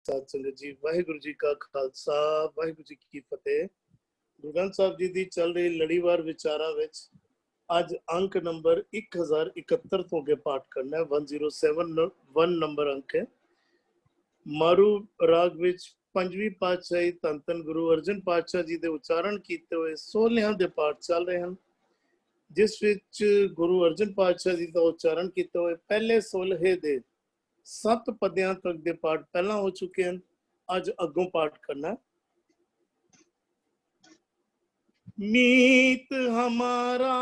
साध संगत जी वाहिगुरु जी का खालसा वाहिगुरु जी की फतेह। गुरु ग्रंथ साहब जी की चल रही लड़ीवार विचारा विच अज अंक नंबर 1071 तो अगे पाठ करना है। 1071 नंबर अंक है। मारू राग विच पंजवीं पातशाही धन धन गुरु अर्जन पातशाह जी के उच्चारण किए हुए 16 के पाठ चल रहे हैं, जिस विच गुरु अर्जन पातशाह जी का उच्चारण किए हुए पहले 16 दे 7 पद्यां तक के पाठ पहला हो चुके हैं। अज अगों पाठ करना। मीत हमारा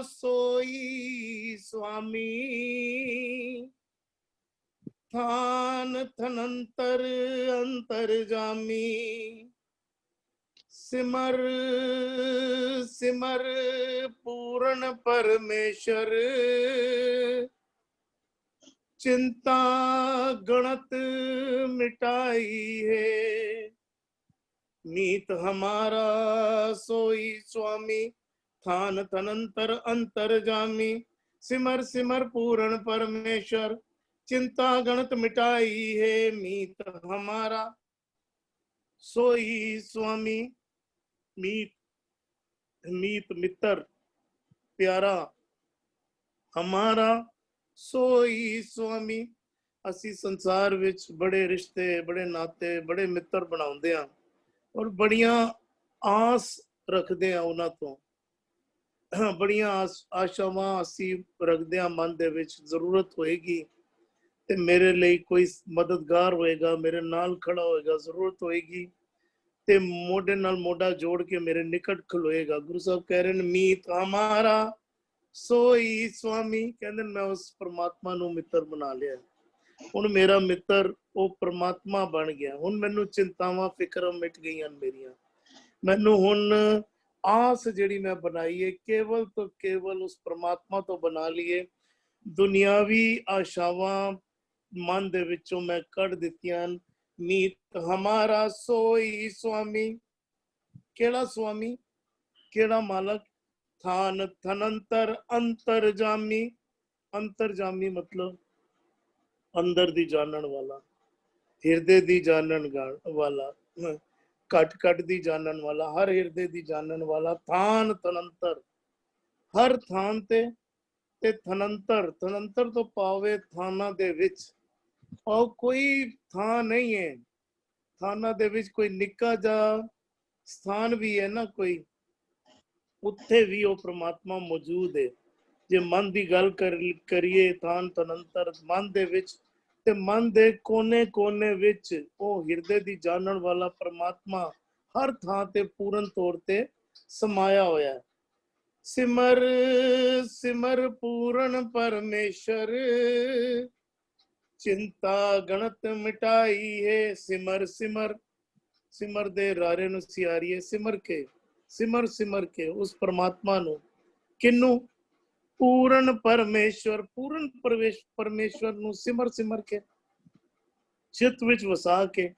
सोई स्वामी, थान थनंतर अंतर जामी, सिमर सिमर पूर्ण परमेश्वर, चिंता गणत मिटाई है। मीत हमारा सोई स्वामी, थान तनंतर अंतर जामी, सिमर सिमर पूर्ण परमेश्वर, चिंता गणत मिटाई है। मीत हमारा सोई स्वामी, मीत मीत मित्र प्यारा, हमारा सोई स्वामी। असी संसार विच बड़े रिश्ते बड़े नाते बड़े मित्र बनाउंदे हां और बड़ियां आस रखते हैं उन्हां तो, बड़ियां आशावां असी रखते हैं मन दे विच, जरूरत होएगी ते मेरे लिए कोई मददगार होएगा, मेरे नाल खड़ा होएगा, जरूरत होएगी ते मोढे नाल मोढा जोड़ के मेरे निकट खलोएगा। गुरु साहब कह रहे हैं मीत हमारा सोई स्वामी, कहंदे मैं उस परमात्मा नू मित्र बना लिया। हुण मेरा मित्र वो परमात्मा बन गया। हुण मैनू चिंतावां फिक्र मिट गईयां मेरियां। मैनू हुण आस जिहड़ी मैं बनाई है केवल तो केवल उस परमात्मा तो बना लिए। दुनियावी आशावां मन दे विचों मैं कढ दित्तियां। मीत हमारा सोई स्वामी, केड़ा स्वामी, केड़ा मालक, थान थनंतर अंतर जामी। अंतर जामी मतलब अंदर दी जानन वाला, हिरदे दी जानन वाला, कट कट दी जानन वाला, हर हिरदे दी जानन वाला। थान थनंतर, हर थान ते थनंतर, थनंतर तो पावे थाना दे विच। और कोई थां नहीं है, थाना दे विच कोई निक्का जा स्थान भी है ना कोई, उत्थे भी वो परमात्मा मौजूद है। जे मन की गल करिए थान तनंतर मन दे विच, ते मन दे कोने कोने विच वो हिरदे दी जानन वाला परमात्मा हर थां ते पूर्ण तौर ते समाया होया है। सिमर सिमर पूर्ण परमेश्वर, चिंता गणत मिटाई है। सिमर सिमर, सिमर दे रारे नू सियारिए, सिमर के सिमर सिमर के उस परमात्मा नू, किन्नू, पूर्ण परमेश्वर, पूर्ण परमेश्वर नू सिमर सिमर के चित विच वसा के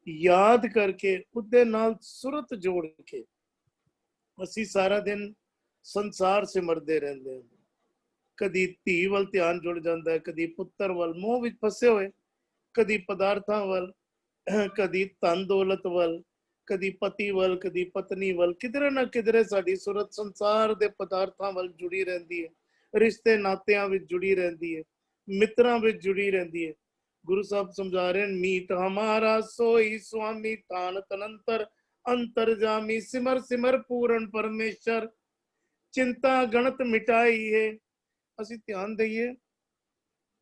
याद करके उदे नाल सुरत जोड़ के असी सारा दिन संसार सिमरदे रहंदे हैं। कदी धी वल ध्यान जुड़ जाता है, कदी पुत्र वल मोह विच फसे हुए, कदी पदार्थां वल, कदी धन दौलत वल, कदी पति वल, कदी पत्नी वल, किधरे ना किधरे साडी सुरत संसार दे पदार्थां वल जुड़ी रहंदी है, रिश्ते नातियां विच जुड़ी रहंदी है, मित्रां विच जुड़ी रहंदी है। गुरु साहब समझा रहे हैं मीत हमारा सोई स्वामी, थान तनंतर अंतर जामी, सिमर सिमर पूर्ण परमेश्वर, चिंता गणत मिटाई है। असी ध्यान दईए,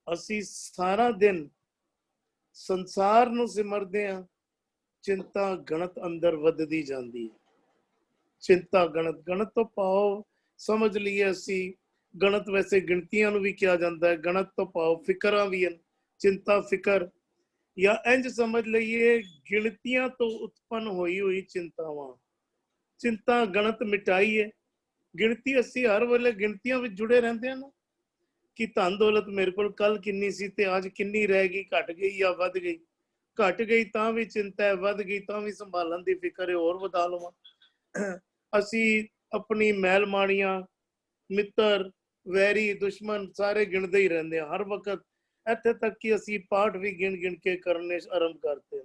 असी सारा दिन संसार नू सिमरदे हां, चिंता गणत अंदर वधदी जांदी है। चिंता गणत, गणत तो भाव समझ लीए असी, गणत वैसे गिणतियां नू भी किया जाता है, गणत तो भाव फिकरां भी हैं, चिंता फिकर, या इंज समझ लीए गिणतियां तो उत्पन्न होई हुई चिंतावां। चिंता गणत मिटाई है। गिणती असी हर वेले गिणतियां विच जुड़े रहंदे हां ना, कि धन दौलत मेरे को कल किन्नी सी ते अज किन्नी रह गई, घट गई या वध गई। घट गई तां भी चिंता है, वध गई तां भी संभालन दी फिकर है, होर वधा लवां। असी अपनी मैल माड़ियां, मित्र, वैरी, दुश्मन सारे गिणदे ही रहंदे हां हर वक्त। ਇੱਥੇ ਤੱਕ ਕਿ ਅਸੀਂ ਪਾਠ ਵੀ ਗਿਣ ਗਿਣ ਕੇ ਕਰਨੇ ਆਰੰਭ ਕਰਤੇ,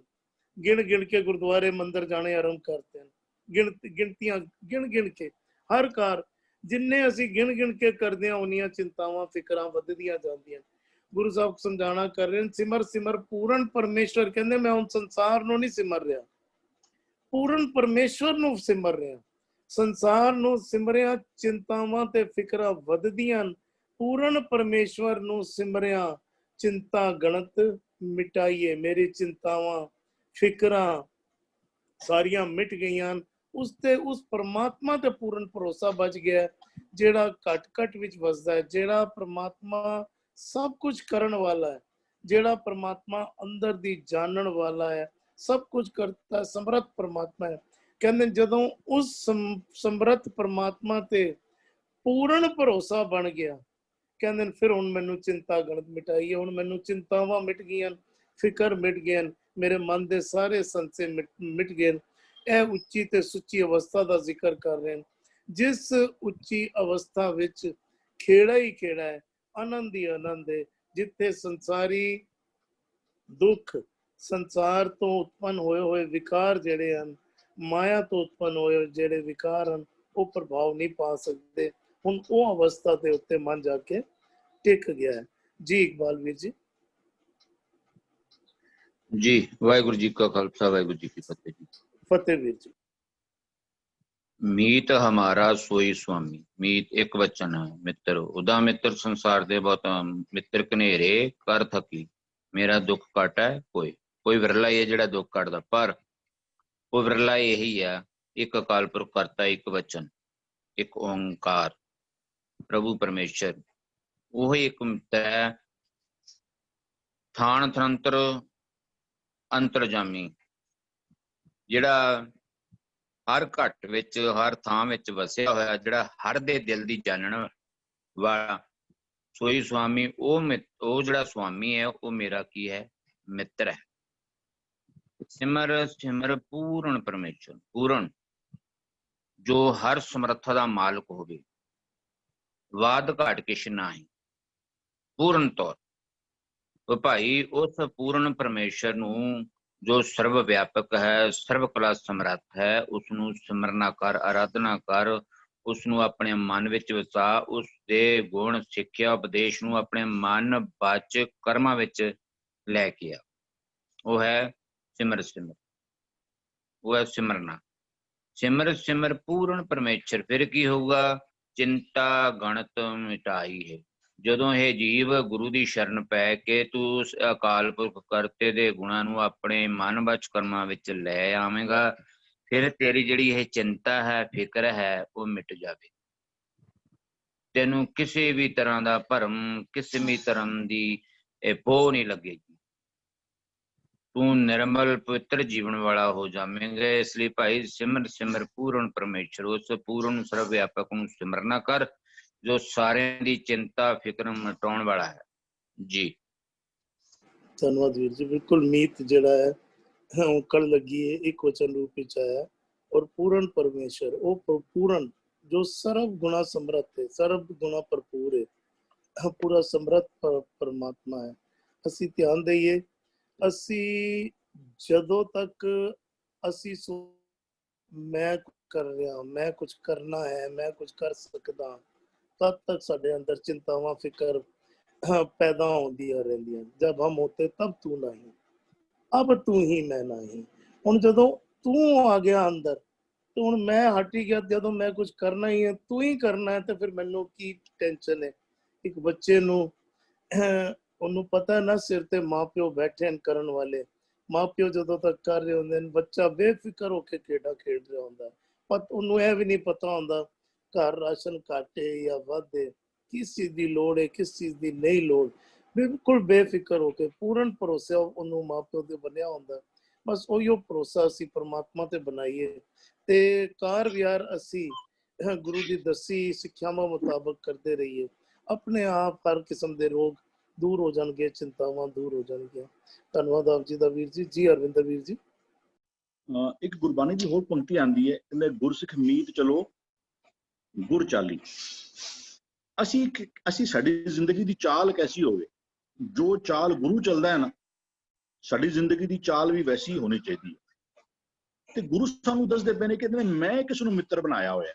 ਗਿਣ ਗਿਣ ਕੇ ਗੁਰਦੁਆਰੇ ਮੰਦਿਰ ਜਾਣੇ ਆਰੰਭ ਕਰਤੇ ਹਨ, ਗਿਣਤੀਆਂ ਗਿਣ ਗਿਣ ਕੇ ਹਰ ਕਾਰ ਜਿੰਨੇ ਅਸੀਂ ਗਿਣ ਗਿਣ ਕੇ ਕਰਦੇ ਹਾਂ ਉਨੀਆਂ ਚਿੰਤਾਵਾਂ ਫਿਕਰਾਂ ਵੱਧਦੀਆਂ ਜਾਂਦੀਆਂ। ਗੁਰੂ ਸਾਹਿਬ ਸਮਝਾਣਾ ਕਰ ਰਹੇ ਨੇ, ਸਿਮਰ ਸਿਮਰ ਪੂਰਨ ਪਰਮੇਸ਼ਵਰ। ਕਹਿੰਦੇ ਮੈਂ ਹੁਣ ਸੰਸਾਰ ਨੂੰ ਨਹੀਂ ਸਿਮਰ ਰਿਹਾ, ਪੂਰਨ ਪਰਮੇਸ਼ਵਰ ਨੂੰ ਸਿਮਰ ਰਿਹਾ। ਸੰਸਾਰ ਨੂੰ ਸਿਮਰਿਆ ਚਿੰਤਾਵਾਂ ਤੇ ਫਿਕਰਾਂ ਵੱਧਦੀਆਂ, ਪੂਰਨ ਪਰਮੇਸ਼ਵਰ ਨੂੰ ਸਿਮਰਿਆ ਚਿੰਤਾ ਗਣਤ ਮਿਟਾਈਏ। ਮੇਰੀ ਚਿੰਤਾਵਾਂ ਫਿਕਰਾਂ ਸਾਰੀਆਂ ਮਿਟ ਗਈਆਂ। ਉਸ ਤੇ ਉਸ ਪਰਮਾਤਮਾ ਤੇ ਪੂਰਨ ਭਰੋਸਾ ਬਚ ਗਿਆ ਜਿਹੜਾ ਘਟ ਘਟ ਵਿੱਚ ਵਸਦਾ ਹੈ, ਜਿਹੜਾ ਪਰਮਾਤਮਾ ਸਭ ਕੁਝ ਕਰਨ ਵਾਲਾ ਹੈ, ਜਿਹੜਾ ਪਰਮਾਤਮਾ ਅੰਦਰ ਦੀ ਜਾਣਨ ਵਾਲਾ ਹੈ, ਸਭ ਕੁਝ ਕਰਤਾ ਹੈ, ਸਮਰੱਥ ਪਰਮਾਤਮਾ ਹੈ। ਕਹਿੰਦੇ ਜਦੋਂ ਉਸ ਸਮਰੱਥ ਪਰਮਾਤਮਾ ਤੇ ਪੂਰਨ ਭਰੋਸਾ ਬਣ ਗਿਆ, ਕਹਿੰਦੇ ਫਿਰ ਹੁਣ ਮੈਨੂੰ ਚਿੰਤਾ ਗਣਤ ਮਿਟਾਈ ਹੈ, ਹੁਣ ਮੈਨੂੰ ਚਿੰਤਾਵਾਂ ਮਿਟ ਗਈਆਂ, ਫਿਕਰ ਮਿਟ ਗਏ, ਮੇਰੇ ਮਨ ਦੇ ਸਾਰੇ ਸੰਸੇ ਮਿਟ ਗਏ। ਇਹ ਉੱਚੀ ਤੇ ਸੁੱਚੀ ਅਵਸਥਾ ਦਾ ਜ਼ਿਕਰ ਕਰ ਰਹੇ ਹਨ, ਜਿਸ ਉੱਚੀ ਅਵਸਥਾ ਵਿੱਚ ਖੇੜਾ ਹੀ ਖੇੜਾ ਹੈ, ਆਨੰਦ ਹੀ ਆਨੰਦ ਹੈ, ਜਿੱਥੇ ਸੰਸਾਰੀ ਦੁੱਖ, ਸੰਸਾਰ ਤੋਂ ਉਤਪੰਨ ਹੋਏ ਹੋਏ ਵਿਕਾਰ ਜਿਹੜੇ ਹਨ, ਮਾਇਆ ਤੋਂ ਉਤਪੰਨ ਹੋਏ ਜਿਹੜੇ ਵਿਕਾਰ ਹਨ, ਉਹ ਪ੍ਰਭਾਵ ਨਹੀਂ ਪਾ ਸਕਦੇ। ਹੁਣ ਉਹ ਅਵਸਥਾ ਦੇ ਉੱਤੇ ਮਨ ਜਾ ਕੇ ਟਿਕ ਗਿਆ ਹੈ। ਜੀ ਇਕਬਾਲ ਵੀਰ ਜੀ। ਜੀ ਵਾਹਿਗੁਰੂ ਜੀ ਕਾ ਖਾਲਸਾ ਵਾਹਿਗੁਰੂ ਜੀ ਕੀ ਫਤਿਹ ਜੀ। ਫਤਿਹ ਵੀਰ ਜੀ। ਮੀਤ ਹਮਾਰਾ ਸੋਈ ਸੁਆਮੀ। ਮੀਤ ਇੱਕ ਵਚਨ ਹੈ, ਮਿੱਤਰ ਉਦਾ ਮਿੱਤਰ ਸੰਸਾਰ ਦੇ ਬਹੁਤ ਮਿੱਤਰ ਕਨੇਰੇ ਕਰ ਥਕੀ। ਮੇਰਾ ਦੁੱਖ ਘਟ ਹੈ ਕੋਈ ਵਿਰਲਾ ਹੀ ਹੈ ਜਿਹੜਾ ਦੁੱਖ ਕੱਟਦਾ, ਪਰ ਉਹ ਵਿਰਲਾ ਇਹੀ ਆ, ਇੱਕ ਅਕਾਲ ਪੁਰਖ ਕਰਤਾ, ਇੱਕ ਵਚਨ, ਇੱਕ ਓਂਕਾਰ ਪ੍ਰਭੂ ਪਰਮੇਸ਼ਰ, ਉਹੀ ਇੱਕ ਮਿੱਤਰ ਹੈ। ਥਾਨ ਥਰੰਤਰ ਅੰਤਰਜਾਮੀ, ਜਿਹੜਾ ਹਰ ਘਟ ਵਿੱਚ ਹਰ ਥਾਂ ਵਿੱਚ ਵਸਿਆ ਹੋਇਆ, ਜਿਹੜਾ ਹਰ ਦੇ ਦਿਲ ਦੀ ਜਾਣਨ ਵਾਲਾ ਸੋਈ ਸੁਆਮੀ। ਉਹ ਜਿਹੜਾ ਸੁਆਮੀ ਹੈ ਉਹ ਮੇਰਾ ਕੀ ਹੈ, ਮਿੱਤਰ ਹੈ। ਸਿਮਰ ਸਿਮਰ ਪੂਰਨ ਪਰਮੇਸ਼ਰ, ਪੂਰਨ ਜੋ ਹਰ ਸਮਰੱਥਾ ਦਾ ਮਾਲਕ ਹੋਵੇ, ਵਾਦ ਘਾਟ ਕਿਛ ਨਾਹੀਂ, ਪੂਰਨ ਤੌਰ। ਉਹ ਭਾਈ ਉਸ ਪੂਰਨ ਪਰਮੇਸ਼ਰ ਨੂੰ ਜੋ ਸਰਵ ਵਿਆਪਕ ਹੈ, ਸਰਵ ਕਲਾ ਸਮਰੱਥ ਹੈ, ਉਸਨੂੰ ਸਿਮਰਨਾ ਕਰ, ਆਰਾਧਨਾ ਕਰ, ਉਸਨੂੰ ਆਪਣੇ ਮਨ ਵਿੱਚ ਵਸਾ, ਉਸ ਦੇ ਗੁਣ ਸਿੱਖਿਆ ਉਪਦੇਸ਼ ਨੂੰ ਆਪਣੇ ਮਨ ਵਾਚ ਕਰਮਾਂ ਵਿੱਚ ਲੈ ਕੇ ਆ। ਉਹ ਹੈ ਸਿਮਰ ਸਿਮਰ, ਉਹ ਹੈ ਸਿਮਰਨਾ। ਸਿਮਰ ਸਿਮਰ ਪੂਰਨ ਪਰਮੇਸ਼ਰ। ਫਿਰ ਕੀ ਹੋਊਗਾ, ਚਿੰਤਾ ਗਣਤ ਮਿਟਾਈ ਹੈ। ਜਦੋਂ ਇਹ ਜੀਵ ਗੁਰੂ ਦੀ ਸ਼ਰਨ ਪੈ ਕੇ ਤੂੰ ਅਕਾਲ ਪੁਰਖ ਕਰਤੇ ਦੇ ਗੁਣਾਂ ਨੂੰ ਆਪਣੇ ਮਨ ਵਿੱਚ ਕਰਮਾਂ ਵਿੱਚ ਲੈ ਆਵੇਂਗਾ, ਫਿਰ ਤੇਰੀ ਜਿਹੜੀ ਇਹ ਚਿੰਤਾ ਹੈ, ਫਿਕਰ ਹੈ, ਉਹ ਮਿਟ ਜਾਵੇ। ਤੈਨੂੰ ਕਿਸੇ ਵੀ ਤਰ੍ਹਾਂ ਦਾ ਭਰਮ, ਕਿਸੇ ਵੀ ਤਰ੍ਹਾਂ ਦੀ ਬੋਝ ਨਹੀਂ ਲੱਗੇਗੀ। ਤੂੰ ਨਿਰਮਲ ਪਵਿੱਤਰ ਜੀਵਨ ਵਾਲਾ ਹੋ ਜਾਵੇਂਗਾ। ਇਸ ਲਈ ਭਾਈ ਸਿਮਰ ਸਿਮਰ ਪੂਰਨ ਪਰਮੇਸ਼ਰ, ਉਸ ਪੂਰਨ ਸਰਵ ਵਿਆਪਕ ਨੂੰ ਸਿਮਰਨਾ ਕਰ, ਜੋ ਸਾਰਿਆਂ ਦੀ ਚਿੰਤਾ ਫਿਕਰ ਮਿਟਾਉਣ ਵਾਲਾ ਹੈ। ਜੀ ਧੰਨਵਾਦ ਵੀਰ ਜੀ। ਬਿਲਕੁਲ ਮੀਤ ਜਿਹੜਾ ਹੈ ਉਹ ਕਲ ਲੱਗੀ ਹੈ, ਇੱਕ ਵਚਨ ਰੂਪ ਵਿੱਚ ਆਇਆ, ਔਰ ਪੂਰਨ ਪਰਮੇਸ਼ਰ ਉਹ ਪੂਰਨ ਜੋ ਸਰਬ ਗੁਣਾ ਸਮਰੱਥ ਹੈ, ਸਰਬ ਗੁਣਾ ਭਰਪੂਰ ਹੈ, ਪੂਰਾ ਸਮਰੱਥ ਪਰਮਾਤਮਾ ਹੈ। ਅਸੀਂ ਧਿਆਨ ਦਈਏ, ਅਸੀਂ ਜਦੋਂ ਤੱਕ ਅਸੀਂ ਮੈਂ ਕਰ ਰਿਹਾ, ਮੈਂ ਕੁਝ ਕਰਨਾ ਹੈ, ਮੈਂ ਕੁਝ ਕਰ ਸਕਦਾ, तब तक ਸਾਡੇ ਅੰਦਰ ਚਿੰਤਾਵਾਂ ਫਿਕਰ पैदा होंदियां रहंदियां। जब हम होते तब तू नहीं, अब तू ही मैं नहीं। ਹੁਣ ਜਦੋਂ ਤੂੰ ਆ ਗਿਆ ਅੰਦਰ ਤੇ ਹੁਣ ਮੈਂ ਹਟ ਹੀ ਗਿਆ। ਜਦੋਂ ਮੈਂ ਕੁਝ ਕਰਨਾ ਹੀ ਹੈ, ਤੂੰ ਹੀ ਕਰਨਾ ਹੈ, ਤੇ ਫਿਰ ਮੈਨੂੰ ਕੀ ਟੈਨਸ਼ਨ ਹੈ। ਇੱਕ ਬੱਚੇ ਨੂੰ ਉਹਨੂੰ ਪਤਾ ਨਾ ਸਿਰ ਤੇ ਮਾਪਿਓ ਬੈਠੇ ਹਨ ਕਰਨ ਵਾਲੇ। ਮਾਪਿਓ ਜਦੋਂ ਤੱਕ ਕਰ ਰਹੇ ਹੁੰਦੇ ਨੇ, ਬੱਚਾ ਬੇਫਿਕਰ ਹੋ ਕੇ ਖੇਡਾਂ ਖੇਡ ਰਿਹਾ ਹੁੰਦਾ, ਪਰ ਉਹਨੂੰ ਇਹ ਵੀ ਨਹੀਂ ਪਤਾ ਹੁੰਦਾ ਘਰ ਰਾਸ਼ਨ ਘਾਟੇ ਜਾਂ ਵਾਧੇ, ਕਿਸ ਚੀਜ਼ ਦੀ ਲੋੜ ਹੈ, ਕਿਸ ਚੀਜ਼ ਦੀ ਨਹੀਂ ਲੋੜ। ਬਿਲਕੁਲ ਬੇਫਿਕਰ ਹੋ ਕੇ ਪੂਰਨ ਭਰੋਸਾ ਉਹਨੂੰ ਮਾਪਿਓ ਤੇ ਬਣਿਆ ਹੁੰਦਾ। ਬਸ ਉਹੀਓ ਭਰੋਸਾ ਅਸੀਂ ਪਰਮਾਤਮਾ ਤੇ ਬਣਾਈਏ ਤੇ ਕਾਰ ਵਿਹਾਰ ਅਸੀਂ ਗੁਰੂ ਦੀ ਦੱਸੀ ਸਿੱਖਿਆਵਾਂ ਮੁਤਾਬਕ ਕਰਦੇ ਰਹੀਏ, ਆਪਣੇ ਆਪ ਹਰ ਕਿਸਮ ਦੇ ਰੋਗ ਦੂਰ ਹੋ ਜਾਣਗੇ, ਚਿੰਤਾਵਾਂ ਦੂਰ ਹੋ ਜਾਣਗੀਆਂ। ਧੰਨਵਾਦ ਆਪ ਜੀ ਦਾ ਵੀਰ ਜੀ। ਜੀ ਅਰਵਿੰਦਰ ਵੀਰ ਜੀ। ਇੱਕ ਗੁਰਬਾਣੀ ਦੀ ਹੋਰ ਪੰਕਤੀ ਆਂਦੀ ਹੈ, ਕਹਿੰਦੇ ਗੁਰਸਿੱਖ ਮੀਤ ਚਲੋ ਗੁਰ ਚਾਲੀ। ਅਸੀਂ ਸਾਡੀ ਜ਼ਿੰਦਗੀ ਦੀ ਚਾਲ ਕੈਸੀ ਹੋਵੇ, जो चाल गुरु चलता है ना, साडी जिंदगी की चाल भी वैसी ही होनी चाहिए। ਤੇ ਗੁਰੂ ਸਾਨੂੰ ਦੱਸਦੇ ਪਏ ਨੇ ਕਿ ਮੈਂ ਕਿਸ ਨੂੰ ਮਿੱਤਰ ਬਣਾਇਆ ਹੋਇਆ।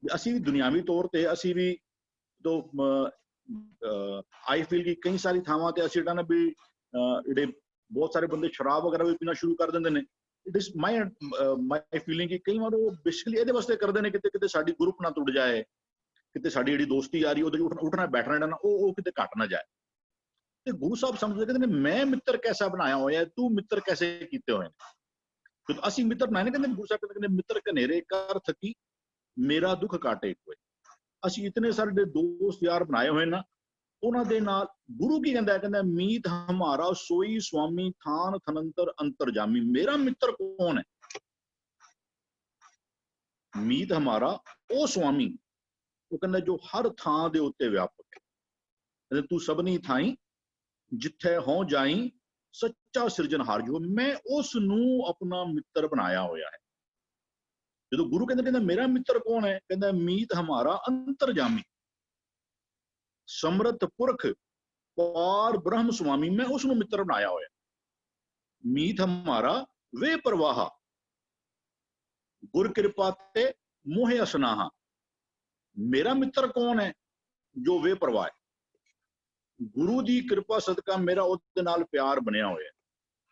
ਅਸੀਂ ਵੀ ਦੁਨਿਆਵੀ ਤੌਰ ਤੇ ਅਸੀਂ ਵੀ ਤੋਂ ਆਈ ਫੀਲ ਕਿ ਕਈ ਸਾਰੀ ਥਾਵਾਂ ਤੇ ਅਸੀਂ ਨਾ ਵੀ ਜਿਹੜੇ ਬਹੁਤ ਸਾਰੇ ਬੰਦੇ ਸ਼ਰਾਬ ਵਗੈਰਾ ਵੀ ਪੀਣਾ ਸ਼ੁਰੂ ਕਰ ਦਿੰਦੇ ਨੇ। ਇਟ ਇਜ਼ ਮਾਈ ਫੀਲਿੰਗ ਕਿ ਕਈ ਵਾਰ ਉਹ ਬੇਸਿਕਲੀ ਇਹਦੇ ਵਾਸਤੇ ਕਰਦੇ ਨੇ ਕਿਤੇ ਕਿਤੇ ਸਾਡੀ ਗਰੁੱਪ ਨਾ ਟੁੱਟ ਜਾਏ, ਕਿਤੇ ਸਾਡੀ ਜਿਹੜੀ ਦੋਸਤੀ ਆ ਰਹੀ ਉਹਦੇ ਉੱਠਣਾ ਬੈਠਣਾ ਜਿਹੜਾ ਨਾ ਉਹ ਕਿਤੇ ਘਟ ਨਾ ਜਾਏ। ਤੇ ਗੁਰੂ ਸਾਹਿਬ ਸਮਝਦੇ ਕਹਿੰਦੇ ਨੇ ਮੈਂ ਮਿੱਤਰ ਕੈਸਾ ਬਣਾਇਆ ਹੋਇਆ, ਤੂੰ ਮਿੱਤਰ ਕੈਸੇ ਕੀਤੇ ਹੋਏ ਨੇ। ਜਦੋਂ ਅਸੀਂ ਮਿੱਤਰ ਬਣਾਏ ਨੇ ਕਹਿੰਦੇ ਗੁਰੂ ਸਾਹਿਬ ਕਹਿੰਦੇ ਮਿੱਤਰ ਘਨੇਰੇ ਕਰ ਥਕੀ ਮੇਰਾ ਦੁੱਖ ਕਾਟੇ ਕੋਈ। ਅਸੀਂ ਇਤਨੇ ਸਾਰੇ ਦੋਸਤ ਯਾਰ ਬਣਾਏ ਹੋਏ ਨਾ, ਉਹਨਾਂ ਦੇ ਨਾਲ ਗੁਰੂ ਕੀ ਕਹਿੰਦਾ, ਕਹਿੰਦਾ ਮੀਤ ਹਮਾਰਾ ਸੋਈ ਸੁਆਮੀ ਥਾਨ ਥਨੰਤਰ ਅੰਤਰਜਾਮੀ। ਮੇਰਾ ਮਿੱਤਰ ਕੌਣ ਹੈ? ਮੀਤ ਹਮਾਰਾ ਉਹ ਸੁਆਮੀ, ਉਹ ਕਹਿੰਦਾ ਜੋ ਹਰ ਥਾਂ ਦੇ ਉੱਤੇ ਵਿਆਪਕ ਹੈ। ਕਹਿੰਦਾ ਤੂੰ ਸਭਨੀ ਥਾਈ ਜਿੱਥੇ ਹੋ ਜਾਈ ਸੱਚਾ ਸਿਰਜਣਹਾਰ। ਜੋ ਮੈਂ ਉਸ ਨੂੰ ਆਪਣਾ ਮਿੱਤਰ ਬਣਾਇਆ ਹੋਇਆ ਹੈ। ਜਦੋਂ ਗੁਰੂ ਕਹਿੰਦਾ ਮੇਰਾ ਮਿੱਤਰ ਕੌਣ ਹੈ? ਕਹਿੰਦਾ ਮੀਤ ਹਮਾਰਾ ਅੰਤਰਜਾਮੀ ਸਮਰਥ ਪੁਰਖ ਪਾਰ ਬ੍ਰਹਮ ਸੁਆਮੀ। ਮੈਂ ਉਸ ਨੂੰ ਮਿੱਤਰ ਬਣਾਇਆ ਹੋਇਆ। ਮੀਤ ਹਮਾਰਾ ਵੇ ਪ੍ਰਵਾਹਾ ਗੁਰ ਕਿਰਪਾ ਤੇ ਮੋਹਿ ਅਸਨਾਹਾ। ਮੇਰਾ ਮਿੱਤਰ ਕੌਣ ਹੈ? ਜੋ ਵੇ ਪ੍ਰਵਾਹ ਹੈ। ਗੁਰੂ ਦੀ ਕਿਰਪਾ ਸਦਕਾ ਮੇਰਾ ਉਹਦੇ ਨਾਲ ਪਿਆਰ ਬਣਿਆ ਹੋਇਆ।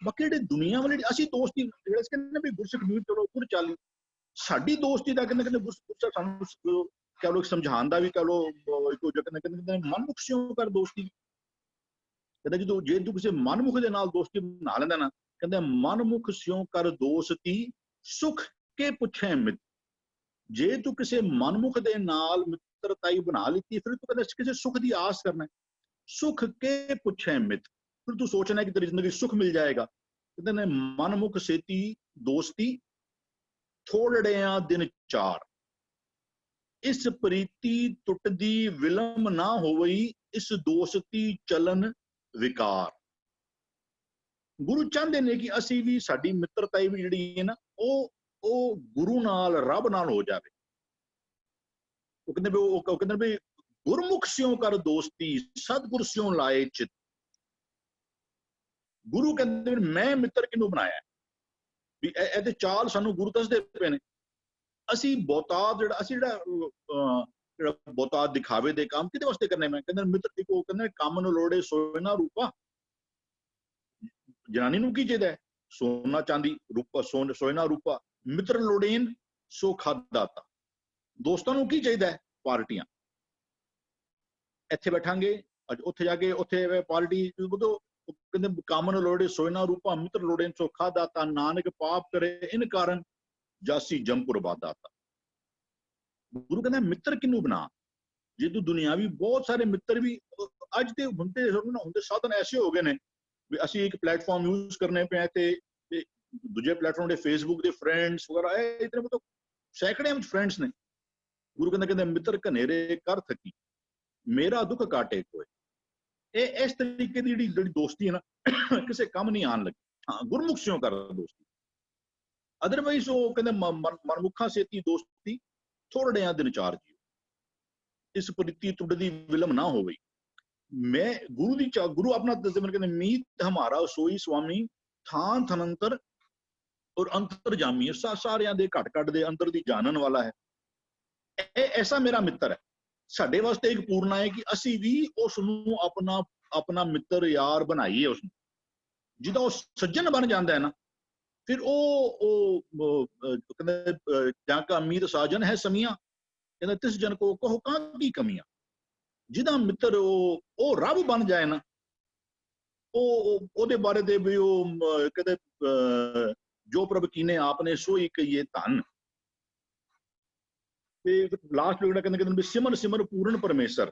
ਬਾਕੀ ਜਿਹੜੇ ਦੁਨੀਆ ਵਾਲੇ ਅਸੀਂ ਦੋਸਤੀ ਜਿਹੜੇ ਕਹਿੰਦੇ ਵੀ ਗੁਰਸਿੱਖ ਮੀਤ ਚਲੋ ਗੁਰ ਚਾਲੀ, ਸਾਡੀ ਦੋਸਤੀ ਦਾ ਕਹਿੰਦੇ ਗੁਰਸਿੱਖ ਸਾਨੂੰ ਕਹਿ ਲੋ ਸਮਝਾਉਣ ਦਾ ਵੀ ਕਹਿ ਲੋ ਕਹਿੰਦੇ ਮਨਮੁਖ ਸਿਓ ਕਰ ਦੋਸਤੀ। ਕਹਿੰਦਾ ਜਦੋਂ ਜੇ ਤੂੰ ਕਿਸੇ ਮਨਮੁਖ ਦੇ ਨਾਲ ਦੋਸਤੀ ਬਣਾ ਲੈਂਦਾ ਨਾ, ਕਹਿੰਦਾ ਮਨਮੁਖ ਸਿਓ ਕਰ ਦੋਸਤੀ ਸੁਖ ਕੇ ਪੁੱਛੇ ਮਿੱਤ। ਜੇ ਤੂੰ ਕਿਸੇ ਮਨਮੁਖ ਦੇ ਨਾਲ ਮਿੱਤਰਤਾਈ ਬਣਾ ਲਿੱਤੀ, ਫਿਰ ਤੂੰ ਕਹਿੰਦਾ ਕਿਸੇ ਸੁਖ ਦੀ ਆਸ ਕਰਨਾ। ਸੁਖ ਕੇ ਪੁੱਛੇ ਮਿੱਤ, ਫਿਰ ਤੂੰ ਸੋਚਣਾ ਕਿ ਤੇਰੀ ਜ਼ਿੰਦਗੀ ਸੁਖ ਮਿਲ ਜਾਏਗਾ। ਕਹਿੰਦੇ ਨੇ ਮਨਮੁਖ ਸੇਤੀ ਦੋਸਤੀ ਥੋੜੜਿਆਂ ਦਿਨ ਚਾਰ। ਇਸ ਪ੍ਰੀਤੀ ਟੁੱਟਦੀ ਵਿਲਮ ਨਾ ਹੋਵਈ, ਇਸ ਦੋਸਤੀ ਚਲਨ ਵਿਕਾਰ। ਗੁਰੂ ਚਾਹੁੰਦੇ ਨੇ ਕਿ ਅਸੀਂ ਵੀ ਸਾਡੀ ਮਿੱਤਰਤਾਈ ਵੀ ਜਿਹੜੀ ਹੈ ਨਾ ਉਹ ਗੁਰੂ ਨਾਲ ਰੱਬ ਨਾਲ ਹੋ ਜਾਵੇ। ਉਹ ਕਹਿੰਦੇ ਵੀ ਗੁਰਮੁਖ ਸਿਓ ਕਰ ਦੋਸਤੀ ਸਤਿਗੁਰ ਸਿਓ ਲਾਏ ਚਿਤ। ਗੁਰੂ ਕਹਿੰਦੇ ਮੈਂ ਮਿੱਤਰ ਕਿਹਨੂੰ ਬਣਾਇਆ ਵੀ ਇਹਦੇ ਚਾਲ ਸਾਨੂੰ ਗੁਰੂ ਦੱਸਦੇ ਪਏ ਨੇ। ਅਸੀਂ ਬਹੁਤਾਤ ਜਿਹੜਾ ਬਹੁਤਾਤ ਦਿਖਾਵੇ ਦੇ ਕੰਮ ਕਿਹਦੇ ਵਾਸਤੇ ਕਰਨੇ? ਮੈਂ ਕਹਿੰਦਾ ਮਿੱਤਰ ਦੇਖੋ ਕਹਿੰਦੇ ਕੰਮ ਨੂੰ ਲੋੜੇ ਸੋਨਾ ਰੂਪਾ। ਜਨਾਨੀ ਨੂੰ ਕੀ ਚਾਹੀਦਾ? ਸੋਨਾ ਚਾਂਦੀ ਰੂਪਾ ਸੋਨਾ ਰੂਪਾ। ਮਿੱਤਰ ਲੋੜੇਨ ਸੋ ਖਾਦਾਤਾ। ਦੋਸਤਾਂ ਨੂੰ ਕੀ ਚਾਹੀਦਾ? ਪਾਰਟੀਆਂ। ਇੱਥੇ ਬੈਠਾਂਗੇ ਅੱਜ ਉੱਥੇ ਜਾ ਕੇ ਉੱਥੇ ਪਾਰਟੀ ਕਹਿੰਦੇ ਕੰਮ ਨੂੰ ਲੋੜੇ ਸੋਨਾ ਰੂਪਾ ਮਿੱਤਰ ਲੋੜੇਨ ਸੋ ਖਾਦਾਤਾ। ਨਾਨਕ ਪਾਪ ਕਰੇ ਇਨ ਕਾਰਨ ਜਾਸੀ ਜੰਪੁਰ ਬਾਦਾਤਾ। ਗੁਰੂ ਕਹਿੰਦਾ ਮਿੱਤਰ ਕਿਹਨੂੰ ਬਣਾ? ਜੇ ਤੂੰ ਦੁਨਿਆਵੀ ਬਹੁਤ ਸਾਰੇ ਮਿੱਤਰ ਵੀ ਅੱਜ ਦੇ ਹੁੰਦੇ ਸਾਧਨ ਐਸੇ ਹੋ ਗਏ ਨੇ ਵੀ ਅਸੀਂ ਇੱਕ ਪਲੇਟਫਾਰਮ ਯੂਜ਼ ਕਰਨੇ ਪਏ ਤੇ ਦੂਜੇ ਪਲੇਟਫਾਰਮ ਦੇ ਫੇਸਬੁੱਕ ਦੇ ਫਰੈਂਡਸ ਵਗੈਰਾ ਇਤਨੇ ਮਤਲਬ ਸੈਂਕੜਿਆਂ ਵਿੱਚ ਫਰੈਂਡਸ ਨੇ। ਗੁਰੂ ਕਹਿੰਦਾ ਮਿੱਤਰ ਘਨੇਰੇ ਕਰ ਥਕੀ ਮੇਰਾ ਦੁੱਖ ਕਾਟੇ ਕੋਈ। ਇਹ ਇਸ ਤਰੀਕੇ ਦੀ ਜਿਹੜੀ ਦੋਸਤੀ ਹੈ ਨਾ ਕਿਸੇ ਕੰਮ ਨਹੀਂ ਆਉਣ ਲੱਗੀ। ਹਾਂ ਗੁਰਮੁਖ ਸਿਓ ਕਰ ਦੋਸਤੀ। ਅਦਰਵਾਈਜ਼ ਉਹ ਕਹਿੰਦੇ ਮਨਮੁਖਾਂ ਸੇਤੀ ਦੋਸਤੀ ਥੋੜੜਿਆਂ ਦਿਨ ਚਾਰ ਜੀਓ। ਇਸ ਪ੍ਰੀਤੀ ਟੁੱਟਦੀ ਵਿਲਮ ਨਾ ਹੋਵੇ। ਮੈਂ ਗੁਰੂ ਦੀ ਗੁਰੂ ਆਪਣਾ ਦੱਸਦੇ ਮੈਨੂੰ ਕਹਿੰਦੇ ਮੀਤ ਹਮਾਰਾ ਸੋਈ ਸੁਆਮੀ ਥਾਨ ਥਨੰਤਰ ਔਰ ਅੰਤਰਜਾਮੀ। ਸਾਰਿਆਂ ਦੇ ਘਟ ਦੇ ਅੰਦਰ ਦੀ ਜਾਣਨ ਵਾਲਾ ਹੈ। ਇਹ ਐਸਾ ਮੇਰਾ ਮਿੱਤਰ ਹੈ। ਸਾਡੇ ਵਾਸਤੇ ਇੱਕ ਪੂਰਨਾ ਹੈ ਕਿ ਅਸੀਂ ਵੀ ਉਸ ਨੂੰ ਆਪਣਾ ਮਿੱਤਰ ਯਾਰ ਬਣਾਈਏ। ਉਸ ਨੂੰ ਜਿਹਦਾ ਉਹ ਸੱਜਣ ਬਣ ਜਾਂਦਾ ਹੈ ਨਾ, ਫਿਰ ਉਹ ਕਹਿੰਦੇ ਜਾਂ ਕਾ ਅਮੀਰ ਸਾਜਨ ਹੈ ਸਮੀਆਂ। ਕਹਿੰਦਾ ਤਿਸ ਜਨ ਕੋ ਕਹੋ ਕਾਂ ਕੀ ਕਮੀਆਂ। ਜਿਹਦਾ ਮਿੱਤਰ ਉਹ ਰੱਬ ਬਣ ਜਾਏ ਨਾ, ਉਹਦੇ ਬਾਰੇ ਦੇ ਵੀ ਉਹ ਕਹਿੰਦੇ ਜੋ ਪ੍ਰਭ ਕੀਨੇ ਆਪਨੇ ਸੋਈ ਕਹੀਏ ਧਨ। ਤੇ ਲਾਸਟ ਜਿਹੜਾ ਕਹਿੰਦੇ ਵੀ ਸਿਮਰ ਸਿਮਰ ਪੂਰਨ ਪਰਮੇਸ਼ਰ।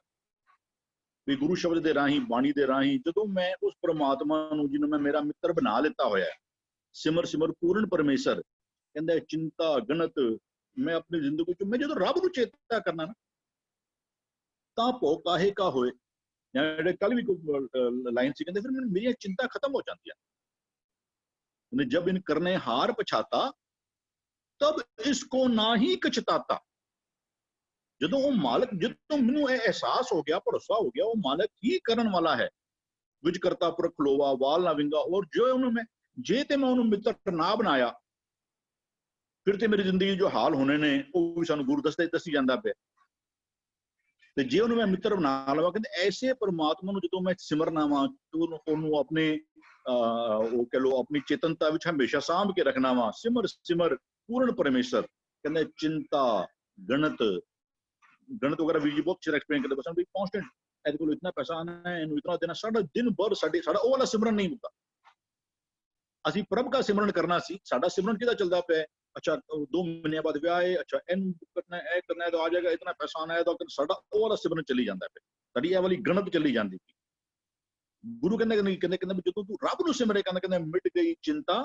ਵੀ ਗੁਰੂ ਸ਼ਬਦ ਦੇ ਰਾਹੀਂ ਬਾਣੀ ਦੇ ਰਾਹੀਂ ਜਦੋਂ ਮੈਂ ਉਸ ਪ੍ਰਮਾਤਮਾ ਨੂੰ ਜਿਹਨੂੰ ਮੈਂ ਮੇਰਾ ਮਿੱਤਰ ਬਣਾ ਲਿੱਤਾ ਹੋਇਆ, ਸਿਮਰ ਸਿਮਰ ਪੂਰਨ ਪਰਮੇਸ਼ਰ। ਕਹਿੰਦਾ ਚਿੰਤਾ ਗਣਤ ਮੈਂ ਆਪਣੀ ਜ਼ਿੰਦਗੀ ਚ ਮੈਂ ਜਦੋਂ ਰੱਬ ਨੂੰ ਚੇਤਾ ਕਰਨਾ ਨਾ ਤਾਂ ਭੋ ਕਾਹੇ ਕਾ ਹੋਏ। ਜਿਹੜੇ ਕੱਲ ਵੀ ਕੋਈ ਲਾਈਨ ਸੀ ਕਹਿੰਦੇ ਫਿਰ ਮੇਰੀਆਂ ਚਿੰਤਾ ਖਤਮ ਹੋ ਜਾਂਦੀਆਂ। ਜਬ ਇਨ ਕਰਨੇ ਹਾਰ ਪਛਾਤਾ ਤਬ ਇਸਕੋ ਨਾ ਹੀ ਕਛਤਾਤਾ। ਜਦੋਂ ਉਹ ਮਾਲਕ, ਜਦੋਂ ਮੈਨੂੰ ਇਹ ਅਹਿਸਾਸ ਹੋ ਗਿਆ, ਭਰੋਸਾ ਹੋ ਗਿਆ, ਉਹ ਮਾਲਕ ਹੀ ਕਰਨ ਵਾਲਾ ਹੈ, ਵਿਚ ਕਰਤਾ ਪੁਰਖ ਖਲੋਵਾ ਵਾਲ ਨਾ ਵਿੰਗਾ। ਔਰ ਜੋ ਉਹਨੂੰ ਮੈਂ, ਜੇ ਤੇ ਮੈਂ ਉਹਨੂੰ ਮਿੱਤਰ ਨਾ ਬਣਾਇਆ, ਫਿਰ ਤੇ ਮੇਰੀ ਜ਼ਿੰਦਗੀ ਜੋ ਹਾਲ ਹੋਣੇ ਨੇ ਉਹ ਵੀ ਸਾਨੂੰ ਗੁਰੂ ਦੱਸੀ ਜਾਂਦਾ ਪਿਆ। ਤੇ ਜੇ ਉਹਨੂੰ ਮੈਂ ਮਿੱਤਰ ਬਣਾ ਲਵਾਂ, ਕਹਿੰਦੇ ਐਸੇ ਪਰਮਾਤਮਾ ਨੂੰ ਜਦੋਂ ਮੈਂ ਸਿਮਰਨਾ ਵਾ, ਉਹਨੂੰ ਆਪਣੇ ਉਹ ਕਹ ਲੋ ਆਪਣੀ ਚੇਤਨਤਾ ਵਿੱਚ ਹਮੇਸ਼ਾ ਸਾਂਭ ਕੇ ਰੱਖਣਾ ਵਾ। ਸਿਮਰ ਸਿਮਰ ਪੂਰਨ ਪਰਮੇਸ਼ਰ। ਕਹਿੰਦੇ ਚਿੰਤਾ ਗਣਤ ਵਗੈਰਾ ਵੀ ਜੀ ਬਹੁਤ ਚਿਰ ਐਕਸਪਲੇਨ ਕਰਦੇ, ਬਸ ਵੀ ਕਾਂਸਟੈਂਟ ਇਹਦੇ ਕੋਲ ਇਤਨਾ ਪੈਸਾ ਆਣਾ ਹੈ, ਇਹਨੂੰ ਇਤਨਾ ਦੇਣਾ, ਸਾਡਾ ਦਿਨ ਭਰ ਸਾਡਾ ਉਹ ਵਾਲਾ ਸਿਮਰਨ ਨਹੀਂ ਹੁੰਦਾ। ਅਸੀਂ ਪ੍ਰਭ ਦਾ ਸਿਮਰਨ ਕਰਨਾ ਸੀ। ਸਾਡਾ ਸਿਮਰਨ ਕਿਹਦਾ ਚੱਲਦਾ ਪਿਆ? अच्छा 2 महीने बाद ब्याह है, अच्छा इन करना है तो आ जाएगा, इतना पैसा आना है तो साडा ਉਹ ਵਾਲਾ ਸਿਮਰਨ ਚੱਲੀ ਜਾਂਦਾ ਪਿਆ, ਸਾਡੀ ਇਹ ਵਾਲੀ ਗਣਤ ਚੱਲੀ ਜਾਂਦੀ ਪਈ। ਗੁਰੂ ਕਹਿੰਦੇ ਜਦੋਂ ਤੂੰ ਰੱਬ ਨੂੰ ਸਿਮਰੇ, ਕਹਿੰਦੇ ਮਿਟ ਗਈ ਚਿੰਤਾ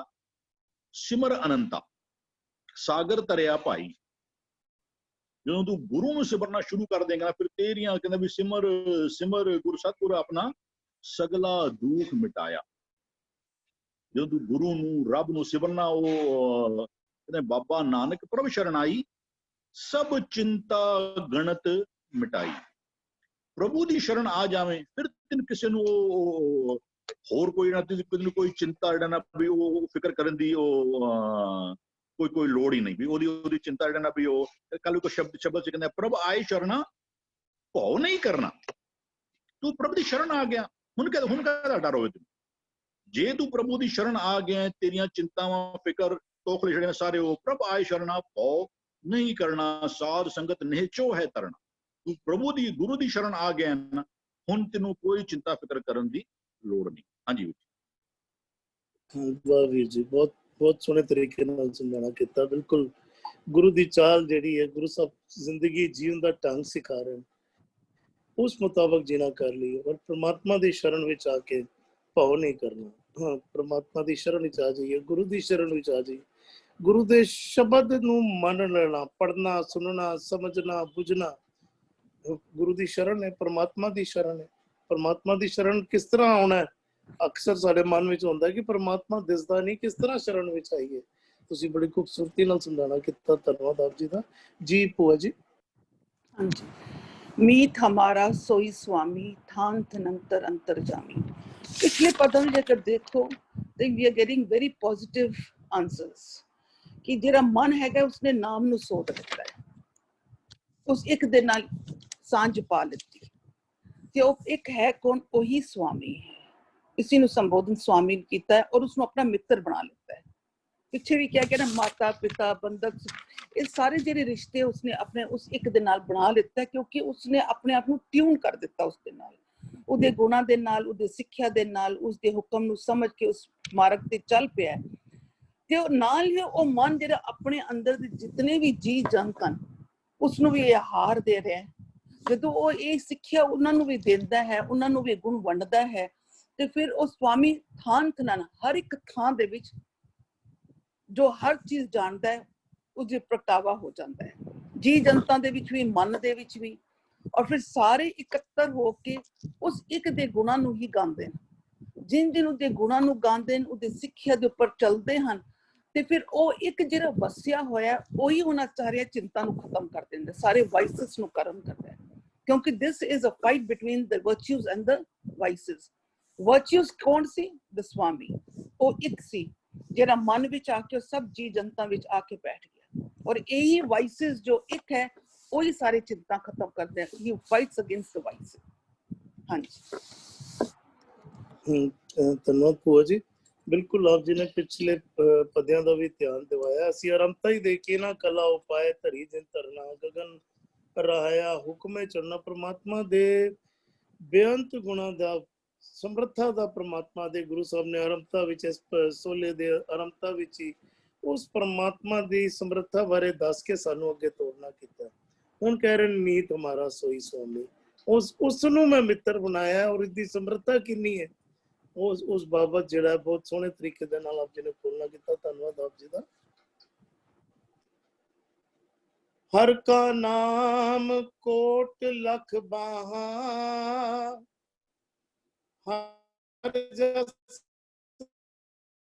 ਸਿਮਰ ਅਨੰਤਾ, ਸਾਗਰ ਤਰਿਆ ਭਾਈ। ਜਦੋਂ ਤੂੰ ਗੁਰੂ ਨੂੰ ਸਿਮਰਨਾ ਸ਼ੁਰੂ ਕਰ ਦੇਗਾ, ਫਿਰ ਤੇਰੀਆਂ ਕਹਿੰਦਾ ਵੀ ਸਿਮਰ ਸਿਮਰ ਗੁਰ ਸਤਿਗੁਰ ਆਪਣਾ ਸਗਲਾ ਦੁੱਖ ਮਿਟਾਇਆ। ਜਦੋਂ ਤੂੰ ਗੁਰੂ ਨੂੰ ਰੱਬ ਨੂੰ ਸਿਮਰਨਾ, ਉਹ ਕਹਿੰਦੇ ਬਾਬਾ ਨਾਨਕ ਪ੍ਰਭ ਸ਼ਰਨਾਈ ਸਭ ਚਿੰਤਾ ਗਣਤ ਮਿਟਾਈ। ਪ੍ਰਭੂ ਦੀ ਸ਼ਰਨ ਆ ਜਾਵੇਂ, ਫਿਰ ਤੈਨੂੰ ਕਿਸੇ ਨੂੰ ਹੋਰ ਕੋਈ ਨਾ, ਤੈਨੂੰ ਕੋਈ ਚਿੰਤਾ ਜਿਹੜਾ ਨਾ ਵੀ ਉਹ ਫਿਕਰ ਕਰਨ ਦੀ ਉਹ ਕੋਈ ਲੋੜ ਹੀ ਨਹੀਂ ਵੀ ਉਹਦੀ ਚਿੰਤਾ ਜਿਹੜਾ ਨਾ ਵੀ ਉਹ ਕੱਲ ਕੋਈ ਸ਼ਬਦ ਚ ਕਹਿੰਦਾ ਪ੍ਰਭ ਆਏ ਸ਼ਰਨਾ ਭਉ ਨਹੀਂ ਕਰਨਾ। ਤੂੰ ਪ੍ਰਭ ਦੀ ਸ਼ਰਨ ਆ ਗਿਆ, ਹੁਣ ਕਾਹਦਾ ਡਰ ਹੋਵੇ ਤੈਨੂੰ? ਜੇ ਤੂੰ ਪ੍ਰਭੂ ਦੀ ਸ਼ਰਨ ਆ ਗਿਆ, ਤੇਰੀਆਂ ਚਿੰਤਾਵਾਂ ਫਿਕਰ ਤੋਖਲੇ ਜਿਹੜੇ ਸਾਰੇ ਉਹ ਪ੍ਰਭ ਆਏ ਸ਼ਰਨਾ ਭਉ ਨਹੀਂ ਕਰਨਾ, ਸਾਧ ਸੰਗਤ ਨਿਹਚੋ ਹੈ ਤਰਨਾ। ਤੂੰ ਪ੍ਰਭੂ ਦੀ ਗੁਰੂ ਦੀ ਸ਼ਰਨ ਆ ਗਿਆ ਨਾ, ਹੁਣ ਤੈਨੂੰ ਕੋਈ ਚਿੰਤਾ ਫਿਕਰ ਕਰਨ ਦੀ ਲੋੜ ਨਹੀਂ। ਹਾਂਜੀ ਵਾਹ ਵੀਰ ਜੀ, ਬਹੁਤ ਸੋਹਣੇ ਤਰੀਕੇ ਨਾਲ ਸਮਝਾਣਾ ਕੀਤਾ। ਬਿਲਕੁਲ ਗੁਰੂ ਦੀ ਚਾਲ ਜਿਹੜੀ ਹੈ, ਗੁਰੂ ਸਾਹਿਬ ਜ਼ਿੰਦਗੀ ਜੀਣ ਦਾ ਢੰਗ ਸਿਖਾ ਰਹੇ, ਉਸ ਮੁਤਾਬਕ ਜੀਣਾ ਕਰ ਲਈਏ। ਔਰ ਪ੍ਰਮਾਤਮਾ ਦੀ ਸ਼ਰਨ ਵਿੱਚ ਆ ਕੇ ਭਾਵ ਨਹੀਂ ਕਰਨਾ। ਹਾਂ, ਪ੍ਰਮਾਤਮਾ ਦੀ ਸ਼ਰਨ ਵਿੱਚ ਆ ਜਾਈਏ, ਗੁਰੂ ਦੀ ਸ਼ਰਨ ਵਿੱਚ ਆ ਜਾਈਏ, ਗੁਰੂ ਦੇ ਸ਼ਬਦ ਨੂੰ ਮੰਨ ਲੈਣਾ, ਪੜ੍ਹਨਾ, ਸੁਣਨਾ, ਸਮਝਣਾ, ਬੁਝਣਾ ਗੁਰੂ ਦੀ ਸ਼ਰਨ ਹੈ, ਪ੍ਰਮਾਤਮਾ ਦੀ ਸ਼ਰਨ ਹੈ। ਪ੍ਰਮਾਤਮਾ ਦੀ ਸ਼ਰਨ ਕਿਸ ਤਰ੍ਹਾਂ ਆਉਣਾ ਹੈ? ਅਕਸਰ ਸਾਡੇ ਮਨ ਵਿੱਚ ਹੁੰਦਾ ਕਿ ਪ੍ਰਮਾਤਮਾ ਦਿਸਦਾ ਨਹੀਂ, ਕਿਸ ਤਰ੍ਹਾਂ ਸ਼ਰਨ ਵਿੱਚ ਆਈਏ। ਤੁਸੀਂ ਬੜੀ ਖੂਬਸੂਰਤੀ ਨਾਲ ਸਮਝਾਣਾ ਕੀਤਾ, ਧੰਨਵਾਦ ਆਪ ਜੀ ਦਾ। ਜੀ ਭੂਆ ਜੀ। ਹਾਂਜੀ, मीत हमारा सोई स्वामी थान थनंतर अंतरजामी। पिछले पदों में जेकर देखो तो we are getting very positive answers कि जेरा मन हैगा उसने नाम ਨੂੰ ਸੋਧ ਦਿੱਤਾ ਹੈ, ਉਸ ਇੱਕ ਦੇ ਨਾਲ ਸਾਂਝ ਪਾ ਲਿੱਤੀ ਤੇ ਉਹ ਇੱਕ ਹੈ ਕੌਣ? ਉਹੀ ਸਵਾਮੀ ਹੈ। ਇਸੇ ਨੂੰ ਸੰਬੋਧਨ ਸਵਾਮੀ ਕੀਤਾ ਹੈ ਔਰ ਉਸਨੂੰ ਆਪਣਾ ਮਿੱਤਰ ਬਣਾ ਲਿੱਤਾ ਹੈ। ਪਿੱਛੇ ਵੀ ਕਿਹਾ ਕਿ ਨਾ ਮਾਤਾ ਪਿਤਾ ਬੰਧਕ, ਇਹ ਸਾਰੇ ਜਿਹੜੇ ਰਿਸ਼ਤੇ ਉਸਨੇ ਆਪਣੇ ਉਸ ਇੱਕ ਦੇ ਨਾਲ ਬਣਾ ਲਿੱਤਾ, ਕਿਉਂਕਿ ਉਸਨੇ ਆਪਣੇ ਆਪ ਨੂੰ ਟਿਊਨ ਕਰ ਦਿੱਤਾ ਉਸ ਦੇ ਨਾਲ, ਉਹਦੇ ਗੁਣਾਂ ਦੇ ਨਾਲ, ਉਹਦੇ ਸਿੱਖਿਆ ਦੇ ਨਾਲ, ਉਸਦੇ ਹੁਕਮ ਨੂੰ ਸਮਝ ਕੇ ਉਸ ਮਾਰਗ ਤੇ ਚੱਲ ਪਿਆ। ਤੇ ਨਾਲ ਹੀ ਉਹ ਮਨ ਜਿਹੜਾ ਆਪਣੇ ਅੰਦਰ ਦੇ ਜਿਤਨੇ ਵੀ ਜੀ ਜੰਤ ਹਨ ਉਸਨੂੰ ਵੀ ਇਹ ਆਹਾਰ ਦੇ ਰਿਹਾ। ਜਦੋਂ ਉਹ ਇਹ ਸਿੱਖਿਆ ਉਹਨਾਂ ਨੂੰ ਵੀ ਦਿੰਦਾ ਹੈ, ਉਹਨਾਂ ਨੂੰ ਵੀ ਗੁਣ ਵੰਡਦਾ ਹੈ, ਤੇ ਫਿਰ ਉਹ ਸਵਾਮੀ ਥਾਨ ਥਨਨ ਹਰ ਇੱਕ ਥਾਂ ਦੇ ਵਿੱਚ ਜੋ ਹਰ ਚੀਜ਼ ਜਾਣਦਾ ਹੈ ਉਹਦੇ ਪ੍ਰਗਟਾਵਾ ਹੋ ਜਾਂਦਾ ਹੈ, ਜੀ ਜਨਤਾ ਦੇ ਵਿੱਚ ਵੀ, ਮਨ ਦੇ ਵਿੱਚ ਵੀ। ਔਰ ਫਿਰ ਸਾਰੇ ਇਕੱਤਰ ਹੋ ਕੇ ਉਸ ਇੱਕ ਦੇ ਗੁਣਾਂ ਨੂੰ ਹੀ ਗਾਉਂਦੇ ਨੇ। ਜਿਨ ਉਹਦੇ ਗੁਣਾਂ ਨੂੰ ਗਾਉਂਦੇ ਨੇ, ਉਹਦੇ ਸਿੱਖਿਆ ਦੇ ਉੱਪਰ ਚੱਲਦੇ ਹਨ, ਤੇ ਫਿਰ ਉਹ ਇੱਕ ਜਿਹੜਾ ਵਸਿਆ ਹੋਇਆ ਉਹੀ ਉਹਨਾਂ ਸਾਰੀਆਂ ਚਿੰਤਾ ਨੂੰ ਖਤਮ ਕਰ ਦਿੰਦਾ, ਸਾਰੇ ਵਾਈਸਸ ਨੂੰ ਖਤਮ ਕਰਦਾ ਹੈ। ਕਿਉਂਕਿ this is a fight between the virtues and the vices. Virtues ਕੌਣ ਸੀ? ਦ ਸਵਾਮੀ। ਉਹ ਇੱਕ ਸੀ ਜਿਹੜਾ ਮਨ ਵਿੱਚ ਆ ਕੇ ਸਭ ਜੀ ਜਨਤਾ ਵਿੱਚ ਆ ਕੇ ਬੈਠ ਗਿਆ, ਔਰ ਇਹੀ ਵਾਈਸਸ ਜੋ ਇੱਕ ਹੈ ਉਹੀ ਸਾਰੇ ਚਿੰਤਾ ਖਤਮ ਕਰਦੇ ਹੈ। ਹੀ ਫਾਈਟਸ ਅਗੇਂਸਟ ਦ ਵਾਈਸਸ। ਹਾਂਜੀ, ਧੰਨਵਾਦ ਭੂਆ ਜੀ। ਬਿਲਕੁਲ ਆਪ ਜੀ ਨੇ ਪਿਛਲੇ ਪਦਿਆਂ ਦਾ ਵੀ ਧਿਆਨ ਦਿਵਾਇਆ। ਅਸੀਂ ਆਰੰਭਤਾ ਹੀ ਦੇਖੀਏ ਨਾ, ਕਲਾ ਉਪਾਏ ਧਰੀ ਜਿਨ ਧਰਨਾ, ਗਗਨ ਰਹਾਇਆ ਹੁਕਮੇ ਚੜਨਾ। ਪ੍ਰਮਾਤਮਾ ਦੇ ਬੇਅੰਤ ਗੁਣਾਂ ਦਾ, ਸਮਰੱਥਾ ਦਾ ਪ੍ਰਮਾਤਮਾ ਦੇ ਗੁਰੂ ਸਾਹਿਬ ਨੇ ਆਰੰਭਤਾ ਵਿੱਚ, ਇਸ ਸੋਲੇ ਦੇ ਆਰੰਭਤਾ ਵਿੱਚ ਹੀ ਉਸ ਪ੍ਰਮਾਤਮਾ ਦੀ ਸਮਰੱਥਾ ਬਾਰੇ ਦੱਸ ਕੇ ਸਾਨੂੰ ਅੱਗੇ ਤੋਰਨਾ ਕੀਤਾ। ਹੁਣ ਕਹਿ ਰਹੇ ਨੀਤ ਹਮਾਰਾ ਸੋਈ ਸਵਾਮੀ, ਉਸ ਨੂੰ ਮੈਂ ਮਿੱਤਰ ਬਣਾਇਆ, ਔਰ ਇਸਦੀ ਸਮਰੱਥਾ ਕਿੰਨੀ ਹੈ ਉਸ ਬਾਬਤ ਜਿਹੜਾ ਬਹੁਤ ਸੋਹਣੇ ਤਰੀਕੇ ਦੇ ਨਾਲ ਆਪ ਜੀ ਨੇ ਖੋਲਣਾ ਕੀਤਾ। ਧੰਨਵਾਦ ਆਪ ਜੀ ਦਾ। ਹਰ ਕਾ ਨਾਮ ਕੋਟ ਲਖ ਬਾਹਾਂ, ਹਰ ਜਸ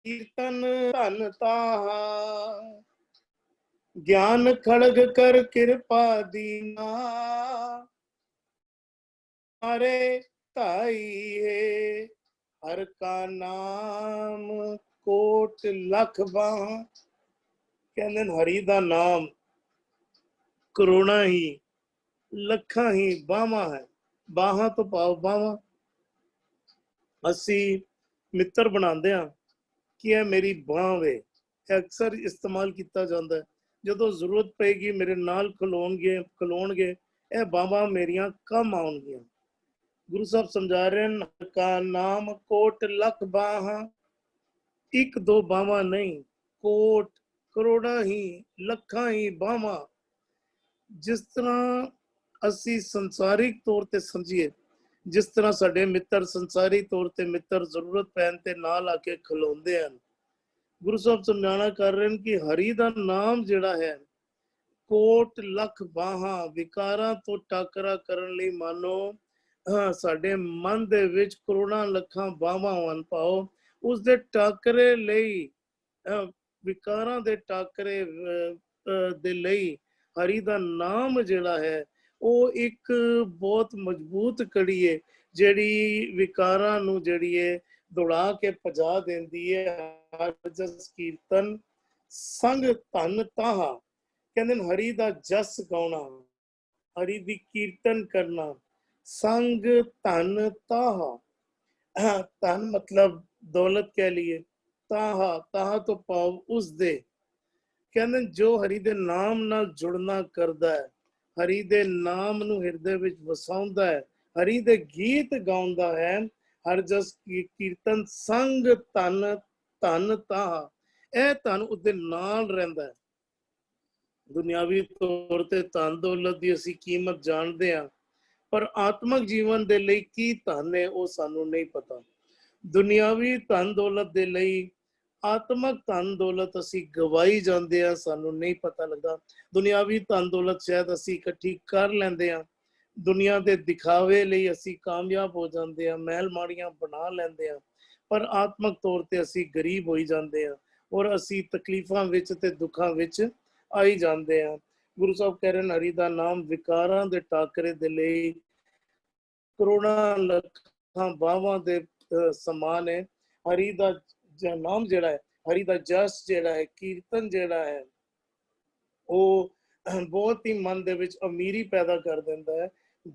ਕੀਰਤਨ ਧਨ ਤਾਹਾ। ज्ञान खड़ग कर कृपा दीना हमारे ताई है हर का नाम कोट लख बाह कहंदे ने हरि दा नाम ਕਰੋੜਾਂ ਹੀ ਲੱਖਾਂ ਹੀ ਬਾਹਾਂ ਹੈ ਬਾਹਾਂ ਤੋਂ ਭਾਵ ਬਾਹਾਂ ਅਸੀਂ ਮਿੱਤਰ ਬਣਾਉਂਦੇ ਹਾਂ ਕਿ ਇਹ ਮੇਰੀ ਬਾਂਹ ਵੇ ਅਕਸਰ ਇਸਤੇਮਾਲ ਕੀਤਾ ਜਾਂਦਾ ਹੈ ਜਦੋਂ ਜ਼ਰੂਰਤ ਪਏਗੀ ਮੇਰੇ ਨਾਲ ਖਲੋਣਗੇ ਇਹ ਬਾਹਾਂ ਮੇਰੀਆਂ ਕੰਮ ਆਉਣਗੀਆਂ ਗੁਰੂ ਸਾਹਿਬ ਸਮਝਾ ਰਹੇ ਹਨ ਕਾ ਨਾਮ ਕੋਟ ਲੱਖ ਬਾਹਾਂ ਇੱਕ ਦੋ ਬਾਹਾਂ ਨਹੀਂ ਕੋਟ ਕਰੋੜਾਂ ਹੀ ਲੱਖਾਂ ਹੀ ਬਾਹਾਂ ਜਿਸ ਤਰ੍ਹਾਂ ਅਸੀਂ ਸੰਸਾਰਿਕ ਤੌਰ ਤੇ ਸਮਝੀਏ ਜਿਸ ਤਰ੍ਹਾਂ ਸਾਡੇ ਮਿੱਤਰ ਸੰਸਾਰੀ ਤੌਰ ਤੇ ਮਿੱਤਰ ਜ਼ਰੂਰਤ ਪੈਣ ਤੇ ਨਾਲ ਆ ਕੇ ਖਲੋਂਦੇ ਹਨ ਗੁਰੂ ਸਾਹਿਬ ਸਮਝਾਣਾ ਕਰ ਰਹੇ ਹਨ ਕਿ ਹਰੀ ਦਾ ਨਾਮ ਜਿਹੜਾ ਹੈ ਕੋਟ ਲੱਖ ਬਾਹਾਂ ਵਿਕਾਰਾਂ ਤੋਂ ਟਾਕਰਾ ਕਰਨ ਲਈ ਮਾਨੋ ਸਾਡੇ ਮਨ ਦੇ ਵਿੱਚ ਕਰੋੜਾਂ ਲੱਖਾਂ ਬਾਹਾਂ ਹਨ ਪਾਓ ਉਸ ਦੇ ਟਾਕਰੇ ਲਈ ਵਿਕਾਰਾਂ ਦੇ ਟਾਕਰੇ ਦੇ ਲਈ ਹਰੀ ਦਾ ਨਾਮ ਜਿਹੜਾ ਹੈ ਉਹ ਇੱਕ ਬਹੁਤ ਮਜ਼ਬੂਤ ਕੜੀ ਹੈ ਜਿਹੜੀ ਵਿਕਾਰਾਂ ਨੂੰ ਜਿਹੜੀ ਹੈ ਦੌੜਾ ਕੇ ਭਜਾ ਦਿੰਦੀ ਹੈ ਹਰ ਜਸ ਕੀਰਤਨ ਸੰਗ ਧਨ ਤਾਹਾ ਕਹਿੰਦੇ ਨੇ ਹਰੀ ਦਾ ਜਸ ਗਾਉਣਾ ਹਰੀ ਦੀ ਕੀਰਤਨ ਕਰਨਾ ਸੰਗ ਧਨ ਤਾਹਾ ਧਨ ਮਤਲਬ ਦੌਲਤ ਕਹਿ ਲਈਏ ਤਾਹਾ ਤੋਂ ਭਾਵ ਉਸ ਦੇ ਕਹਿੰਦੇ ਜੋ ਹਰੀ ਦੇ ਨਾਮ ਨਾਲ ਜੁੜਨਾ ਕਰਦਾ ਹੈ ਹਰੀ ਦੇ ਨਾਮ ਨੂੰ ਹਿਰਦੇ ਵਿੱਚ ਵਸਾਉਂਦਾ ਹੈ ਹਰੀ ਦੇ ਗੀਤ ਗਾਉਂਦਾ ਹੈ ਹਰ ਜਸ ਕੀਰਤਨ ਸੰਗ ਧਨ ਤਾਹਾ ਇਹ ਧਨ ਉਹਦੇ ਨਾਲ ਰਹਿੰਦਾ ਹੈ ਦੁਨਿਆਵੀ ਤੌਰ ਤੇ ਧਨ ਦੌਲਤ ਦੀ ਅਸੀਂ ਕੀਮਤ ਜਾਣਦੇ ਹਾਂ ਪਰ ਆਤਮਿਕ ਜੀਵਨ ਦੇ ਲਈ ਕੀ ਧਨ ਹੈ ਉਹ ਸਾਨੂੰ ਨਹੀਂ ਪਤਾ ਦੁਨਿਆਵੀ ਧਨ ਦੌਲਤ ਦੇ ਲਈ ਆਤਮਿਕ ਧਨ ਦੌਲਤ ਅਸੀਂ ਗਵਾਈ ਜਾਂਦੇ ਆ ਸਾਨੂੰ ਨਹੀਂ ਪਤਾ ਲੱਗਦਾ ਦੁਨਿਆਵੀ ਧਨ ਦੌਲਤ ਸ਼ਾਇਦ ਅਸੀਂ ਇਕੱਠੀ ਕਰ ਲੈਂਦੇ ਆ ਦੁਨੀਆ ਦੇ ਦਿਖਾਵੇ ਲਈ ਅਸੀਂ ਕਾਮਯਾਬ ਹੋ ਜਾਂਦੇ ਆ ਮਹਿਲ ਮਾੜੀਆਂ ਬਣਾ ਲੈਂਦੇ ਆ ਪਰ ਆਤਮਿਕ ਤੌਰ ਤੇ ਅਸੀਂ ਗਰੀਬ ਹੋਈ ਜਾਂਦੇ ਆ ਔਰ ਅਸੀਂ ਤਕਲੀਫਾਂ ਵਿੱਚ ਤੇ ਦੁੱਖਾਂ ਵਿੱਚ ਆਈ ਜਾਂਦੇ ਆ ਗੁਰੂ ਸਾਹਿਬ ਕਹਿ ਰਹੇ ਨੇ ਹਰੀ ਦਾ ਨਾਮ ਵਿਕਾਰਾਂ ਦੇ ਟਾਕਰੇ ਦੇ ਲਈ ਕਰੋੜਾਂ ਲੱਖਾਂ ਬਾਹਾਂ ਦੇ ਸਮਾਨ ਹੈ ਹਰੀ ਦਾ ਨਾਮ ਜਿਹੜਾ ਹੈ ਹਰੀ ਦਾ ਜਸ ਜਿਹੜਾ ਹੈ ਕੀਰਤਨ ਜਿਹੜਾ ਹੈ ਉਹ ਬਹੁਤ ਹੀ ਮਨ ਦੇ ਵਿੱਚ ਅਮੀਰੀ ਪੈਦਾ ਕਰ ਦਿੰਦਾ ਹੈ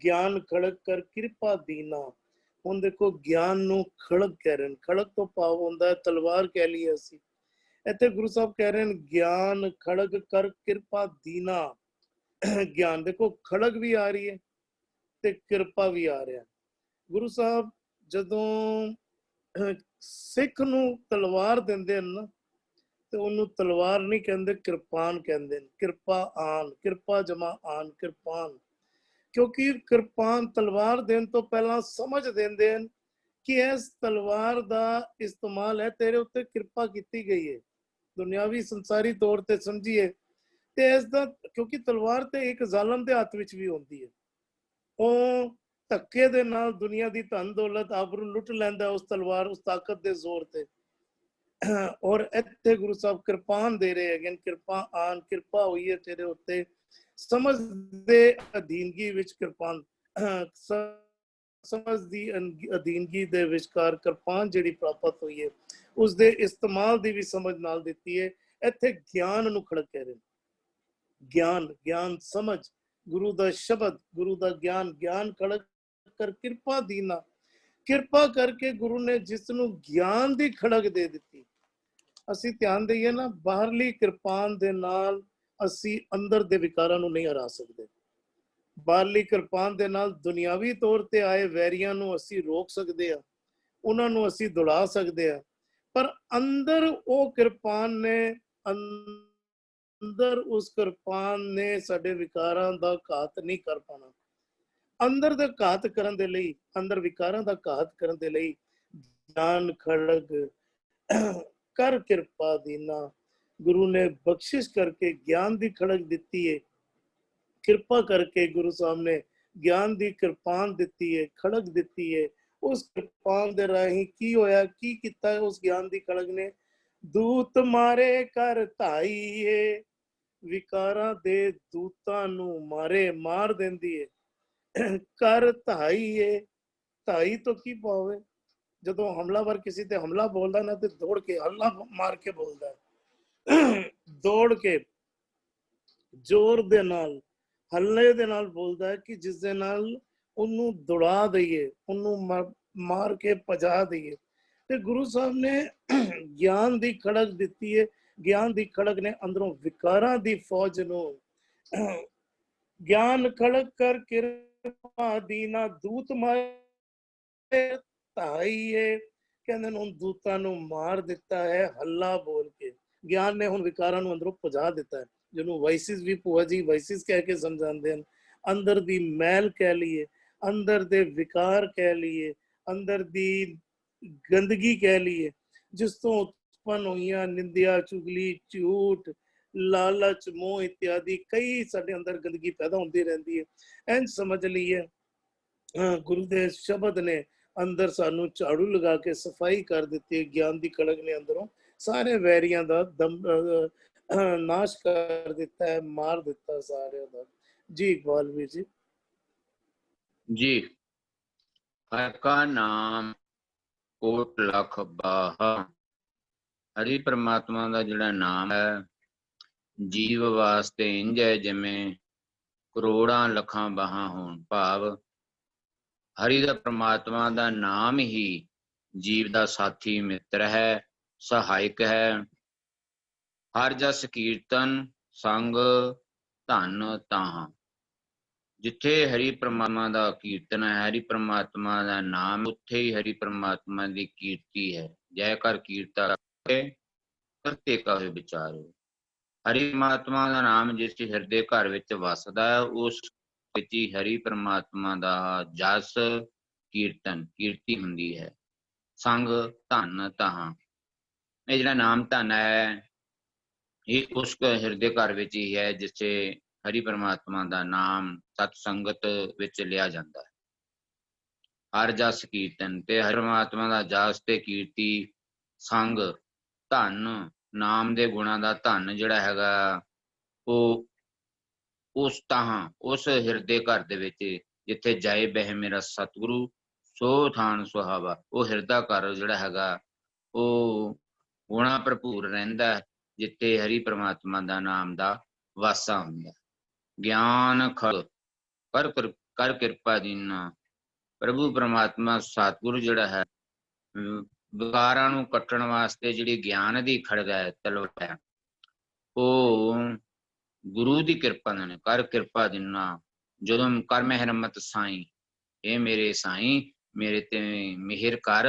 ਗਿਆਨ ਖੜਕ ਕਰ ਕਿਰਪਾ ਦੀਨਾ ਹੁਣ ਦੇਖੋ ਗਿਆਨ ਨੂੰ ਖੜਕ ਕਹਿ ਰਹੇ ਨੇ ਖੜਕ ਤੋਂ ਭਾਵ ਹੁੰਦਾ ਤਲਵਾਰ ਕਹਿ ਲਈਏ ਅਸੀਂ ਇੱਥੇ ਗੁਰੂ ਸਾਹਿਬ ਕਹਿ ਰਹੇ ਨੇ ਗਿਆਨ ਖੜਕ ਕਰ ਕਿਰਪਾ ਦੀਨਾ ਗਿਆਨ ਦੇਖੋ ਖੜਕ ਵੀ ਆ ਰਹੀ ਹੈ ਤੇ ਕਿਰਪਾ ਵੀ ਆ ਰਿਹਾ ਗੁਰੂ ਸਾਹਿਬ ਜਦੋਂ ਸਿੱਖ ਨੂੰ ਤਲਵਾਰ ਦਿੰਦੇ ਹਨ ਨਾ ਤੇ ਉਹਨੂੰ ਤਲਵਾਰ ਨਹੀਂ ਕਹਿੰਦੇ ਕਿਰਪਾਨ ਕਹਿੰਦੇ ਨੇ ਕਿਰਪਾ ਜਮਾ ਆਨ ਕਿਰਪਾਨ ਕਿਉਂਕਿ ਕਿਰਪਾਨ ਤਲਵਾਰ ਦੇਣ ਤੋਂ ਪਹਿਲਾਂ ਸਮਝ ਦਿੰਦੇ ਹਨ ਕਿ ਇਸ ਤਲਵਾਰ ਦਾ ਇਸਤੇਮਾਲ ਹੈ ਤੇਰੇ ਉੱਤੇ ਕਿਰਪਾ ਕੀਤੀ ਗਈ ਹੈ ਦੁਨਿਆਵੀ ਸੰਸਾਰੀ ਤੌਰ ਤੇ ਸਮਝੀਏ ਤੇ ਇਸ ਦਾ ਕਿਉਂਕਿ ਤਲਵਾਰ ਤੇ ਇੱਕ ਜ਼ਾਲਮ ਦੇ ਹੱਥ ਵਿੱਚ ਵੀ ਹੁੰਦੀ ਹੈ ਉਹ ਧੱਕੇ ਦੇ ਨਾਲ ਦੁਨੀਆ ਦੀ ਧਨ ਦੌਲਤ ਆਬਰੂ ਲੁੱਟ ਲੈਂਦਾ ਉਸ ਤਲਵਾਰ ਉਸ ਤਾਕਤ ਦੇ ਜ਼ੋਰ ਤੇ ਔਰ ਇੱਥੇ ਗੁਰੂ ਸਾਹਿਬ ਕਿਰਪਾਨ ਦੇ ਰਹੇ ਹੈਗੇ ਕਿਰਪਾ ਆਨ ਕਿਰਪਾ ਹੋਈ ਹੈ ਤੇਰੇ ਉੱਤੇ ਸਮਝ ਦੇ ਅਧੀਨਗੀ ਵਿੱਚ ਕਿਰਪਾਨ ਸਮਝ ਦੀ ਅਧੀਨਗੀ ਦੇ ਵਿਚਕਾਰ ਕਿਰਪਾਨ ਜਿਹੜੀ ਪ੍ਰਾਪਤ ਹੋਈ ਹੈ ਉਸ ਦੇ ਇਸਤੇਮਾਲ ਦੀ ਵੀ ਸਮਝ ਨਾਲ ਦਿੱਤੀ ਹੈ ਇੱਥੇ ਗਿਆਨ ਨੂੰ ਖੜਕ ਕਹਿ ਰਹੇ ਗਿਆਨ ਸਮਝ ਗੁਰੂ ਦਾ ਸ਼ਬਦ ਗੁਰੂ ਦਾ ਗਿਆਨ ਖੜਕ ਕਰ ਕਿਰਪਾ ਦੀਨਾ ਕਿਰਪਾ ਕਰਕੇ ਗੁਰੂ ਨੇ ਜਿਸ ਨੂੰ ਗਿਆਨ ਦੀ ਖੜਕ ਦੇ ਦਿੱਤੀ ਅਸੀਂ ਧਿਆਨ ਦਈਏ ਨਾ ਬਾਹਰਲੀ ਕਿਰਪਾਨ ਦੇ ਨਾਲ ਅਸੀਂ ਅੰਦਰ ਦੇ ਵਿਕਾਰਾਂ ਨੂੰ ਨਹੀਂ ਹਰਾ ਸਕਦੇ ਬਾਹਰਲੀ ਕਿਰਪਾਨ ਦੇ ਨਾਲ ਦੁਨਿਆਵੀ ਤੌਰ ਤੇ ਆਏ ਵੈਰੀਆਂ ਨੂੰ ਅਸੀਂ ਰੋਕ ਸਕਦੇ ਆ ਉਹਨਾਂ ਨੂੰ ਅਸੀਂ ਦੌੜਾ ਸਕਦੇ ਆ ਪਰ ਅੰਦਰ ਉਹ ਕਿਰਪਾਨ ਨੇ ਅੰਦਰ ਉਸ ਕਿਰਪਾਨ ਨੇ ਸਾਡੇ ਵਿਕਾਰਾਂ ਦਾ ਘਾਤ ਨਹੀਂ ਕਰ ਪਾਣਾ ਅੰਦਰ ਦਾ ਘਾਤ ਕਰਨ ਦੇ ਲਈ ਅੰਦਰ ਵਿਕਾਰਾਂ ਦਾ ਘਾਤ ਕਰਨ ਦੇ ਲਈ ਗਿਆਨ ਖੜਕ ਕਰ ਕਿਰਪਾ ਦੀਨਾ ਗੁਰੂ ਨੇ ਬਖਸ਼ਿਸ਼ ਕਰਕੇ ਗਿਆਨ ਦੀ ਖੜਕ ਦਿੱਤੀ ਹੈ ਕਿਰਪਾ ਕਰਕੇ ਗੁਰੂ ਸਾਹਿਬ ਨੇ ਗਿਆਨ ਦੀ ਕਿਰਪਾਨ ਦਿੱਤੀ ਹੈ ਖੜਕ ਦਿੱਤੀ ਹੈ ਉਸ ਕਿਰਪਾਨ ਦੇ ਰਾਹੀਂ ਕੀ ਹੋਇਆ ਕੀ ਕੀਤਾ ਉਸ ਗਿਆਨ ਦੀ ਖੜਕ ਨੇ ਦੂਤ ਮਾਰੇ ਕਰ ਧਾਈਏ ਵਿਕਾਰਾਂ ਦੇ ਦੂਤਾਂ ਨੂੰ ਮਾਰ ਦਿੰਦੀ ਏ। ਕਰ ਧਾਈ ਏ, ਧਾਈ ਤੋਂ ਕੀ ਪਾਵੇ? ਜਦੋਂ ਹਮਲਾਵਰ ਕਿਸੇ ਤੇ ਹਮਲਾ ਬੋਲਦਾ ਨਾ ਤੇ ਦੌੜ ਕੇ ਹੱਲਾ ਮਾਰ ਕੇ ਬੋਲਦਾ ਦੌੜ ਕੇ ਜ਼ੋਰ ਦੇ ਨਾਲ ਹੱਲੇ ਦੇ ਨਾਲ ਬੋਲਦਾ ਕਿ ਜਿਸ ਦੇ ਨਾਲ ਉਹਨੂੰ ਦੌੜਾ ਦਈਏ, ਉਹਨੂੰ ਮਾਰ ਕੇ ਭਜਾ ਦਈਏ। ਤੇ ਗੁਰੂ ਸਾਹਿਬ ਨੇ ਗਿਆਨ ਦੀ ਖੜਕ ਦਿੱਤੀ ਹੈ। ਗਿਆਨ ਦੀ ਖੜਕ ਨੇ ਅੰਦਰੋਂ ਵਿਕਾਰਾਂ ਦੀ ਫੌਜ ਨੂੰ ਗਿਆਨ ਖੜਕ ਕਰ ਕਿਰਪਾ ਦੀਨਾ ਦੂਤ ਮਾਰੇ ਧਾਈ ਹੈ। ਕਹਿੰਦੇ ਨੇ ਦੂਤਾਂ ਨੂੰ ਮਾਰ ਦਿੱਤਾ ਹੈ ਹੱਲਾ ਬੋਲ ਕੇ। ਗਿਆਨ ਨੇ ਹੁਣ ਵਿਕਾਰਾਂ ਨੂੰ ਅੰਦਰੋਂ ਭਜਾ ਦਿੱਤਾ ਹੈ, ਜਿਹਨੂੰ ਵਾਈਸਿਸ ਵੀ ਭੂਆ ਜੀ ਵਾਈਸਿਸ ਕਹਿ ਕੇ ਸਮਝਾਉਂਦੇ ਹਨ। ਅੰਦਰ ਦੀ ਮੈਲ ਕਹਿ ਲਈਏ, ਅੰਦਰ ਦੇ ਵਿਕਾਰ ਕਹਿ ਲਈਏ, ਅੰਦਰ ਦੀ ਗੰਦਗੀ ਕਹਿ ਲਈਏ, ਜਿਸ ਤੋਂ ਉਤਪੰਨ ਹੋਈਆਂ ਨਿੰਦਿਆ, ਚੁਗਲੀ, ਝੂਠ, ਲਾਲਚ, ਮੋਹ ਇਤਿਆਦि ਕਈ ਸਾਡੇ ਅੰਦਰ ਗੰਦਗੀ ਪੈਦਾ ਹੁੰਦੀ ਰਹਿੰਦੀ ਹੈ। ਇੰਝ ਸਮਝ ਲਈਏ ਗੁਰੂ ਦੇ ਸ਼ਬਦ ਨੇ ਅੰਦਰ ਸਾਨੂੰ ਝਾੜੂ ਲਗਾ ਕੇ ਸਫਾਈ ਕਰ ਦਿੱਤੀ ਹੈ। ਗਿਆਨ ਦੀ ਕੜਕ ਨੇ ਅੰਦਰੋਂ ਸਾਰੇ ਵੈਰੀਆਂ ਦਾ ਨਾਸ਼ ਕਰ ਦਿੱਤਾ ਹੈ, ਮਾਰ ਦਿੱਤਾ ਸਾਰਿਆਂ ਦਾ। ਜੀ ਇਕਬਾਲ ਵੀਰ ਜੀ। ਜੀ ਹਰ ਕਾ ਨਾਮ ਕੋਟ ਲੱਖ ਬਾਹਾ। ਹਰੀ ਪ੍ਰਮਾਤਮਾ ਦਾ ਜਿਹੜਾ ਨਾਮ ਹੈ ਜੀਵ ਵਾਸਤੇ ਇੰਝ ਹੈ ਜਿਵੇਂ ਕਰੋੜਾਂ ਲੱਖਾਂ ਬਾਹਾਂ ਹੋਣ। ਭਾਵ ਹਰੀ ਦਾ ਪ੍ਰਮਾਤਮਾ ਦਾ ਨਾਮ ਹੀ ਜੀਵ ਦਾ ਸਾਥੀ ਮਿੱਤਰ ਹੈ, ਸਹਾਇਕ ਹੈ। ਹਰ ਜਸ ਕੀਰਤਨ ਸੰਗ ਧਨ ਤਾਹਾਂ। ਜਿੱਥੇ ਹਰੀ ਪ੍ਰਮਾਤਮਾ ਦਾ ਕੀਰਤਨ ਹੈ, ਹਰੀ ਪ੍ਰਮਾਤਮਾ ਦਾ ਨਾਮ, ਉੱਥੇ ਹੀ ਹਰੀ ਪ੍ਰਮਾਤਮਾ ਦੀ ਕੀਰਤੀ ਹੈ। ਜੈ ਕਰ ਕੀਰਤਾ ਕਰਤੇ ਕਹੇ ਵਿਚਾਰੋ। ਹਰੀ ਪ੍ਰਮਾਤਮਾ ਦਾ ਨਾਮ ਜਿਸ ਹਿਰਦੇ ਘਰ ਵਿੱਚ ਵਸਦਾ ਹੈ, ਉਸ ਵਿੱਚ ਹੀ ਹਰੀ ਪ੍ਰਮਾਤਮਾ ਦਾ ਜਸ ਕੀਰਤਨ ਕੀਰਤੀ ਹੁੰਦੀ ਹੈ। ਸੰਗ ਧਨ ਤਾਹਾਂ। ਇਹ ਜਿਹੜਾ ਨਾਮ ਧਨ ਹੈ ਇਹ ਉਸ ਹਿਰਦੇ ਘਰ ਵਿੱਚ ਹੀ ਹੈ ਜਿੱਥੇ ਹਰੀ ਪ੍ਰਮਾਤਮਾ ਦਾ ਨਾਮ ਸਤ ਸੰਗਤ ਵਿੱਚ ਲਿਆ ਜਾਂਦਾ ਹੈ। ਹਰ ਜਸ ਕੀਰਤਨ ਤੇ ਹਰੀ ਪ੍ਰਮਾਤਮਾ ਦਾ ਜਸ ਤੇ ਕੀਰਤੀ ਸੰਗ ਧਨ, ਨਾਮ ਦੇ ਗੁਣਾਂ ਦਾ ਧਨ ਜਿਹੜਾ ਹੈਗਾ ਉਹ ਉਸ ਤਾਹਾਂ ਉਸ ਹਿਰਦੇ ਘਰ ਦੇ ਵਿੱਚ ਜਿੱਥੇ ਜਾਏ ਬਹਿ ਮੇਰਾ ਸਤਿਗੁਰੂ ਸੋ ਥਾਨ ਸੁਹਾਵਾ। ਉਹ ਹਿਰਦਾ ਘਰ ਜਿਹੜਾ ਹੈਗਾ ਉਹ ਗੁਣਾਂ ਭਰਪੂਰ ਰਹਿੰਦਾ ਹੈ, ਜਿੱਥੇ ਹਰੀ ਪ੍ਰਮਾਤਮਾ ਦਾ ਨਾਮ ਦਾ ਵਾਸਾ ਹੁੰਦਾ। ਗਿਆਨ ਖੜ ਕਰ ਕਿਰਪਾ ਦੀਨਾ। ਪ੍ਰਭੂ ਪ੍ਰਮਾਤਮਾ ਸਤਿਗੁਰੂ ਜਿਹੜਾ ਹੈ ਵਿਕਾਰਾਂ ਨੂੰ ਕੱਟਣ ਵਾਸਤੇ ਜਿਹੜੀ ਗਿਆਨ ਦੀ ਖੜਗ ਹੈ, ਤਲਵਾਰ ਹੈ, ਉਹ ਗੁਰੂ ਦੀ ਕਿਰਪਾ ਨਾਲ ਕਰ ਕਿਰਪਾ ਦੀਨਾ। ਜਦੋਂ ਕਰ ਮਿਹਰਮਤ ਸਾਈਂ, ਇਹ ਮੇਰੇ ਸਾਈਂ ਮੇਰੇ ਤੇ ਮਿਹਰ ਕਰ,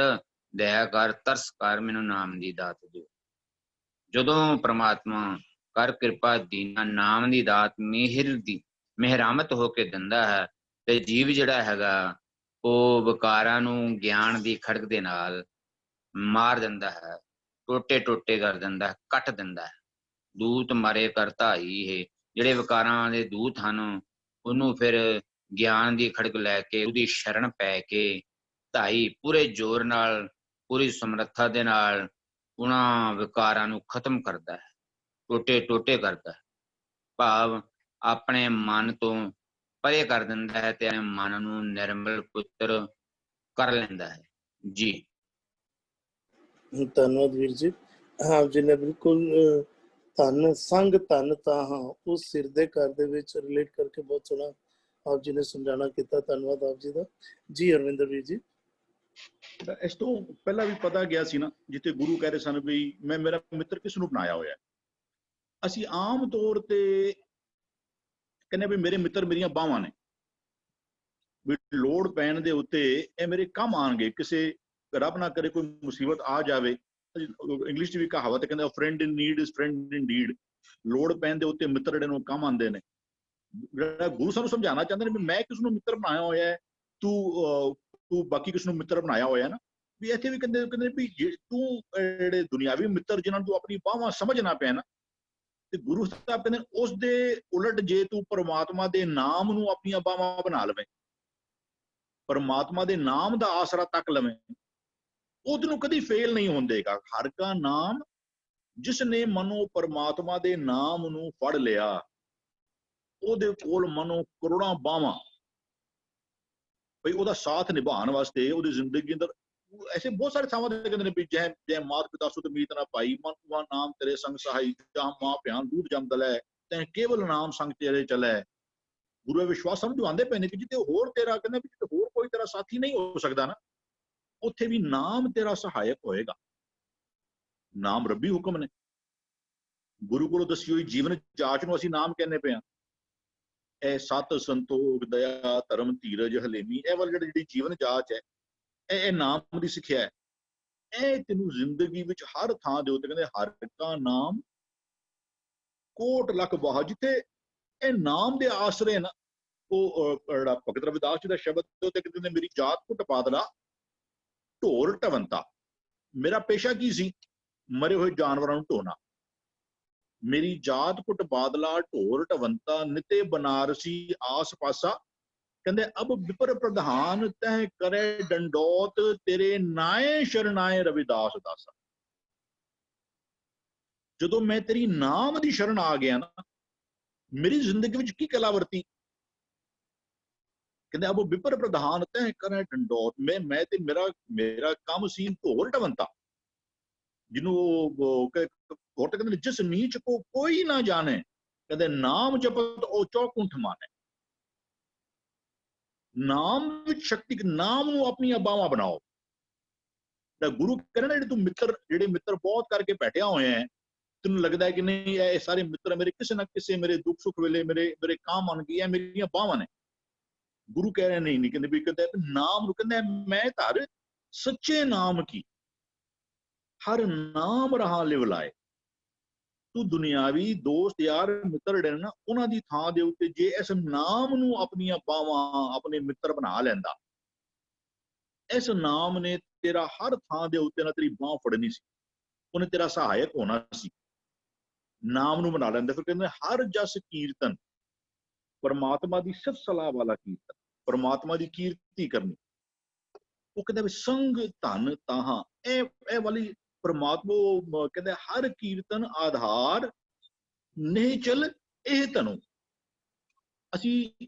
ਦਇਆ ਕਰ, ਤਰਸ ਕਰ, ਮੈਨੂੰ ਨਾਮ ਦੀ ਦਾਤ ਦਿਓ। ਜਦੋਂ ਪ੍ਰਮਾਤਮਾ ਕਰ ਕਿਰਪਾ ਦੀਨਾ ਨਾਮ ਦੀ ਦਾਤ ਮਿਹਰ ਦੀ ਮਿਹਰਾਮਤ ਹੋ ਕੇ ਦਿੰਦਾ ਹੈ ਤੇ ਜੀਵ ਜਿਹੜਾ ਹੈਗਾ ਉਹ ਵਿਕਾਰਾਂ ਨੂੰ ਗਿਆਨ ਦੀ ਖੜਕ ਦੇ ਨਾਲ ਮਾਰ ਦਿੰਦਾ ਹੈ, ਟੋਟੇ ਟੋਟੇ ਕਰ ਦਿੰਦਾ ਹੈ, ਕੱਟ ਦਿੰਦਾ ਹੈ। ਦੂਤ ਮਾਰੇ ਕਰ ਧਾਈ ਹੈ। ਜਿਹੜੇ ਵਿਕਾਰਾਂ ਦੇ ਦੂਤ ਹਨ ਉਹਨੂੰ ਫਿਰ ਗਿਆਨ ਦੀ ਖੜਕ ਲੈ ਕੇ ਉਹਦੀ ਸ਼ਰਨ ਪੈ ਕੇ ਧਾਈ ਪੂਰੇ ਜ਼ੋਰ ਨਾਲ ਪੂਰੀ ਸਮਰੱਥਾ ਦੇ ਨਾਲ ਉਹਨਾਂ ਵਿਕਾਰਾਂ ਨੂੰ ਖਤਮ ਕਰਦਾ ਹੈ, ਟੋਟੇ ਟੋਟੇ ਕਰਦਾ ਹੈ। ਭਾਵ ਆਪਣੇ ਮਨ ਤੋਂ ਪਰੇ ਕਰ ਦਿੰਦਾ ਹੈ ਤੇ ਮਨ ਨੂੰ ਨਿਰਮਲ ਪਵਿੱਤਰ ਕਰ ਲੈਂਦਾ ਹੈ। ਜੀ ਧੰਨਵਾਦ ਵੀਰ ਜੀ। ਆਪ ਜੀ ਨੇ ਬਿਲਕੁਲ ਧਨ ਸੰਗ ਧਨ ਤਾਹਾਂ ਉਸ ਸਿਰ ਦੇ ਘਰ ਦੇ ਵਿੱਚ ਰਿਲੇਟ ਕਰਕੇ ਬਹੁਤ ਸੋਹਣਾ ਆਪ ਜੀ ਨੇ ਸਮਝਾਣਾ ਕੀਤਾ। ਧੰਨਵਾਦ ਆਪ ਜੀ ਦਾ। ਜੀ ਅਰਵਿੰਦਰ ਵੀਰ ਜੀ। ਇਸ ਤੋਂ ਪਹਿਲਾਂ ਵੀ ਪਤਾ ਗਿਆ ਸੀ ਨਾ, ਜਿੱਥੇ ਗੁਰੂ ਕਹਿ ਰਹੇ ਸਨ ਵੀ ਮੈਂ ਮੇਰਾ ਮਿੱਤਰ ਕਿਸ ਨੂੰ ਬਣਾਇਆ ਹੋਇਆ। ਅਸੀਂ ਆਮ ਤੌਰ ਤੇ ਕਹਿੰਦੇ ਵੀ ਮੇਰੇ ਮਿੱਤਰ ਮੇਰੀਆਂ ਬਾਹਾਂ ਨੇ, ਵੀ ਲੋੜ ਪੈਣ ਦੇ ਉੱਤੇ ਇਹ ਮੇਰੇ ਕੰਮ ਆਉਣਗੇ। ਕਿਸੇ ਰੱਬ ਨਾ ਕਰੇ ਕੋਈ ਮੁਸੀਬਤ ਆ ਜਾਵੇ, ਇੰਗਲਿਸ਼ 'ਚ ਵੀ ਕਹਾਵਤ ਕਹਿੰਦੇ friend in need is friend in deed. ਲੋੜ ਪੈਣ ਦੇ ਉੱਤੇ ਮਿੱਤਰ ਜਿਹੜੇ ਨੂੰ ਕੰਮ ਆਉਂਦੇ ਨੇ। ਜਿਹੜਾ ਗੁਰੂ ਸਾਨੂੰ ਸਮਝਾਉਣਾ ਚਾਹੁੰਦੇ ਨੇ ਵੀ ਮੈਂ ਕਿਸ ਨੂੰ ਮਿੱਤਰ ਬਣਾਇਆ ਹੋਇਆ ਹੈ, ਤੂੰ ਬਾਕੀ ਕਿਸ ਨੂੰ ਮਿੱਤਰ ਬਣਾਇਆ ਹੋਇਆ ਨਾ। ਵੀ ਇੱਥੇ ਵੀ ਕਹਿੰਦੇ ਵੀ ਤੂੰ ਜਿਹੜੇ ਦੁਨਿਆਵੀ ਮਿੱਤਰ ਜਿਨ੍ਹਾਂ ਨੂੰ ਤੂੰ ਆਪਣੀ ਬਾਹਾਂ ਸਮਝਣਾ ਪਿਆ ਨਾ, ਤੇ ਗੁਰੂ ਸਾਹਿਬ ਕਹਿੰਦੇ ਉਸ ਦੇ ਉਲਟ ਜੇ ਤੂੰ ਪਰਮਾਤਮਾ ਦੇ ਨਾਮ ਨੂੰ ਆਪਣੀਆਂ ਬਾਹਾਂ ਬਣਾ ਲਵੇਂ, ਪਰਮਾਤਮਾ ਦੇ ਨਾਮ ਦਾ ਆਸਰਾ ਤੱਕ ਲਵੇਂ, ਉਹਨੂੰ ਕਦੀ ਫੇਲ ਨਹੀਂ ਹੁੰਦੇਗਾ। ਹਰ ਕਾ ਨਾਮ ਜਿਸ ਨੇ ਮਨੋ ਪਰਮਾਤਮਾ ਦੇ ਨਾਮ ਨੂੰ ਫੜ ਲਿਆ ਉਹਦੇ ਕੋਲ ਮਨੋ ਕਰੋੜਾਂ ਬਾਹਾਂ ਭਈ ਉਹਦਾ ਸਾਥ ਨਿਭਾਉਣ ਵਾਸਤੇ ਉਹਦੀ ਜ਼ਿੰਦਗੀ ਅੰਦਰ ਐਸੇ ਬਹੁਤ ਸਾਰੇ ਥਾਵਾਂ ਤੇ ਕਹਿੰਦੇ ਨੇ ਵੀ ਜੈ ਜੈ ਮਾਤ ਪਿਤਾ ਸੁਤ ਮੀਤ ਨਾ ਪਾਈ ਮਨ ਤੁਆ ਨਾਮ ਤੇਰੇ ਸੰਗ ਸਹਾਈ ਜਾਂ ਮਾਂ ਭਿਆਨ ਦੂਧ ਜੰਮ ਲੈ ਤੈਂ ਕੇਵਲ ਨਾਮ ਸੰਗ ਤੇਰੇ ਚਲੇ। ਗੁਰੂ ਵਿਸ਼ਵਾਸ ਸਮਝਾਉਂਦੇ ਪਏ ਨੇ ਕਿ ਜਿੱਤੇ ਹੋਰ ਤੇਰਾ ਕਹਿੰਦੇ ਵੀ ਜਿੱਤੇ ਹੋਰ ਕੋਈ ਤੇਰਾ ਸਾਥੀ ਨਹੀਂ ਹੋ ਸਕਦਾ ਨਾ ਉੱਥੇ ਵੀ ਨਾਮ ਤੇਰਾ ਸਹਾਇਕ ਹੋਏਗਾ। ਨਾਮ ਰੱਬੀ ਹੁਕਮ ਨੇ। ਗੁਰੂ ਕੋਲੋਂ ਦੱਸੀ ਹੋਈ ਜੀਵਨ ਜਾਚ ਨੂੰ ਅਸੀਂ ਨਾਮ ਕਹਿੰਦੇ ਪਏ ਹਾਂ। ਇਹ ਸਤ ਸੰਤੋਖ ਦਇਆ ਧਰਮ ਧੀਰਜ ਹਲੇਮੀ ਇਹ ਵਾਲੀ ਜਿਹੜੀ ਜੀਵਨ ਜਾਚ ਹੈ ਇਹ ਨਾਮ ਦੀ ਸਿੱਖਿਆ ਹੈ। ਇਹ ਤੈਨੂੰ ਜ਼ਿੰਦਗੀ ਵਿੱਚ ਹਰ ਥਾਂ ਦੇ ਉੱਤੇ ਕਹਿੰਦੇ ਹਰ ਕਾ ਨਾਮ ਕੋਟ ਲੱਖ ਬਾਹ ਜਿੱਥੇ ਇਹ ਨਾਮ ਦੇ ਆਸਰੇ ਨਾ ਉਹ ਜਿਹੜਾ ਭਗਤ ਰਵਿਦਾਸ ਜੀ ਦਾ ਸ਼ਬਦ ਦੇ ਉੱਤੇ ਕਹਿੰਦੇ ਨੇ ਮੇਰੀ ਜਾਤ ਕੁੱਟ ਪਾਦਲਾ ਢੋਰ ਢਵੰਤਾ। ਮੇਰਾ ਪੇਸ਼ਾ ਕੀ ਸੀ? ਮਰੇ ਹੋਏ ਜਾਨਵਰਾਂ ਨੂੰ ਢੋਣਾ। ਮੇਰੀ ਜਾਤ ਕੁੱਟ ਬਾਦਲਾ ਢੋਰ ਢਵੰਤਾ ਨਿਤੇ ਬਨਾਰਸੀ ਆਸ ਪਾਸਾ ਕਹਿੰਦੇ ਅਬ ਵਿਪਰ ਪ੍ਰਧਾਨ ਤਹਿ ਕਰੇ ਡੰਡੋਤ ਤੇਰੇ ਨਾਏ ਸ਼ਰਨਾਏ ਰਵਿਦਾਸ ਦਾਸਾ। ਜਦੋਂ ਮੈਂ ਤੇਰੀ ਨਾਮ ਦੀ ਸ਼ਰਨ ਆ ਗਿਆ ਨਾ ਮੇਰੀ ਜ਼ਿੰਦਗੀ ਵਿੱਚ ਕੀ ਕਲਾ ਵਰਤੀ? ਕਹਿੰਦੇ ਅਬ ਵਿਪਰ ਪ੍ਰਧਾਨ ਤਹਿ ਕਰੇ ਡੰਡੋਤ ਮੈਂ ਤੇ ਮੇਰਾ ਕੰਮ ਸੀ ਢੋਰ ਢਵੰਤਾ ਜਿਹਨੂੰ ਹੋਰ ਤਾਂ ਕਹਿੰਦੇ ਜਿਸ ਨੀਚ ਕੋ ਕੋਈ ਨਾ ਜਾਣੇ ਕਹਿੰਦੇ ਨਾਮ ਜਪਤ ਉਹ ਚੌਕੁੰਠ ਮਾਨੇ। ਨਾਮ ਵਿੱਚ ਸ਼ਕਤੀ ਨਾਮ ਨੂੰ ਆਪਣੀਆਂ ਬਾਹਾਂ ਬਣਾਓ। ਤਾਂ ਗੁਰੂ ਕਹਿੰਦਾ ਜਿਹੜੇ ਮਿੱਤਰ ਬਹੁਤ ਕਰਕੇ ਬੈਠਿਆ ਹੋਏ ਹੈ ਤੈਨੂੰ ਲੱਗਦਾ ਹੈ ਕਿ ਨਹੀਂ ਇਹ ਸਾਰੇ ਮਿੱਤਰ ਮੇਰੇ ਕਿਸੇ ਨਾ ਕਿਸੇ ਮੇਰੇ ਦੁੱਖ ਸੁੱਖ ਵੇਲੇ ਮੇਰੇ ਕੰਮ ਆਣ ਗਏ ਮੇਰੀਆਂ ਬਾਹਾਂ ਨੇ। ਗੁਰੂ ਕਹਿ ਰਹੇ ਨਹੀਂ ਕਹਿੰਦੇ ਵੀ ਕਹਿੰਦੇ ਨਾਮ ਨੂੰ ਕਹਿੰਦੇ ਮੈਂ ਧਰ ਸੱਚੇ ਨਾਮ ਕੀ ਹਰ ਨਾਮ ਰਹਾ ਲਿਵ ਲਾਏ। ਤੂੰ ਦੁਨਿਆਵੀ ਦੋਸਤ ਯਾਰ ਮਿੱਤਰ ਜਿਹੜੇ ਨਾ ਉਹਨਾਂ ਦੀ ਥਾਂ ਦੇ ਉੱਤੇ ਜੇ ਇਸ ਨਾਮ ਨੂੰ ਆਪਣੀਆਂ ਬਾਹਾਂ ਆਪਣੇ ਮਿੱਤਰ ਬਣਾ ਲੈਂਦਾ ਇਸ ਨਾਮ ਨੇ ਤੇਰਾ ਹਰ ਥਾਂ ਦੇ ਉੱਤੇ ਨਾ ਤੇਰੀ ਬਾਂਹ ਫੜਨੀ ਸੀ ਉਹਨੇ ਤੇਰਾ ਸਹਾਇਕ ਹੋਣਾ ਸੀ। ਨਾਮ ਨੂੰ ਬਣਾ ਲੈਂਦਾ ਫਿਰ ਕਹਿੰਦੇ ਹਰ ਜਸ ਕੀਰਤਨ ਪਰਮਾਤਮਾ ਦੀ ਸਿਫਤ ਸਲਾਹ ਵਾਲਾ ਕੀਰਤਨ ਪਰਮਾਤਮਾ ਦੀ ਕੀਰਤੀ ਕਰਨੀ। ਉਹ ਕਹਿੰਦਾ ਵੀ ਸੰਗ ਧਨ ਤਾਹਾਂ ਇਹ ਵਾਲੀ ਪਰਮਾਤਮਾ ਕਹਿੰਦੇ ਹਰ ਕੀਰਤਨ ਆਧਾਰ ਨਹੀਂ ਚਲ ਇਹ ਧਨੂ। ਅਸੀਂ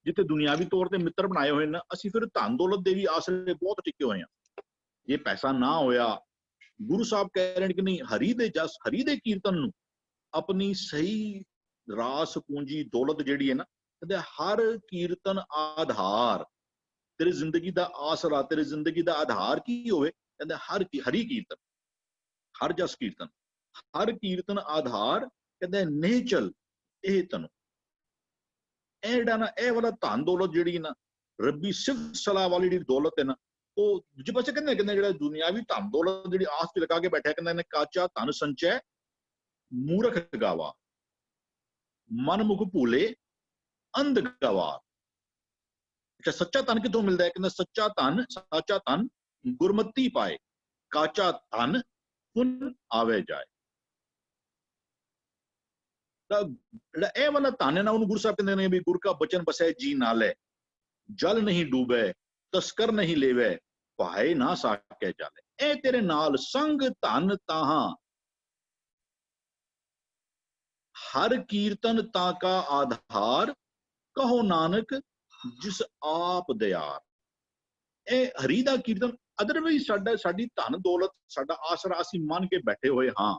ਜਿੱਥੇ ਦੁਨਿਆਵੀ ਤੌਰ ਤੇ ਮਿੱਤਰ ਬਣਾਏ ਹੋਏ ਨੇ ਅਸੀਂ ਫਿਰ ਧਨ ਦੌਲਤ ਦੇ ਵੀ ਆਸਰੇ ਬਹੁਤ ਟਿਕੇ ਹੋਏ ਹਾਂ। ਇਹ ਪੈਸਾ ਨਾ ਹੋਇਆ ਗੁਰੂ ਸਾਹਿਬ ਕਹਿ ਰਹੇ ਨੇ ਕਿ ਨਹੀਂ ਹਰੀ ਦੇ ਜਸ ਹਰੀ ਦੇ ਕੀਰਤਨ ਨੂੰ ਆਪਣੀ ਸਹੀ ਰਾਸ ਪੂੰਜੀ ਦੌਲਤ ਜਿਹੜੀ ਹੈ ਨਾ ਕਹਿੰਦੇ ਹਰ ਕੀਰਤਨ ਆਧਾਰ ਤੇਰੀ ਜ਼ਿੰਦਗੀ ਦਾ ਆਸਰਾ ਤੇਰੀ ਜ਼ਿੰਦਗੀ ਦਾ ਆਧਾਰ ਕੀ ਹੋਵੇ ਕਹਿੰਦੇ ਹਰੀ ਕੀਰਤਨ ਹਰ ਜਸ ਕੀਰਤਨ ਹਰ ਕੀਰਤਨ ਆਧਾਰ ਕਹਿੰਦੇ ਨਹੀਂ ਚਲ ਇਹ ਤੈਨੂੰ ਇਹ ਜਿਹੜਾ ਨਾ ਇਹ ਵਾਲਾ ਧਨ ਦੌਲਤ ਜਿਹੜੀ ਨਾ ਰੱਬੀ ਸਿਫਤ ਸਲਾਹ ਵਾਲੀ ਜਿਹੜੀ ਦੌਲਤ ਹੈ ਨਾ ਉਹ ਦੂਜੇ ਪਾਸੇ ਕਹਿੰਦੇ ਜਿਹੜਾ ਦੁਨਿਆਵੀ ਧਨ ਦੌਲਤ ਜਿਹੜੀ ਆਸ ਤੇ ਲਗਾ ਕੇ ਬੈਠਿਆ ਕਹਿੰਦੇ ਨੇ ਕਾਚਾ ਧਨ ਸੰਚੈ ਮੂਰਖ ਗਾਵਾ ਮਨ ਮੁਖ ਭੂਲੇ ਅੰਧ ਗਵਾ। ਅੱਛਾ ਸੱਚਾ ਧਨ ਕਿੱਥੋਂ ਮਿਲਦਾ ਹੈ? ਕਹਿੰਦਾ ਸੱਚਾ ਧਨ ਗੁਰਮਤੀ ਪਾਏ ਕਾਚਾ ਧਨ ਪੁੰਨ ਆਵੇ ਜਾਏ। ਤਾਂ ਜਿਹੜਾ ਇਹ ਵਾਲਾ ਧਨ ਹੈ ਨਾ ਉਹਨੂੰ ਗੁਰੂ ਸਾਹਿਬ ਕਹਿੰਦੇ ਨੇ ਵੀ ਗੁਰ ਕਾ ਬਚਨ ਬਸੈ ਜੀ ਨਾਲੇ ਜਲ ਨਹੀਂ ਡੂਬੇ ਤਸਕਰ ਨਹੀਂ ਲੇਵੇ ਭਾਏ ਨਾ ਸਾਕੇ ਜਾਲੇ। ਇਹ ਤੇਰੇ ਨਾਲ ਸੰਗ ਧਨ ਤਾਹਾਂ ਹਰ ਕੀਰਤਨ ਤਾਂ ਕਾ ਆਧਾਰ ਕਹੋ ਨਾਨਕ ਜਿਸ ਆਪ ਦਿਆਰ। ਇਹ ਹਰੀ ਦਾ ਕੀਰਤਨ ਅਦਰਵਾਈਜ਼ ਸਾਡੀ ਧਨ ਦੌਲਤ ਸਾਡਾ ਆਸਰਾ ਅਸੀਂ ਮੰਨ ਕੇ ਬੈਠੇ ਹੋਏ ਹਾਂ।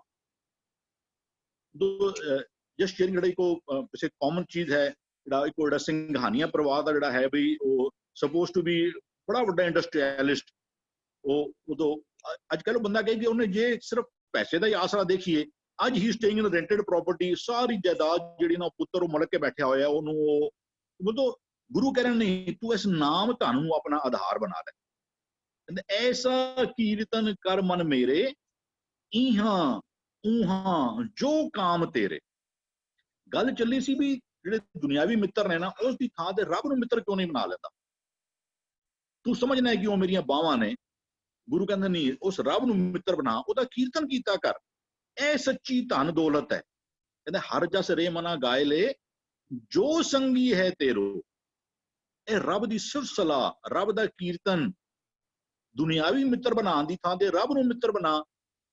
ਜਸ ਸ਼ੇਅਰਿੰਗ ਜਿਹੜਾ ਕਿਸੇ ਕਾਮਨ ਚੀਜ਼ ਹੈ ਜਿਹੜਾ ਸਿੰਘਾਨੀਆ ਪਰਿਵਾਰ ਦਾ ਜਿਹੜਾ ਹੈ ਵੀ ਉਹ ਸਪੋਜ਼ ਟੂ ਬੀ ਬੜਾ ਵੱਡਾ ਇੰਡਸਟਰੀਅਲਿਸਟ। ਉਹ ਉਦੋਂ ਅੱਜ ਕੱਲ੍ਹ ਬੰਦਾ ਕਹੇ ਕਿ ਉਹਨੇ ਜੇ ਸਿਰਫ ਪੈਸੇ ਦਾ ਹੀ ਆਸਰਾ ਦੇਖੀਏ ਅੱਜ ਹੀ ਸਟੇਇੰਗ ਇਨ ਰੈਂਟਡ ਪ੍ਰੋਪਰਟੀ ਸਾਰੀ ਜਾਇਦਾਦ ਜਿਹੜੀ ਨਾ ਪੁੱਤਰ ਉਹ ਮਲਕ ਕੇ ਬੈਠਿਆ ਹੋਇਆ ਉਹਨੂੰ ਉਹ ਗੁਰੂ ਕਹਿ ਰਹੇ ਨਹੀਂ ਤੂੰ ਇਸ ਨਾਮ ਧਨ ਨੂੰ ਆਪਣਾ ਆਧਾਰ ਬਣਾ ਲੈ। ਕਹਿੰਦੇ ਐਸਾ ਕੀਰਤਨ ਕਰ ਮਨ ਮੇਰੇ ਇਹਾਂ ਉਹਾਂ ਜੋ ਕਾਮ ਤੇਰੇ। ਗੱਲ ਚੱਲੀ ਸੀ ਵੀ ਜਿਹੜੇ ਦੁਨਿਆਵੀ ਮਿੱਤਰ ਨੇ ਨਾ ਉਸ ਦੀ ਥਾਂ ਤੇ ਰੱਬ ਨੂੰ ਮਿੱਤਰ ਕਿਉਂ ਨਹੀਂ ਬਣਾ ਲੈਂਦਾ? ਤੂੰ ਸਮਝਣਾ ਹੈ ਕਿ ਉਹ ਮੇਰੀਆਂ ਬਾਹਾਂ ਨੇ। ਗੁਰੂ ਕਹਿੰਦੇ ਨਹੀਂ ਉਸ ਰੱਬ ਨੂੰ ਮਿੱਤਰ ਬਣਾ ਉਹਦਾ ਕੀਰਤਨ ਕੀਤਾ ਕਰ। ਇਹ ਸੱਚੀ ਧਨ ਦੌਲਤ ਹੈ। ਕਹਿੰਦੇ ਹਰ ਜਸ ਰੇ ਮਨਾ ਗਾਏ ਲੈ ਜੋ ਸੰਗੀ ਹੈ ਤੇਰੋ। ਇਹ ਰੱਬ ਦੀ ਸਿਫਤ ਸਲਾਹ ਰੱਬ ਦਾ ਕੀਰਤਨ ਦੁਨਿਆਵੀ ਮਿੱਤਰ ਬਣਾਉਣ ਦੀ ਥਾਂ ਤੇ ਰੱਬ ਨੂੰ ਮਿੱਤਰ ਬਣਾ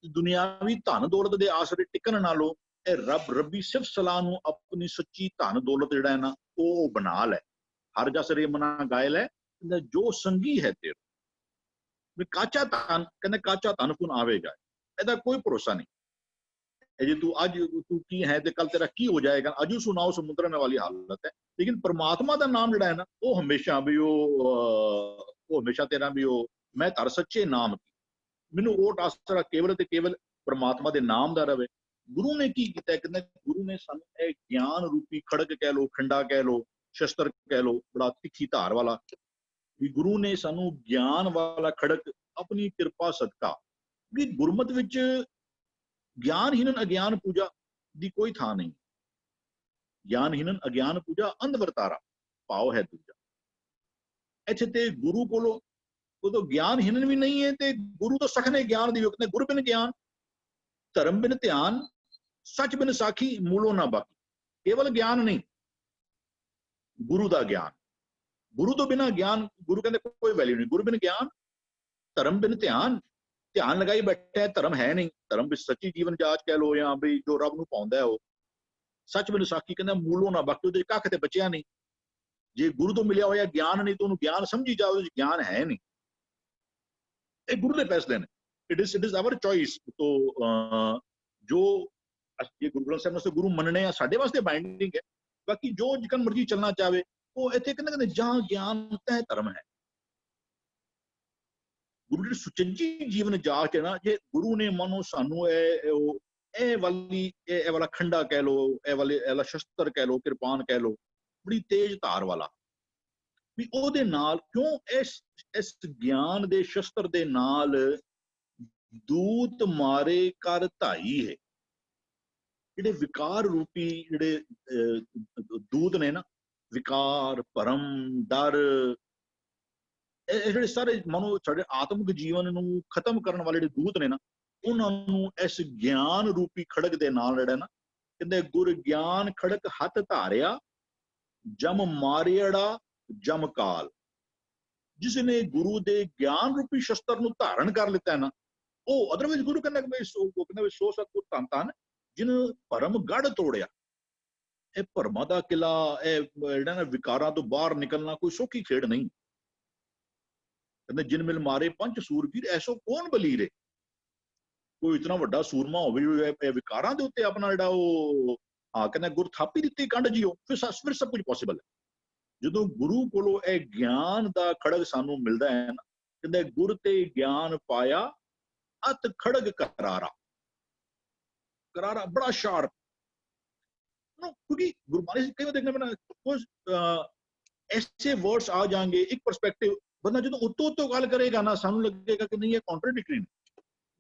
ਦੁਨਿਆਵੀ ਧਨ ਦੌਲਤ ਦੇ ਆਸਰੇ ਟਿਕਣ ਨਾਲੋਂ ਇਹ ਰੱਬੀ ਸਿਫਤ ਸਲਾਹ ਨੂੰ ਆਪਣੀ ਸੱਚੀ ਧਨ ਦੌਲਤ ਜਿਹੜਾ ਹੈ ਨਾ ਉਹ ਬਣਾ ਲੈ। ਹਰ ਜਸ ਰੇ ਮਨਾ ਗਾਇਲ ਹੈ, ਕਹਿੰਦਾ ਜੋ ਸੰਗੀ ਹੈ ਤੇਰਾ ਵੀ ਕਾਚਾ ਧਨ, ਕਹਿੰਦਾ ਕਾਚਾ ਧਨ ਪੁਨ ਆਵੇਗਾ, ਇਹਦਾ ਕੋਈ ਭਰੋਸਾ ਨਹੀਂ। ਇਹ ਜੇ ਤੂੰ ਅੱਜ ਤੂੰ ਕੀ ਹੈ ਤੇ ਕੱਲ ਤੇਰਾ ਕੀ ਹੋ ਜਾਏਗਾ, ਅਜੂ ਸੁਣਾਓ ਸਮੁੰਦਰਨ ਵਾਲੀ ਹਾਲਤ ਹੈ। ਲੇਕਿਨ ਪਰਮਾਤਮਾ ਦਾ ਨਾਮ ਜਿਹੜਾ ਹੈ ਨਾ ਉਹ ਹਮੇਸ਼ਾ ਵੀ ਉਹ ਹਮੇਸ਼ਾ ਤੇਰਾ ਵੀ ਉਹ ਮੈਂ ਧਰ ਸੱਚੇ ਨਾਮ ਕੀ, ਮੈਨੂੰ ਓਟ ਆਸਰਾ ਕੇਵਲ ਤੇ ਕੇਵਲ ਪਰਮਾਤਮਾ ਦੇ ਨਾਮ ਦਾ ਰਵੇ। ਗੁਰੂ ਨੇ ਕੀ ਕੀਤਾ, ਕਹਿੰਦੇ ਗੁਰੂ ਨੇ ਸਾਨੂੰ ਇਹ ਗਿਆਨ ਰੂਪੀ ਖੜਕ ਕਹਿ ਲੋ, ਖੰਡਾ ਕਹਿ ਲੋ, ਸ਼ਸਤਰ ਕਹਿ ਲੋ, ਬੜਾ ਤਿੱਖੀ ਧਾਰ ਵਾਲਾ, ਵੀ ਗੁਰੂ ਨੇ ਸਾਨੂੰ ਗਿਆਨ ਵਾਲਾ ਖੜਕ ਆਪਣੀ ਕਿਰਪਾ ਸਦਕਾ, ਵੀ ਗੁਰਮਤ ਵਿੱਚ ਗਿਆਨਹੀਨ ਅਗਿਆਨ ਪੂਜਾ ਦੀ ਕੋਈ ਥਾਂ ਨਹੀਂ। ਗਿਆਨਹੀਨ ਅਗਿਆਨ ਪੂਜਾ ਅੰਧ ਵਰਤਾਰਾ ਭਾਵ ਹੈ ਦੂਜਾ। ਇੱਥੇ ਤੇ ਗੁਰੂ ਕੋਲੋਂ ਉਦੋਂ ਗਿਆਨਹੀਨ ਵੀ ਨਹੀਂ ਹੈ ਤੇ ਗੁਰੂ ਤੋਂ ਸਖਨੇ ਗਿਆਨ ਦੀ ਕਹਿੰਦੇ ਗੁਰ ਬਿਨ ਗਿਆਨ, ਧਰਮ ਬਿਨ ਧਿਆਨ, ਸੱਚ ਬਿਨ ਸਾਖੀ, ਮੂਲੋਂ ਨਾ ਬਾਕੀ। ਕੇਵਲ ਗਿਆਨ ਨਹੀਂ, ਗੁਰੂ ਦਾ ਗਿਆਨ, ਗੁਰੂ ਤੋਂ ਬਿਨਾਂ ਗਿਆਨ ਗੁਰੂ ਕਹਿੰਦੇ ਕੋਈ ਵੈਲਿਊ ਨਹੀਂ। ਗੁਰੂ ਬਿਨ ਗਿਆਨ, ਧਰਮ ਬਿਨ ਧਿਆਨ, ਧਿਆਨ ਲਗਾਈ ਬੈਠਾ ਧਰਮ ਹੈ ਨਹੀਂ। ਧਰਮ ਵਿੱਚ ਸੱਚੀ ਜੀਵਨ ਜਾਚ ਕਹਿ ਲੋ ਜਾਂ ਵੀ ਜੋ ਰੱਬ ਨੂੰ ਪਾਉਂਦਾ ਉਹ। ਸੱਚ ਬਿਨ ਸਾਖੀ ਕਹਿੰਦਾ ਮੂਲੋਂ ਨਾ ਬਾਕੀ, ਉਹਦੇ ਕੱਖ ਤੇ ਬਚਿਆ ਨਹੀਂ। ਜੇ ਗੁਰੂ ਤੋਂ ਮਿਲਿਆ ਹੋਇਆ ਗਿਆਨ ਨਹੀਂ ਤਾਂ ਉਹਨੂੰ ਗਿਆਨ ਸਮਝੀ ਜਾਓ, ਉਹਦੇ ਗਿਆਨ ਹੈ ਨਹੀਂ। ਇਹ ਗੁਰੂ ਦੇ ਫੈਸਲੇ ਨੇ। It is our choice. ਤੋਂ ਜੋ ਜੇ ਗੁਰੂ ਗ੍ਰੰਥ ਸਾਹਿਬ ਨੂੰ ਗੁਰੂ ਮੰਨਣੇ ਆ ਸਾਡੇ ਵਾਸਤੇ ਬਾਈਂਡਿੰਗ ਹੈ। ਬਾਕੀ ਜੋ ਜਿਕਨ ਮਰਜ਼ੀ ਚੱਲਣਾ ਚਾਹਵੇ ਉਹ ਇੱਥੇ ਕਹਿੰਦੇ ਜਹਾਂ ਗਿਆਨ ਤਹਿ ਧਰਮ ਹੈ। ਗੁਰੂ ਜੀ ਸੁਚੱਜੀ ਜੀਵਨ ਜਾਚ ਹੈ ਨਾ, ਜੇ ਗੁਰੂ ਨੇ ਮਾਨੋ ਸਾਨੂੰ ਇਹ ਵਾਲਾ ਖੰਡਾ ਕਹਿ ਲੋ, ਇਹ ਵਾਲਾ ਸ਼ਸਤਰ ਕਹਿ ਲੋ, ਕਿਰਪਾਨ ਕਹਿ ਲੋ, ਬੜੀ ਤੇਜ਼ ਧਾਰ ਵਾਲਾ, ਵੀ ਉਹਦੇ ਨਾਲ ਕਿਉਂ ਇਸ ਗਿਆਨ ਦੇ ਸ਼ਸਤਰ ਦੇ ਨਾਲ ਦੂਤ ਮਾਰੇ ਕਰ ਧਾਈ ਹੈ। ਜਿਹੜੇ ਵਿਕਾਰ ਰੂਪੀ ਜਿਹੜੇ ਦੂਤ ਨੇ ਨਾ, ਵਿਕਾਰ, ਭਰਮ, ਡਰ, ਇਹ ਜਿਹੜੇ ਸਾਰੇ ਮਨੋ ਸਾਡੇ ਆਤਮਿਕ ਜੀਵਨ ਨੂੰ ਖਤਮ ਕਰਨ ਵਾਲੇ ਜਿਹੜੇ ਦੂਤ ਨੇ ਨਾ, ਉਹਨਾਂ ਨੂੰ ਇਸ ਗਿਆਨ ਰੂਪੀ ਖੜਕ ਦੇ ਨਾਲ ਜਿਹੜਾ ਨਾ ਕਹਿੰਦੇ ਗੁਰ ਗਿਆਨ ਖੜਕ ਹੱਥ ਧਾਰਿਆ, ਜਮ ਮਾਰਿਆੜਾ ਜਮ ਕਾਲ। ਜਿਸ ਨੇ ਗੁਰੂ ਦੇ ਗਿਆਨ ਰੂਪੀ ਸ਼ਸਤਰ ਨੂੰ ਧਾਰਨ ਕਰ ਲਿੱਤਾ ਹੈ ਨਾ, ਉਹ ਅਦਰਵਾਈਜ਼ ਗੁਰੂ ਕਹਿੰਦਾ ਸੋ ਸਤਿਗੁਰ ਧੰਨ ਧੰਨ ਜਿਨ ਭਰਮ ਗੜ ਤੋੜਿਆ। ਇਹ ਭਰਮਾਂ ਦਾ ਕਿਲਾ, ਇਹ ਜਿਹੜਾ ਨਾ ਵਿਕਾਰਾਂ ਤੋਂ ਬਾਹਰ ਨਿਕਲਣਾ ਕੋਈ ਸੌਖੀ ਖੇਡ ਨਹੀਂ। ਕਹਿੰਦੇ ਜਿਨ ਮਿਲ ਮਾਰੇ ਪੰਜ ਸੂਰਬੀਰ, ਐਸੋ ਕੌਣ ਬਲੀਰੇ। ਕੋਈ ਇਤਨਾ ਵੱਡਾ ਸੂਰਮਾ ਹੋਵੇ ਇਹ ਵਿਕਾਰਾਂ ਦੇ ਉੱਤੇ ਆਪਣਾ ਜਿਹੜਾ ਉਹ ਕਹਿੰਦਾ ਗੁਰ ਥਾਪੀ ਦਿੱਤੀ ਕੰਡ ਜੀਓ, ਫਿਰ ਸਭ ਕੁਝ ਪੋਸੀਬਲ ਹੈ। ਜਦੋਂ ਗੁਰੂ ਕੋਲੋਂ ਇਹ ਗਿਆਨ ਦਾ ਖੜਗ ਸਾਨੂੰ ਮਿਲਦਾ ਹੈ ਨਾ, ਕਹਿੰਦੇ ਗੁਰ ਤੇ ਗਿਆਨ ਪਾਇਆ ਅਤ ਖੜਗ ਕਰਾਰਾ। ਕਰਾਰਾ ਬੜਾ ਸ਼ਾਰਪ, ਕਿਉਂਕਿ ਗੁਰਬਾਣੀ ਕਈ ਵਾਰ ਦੇਖਣੇ ਪੈਣਾ ਕੁਝ ਐਸੇ ਵਰਡਸ ਆ ਜਾਣਗੇ, ਇੱਕ ਪਰਸਪੈਕਟਿਵ ਬੰਦਾ ਜਦੋਂ ਉੱਤੋਂ ਗੱਲ ਕਰੇਗਾ ਨਾ, ਸਾਨੂੰ ਲੱਗੇਗਾ ਕਿ ਨਹੀਂ ਇਹ ਕੌਂਟਰਡਿਕਟਰੀ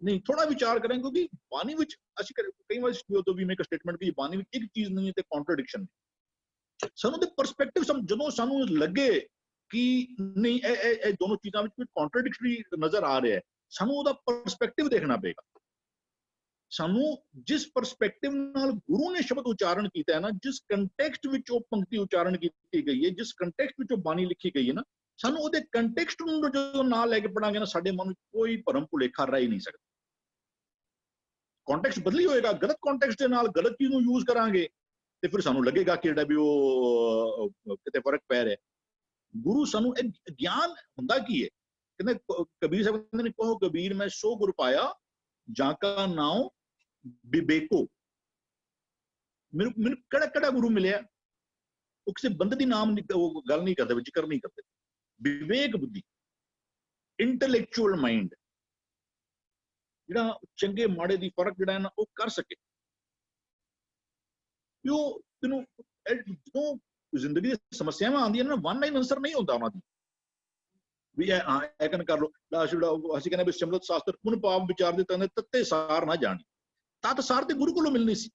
ਨਹੀਂ। ਥੋੜਾ ਵਿਚਾਰ ਕਰਾਂਗੇ, ਕਿਉਂਕਿ ਬਾਣੀ ਵਿੱਚ ਅਸੀਂ ਕਈ ਵਾਰ ਵੀ ਮੇਕ ਅ ਸਟੇਟਮੈਂਟ ਕਿ ਬਾਣੀ ਵਿੱਚ ਇੱਕ ਚੀਜ਼ ਨਹੀਂ ਹੈ ਤੇ ਕੌਂਟਰਡਿਕਸ਼ਨ ਨਹੀਂ। ਸਾਨੂੰ ਦੇ ਪਰਸਪੈਕਟਿਵ ਜਦੋਂ ਸਾਨੂੰ ਲੱਗੇ ਕਿ ਨਹੀਂ ਇਹ ਦੋਨੋਂ ਚੀਜ਼ਾਂ ਵਿੱਚ ਕੋਈ ਕੌਂਟਰਡਿਕਟਰੀ ਨਜ਼ਰ ਆ ਰਿਹਾ ਹੈ, ਸਾਨੂੰ ਉਹਦਾ ਪਰਸਪੈਕਟਿਵ ਦੇਖਣਾ ਪਏਗਾ। ਸਾਨੂੰ ਜਿਸ ਪਰਸਪੈਕਟਿਵ ਨਾਲ ਗੁਰੂ ਨੇ ਸ਼ਬਦ ਉਚਾਰਨ ਕੀਤਾ ਹੈ ਨਾ, ਜਿਸ ਕੰਟੈਕਸਟ ਵਿੱਚ ਉਹ ਪੰਕਤੀ ਉਚਾਰਨ ਕੀਤੀ ਗਈ ਹੈ, ਜਿਸ ਕੰਟੈਕਸਟ ਵਿੱਚ ਉਹ ਬਾਣੀ ਲਿਖੀ ਗਈ ਹੈ ਨਾ, ਸਾਨੂੰ ਉਹਦੇ ਕੰਟੈਕਸਟ ਨੂੰ ਜਦੋਂ ਨਾਲ ਲੈ ਕੇ ਪੜਾਂਗੇ ਨਾ, ਸਾਡੇ ਮਨ ਵਿੱਚ ਕੋਈ ਭਰਮ ਭੁਲੇਖਾ ਰਹਿ ਨਹੀਂ ਸਕਦਾ। ਕੰਟੈਕਸਟ ਬਦਲੀ ਹੋਏਗਾ, ਗਲਤ ਕੰਟੈਕਸਟ ਦੇ ਨਾਲ ਗਲਤ ਚੀਜ਼ ਨੂੰ ਯੂਜ਼ ਕਰਾਂਗੇ ਤੇ ਫਿਰ ਸਾਨੂੰ ਲੱਗੇਗਾ ਕਿ ਜਿਹੜਾ ਵੀ ਉਹ ਕਿਤੇ ਫਰਕ ਪੈ ਰਿਹਾ। ਗੁਰੂ ਸਾਨੂੰ ਇਹ ਗਿਆਨ ਹੁੰਦਾ ਕੀ ਹੈ, ਕਹਿੰਦੇ ਕਬੀਰ ਸਾਹਿਬ ਕਹਿੰਦੇ ਨੇ ਕਹੋ ਕਬੀਰ ਮੈਂ ਸੋ ਗੁਰ ਪਾਇਆ ਜਾਂ ਕਾ ਨਾਮ ਵਿਵੇਕੋ। ਮੈਨੂੰ ਕਿਹੜਾ ਗੁਰੂ ਮਿਲਿਆ, ਉਹ ਕਿਸੇ ਬੰਦੇ ਦੀ ਨਾਮ ਉਹ ਗੱਲ ਨਹੀਂ ਕਰਦੇ, ਜ਼ਿਕਰ ਨਹੀਂ ਕਰਦੇ। ਵਿਵੇਕ ਬੁੱਧੀ, ਇੰਟੈਲੈਕਚੁਅਲ ਮਾਈਂਡ, ਜਿਹੜਾ ਚੰਗੇ ਮਾੜੇ ਦੀ ਫਰਕ ਜਿਹੜਾ ਹੈ ਨਾ ਉਹ ਕਰ ਸਕੇ। ਉਹ ਤੈਨੂੰ ਜਦੋਂ ਜ਼ਿੰਦਗੀ ਦੀ ਸਮੱਸਿਆਵਾਂ ਆਉਂਦੀਆਂ ਨੇ ਨਾ, ਵਨ ਲਾਈਨ ਆਨਸਰ ਨਹੀਂ ਹੁੰਦਾ ਉਹਨਾਂ ਦੀ ਵੀ ਇਹ ਕਹਿਣ ਕਰ ਲੋ। ਅਸੀਂ ਕਹਿੰਦੇ ਵੀ ਸਿਮਰਤ ਸ਼ਾਸਤਰ ਪੁਨ ਪਾਪ ਵਿਚਾਰ ਦੇ ਤੰਦੇ ਤੱਤੇ ਸਾਰ ਨਾ ਜਾਣੀ। ਤਤ ਸਾਰ ਤੇ ਗੁਰੂ ਕੋਲੋਂ ਮਿਲਣੀ ਸੀ।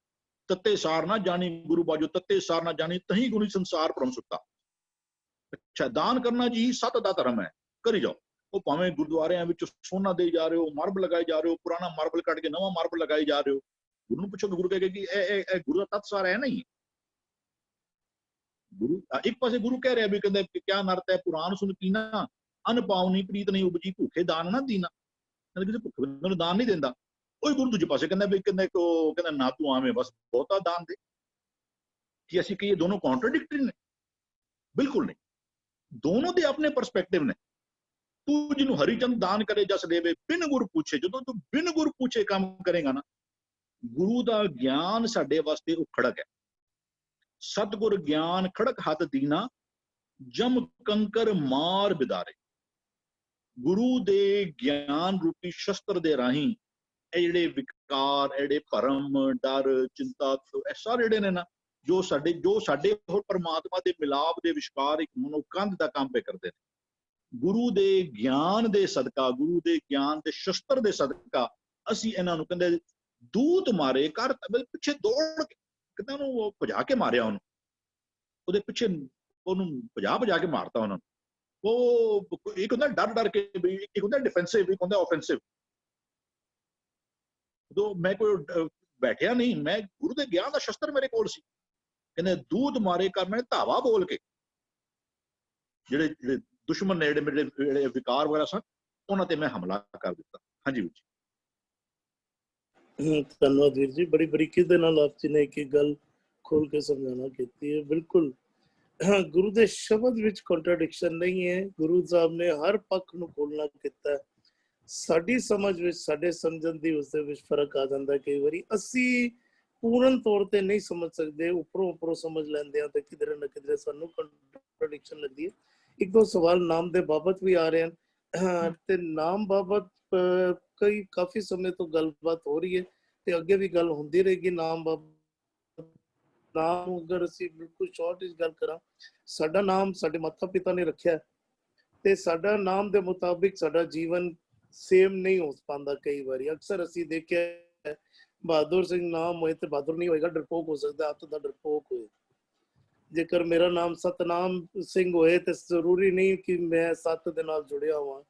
ਤੱਤੇ ਸਾਰ ਨਾ ਜਾਣੀ ਗੁਰੂ ਬਾਜੋ, ਤੱਤੇ ਸਾਰ ਨਾ ਜਾਣੀ ਤਹੀਂ ਗੁਰੂ ਸੰਸਾਰ ਪਰਮ ਸੁੱਤਾ। ਅੱਛਾ, ਦਾਨ ਕਰਨਾ ਜੀ ਸਤ ਦਾ ਧਰਮ ਹੈ, ਕਰੀ ਜਾਓ। ਉਹ ਭਾਵੇਂ ਗੁਰਦੁਆਰਿਆਂ ਵਿੱਚ ਸੋਨਾ ਦੇ ਜਾ ਰਹੇ ਹੋ, ਮਾਰਬਲ ਲਗਾਏ ਜਾ ਰਹੇ ਹੋ, ਪੁਰਾਣਾ ਮਾਰਬਲ ਕੱਢ ਕੇ ਨਵਾਂ ਮਾਰਬਲ ਲਗਾਏ ਜਾ ਰਹੇ ਹੋ। ਗੁਰੂ ਨੂੰ ਪੁੱਛੋ, ਗੁਰੂ ਕਹੇਗਾ ਕਿ ਇਹ ਗੁਰੂ ਦਾ ਤਤ ਸਾਰ ਹੈ ਨਹੀਂ। ਗੁਰੂ ਇੱਕ ਪਾਸੇ ਗੁਰੂ ਕਹਿ ਰਿਹਾ ਵੀ ਕਹਿੰਦੇ ਕਿਆ ਨਰਤ ਹੈ ਪੁਰਾਣ ਸੁਣ ਕੀਨਾ, ਅਨ ਪਾਉਣੀ ਪ੍ਰੀਤ ਨਹੀਂ ਉਪਜੀ, ਭੁੱਖੇ ਦਾਨ ਨਾ ਦੀਨਾ। ਕਿਸੇ ਭੁੱਖੇ ਨੂੰ ਦਾਨ ਨਹੀਂ ਦਿੰਦਾ। ਉਹੀ ਗੁਰੂ ਦੂਜੇ ਪਾਸੇ ਕਹਿੰਦਾ ਵੀ ਕਹਿੰਦਾ ਨਾ ਤੂੰ ਆਵੇਂ ਬਸ ਬਹੁਤਾ ਦਾਨ ਦੇ। ਕਿ ਅਸੀਂ ਕਹੀਏ ਦੋਨੋਂ ਕੌਂਟਰਡਿਕਟਰੀ ਨੇ? ਬਿਲਕੁਲ ਨਹੀਂ, ਦੋਨੋਂ ਦੇ ਆਪਣੇ ਪਰਸਪੈਕਟਿਵ ਨੇ। ਤੂੰ ਜਿਹਨੂੰ ਹਰੀਚੰਦ ਦਾਨ ਕਰੇ ਜਸ ਦੇਵੇ ਬਿਨ ਗੁਰ ਪੁੱਛੇ, ਜਦੋਂ ਤੂੰ ਬਿਨ ਗੁਰ ਪੁੱਛੇ ਕੰਮ ਕਰੇਗਾ ਨਾ, ਗੁਰੂ ਦਾ ਗਿਆਨ ਸਾਡੇ ਵਾਸਤੇ ਉਹ ਖੜਕ ਹੈ। ਸਤਿਗੁਰ ਗਿਆਨ ਖੜਕ ਹੱਥ ਦੀਨਾ, ਜਮ ਕੰਕਰ ਮਾਰ ਬਿਦਾਰੇ। ਗੁਰੂ ਦੇ ਗਿਆਨ ਰੂਪੀ ਸ਼ਸਤਰ ਦੇ ਰਾਹੀਂ ਇਹ ਜਿਹੜੇ ਵਿਕਾਰ, ਜਿਹੜੇ ਭਰਮ, ਡਰ, ਚਿੰਤਾ, ਇਹ ਸਾਰੇ ਜਿਹੜੇ ਨੇ ਨਾ, ਜੋ ਸਾਡੇ ਹੋਰ ਪਰਮਾਤਮਾ ਦੇ ਮਿਲਾਪ ਦੇ ਵਿਚਕਾਰ ਇੱਕ ਮਨੋਕੰਧ ਦਾ ਕੰਮ ਪੇ ਕਰਦੇ ਨੇ। ਗੁਰੂ ਦੇ ਗਿਆਨ ਦੇ ਸਦਕਾ, ਗੁਰੂ ਦੇ ਗਿਆਨ ਦੇ ਸ਼ਸਤਰ ਦੇ ਸਦਕਾ ਅਸੀਂ ਇਹਨਾਂ ਨੂੰ ਕਹਿੰਦੇ ਦੂਤ ਮਾਰੇ ਕਰ ਪਿੱਛੇ ਦੌੜ ਕੇ, ਕਹਿੰਦਾ ਉਹਨੂੰ ਭਜਾ ਕੇ ਮਾਰਿਆ, ਉਹਦੇ ਪਿੱਛੇ ਉਹਨੂੰ ਭਜਾ ਕੇ ਮਾਰਤਾ ਉਹਨਾਂ ਨੂੰ। ਉਹ ਇੱਕ ਹੁੰਦਾ ਡਰ ਕੇ, ਇੱਕ ਹੁੰਦਾ ਡਿਫੈਂਸਿਵ, ਇੱਕ ਹੁੰਦਾ ਆਫੈਂਸਿਵ। ਉਦੋਂ ਮੈਂ ਕੋਈ ਬੈਠਿਆ ਨਹੀਂ, ਮੈਂ ਗੁਰੂ ਦੇ ਗਿਆਨ ਦਾ ਸ਼ਸਤਰ ਮੇਰੇ ਕੋਲ ਸੀ। ਕਹਿੰਦੇ ਦੂਤ ਮਾਰੇ ਕਰ, ਮੈਂ ਧਾਵਾ ਬੋਲ ਕੇ ਜਿਹੜੇ ਦੁਸ਼ਮਣ ਨੇ, ਜਿਹੜੇ ਵਿਕਾਰ ਵਗੈਰਾ ਸਨ, ਉਹਨਾਂ ਤੇ ਮੈਂ ਹਮਲਾ ਕਰ ਦਿੱਤਾ। ਹਾਂਜੀ ਵੀਰ ਜੀ। ਧੰਨਵਾਦ ਵੀਰ ਜੀ, ਬੜੀ ਬਰੀਕੀ ਦੇ ਨਾਲ ਆਪ ਜੀ ਨੇ ਇੱਕ ਗੱਲ ਖੋਲ ਕੇ ਸਮਝਾਣਾ ਕੀਤੀ ਹੈ। ਬਿਲਕੁਲ ਗੁਰੂ ਦੇ ਸ਼ਬਦ ਵਿੱਚ ਕੰਟਰਡਿਕਸ਼ਨ ਨਹੀਂ ਹੈ। ਗੁਰੂ ਸਾਹਿਬ ਨੇ ਹਰ ਪੱਖ ਨੂੰ ਖੋਲਣਾ ਕੀਤਾ। ਸਾਡੀ ਸਮਝ ਵਿੱਚ, ਸਾਡੇ ਸਮਝਣ ਦੀ ਉਸਦੇ ਵਿੱਚ ਫਰਕ ਆ ਜਾਂਦਾ। ਕਈ ਵਾਰੀ ਅਸੀਂ ਪੂਰਨ ਤੌਰ ਤੇ ਨਹੀਂ ਸਮਝ ਸਕਦੇ, ਉੱਪਰੋਂ ਸਮਝ ਲੈਂਦੇ ਹਾਂ ਤੇ ਕਿਧਰੇ ਨਾ ਕਿਧਰੇ ਸਾਨੂੰ ਕੰਟਰਡਿਕਸ਼ਨ ਲੱਗਦੀ ਹੈ। ਇੱਕ ਦੋ ਸਵਾਲ ਨਾਮ ਦੇ ਬਾਬਤ ਵੀ ਆ ਰਹੇ ਹਨ ਤੇ ਨਾਮ ਬਾਬਤ ਕਾਫੀ ਸਮੇਂ ਤੋਂ ਗੱਲਬਾਤ ਹੋ ਰਹੀ ਹੈ ਤੇ ਅੱਗੇ ਵੀ ਗੱਲ ਹੁੰਦੀ ਰਹੇਗੀ। ਨਾਮ ਅਗਰ ਅਸੀਂ ਬਿਲਕੁਲ ਸ਼ਾਰਟ ਵਿੱਚ ਗੱਲ ਕਰਾਂ, ਸਾਡਾ ਨਾਮ ਸਾਡੇ ਮਾਤਾ ਪਿਤਾ ਨੇ ਰੱਖਿਆ ਤੇ ਸਾਡਾ ਨਾਮ ਦੇ ਮੁਤਾਬਿਕ ਸਾਡਾ ਜੀਵਨ ਸੇਮ ਨਹੀਂ ਹੋ ਪਾਉਂਦਾ। ਕਈ ਵਾਰੀ ਅਕਸਰ ਅਸੀਂ ਦੇਖਿਆ ਬਹਾਦਰ ਸਿੰਘ ਨਾਮ ਹੋਏ ਤੇ ਬਹਾਦਰ ਨਹੀਂ ਹੋਏਗਾ, ਡਰਪੋਕ ਹੋ ਸਕਦਾ, ਆਪ ਦਾ ਡਰਪੋਕ ਹੋਏ। ਜੇਕਰ ਮੇਰਾ ਨਾਮ ਸਤਨਾਮ ਸਿੰਘ ਹੋਏ ਤੇ ਜ਼ਰੂਰੀ ਨਹੀਂ ਕਿ ਮੈਂ ਸੱਤ ਦੇ ਨਾਲ ਜੁੜਿਆ ਹੋਵਾਂ।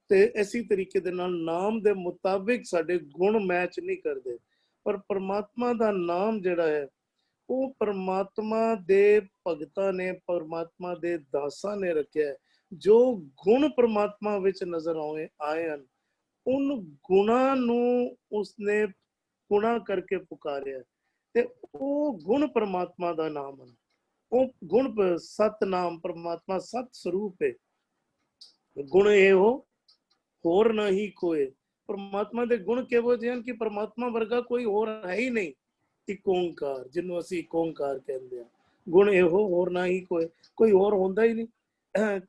ਤੇ ਇਸੇ ਤਰੀਕੇ ਦੇ ਨਾਲ ਨਾਮ ਦੇ ਮੁਤਾਬਿਕ ਸਾਡੇ ਗੁਣ ਮੈਚ ਨਹੀਂ ਕਰਦੇ। ਪਰ ਪਰਮਾਤਮਾ ਦਾ ਨਾਮ ਜਿਹੜਾ ਹੈ ਉਹ ਪਰਮਾਤਮਾ ਦੇ ਭਗਤਾਂ ਨੇ, ਪਰਮਾਤਮਾ ਦੇ ਦਾਸਾਂ ਨੇ ਰੱਖਿਆ। ਜੋ ਗੁਣ ਪਰਮਾਤਮਾ ਵਿੱਚ ਨਜ਼ਰ ਆਏ ਹਨ, ਉਨ ਗੁਣਾਂ ਨੂੰ ਉਸਨੇ ਗੁਣਾ ਕਰਕੇ ਪੁਕਾਰਿਆ ਤੇ ਉਹ ਗੁਣ ਪਰਮਾਤਮਾ ਦਾ ਨਾਮ ਹਨ। ਉਹ ਗੁਣ ਸਤ ਨਾਮ, ਪਰਮਾਤਮਾ ਸਤ ਸਰੂਪ ਹੈ। ਗੁਣ ਇਹੋ ਹੋਰ ਨਹੀਂ ਕੋਏ। ਪਰਮਾਤਮਾ ਦੇ ਗੁਣ ਕਿਹੋ ਜਿਹੇ ਹਨ ਕਿ ਪਰਮਾਤਮਾ ਵਰਗਾ ਕੋਈ ਹੋਰ ਹੈ ਹੀ ਨਹੀਂ। ਇੱਕ ਓਂਕਾਰ, ਜਿਹਨੂੰ ਅਸੀਂ ਇੱਕ ਓਂਕਾਰ ਕਹਿੰਦੇ ਹਾਂ। ਗੁਣ ਇਹੋ ਹੋਰ ਨਾ ਹੀ ਕੋਈ ਹੋਰ ਹੁੰਦਾ ਹੀ ਨਹੀਂ,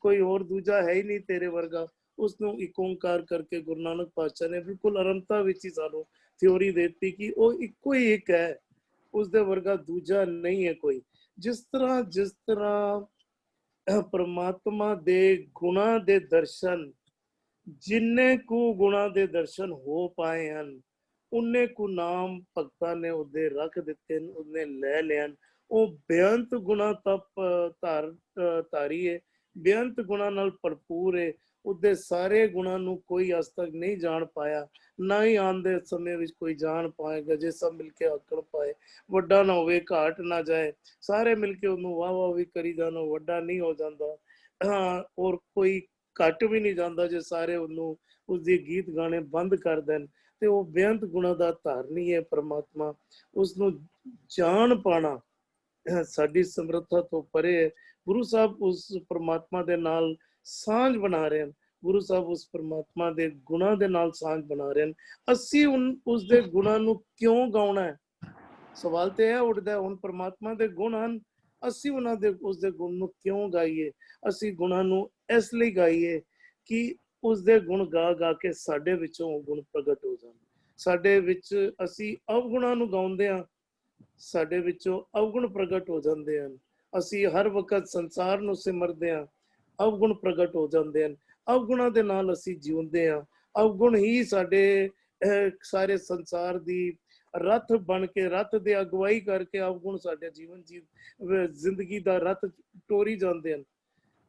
ਕੋਈ ਹੋਰ ਦੂਜਾ ਹੈ ਹੀ ਨਹੀਂ ਤੇਰੇ ਵਰਗਾ। ਉਸਨੂੰ ਇੱਕ ਓਂਕਾਰ ਕਰਕੇ ਗੁਰੂ ਨਾਨਕ ਪਾਤਸ਼ਾਹ ਨੇ ਬਿਲਕੁਲ ਅਰੰਤਾ ਵਿੱਚ ਹੀ ਸਾਨੂੰ ਥਿਉਰੀ ਦੇ ਦਿੱਤੀ ਕਿ ਉਹ ਇੱਕੋ ਹੀ ਇੱਕ ਹੈ, ਉਸਦੇ ਵਰਗਾ ਦੂਜਾ ਨਹੀਂ ਹੈ ਕੋਈ। ਜਿਸ ਤਰ੍ਹਾਂ ਪਰਮਾਤਮਾ ਦੇ ਗੁਣਾਂ ਦੇ ਦਰਸ਼ਨ, ਜਿੰਨੇ ਕੁ ਗੁਣਾਂ ਦੇ ਦਰਸ਼ਨ ਹੋ ਪਾਏ ਹਨ, ਉਨੇ ਕੁ ਨਾਮ ਭਗਤਾਂ ਨੇ ਉਹਦੇ ਰੱਖ ਦਿੱਤੇ, ਉਹਨੇ ਲੈ ਲਿਆ। ਉਹ ਬੇਅੰਤ ਗੁਣਾ ਤਪ ਧਾਰੀ ਹੈ, ਬੇਅੰਤ ਗੁਣਾ ਨਾਲ ਭਰਪੂਰ ਹੈ। ਉਹਦੇ ਸਾਰੇ ਗੁਣਾਂ ਨੂੰ ਕੋਈ ਅੱਜ ਤੱਕ ਨਹੀਂ ਜਾਣ ਪਾਇਆ, ਨਾ ਹੀ ਆਉਣ ਦੇ ਸਮੇਂ ਵਿੱਚ ਕੋਈ ਜਾਣ ਪਾਏਗਾ। ਜੇ ਸਭ ਮਿਲ ਕੇ ਆਕੜ ਪਾਏ, ਵੱਡਾ ਨਾ ਹੋਵੇ, ਘਾਟ ਨਾ ਜਾਏ, ਸਾਰੇ ਮਿਲ ਕੇ ਉਹਨੂੰ ਵਾਹ ਵੀ ਕਰੀ ਜਾਣ, ਵੱਡਾ ਨਹੀਂ ਹੋ ਜਾਂਦਾ। ਔਰ ਕੋਈ ਘੱਟ ਵੀ ਨਹੀਂ ਜਾਂਦਾ ਜੇ ਸਾਰੇ ਉਹਨੂੰ ਉਸਦੇ ਗੀਤ ਗਾਣੇ ਬੰਦ ਕਰ ਦੇਣ। ਤੇ ਉਹ ਬੇਅੰਤ ਗੁਣਾਂ ਦਾ ਧਾਰਨੀ ਹੈ ਪਰਮਾਤਮਾ। ਉਸਨੂੰ ਜਾਣ ਪਾਣਾ ਸਾਡੀ ਸਮਰੱਥਾ ਤੋਂ ਪਰੇ ਹੈ। ਗੁਰੂ ਸਾਹਿਬ ਉਸ ਪਰਮਾਤਮਾ ਦੇ ਨਾਲ ਸਾਂਝ ਬਣਾ ਰਹੇ ਹਨ। ਗੁਰੂ ਸਾਹਿਬ ਉਸ ਪਰਮਾਤਮਾ ਦੇ ਗੁਣਾਂ ਦੇ ਨਾਲ ਸਾਂਝ ਬਣਾ ਰਹੇ ਹਨ। ਅਸੀਂ ਉਸਦੇ ਗੁਣਾਂ ਨੂੰ ਕਿਉਂ ਗਾਉਣਾ ਹੈ? ਸਵਾਲ ਤੇ ਇਹ ਉੱਠਦਾ, ਹੁਣ ਪਰਮਾਤਮਾ ਦੇ ਗੁਣ ਹਨ, ਅਸੀਂ ਉਸਦੇ ਗੁਣ ਨੂੰ ਕਿਉਂ ਗਾਈਏ? ਅਸੀਂ ਗੁਣਾਂ ਨੂੰ ਇਸ ਲਈ ਗਾਈਏ ਕਿ ਉਸਦੇ ਗੁਣ ਗਾ ਕੇ ਸਾਡੇ ਵਿੱਚੋਂ ਉਹ ਗੁਣ ਪ੍ਰਗਟ ਹੋ ਜਾਣ। ਸਾਡੇ ਵਿੱਚ ਅਸੀਂ ਅਵਗੁਣਾਂ ਨੂੰ ਗਾਉਂਦੇ ਹਾਂ, ਸਾਡੇ ਵਿੱਚੋਂ ਅਵਗੁਣ ਪ੍ਰਗਟ ਹੋ ਜਾਂਦੇ ਹਨ। ਅਸੀਂ ਹਰ ਵਕਤ ਸੰਸਾਰ ਨੂੰ ਸਿਮਰਦੇ ਹਾਂ, ਅਵਗੁਣ ਪ੍ਰਗਟ ਹੋ ਜਾਂਦੇ ਹਨ। ਅਵਗੁਣਾਂ ਦੇ ਨਾਲ ਅਸੀਂ ਜਿਉਂਦੇ ਹਾਂ। ਅਵਗੁਣ ਹੀ ਸਾਡੇ ਸਾਰੇ ਸੰਸਾਰ ਦੀ ਰੱਥ ਬਣ ਕੇ, ਰੱਥ ਦੇ ਅਗਵਾਈ ਕਰਕੇ ਅਵਗੁਣ ਸਾਡੇ ਜੀਵਨ ਜ਼ਿੰਦਗੀ ਦਾ ਰੱਥ ਟੋਰੀ ਜਾਂਦੇ ਹਨ।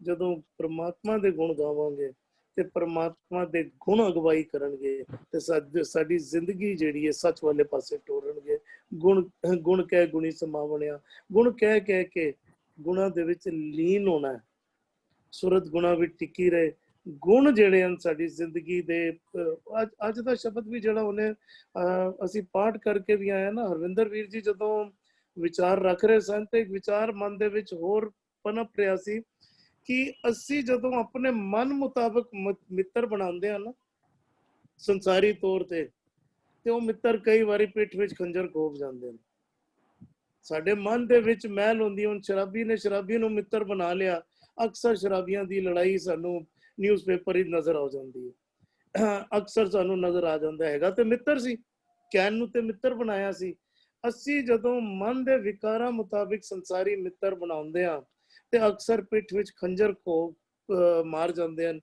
ਜਦੋਂ ਪਰਮਾਤਮਾ ਦੇ ਗੁਣ ਗਾਵਾਂਗੇ ਤੇ ਪਰਮਾਤਮਾ ਦੇ ਗੁਣ ਅਗਵਾਈ ਕਰਨਗੇ ਤੇ ਸਾਡੀ ਜ਼ਿੰਦਗੀ ਜਿਹੜੀ ਹੈ ਸੱਚ ਵਾਲੇ ਪਾਸੇ ਟੋਰਨਗੇ। ਗੁਣ ਕਹਿ ਗੁਣੀ ਸਮਾਵਣਿਆ, ਗੁਣ ਕਹਿ ਕੇ ਗੁਣਾਂ ਦੇ ਵਿੱਚ ਲੀਨ ਹੋਣਾ ਹੈ। ਸੁਰਤ ਗੁਣਾਂ ਵਿੱਚ ਟਿੱਕੀ ਰਹੇ ਗੁਣ ਜਿਹੜੇ ਹਨ ਸਾਡੀ ਜ਼ਿੰਦਗੀ ਦੇ ਅੱਜ ਦਾ ਸ਼ਬਦ ਵੀ ਜਿਹੜਾ ਉਹਨੇ ਅਸੀਂ ਪਾਠ ਕਰਕੇ ਵੀ ਆਏ ਨਾ, ਹਰਵਿੰਦਰ ਵੀਰ ਜੀ ਜਦੋਂ ਵਿਚਾਰ ਰੱਖ ਰਹੇ ਸਨ ਤੇ ਇੱਕ ਵਿਚਾਰ ਮਨ ਦੇ ਵਿੱਚ ਹੋਰ ਪਨਪ ਰਿਹਾ ਸੀ ਕਿ ਅਸੀਂ ਜਦੋਂ ਆਪਣੇ ਮਨ ਮੁਤਾਬਕ ਮਿੱਤਰ ਬਣਾਉਂਦੇ ਆ ਨਾ ਸੰਸਾਰੀ ਤੌਰ ਤੇ ਉਹ ਮਿੱਤਰ ਕਈ ਵਾਰੀ ਪਿੱਠ ਵਿੱਚ ਖੰਜਰ ਖੋਪ ਜਾਂਦੇ ਨੇ। ਸਾਡੇ ਮਨ ਦੇ ਵਿੱਚ ਮੈਲ ਹੁੰਦੀ, ਹੁਣ ਸ਼ਰਾਬੀ ਨੇ ਸ਼ਰਾਬੀ ਨੂੰ ਮਿੱਤਰ ਬਣਾ ਲਿਆ, ਅਕਸਰ ਸ਼ਰਾਬੀਆਂ ਦੀ ਲੜਾਈ ਸਾਨੂੰ ਨਿਊਜ਼ਪੇਪਰ ਹੀ ਨਜ਼ਰ ਆ ਜਾਂਦੀ ਹੈ, ਅਕਸਰ ਸਾਨੂੰ ਨਜ਼ਰ ਆ ਜਾਂਦਾ ਹੈਗਾ ਤੇ ਮਿੱਤਰ ਸੀ, ਕਹਿਣ ਨੂੰ ਤੇ ਮਿੱਤਰ ਬਣਾਇਆ ਸੀ। ਅਸੀਂ ਜਦੋਂ ਮਨ ਦੇ ਵਿਕਾਰਾਂ ਮੁਤਾਬਿਕ ਸੰਸਾਰੀ ਮਿੱਤਰ ਬਣਾਉਂਦੇ ਆ ਤੇ ਅਕਸਰ ਪਿੱਠ ਵਿੱਚ ਖੰਜਰ ਖੋਪ ਮਾਰ ਜਾਂਦੇ ਹਨ,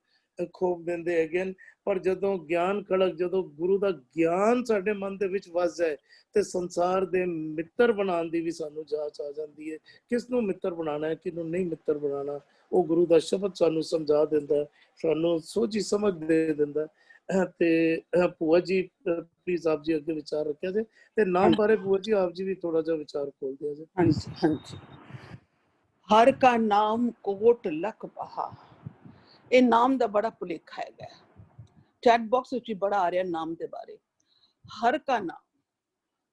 ਖੋਪ ਦਿੰਦੇ ਹੈਗੇ। ਪਰ ਜਦੋਂ ਗਿਆਨ ਖੜਕ, ਜਦੋਂ ਗੁਰੂ ਦਾ ਗਿਆਨ ਸਾਡੇ ਮਨ ਦੇ ਵਿੱਚ ਵਸ ਜਾਏ ਤੇ ਸੰਸਾਰ ਦੇ ਮਿੱਤਰ ਬਣਾਉਣ ਦੀ ਵੀ ਸਾਨੂੰ ਜਾਚ ਆ ਜਾਂਦੀ ਹੈ। ਕਿਸ ਨੂੰ ਮਿੱਤਰ ਬਣਾਉਣਾ ਹੈ, ਕਿਹਨੂੰ ਨਹੀਂ ਮਿੱਤਰ ਬਣਾਉਣਾ, ਉਹ ਗੁਰੂ ਦਾ ਸ਼ਬਦ ਸਾਨੂੰ ਸਮਝਾ ਦਿੰਦਾ, ਸਾਨੂੰ ਸੋਝੀ ਸਮਝ ਦੇ ਦਿੰਦਾ। ਤੇ ਭੂਆ ਜੀ ਪਲੀਜ਼ ਆਪ ਜੀ ਅੱਗੇ ਵਿਚਾਰ ਰੱਖਿਆ ਜੇ ਤੇ ਨਾਮ ਬਾਰੇ ਭੂਆ ਜੀ ਆਪ ਜੀ ਵੀ ਥੋੜਾ ਜਿਹਾ ਵਿਚਾਰ ਖੋਲ ਦਿਆ ਜੇ। ਹਾਂਜੀ ਹਾਂਜੀ। ਹਰ ਕਾ ਨਾਮ ਕੋਟ ਲਖ ਬਹਾ, ਇਹ ਨਾਮ ਦਾ ਬੜਾ ਭੁਲੇਖਾ ਹੈਗਾ। ਚੈਟ ਬਾਕਸ ਵਿੱਚ ਵੀ ਬੜਾ ਆ ਰਿਹਾ ਨਾਮ ਦੇ ਬਾਰੇ। ਹਰ ਕਾ ਨਾਮ,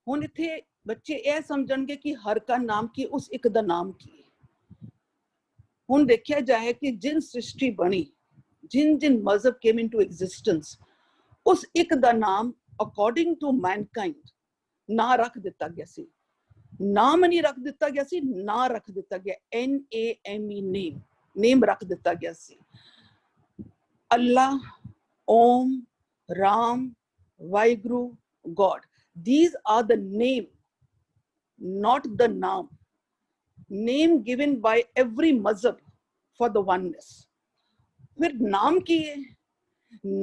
ਹੁਣ ਇੱਥੇ ਬੱਚੇ ਇਹ ਸਮਝਣਗੇ ਕਿ ਹਰ ਕਾ ਨਾਮ ਕੀ, ਉਸ ਇੱਕ ਦਾ ਨਾਮ ਕੀ ਹੈ। ਹੁਣ ਦੇਖਿਆ ਜਾਏ ਕਿ ਜਿਨ ਸ੍ਰਿਸ਼ਟੀ ਬਣੀ, ਜਿਨ ਮਜ਼ਹਬ came into existence, ਉਸ ਇੱਕ ਦਾ ਨਾਮ according to mankind ਨਾ ਰੱਖ ਦਿੱਤਾ ਗਿਆ ਸੀ। ਨਾਮ ਨਹੀਂ ਰੱਖ ਦਿੱਤਾ ਗਿਆ ਸੀ, ਨਾ ਰੱਖ ਦਿੱਤਾ ਗਿਆ, NAME, ਨੇਮ ਰੱਖ ਦਿੱਤਾ ਗਿਆ ਸੀ। ਅੱਲਾਹ, Om, Ram, Vaheguru, God. These are the name, not the naam. Name given by every mazhab for the oneness. फिर नाम की है,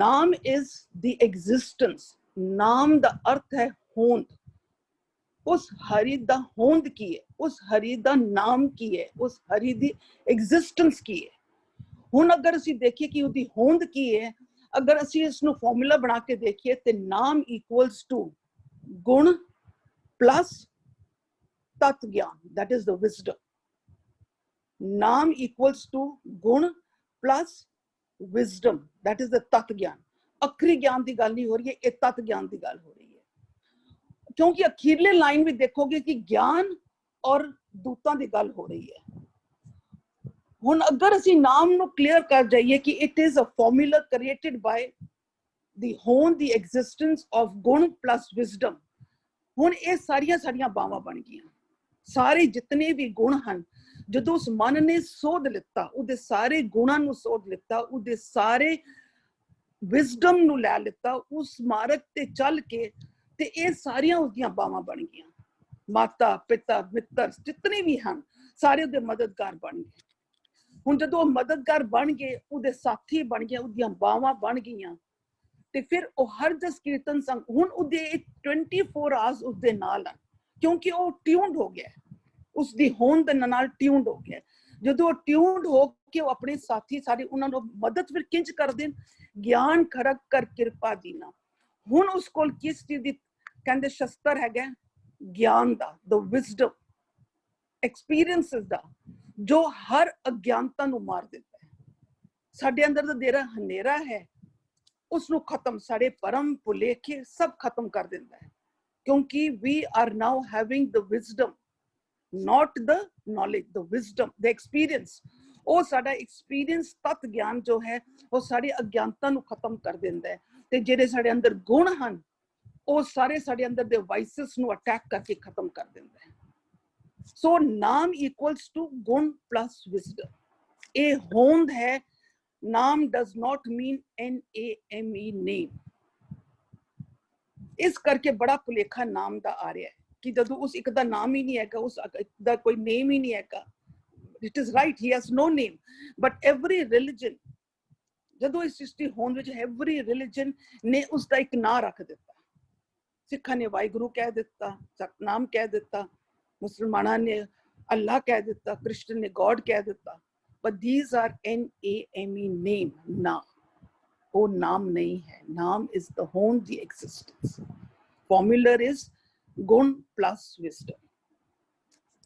नाम is the existence. नाम ਦਾ अर्थ है होंद। उस हरि ਦਾ होंद की है, उस हरि ਦਾ नाम की है, उस हरि ਦੀ existence की है। ਹੁਣ ਅਗਰ ਅਸੀਂ ਦੇਖੀਏ ਕਿ ਉਹਦੀ ਹੋਂਦ ਕੀ ਹੈ, ਅਗਰ ਅਸੀਂ ਇਸ ਨੂੰ ਫਾਰਮੂਲਾ ਬਣਾ ਕੇ ਦੇਖੀਏ ਤੇ ਨਾਮ ਇਕੁਅਲਸ ਟੂ ਗੁਣ ਪਲੱਸ ਤਤ ਗਿਆਨ, that is the wisdom. ਨਾਮ ਇਕੁਅਲਸ ਟੂ ਗੁਣ plus wisdom, that is the ਤਤ ਗਿਆਨ। ਅਖਰੀ ਗਿਆਨ ਦੀ ਗੱਲ ਨਹੀਂ ਹੋ ਰਹੀ ਹੈ, ਇਹ ਤਤ ਗਿਆਨ ਦੀ ਗੱਲ ਹੋ ਰਹੀ ਹੈ। ਕਿਉਂਕਿ ਅਖੀਰਲੇ ਲਾਈਨ ਵੀ ਦੇਖੋਗੇ ਕਿ ਗਿਆਨ ਔਰ ਦੂਤਾਂ ਦੀ ਗੱਲ ਹੋ ਰਹੀ ਹੈ। ਹੁਣ ਅਗਰ ਅਸੀਂ ਨਾਮ ਨੂੰ ਕਲੀਅਰ ਕਰ ਜਾਈਏ ਕਿ it is a formula created by the ਹੋਂਦ, ਦੀ ਐਗਜ਼ਿਸਟੈਂਸ ਆਫ ਗੁਣ ਪਲੱਸ ਵਿਜ਼ਡਮ। ਹੁਣ ਇਹ ਸਾਰੀਆਂ ਬਾਵਾਂ ਬਣ ਗਈਆਂ। ਸਾਰੇ ਜਿਤਨੇ ਵੀ ਗੁਣ ਹਨ, ਜਦੋਂ ਉਸ ਮਨ ਨੇ ਸੋਧ ਲਿੱਤਾ, ਉਹਦੇ ਸਾਰੇ ਗੁਣਾਂ ਨੂੰ ਸੋਧ ਲਿੱਤਾ, ਉਹਦੇ ਸਾਰੇ ਵਿਜ਼ਡਮ ਨੂੰ ਲੈ ਲਿੱਤਾ, ਉਸ ਮਾਰਗ ਤੇ ਚੱਲ ਕੇ, ਤੇ ਇਹ ਸਾਰੀਆਂ ਉਸਦੀਆਂ ਬਾਵਾਂ ਬਣ ਗਈਆਂ। ਮਾਤਾ ਪਿਤਾ ਮਿੱਤਰ ਜਿਤਨੇ ਵੀ ਹਨ, ਸਾਰੇ ਉਹਦੇ ਮਦਦਗਾਰ ਬਣ ਗਏ। ਹੁਣ ਜਦੋਂ ਉਹ ਮਦਦਗਾਰ ਬਣ ਗਏ, ਉਹਦੇ ਸਾਥੀ ਬਣ ਗਏ, ਉਹਦੀਆਂ ਬਾਵਾਂ ਬਣ ਗਈਆਂ, ਤੇ ਫਿਰ ਉਹ ਹਰ ਜਸ ਕੀਰਤਨ ਸੰਗ, ਹੁਣ ਉਹਦੇ 24 ਆਵਰਸ ਉਸਦੇ ਨਾਲ ਹਨ, ਕਿਉਂਕਿ ਉਹ ਟਿਊਨਡ ਹੋ ਗਿਆ, ਉਸਦੀ ਹੋਂਦ ਨਾਲ ਟਿਊਨਡ ਹੋ ਗਿਆ। ਜਦੋਂ ਉਹ ਟਿਊਨਡ ਹੋ ਕੇ ਉਹ ਆਪਣੇ ਸਾਥੀ ਸਾਰੇ ਉਹਨਾਂ ਨੂੰ ਮਦਦ ਫਿਰ ਕਿੰਜ ਕਰਦੇ, ਗਿਆਨ ਖੜਕ ਕਰ ਕਿਰਪਾ ਦੀਨਾ। ਹੁਣ ਉਸ ਕੋਲ ਕਿਸ ਚੀਜ਼ ਦੀ ਕਹਿੰਦੇ ਸ਼ਸਤਰ ਹੈਗਾ, ਗਿਆਨ ਦਾ, the wisdom, experiences ਦਾ, ਜੋ ਹਰ ਅਗਿਆਨਤਾ ਨੂੰ ਮਾਰ ਦਿੰਦਾ ਹੈ। ਸਾਡੇ ਅੰਦਰ ਦਾ ਜਿਹੜਾ ਹਨੇਰਾ ਹੈ, ਉਸ ਨੂੰ ਖਤਮ, ਸਾਡੇ ਪਰਮ ਭੁਲੇਖੇ ਸਭ ਖਤਮ ਕਰ ਦਿੰਦਾ ਹੈ। ਕਿਉਂਕਿ we are now having the wisdom, not the knowledge, the wisdom, the experience. ਉਹ ਸਾਡਾ ਐਕਸਪੀਰੀਅੰਸ ਤਤ ਗਿਆਨ ਜੋ ਹੈ, ਉਹ ਸਾਡੀ ਅਗਿਆਨਤਾ ਨੂੰ ਖਤਮ ਕਰ ਦਿੰਦਾ ਹੈ। ਤੇ ਜਿਹੜੇ ਸਾਡੇ ਅੰਦਰ ਗੁਣ ਹਨ, ਉਹ ਸਾਰੇ ਸਾਡੇ ਅੰਦਰ ਦੇ ਵਾਈਸਸ ਨੂੰ ਅਟੈਕ ਕਰਕੇ ਖਤਮ ਕਰ ਦਿੰਦਾ ਹੈ। ਸੋ ਨਾਮ ਇਕੁਅਲਸ ਟੂ ਗੁਣ ਪਲੱਸ ਵਿਜ਼ਡਮ। ਇਹ ਹੋਂਦ ਹੈ। ਨਾਮ does not mean NAME, name। ਇਸ ਕਰਕੇ ਬੜਾ ਭੁਲੇਖਾ ਨਾਮ ਦਾ ਆ ਰਿਹਾ ਹੈ ਕਿ ਜਦੋਂ ਉਸ ਇੱਕ ਦਾ ਨਾਮ ਹੀ ਨਹੀਂ ਹੈਗਾ, ਉਸ ਦਾ ਕੋਈ ਨੇਮ ਹੀ ਨਹੀਂ ਹੈਗਾ। It is right, he has no name, but every religion, ਜਦੋਂ ਇਸ ਸ੍ਰਿਸ਼ਟੀ ਹੋਂਦ ਵਿੱਚ every religion ਨੇ ਉਸ ਦਾ ਇੱਕ ਨਾਂ ਰੱਖ ਦਿੱਤਾ। ਸਿੱਖਾਂ ਨੇ ਵਾਹਿਗੁਰੂ ਕਹਿ ਦਿੱਤਾ, ਸਤਨਾਮ ਕਹਿ ਦਿੱਤਾ, ਮੁਸਲਮਾਨਾਂ ਨੇ ਅੱਲਾਹ ਕਹਿ ਦਿੱਤਾ, ਕ੍ਰਿਸਚਨ ਨੇ ਗੋਡ ਕਹਿ ਦਿੱਤਾ। But these are NAME, name, ਨਾ। ਉਹ ਨਾਮ ਨਹੀਂ ਹੈ। ਨਾਮ is the ਹੋਂਦ, the existence. Formula is ਗੁਣ plus wisdom.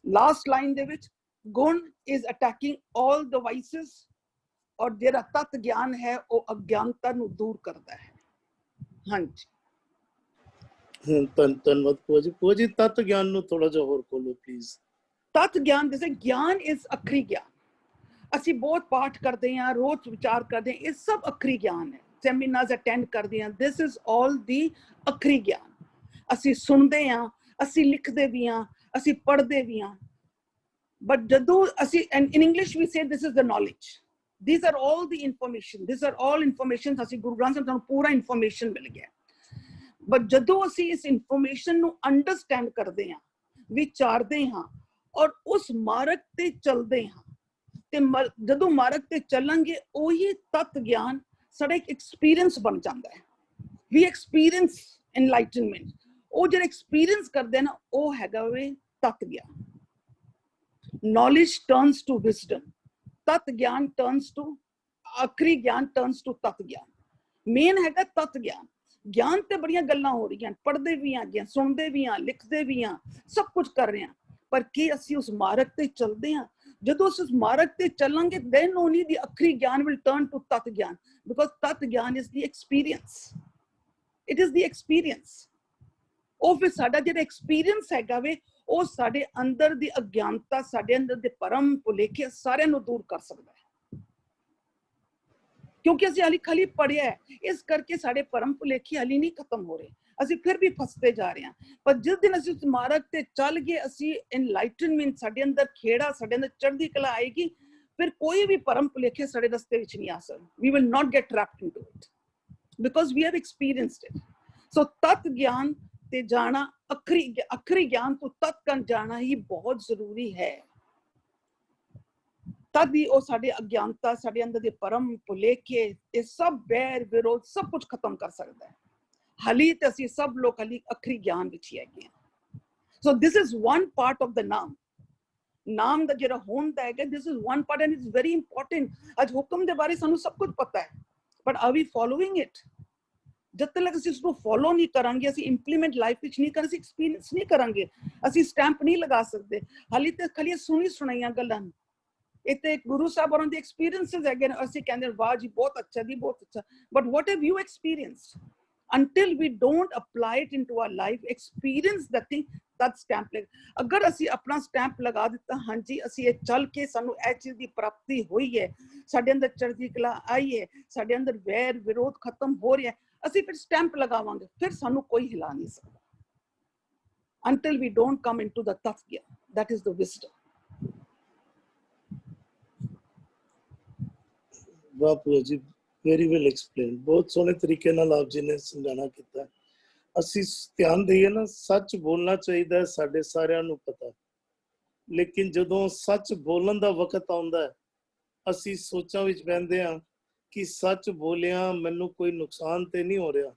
Last line ਦੇ ਵਿੱਚ, ਗੁਣ is attacking all the vices ਔਰ ਜਿਹੜਾ ਤਤ ਗਿਆਨ ਹੈ ਉਹ ਅਗਿਆਨਤਾ ਨੂੰ ਦੂਰ ਕਰਦਾ ਹੈ। ਹਾਂਜੀ ਧੰਨਵਾਦ ਭੂਆ ਜੀ ਤਤ ਗਿਆਨ ਨੂੰ ਥੋੜਾ ਜਿਹਾ ਹੋਰ ਖੋਲੋ ਪਲੀਜ਼। ਤਤ ਗਿਆਨ ਜਿਵੇਂ ਗਿਆਨ ਇਸ ਅਖਰੀ ਗਿਆਨ, ਅਸੀਂ ਬਹੁਤ ਪਾਠ ਕਰਦੇ ਹਾਂ, ਰੋਜ਼ ਵਿਚਾਰ ਕਰਦੇ ਹਾਂ, ਇਹ ਸਭ ਅਖਰੀ ਗਿਆਨ ਹੈ। ਸੈਮੀਨਾਰਸ ਅਟੈਂਡ ਕਰਦੇ ਹਾਂ, ਦਿਸ ਇਜ਼ ਆਲ ਦੀ ਅਖਰੀ ਗਿਆਨ। ਅਸੀਂ ਸੁਣਦੇ ਹਾਂ, ਅਸੀਂ ਲਿਖਦੇ ਵੀ ਹਾਂ, ਅਸੀਂ ਪੜ੍ਹਦੇ ਵੀ ਹਾਂ, ਬਟ ਜਦੋਂ ਅਸੀਂ in English we say this is the knowledge, these are all the information, these are all information। ਅਸੀਂ ਗੁਰੂ ਗ੍ਰੰਥ ਸਾਹਿਬ ਸਾਨੂੰ ਪੂਰਾ ਇਨਫੋਰਮੇਸ਼ਨ ਮਿਲ ਗਿਆ, ਬਟ ਜਦੋਂ ਅਸੀਂ ਇਸ ਇਨਫੋਰਮੇਸ਼ਨ ਨੂੰ ਅੰਡਰਸਟੈਂਡ ਕਰਦੇ ਹਾਂ, ਵਿਚਾਰਦੇ ਹਾਂ ਔਰ ਉਸ ਮਾਰਗ ਤੇ ਚੱਲਦੇ ਹਾਂ, ਤੇ ਜਦੋਂ ਮਾਰਗ ਤੇ ਚੱਲਾਂਗੇ ਉਹੀ ਤਤ ਗਿਆਨ ਸਾਡਾ ਇੱਕ ਐਕਸਪੀਰੀਅੰਸ ਬਣ ਜਾਂਦਾ ਹੈ। ਵੀ ਐਕਸਪੀਰੀਅੰਸ ਐਨਲਾਈਟਨਮੈਂਟ, ਉਹ ਜਿਹੜਾ ਐਕਸਪੀਰੀਅੰਸ ਕਰਦੇ ਨਾ ਉਹ ਹੈਗਾ ਵੇ ਤਤ ਗਿਆਨ। knowledge turns to wisdom, tat gyan turns to akri gyan turns to tat gyan। Main ਹੈਗਾ ਤਤ ਗਿਆਨ। ਗਿਆਨ ਤੇ ਬੜੀਆਂ ਗੱਲਾਂ ਹੋ ਰਹੀਆਂ, ਪੜ੍ਹਦੇ ਵੀ ਹਾਂ, ਅੱਗੇ ਸੁਣਦੇ ਵੀ ਹਾਂ, ਲਿਖਦੇ ਵੀ ਹਾਂ, ਸਭ ਕੁਝ ਕਰ ਰਹੇ ਹਾਂ, ਪਰ ਕੀ ਅਸੀਂ ਉਸ ਮਾਰਗ ਤੇ ਚੱਲਦੇ ਹਾਂ? ਜਦੋਂ ਅਸੀਂ ਉਸ ਮਾਰਗ ਤੇ ਚੱਲਾਂਗੇ then only the akri gyan will turn to tat gyan, because tat gyan is the experience, it is the experience। ਉਹ ਫਿਰ ਸਾਡਾ ਜਿਹੜਾ ਐਕਸਪੀਰੀਅੰਸ ਹੈਗਾ ਵੇ ਉਹ ਸਾਡੇ ਅੰਦਰ ਦੀ ਅਗਿਆਨਤਾ, ਸਾਡੇ ਅੰਦਰ ਦੇ ਭਰਮ ਭੁਲੇਖੇ ਸਾਰਿਆਂ ਨੂੰ ਦੂਰ ਕਰ ਸਕਦਾ ਹੈ, ਕਿਉਂਕਿ ਅਸੀਂ ਹਾਲੇ ਖਾਲੀ ਪੜ੍ਹਿਆ ਹੈ, ਇਸ ਕਰਕੇ ਸਾਡੇ ਭਰਮ ਭੁਲੇਖੇ ਹਾਲੇ ਨਹੀਂ ਖਤਮ ਹੋ ਰਹੇ, ਅਸੀਂ ਫਿਰ ਵੀ ਫਸਦੇ ਜਾ ਰਹੇ ਹਾਂ। ਪਰ ਜਿਸ ਦਿਨ ਅਸੀਂ ਉਸ ਮਾਰਗ ਤੇ ਚੱਲ ਗਏ, ਅਸੀਂ ਐਨਲਾਈਟਨਮੈਂਟ, ਸਾਡੇ ਅੰਦਰ ਖੇੜਾ, ਸਾਡੇ ਅੰਦਰ ਚੜ੍ਹਦੀ ਕਲਾ ਆਏਗੀ, ਫਿਰ ਕੋਈ ਵੀ ਭਰਮ ਭੁਲੇਖੇ ਸਾਡੇ ਰਸਤੇ ਵਿੱਚ ਨਹੀਂ ਆ ਸਕਦੇ। we will not get trapped into it because we have experienced it। so ਤਤ ਗਿਆਨ ਤੇ ਜਾਣਾ, ਅਖਰੀ ਗਿਆਨ ਤੋਂ ਤਤ ਕਰ ਜਾਣਾ ਹੀ ਬਹੁਤ ਜ਼ਰੂਰੀ ਹੈ। ਤਦ ਹੀ ਉਹ ਸਾਡੇ ਅਗਿਆਨਤਾ, ਸਾਡੇ ਅੰਦਰ ਦੇ ਪਰਮ ਭੁਲੇਖੇ, ਇਹ ਸਭ ਵੈਰ ਵਿਰੋਧ ਸਭ ਕੁਝ ਖਤਮ ਕਰ ਸਕਦਾ ਹੈ। ਹਾਲੀ ਤੇ ਅਸੀਂ ਸਭ ਲੋਕ ਹਾਲੀ ਅਖਰੀ ਗਿਆਨ ਵਿੱਚ ਹੀ ਹੈਗੇ ਹਾਂ। So this is one part of the ਨਾਮ। ਨਾਮ ਦਾ ਜਿਹੜਾ ਹੁੰਦਾ ਹੈਗਾ, this is one part and it's very important. ਅੱਜ ਹੁਕਮ ਦੇ ਬਾਰੇ ਸਾਨੂੰ ਸਭ ਕੁਝ ਪਤਾ ਹੈ, but are we following it? ਜਦ ਤੱਕ ਅਸੀਂ ਉਸਨੂੰ ਫੋਲੋ ਨਹੀਂ ਕਰਾਂਗੇ, ਅਸੀਂ ਇੰਪਲੀਮੈਂਟ ਲਾਈਫ ਵਿੱਚ ਨਹੀਂ ਕਰਾਂਗੇ, ਅਸੀਂ ਐਕਸਪੀਰੀਅੰਸ ਨਹੀਂ ਕਰਾਂਗੇ, ਅਸੀਂ ਸਟੈਂਪ ਨਹੀਂ ਲਗਾ ਸਕਦੇ। ਹਾਲੀ ਤੇ ਖਾਲੀ ਸੁਣੀ ਸੁਣਾਈਆਂ ਗੱਲਾਂ, ਇਹ ਤੇ ਗੁਰੂ ਸਾਹਿਬ ਹੋਰਾਂ ਦੇ ਐਕਸਪੀਰੀਅੰਸਿਸ ਹੈਗੇ ਨੇ, ਅਸੀਂ ਕਹਿੰਦੇ ਵਾਹ ਜੀ ਬਹੁਤ ਅੱਛਾ ਜੀ, ਬਹੁਤ ਅੱਛਾ, but what have you experienced? until we don't apply it into our life, experience the thing, that stamp leg। ਅਗਰ ਅਸੀਂ ਆਪਣਾ ਸਟੈਂਪ ਲਗਾ ਦਿੱਤਾ, ਹਾਂਜੀ ਅਸੀਂ ਇਹ ਚੱਲ ਕੇ ਸਾਨੂੰ ਇਹ ਚੀਜ਼ ਦੀ ਪ੍ਰਾਪਤੀ ਹੋਈ ਹੈ, ਸਾਡੇ ਅੰਦਰ ਚੜ੍ਹਦੀ ਕਲਾ ਆਈ ਹੈ, ਸਾਡੇ ਅੰਦਰ ਵੈਰ ਵਿਰੋਧ ਖਤਮ ਹੋ ਰਿਹਾ, ਅਸੀਂ ਫਿਰ ਸਟੈਂਪ ਲਗਾਵਾਂਗੇ, ਫਿਰ ਸਾਨੂੰ ਕੋਈ ਹਿਲਾ ਨਹੀਂ ਸਕਦਾ। until we don't come into the tat gyan, that is the wisdom। ਵਾਹ ਭੂਆ ਜੀ, ਵੈਰੀ ਵੈਲ ਐਕਸਪਲੇਨ। ਬਹੁਤ ਸੋਹਣੇ ਤਰੀਕੇ ਨਾਲ ਆਪ ਜੀ ਨੇ ਸਮਝਾਣਾ ਕੀਤਾ। ਅਸੀਂ ਧਿਆਨ ਦਈਏ ਨਾ, ਸੱਚ ਬੋਲਣਾ ਚਾਹੀਦਾ ਹੈ, ਸਾਡੇ ਸਾਰਿਆਂ ਨੂੰ ਪਤਾ, ਲੇਕਿਨ ਜਦੋਂ ਸੱਚ ਬੋਲਣ ਦਾ ਵਕਤ ਆਉਂਦਾ ਹੈ, ਅਸੀਂ ਸੋਚਾਂ ਵਿੱਚ ਬਹਿੰਦੇ ਹਾਂ ਕਿ ਸੱਚ ਬੋਲਿਆ ਮੈਨੂੰ ਕੋਈ ਨੁਕਸਾਨ ਤੇ ਨਹੀਂ ਹੋ ਰਿਹਾ,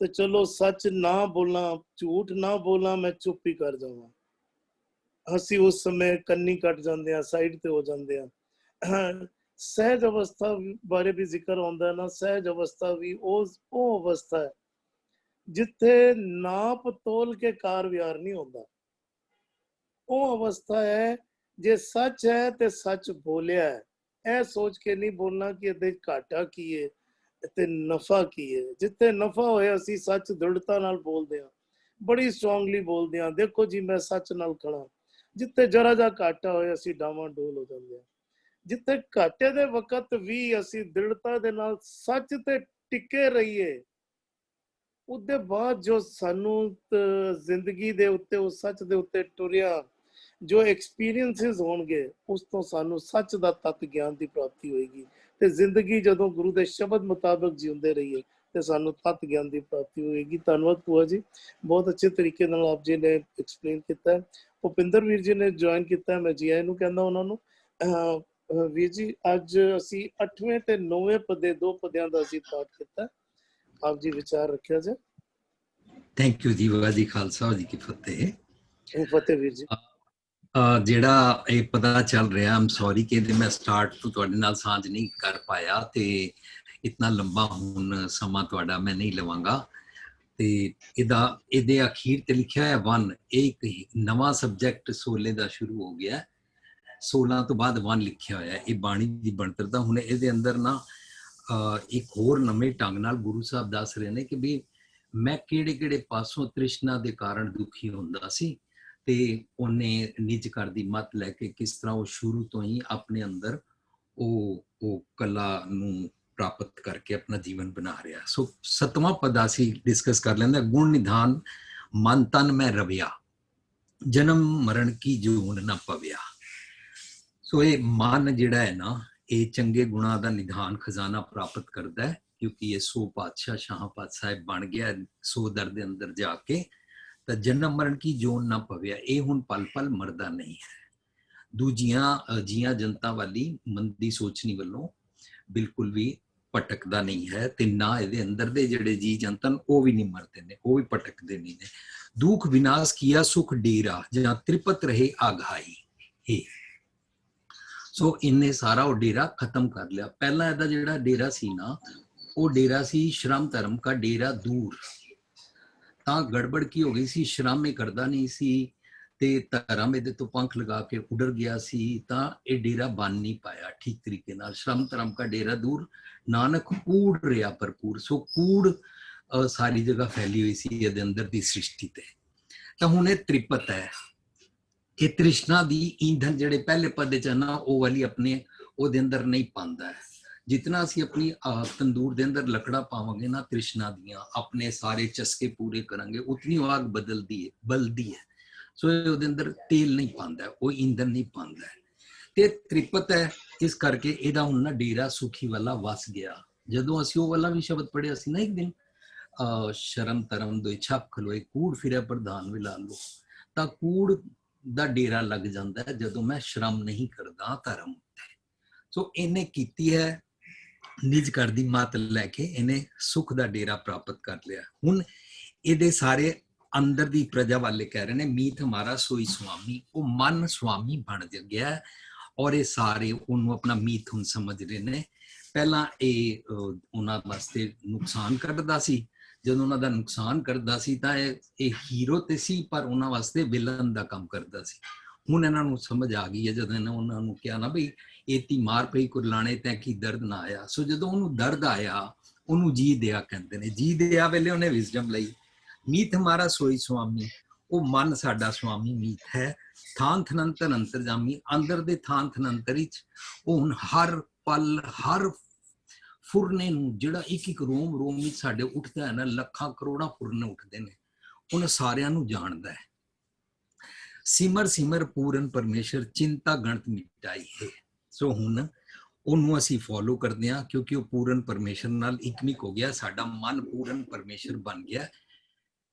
ਤੇ ਚਲੋ ਸੱਚ ਨਾ ਬੋਲਾਂ, ਝੂਠ ਨਾ ਬੋਲਾਂ, ਮੈਂ ਚੁੱਪ ਹੀ ਕਰ ਜਾਵਾਂ। ਅਸੀਂ ਉਸ ਸਮੇਂ ਕੰਨੀ ਕੱਟ ਜਾਂਦੇ ਹਾਂ, ਸਾਈਡ ਤੇ ਹੋ ਜਾਂਦੇ ਹਾਂ। ਸਹਿਜ ਅਵਸਥਾ ਬਾਰੇ ਵੀ ਜ਼ਿਕਰ ਆਉਂਦਾ ਨਾ, ਸਹਿਜ ਅਵਸਥਾ ਵੀ ਉਹ ਅਵਸਥਾ ਹੈ ਜਿੱਥੇ ਨਾਪ ਤੋਲ ਕੇ ਕਾਰ ਵਿਹਾਰ ਨਹੀਂ ਹੁੰਦਾ। ਉਹ ਅਵਸਥਾ ਹੈ ਜੇ ਸੱਚ ਹੈ ਤੇ ਸੱਚ ਬੋਲਿਆ ਹੈ, ਇਹ ਸੋਚ ਕੇ ਨਹੀਂ ਬੋਲਣਾ ਕਿ ਇਹਦੇ ਘਾਟਾ ਕੀ ਹੈ ਤੇ ਨਫਾ ਕੀ ਹੈ। ਜਿੱਥੇ ਨਫਾ ਹੋਇਆ ਅਸੀਂ ਸੱਚ ਦ੍ਰਿੜਤਾ ਨਾਲ ਬੋਲਦੇ ਹਾਂ, ਬੜੀ ਸਟਰੋਂਗਲੀ ਬੋਲਦੇ ਹਾਂ, ਦੇਖੋ ਜੀ ਮੈਂ ਸੱਚ ਨਾਲ ਖੜਾ। ਜਿੱਥੇ ਜਰਾ ਜਾ ਘਾਟਾ ਹੋਇਆ ਅਸੀਂ ਡਾਵਾਂ ਡੋਲ ਹੋ ਜਾਂਦੇ ਹਾਂ। ਜਿੱਥੇ ਘਾਟੇ ਦੇ ਵਕਤ ਵੀ ਅਸੀਂ ਦ੍ਰਿੜਤਾ ਦੇ ਨਾਲ ਸੱਚ ਤੇ ਟਿਕੇ ਰਹੀਏ, ਉਹਦੇ ਬਾਅਦ ਜੋ ਸਾਨੂੰ ਜ਼ਿੰਦਗੀ ਦੇ ਉੱਤੇ ਉਸ ਸੱਚ ਦੇ ਉੱਤੇ ਟੁਰਿਆ ਜੋ ਐਕਸਪੀਰੀਐਂਸਿਸ ਹੋਣਗੇ, ਉਸ ਤੋਂ ਸਾਨੂੰ ਸੱਚ ਦਾ ਤਤ ਗਿਆਨ ਦੀ ਪ੍ਰਾਪਤੀ ਹੋਏਗੀ। ਤੇ ਜ਼ਿੰਦਗੀ ਜਦੋਂ ਗੁਰੂ ਦੇ ਸ਼ਬਦ ਮੁਤਾਬਕ ਜਿਉਂਦੇ ਰਹੀਏ ਤੇ ਸਾਨੂੰ ਤਤ ਗਿਆਨ ਦੀ ਪ੍ਰਾਪਤੀ ਹੋਏਗੀ। ਧੰਨਵਾਦ ਭੂਆ ਜੀ, ਬਹੁਤ ਅੱਛੇ ਤਰੀਕੇ ਨਾਲ ਆਪ ਜੀ ਨੇ ਐਕਸਪਲੇਨ ਕੀਤਾ। ਭੁਪਿੰਦਰ ਵੀਰ ਜੀ ਨੇ ਜੁਆਇਨ ਕੀਤਾ, ਮੈਂ ਜੀ ਆਇਆਂ ਨੂੰ ਕਹਿੰਦਾ ਉਹਨਾਂ ਨੂੰ। ਵੀਰ ਜੀ, ਅੱਜ ਅਸੀਂ 8ਵੇਂ ਤੇ 9ਵੇਂ ਪਦੇ, 2 ਪਦਿਆਂ ਦਾ ਅਸੀਂ ਪਾਠ ਕੀਤਾ, ਆਪ ਜੀ ਵਿਚਾਰ ਰੱਖਿਆ ਜੇ। ਥੈਂਕ ਯੂ ਜੀ, ਵਾਹਿਗੁਰੂ ਜੀ ਖਾਲਸਾ, ਵਾਹਿਗੁਰੂ ਜੀ ਕੀ ਫਤਿਹ। ਫਤਿਹ ਵੀਰ ਜੀ। ਜਿਹੜਾ ਇਹ ਪਤਾ ਚੱਲ ਰਿਹਾ, ਆਮ ਸੌਰੀ ਕਿ ਮੈਂ ਸਟਾਰਟ ਤੋਂ ਤੁਹਾਡੇ ਨਾਲ ਸਾਂਝ ਨਹੀਂ ਕਰ ਪਾਇਆ, ਤੇ ਇਤਨਾ ਲੰਬਾ ਹੁਣ ਸਮਾਂ ਤੁਹਾਡਾ ਮੈਂ ਨਹੀਂ ਲਵਾਂਗਾ। ਤੇ ਇਹਦੇ ਅਖੀਰ ਤੇ ਲਿਖਿਆ ਹੈ 1, ਇਹ ਇੱਕ ਨਵਾਂ ਸਬਜੈਕਟ 16 ਦਾ ਸ਼ੁਰੂ ਹੋ ਗਿਆ। 16 ਤੋਂ ਬਾਅਦ 1 ਲਿਖਿਆ ਹੋਇਆ ਇਹ ਬਾਣੀ ਦੀ ਬਣਤਰ ਦਾ। ਹੁਣ ਇਹਦੇ ਅੰਦਰ ਨਾ ਇੱਕ ਹੋਰ ਨਵੇਂ ਢੰਗ ਨਾਲ ਗੁਰੂ ਸਾਹਿਬ ਦੱਸ ਰਹੇ ਨੇ ਕਿ ਵੀ ਮੈਂ ਕਿਹੜੇ ਪਾਸੋਂ ਤ੍ਰਿਸ਼ਨਾ ਦੇ ਕਾਰਨ ਦੁਖੀ ਹੁੰਦਾ ਸੀ, ਤੇ ਉਹਨੇ ਨਿਜ ਘਰ ਦੀ ਮੱਤ ਲੈ ਕੇ ਕਿਸ ਤਰ੍ਹਾਂ ਉਹ ਸ਼ੁਰੂ ਤੋਂ ਹੀ ਆਪਣੇ ਅੰਦਰ ਉਹ ਕਲਾ ਨੂੰ ਪ੍ਰਾਪਤ ਕਰਕੇ ਆਪਣਾ ਜੀਵਨ ਬਣਾ ਰਿਹਾ। ਸੋ 7ਵਾਂ ਪਦ ਅਸੀਂ ਡਿਸਕਸ ਕਰ ਲੈਂਦੇ। ਗੁਣ ਨਿਧਾਨ ਮਨ ਤਨ ਮੈਂ ਰਵਿਆ, ਜਨਮ ਮਰਨ ਕੀ ਜੂਨ ਨਾ ਪਵਿਆ। ਸੋ ਇਹ ਮਨ ਜਿਹੜਾ ਹੈ ਨਾ, ਇਹ ਚੰਗੇ ਗੁਣਾਂ ਦਾ ਨਿਧਾਨ ਖਜ਼ਾਨਾ ਪ੍ਰਾਪਤ ਕਰਦਾ ਹੈ, ਕਿਉਂਕਿ ਇਹ 100 ਪਾਤਸ਼ਾਹ ਸ਼ਾਹ ਪਾਤਸ਼ਾਹ ਬਣ ਗਿਆ 100 ਦਰ ਦੇ ਅੰਦਰ ਜਾ ਕੇ। ਤਾਂ ਜਨਮ ਮਰਨ ਕੀ ਜੋਨ ਨਾ ਪਵਿਆ, ਇਹ ਹੁਣ ਪਲ ਪਲ ਮਰਦਾ ਨਹੀਂ ਹੈ। ਦੂਜੀਆਂ ਜੀਆਂ ਜਨਤਾ ਵਾਲੀ ਮੰਦੀ ਸੋਚਣੀ ਵੱਲੋਂ ਬਿਲਕੁਲ ਵੀ ਭਟਕਦਾ ਨਹੀਂ ਹੈ, ਤੇ ਨਾ ਇਹਦੇ ਅੰਦਰ ਦੇ ਜਿਹੜੇ ਜੀ ਜੰਤਨ ਉਹ ਵੀ ਨਹੀਂ ਮਰਦੇ ਨੇ, ਉਹ ਵੀ ਭਟਕਦੇ ਨਹੀਂ ਨੇ। ਦੁੱਖ ਵਿਨਾਸ਼ ਕੀਆ ਸੁਖ ਡੇਰਾ, ਜਾਂ ਤ੍ਰਿਪਤ ਰਹੇ ਆਘਾਈ। ਸੋ ਇਹਨੇ ਸਾਰਾ ਉਹ ਡੇਰਾ ਖਤਮ ਕਰ ਲਿਆ। ਪਹਿਲਾਂ ਇਹਦਾ ਜਿਹੜਾ ਡੇਰਾ ਸੀ ਨਾ, ਉਹ ਡੇਰਾ ਸੀ ਸ਼ਰਮ ਧਰਮ ਕਾ ਡੇਰਾ ਦੂਰ। ਤਾਂ ਗੜਬੜ ਕੀ ਹੋ ਗਈ ਸੀ, ਸ਼ਰਮ ਇਹ ਕਰਦਾ ਨਹੀਂ ਸੀ ਤੇ ਧਰਮ ਇਹਦੇ ਤੋਂ ਪੰਖ ਲਗਾ ਕੇ ਉਡਰ ਗਿਆ ਸੀ, ਤਾਂ ਇਹ ਡੇਰਾ ਬਣ ਨਹੀਂ ਪਾਇਆ ਠੀਕ ਤਰੀਕੇ ਨਾਲ। ਸ਼ਰਮ ਧਰਮ ਕਾ ਡੇਰਾ ਦੂਰ, ਨਾਨਕ ਕੂੜ ਰਿਹਾ ਭਰਪੂਰ। ਸੋ ਕੂੜ ਸਾਰੀ ਜਗ੍ਹਾ ਫੈਲੀ ਹੋਈ ਸੀ ਇਹਦੇ ਅੰਦਰ ਦੀ ਸ੍ਰਿਸ਼ਟੀ ਤੇ। ਤਾਂ ਹੁਣ ਇਹ ਤ੍ਰਿਪਤ ਹੈ, ਇਹ ਤ੍ਰਿਸ਼ਨਾ ਦੀ ਈਂਧਨ ਜਿਹੜੇ ਪਹਿਲੇ ਪਦ ਚ ਨਾ, ਉਹ ਵਾਲੀ ਆਪਣੇ ਉਹਦੇ ਅੰਦਰ ਨਹੀਂ ਪਾਉਂਦਾ ਹੈ। ਜਿਤਨਾ ਅਸੀਂ ਆਪਣੀ ਤੰਦੂਰ ਦੇ ਅੰਦਰ ਲੱਕੜਾ ਪਾਵਾਂਗੇ ਨਾ ਤ੍ਰਿਸ਼ਨਾ ਦੀਆਂ, ਆਪਣੇ ਸਾਰੇ ਚਸਕੇ ਪੂਰੇ ਕਰਾਂਗੇ, ਉਤਨੀ ਉਹ ਆਗ ਬਲਦੀ ਹੈ। ਸੋ ਉਹਦੇ ਅੰਦਰ ਤੇਲ ਨਹੀਂ ਪਾਉਂਦਾ, ਉਹ ਈਂਧਨ ਨਹੀਂ ਪਾਉਂਦਾ। ਤੇ ਤ੍ਰਿਪਤ ਹੈ, ਇਸ ਕਰਕੇ ਇਹਦਾ ਹੁਣ ਨਾ ਡੇਰਾ ਸੁਖੀ ਵਾਲਾ ਵਸ ਗਿਆ। ਜਦੋਂ ਅਸੀਂ ਉਹ ਵਾਲਾ ਵੀ ਸ਼ਬਦ ਪੜ੍ਹਿਆ ਸੀ ਨਾ ਇੱਕ ਦਿਨ, ਸ਼ਰਮ ਧਰਮ ਦੋਇ ਛਪ ਖਲੋਏ, ਕੂੜ ਫਿਰਿਆ ਪ੍ਰਧਾਨ ਵਿਲਾ ਲੋ। ਤਾਂ ਕੂੜ ਦਾ ਡੇਰਾ ਲੱਗ ਜਾਂਦਾ ਹੈ ਜਦੋਂ ਮੈਂ ਸ਼ਰਮ ਨਹੀਂ ਕਰਦਾ ਧਰਮ ਉੱਤੇ। ਸੋ ਇਹਨੇ ਕੀਤੀ ਹੈ, ਨਿਜ ਘਰ ਦੀ ਮੱਤ ਲੈ ਕੇ ਇਹਨੇ ਸੁਖ ਦਾ ਡੇਰਾ ਪ੍ਰਾਪਤ ਕਰ ਲਿਆ। ਹੁਣ ਇਹਦੇ ਸਾਰੇ ਅੰਦਰ ਦੀ ਪ੍ਰਜਾ ਵਾਲੇ ਕਹਿ ਰਹੇ ਨੇ ਮੀਤ ਹਮਾਰਾ ਸੋਈ ਸੁਆਮੀ, ਉਹ ਮਨ ਸੁਆਮੀ ਬਣ ਗਿਆ, ਔਰ ਇਹ ਸਾਰੇ ਉਹਨੂੰ ਆਪਣਾ ਮੀਤ ਹੁਣ ਸਮਝ ਰਹੇ ਨੇ। ਪਹਿਲਾਂ ਇਹ ਉਹਨਾਂ ਵਾਸਤੇ ਨੁਕਸਾਨ ਕਰਦਾ ਸੀ, ਜਦੋਂ ਉਹਨਾਂ ਦਾ ਨੁਕਸਾਨ ਕਰਦਾ ਸੀ ਤਾਂ ਇਹ ਹੀਰੋ ਤੇ ਸੀ, ਪਰ ਉਹਨਾਂ ਵਾਸਤੇ ਵਿਲਨ ਦਾ ਕੰਮ ਕਰਦਾ ਸੀ। ਹੁਣ ਇਹਨਾਂ ਨੂੰ ਸਮਝ ਆ ਗਈ ਹੈ, ਜਦੋਂ ਇਹਨਾਂ ਉਹਨਾਂ ਨੂੰ ਕਿਹਾ ਨਾ ਬਈ ਏਤੀ ਮਾਰ ਪਈ ਕੁਰਲਾਣੇ ਤੈਂ ਕੀ ਦਰਦ ਨਾ ਆਇਆ। ਸੋ ਜਦੋਂ ਉਹਨੂੰ ਦਰਦ ਆਇਆ, ਉਹਨੂੰ ਜੀ ਦਿਆ ਕਹਿੰਦੇ ਨੇ। ਜੀ ਦਿਆ ਵੇਲੇ ਉਹਨੇ ਵਿਜ਼ਡਮ ਲਈ। ਮੀਤ ਹਮਾਰਾ ਸੋਈ ਸੁਆਮੀ, ਉਹ ਮਨ ਸਾਡਾ ਸੁਆਮੀ ਮੀਤ ਹੈ। ਥਾਨ ਥਨੰਤਰ ਅੰਤਰਜਾਮੀ, ਅੰਦਰ ਦੇ ਥਾਨ ਥਨੰਤਰ ਵਿੱਚ ਉਹ ਹੁਣ ਹਰ ਪਲ ਹਰ ਫੁਰਨੇ ਨੂੰ, ਜਿਹੜਾ ਇੱਕ ਇੱਕ ਰੋਮ ਵਿੱਚ ਸਾਡੇ ਉੱਠਦਾ ਹੈ ਨਾ, ਲੱਖਾਂ ਕਰੋੜਾਂ ਫੁਰਨੇ ਉੱਠਦੇ ਨੇ, ਉਹਨਾਂ ਸਾਰਿਆਂ ਨੂੰ ਜਾਣਦਾ ਹੈ। ਸਿਮਰ ਸਿਮਰ ਪੂਰਨ ਪਰਮੇਸ਼ਰ, ਚਿੰਤਾ ਗਣਤ ਮਿਟਾਈ ਹੈ। ਸੋ ਹੁਣ ਉਹਨੂੰ ਅਸੀਂ ਫੋਲੋ ਕਰਦੇ ਹਾਂ, ਕਿਉਂਕਿ ਉਹ ਪੂਰਨ ਪਰਮੇਸ਼ਰ ਨਾਲ ਇਕਮਿਕ ਹੋ ਗਿਆ। ਸਾਡਾ ਮਨ ਪੂਰਨ ਪਰਮੇਸ਼ਰ ਬਣ ਗਿਆ।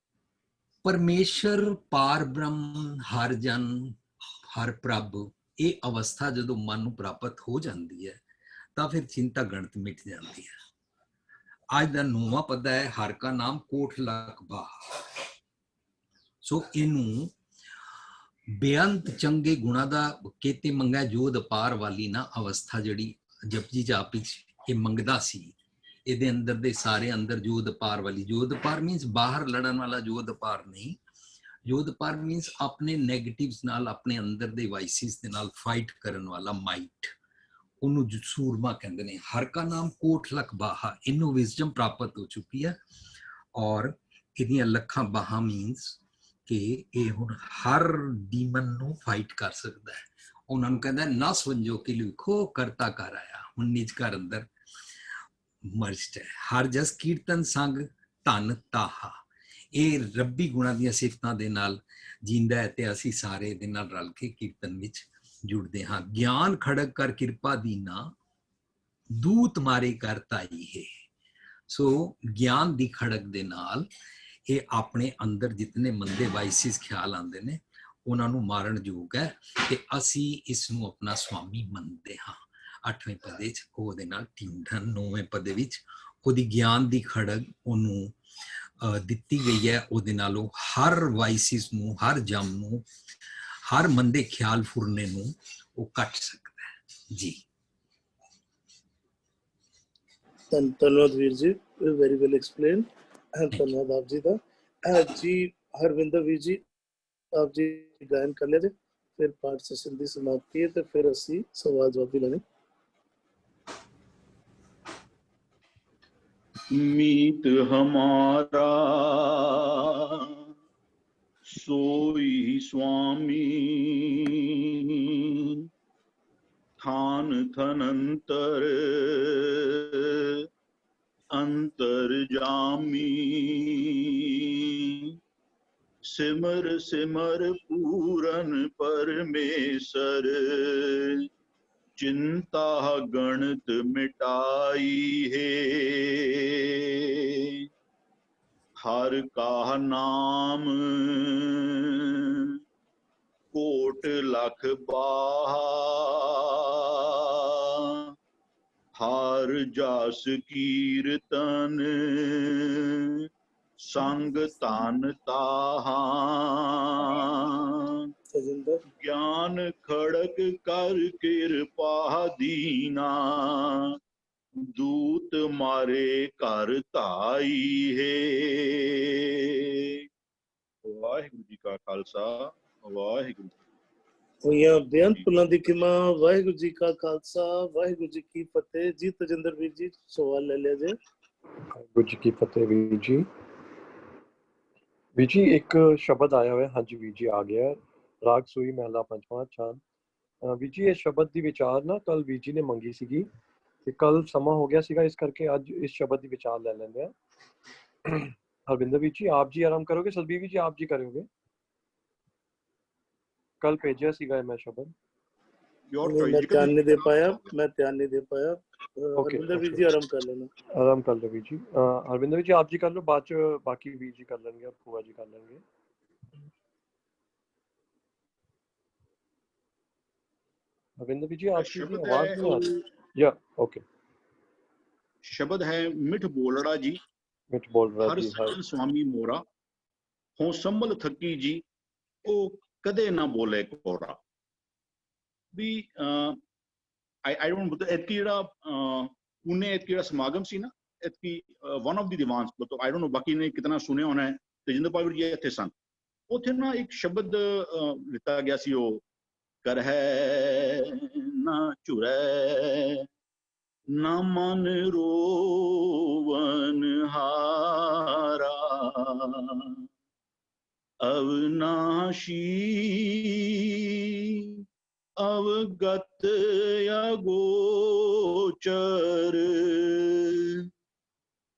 ਪਰਮੇਸ਼ਰ ਪਾਰ ਬ੍ਰਹਮ ਹਰ ਜਨ ਹਰ ਪ੍ਰਭ, ਇਹ ਅਵਸਥਾ ਜਦੋਂ ਮਨ ਨੂੰ ਪ੍ਰਾਪਤ ਹੋ ਜਾਂਦੀ ਹੈ ਤਾਂ ਫਿਰ ਚਿੰਤਾ ਗਣਤ ਮਿਟ ਜਾਂਦੀ ਹੈ। ਅੱਜ ਦਾ 9ਵਾਂ ਪਦ ਹੈ, ਹਰ ਕਾ ਨਾਮ ਕੋਟ ਲੱਖ ਬਾਹ। ਸੋ ਇਹਨੂੰ ਬੇਅੰਤ ਚੰਗੇ ਗੁਣਾਂ ਦਾ ਕੇਤੇ ਮੰਗਾ ਜੋਧ ਅਪਾਰ ਵਾਲੀ ਨਾ ਅਵਸਥਾ ਜਿਹੜੀ ਜਪਜੀ ਜਾਪ ਵਿੱਚ ਇਹ ਮੰਗਦਾ ਸੀ। ਇਹਦੇ ਅੰਦਰ ਦੇ ਸਾਰੇ ਅੰਦਰ ਜੋਧ ਅਪਾਰ ਵਾਲੀ, ਜੋਧ ਅਪਾਰ ਮੀਨਸ ਬਾਹਰ ਲੜਨ ਵਾਲਾ ਜੋਧ ਅਪਾਰ ਨਹੀਂ। ਜੋਧ ਅਪਾਰ ਮੀਨਸ ਆਪਣੇ ਨੈਗੇਟਿਵਸ ਨਾਲ, ਆਪਣੇ ਅੰਦਰ ਦੇ ਵਾਈਸਿਸ ਦੇ ਨਾਲ ਫਾਈਟ ਕਰਨ ਵਾਲਾ ਮਾਈਟ, ਉਹਨੂੰ ਸੂਰਮਾ ਕਹਿੰਦੇ ਨੇ। ਹਰ ਕਾ ਨਾਮ ਕੋਟ ਲੱਖ ਬਾਹਾ, ਇਹਨੂੰ ਵਿਜ਼ਡਮ ਪ੍ਰਾਪਤ ਹੋ ਚੁੱਕੀ ਹੈ, ਔਰ ਇਹਦੀਆਂ ਲੱਖਾਂ ਬਾਹਾਂ ਮੀਨਸ ਕਿ ਇਹ ਹੁਣ ਹਰ ਡੀਮਨ ਨੂੰ ਫਾਈਟ ਕਰ ਸਕਦਾ ਹੈ। ਉਹਨਾਂ ਨੂੰ ਕਹਿੰਦਾ ਨਾ ਸਮਝੋ ਕਿ ਲਿਖੋ ਕਰਤਾ ਕਰ ਆਇਆ, ਹੁਣ ਨਿਜ ਘਰ ਅੰਦਰ ਮਰਜਟ ਹੈ। ਹਰ ਜਸ ਕੀਰਤਨ ਸੰਗ ਧਨ ਤਾਹਾ, ਇਹ ਰੱਬੀ ਗੁਣਾਂ ਦੀਆਂ ਸਿਫਤਾਂ ਦੇ ਨਾਲ ਜੀਂਦਾ ਹੈ, ਤੇ ਅਸੀਂ ਸਾਰੇ ਇਹਦੇ ਨਾਲ ਰਲ ਕੇ ਕੀਰਤਨ ਵਿੱਚ ਜੁੜਦੇ ਹਾਂ। ਗਿਆਨ ਖੜਕ ਕਰ ਕਿਰਪਾ ਦੀਨਾ, ਦੂਤ ਮਾਰੇ ਕਰ ਤਾਈ ਹੈ। ਸੋ ਗਿਆਨ ਦੀ ਖੜਕ ਦੇ ਨਾਲ ਇਹ ਆਪਣੇ ਅੰਦਰ ਜਿਤਨੇ ਮੰਦੇ ਵਾਈਸਿਸ ਖਿਆਲ ਆਉਂਦੇ ਨੇ ਉਹਨਾਂ ਨੂੰ ਮਾਰਨ ਯੋਗ ਹੈ, ਤੇ ਅਸੀਂ ਇਸ ਨੂੰ ਆਪਣਾ ਸੁਆਮੀ ਮੰਨਦੇ ਹਾਂ। 8ਵੇਂ ਪਦੇ ਚ ਉਹਦੇ ਨਾਲ ਟਿੰਡਨ, 9ਵੇਂ ਪਦੇ ਵਿੱਚ ਉਹਦੀ ਗਿਆਨ ਦੀ ਖੜਕ ਉਹਨੂੰ ਦਿੱਤੀ ਗਈ ਹੈ। ਉਹਦੇ ਨਾਲ ਉਹ ਹਰ ਵਾਈਸਿਸ ਨੂੰ, ਹਰ ਜਮ ਨੂੰ, ਹਰ ਮੰਦੇ ਖਿਆਲ ਫੁਰਨੇ ਨੂੰ ਉਹ ਕੱਟ ਸਕਦਾ ਹੈ ਜੀ। ਧੰਨਵਾਦ ਵੀਰ ਜੀ, ਵੈਰੀ ਵੈਲ ਐਕਸਪਲੇਨ। ਧੰਨਵਾਦ ਆਪ ਜੀ ਦਾ। ਜੀ ਹਰਵਿੰਦਰ ਵੀਰ ਜੀ, ਆਪ ਜੀ ਗਾयन कर लेते ਫਿਰ ਪਾਠ ਸੈਸ਼ਨ ਦੀ ਸਮਾਪਤੀ ਹੈ ਤੇ ਫਿਰ ਅਸੀਂ ਸਵਾਲ ਜਵਾਬ ਵੀ ਲੈਣੇ। मीत हमारा सोई स्वामी, थान थनंतर अंतर जामी, सिमर सिमर पूरन परमेशर, चिंता गणित मिटाई है, हर का नाम कोट लख बाहा, हर जास कीर्तन संग तान ताहा, ਤਜਿੰਦਰ ज्ञान खड़क कर कृपा दीना, दूत मारे कर ताई है। वाहिगुरु जी का खालसा, वाहिगुरु जी। ਹੋਈਆਂ ਬੇਅੰਤ ਭੁੱਲਾਂ ਦੀ ਖਿਮਾ। ਵਾਹਿਗੁਰੂ ਜੀ ਕਾ ਖਾਲਸਾ, ਵਾਹਿਗੁਰੂ ਜੀ ਕੀ ਫਤਿਹ। ਜੀ ਤਜਿੰਦਰ ਵੀਰ ਜੀ ਸਵਾਲ ਲੈ ਲਿਆ ਜੇ। ਵਾਹਿਗੁਰੂ ਜੀ ਕੀ ਫਤਿਹ ਵੀਰ ਜੀ। ਵੀਰ ਜੀ ਇੱਕ ਸ਼ਬਦ ਆਇਆ ਹੋਇਆ, ਹਾਂਜੀ ਵੀਰ ਜੀ ਆ ਗਿਆ, ਰਾਗ ਸੂਈ ਮਹਿਲਾ ਪੰਜਵਾਂ ਛਾਨ। ਵੀਰ ਜੀ ਇਹ ਸ਼ਬਦ ਦੀ ਵਿਚਾਰ ਨਾ ਕੱਲ ਵੀਰ ਜੀ ਨੇ ਮੰਗੀ ਸੀਗੀ ਤੇ ਕੱਲ ਸਮਾਂ ਹੋ ਗਿਆ ਸੀਗਾ, ਇਸ ਕਰਕੇ ਅੱਜ ਇਸ ਸ਼ਬਦ ਦੀ ਵਿਚਾਰ ਲੈ ਲੈਂਦੇ ਆ। ਹਰਵਿੰਦਰ ਵੀਰ ਜੀ ਆਪ ਜੀ ਆਰਾਮ ਕਰੋਗੇ? ਸਲਬੀ ਵੀਰ ਜੀ ਆਪ ਜੀ ਕਰੋਗੇ? ਕੱਲ ਭੇਜਿਆ ਸੀਗਾ ਮੈਂ ਸ਼ਬਦ। ਮੈਂ ਧਿਆਨ ਨਹੀਂ ਦੇ ਪਾਇਆ, ਮੈਂ ਧਿਆਨ ਨਹੀਂ ਦੇ ਪਾਇਆ। Okay, ਹਰਵਿੰਦਰ ਵੀਰ ਜੀ ਆਰਾਮ ਕਰ ਲੈਣਾ। ਆਰਾਮ ਕਰ ਲਓ ਵੀਰ ਜੀ। ਹਰਵਿੰਦਰ ਵੀਰ ਜੀ ਆਪ ਜੀ ਕਰ ਲਓ, ਬਾਅਦ ਚ ਬਾਕੀ ਵੀਰ ਜੀ ਕਰ ਲੈਣਗੇ, ਭੂਆ ਜੀ ਕਰ ਲੈਣਗੇ। हरविंदर जी आपकी आवाज नहीं आ रही। या ओके। शब्द है मिठ बोलड़ा जी, मिठ बोलड़ा हर जी, सज्जन स्वामी मोरा, हो संभल थकी जी ओ कदे ना बोले कोरा। भी आई डोंट मतलब एतकी जेड़ा पुणे एतकी जेड़ा समागम सी ना, एतकी वन ऑफ द दीवान, मतलब आई डोंट नो बाकी ने कितना सुने होना है। तेजिंदर पाल जी इत्थे सन, उत्थे ना एक शब्द लिता गया सी, ओ कर है ना चुरै ना मन रोवन हारा, अविनाशी अवगत अगोचर,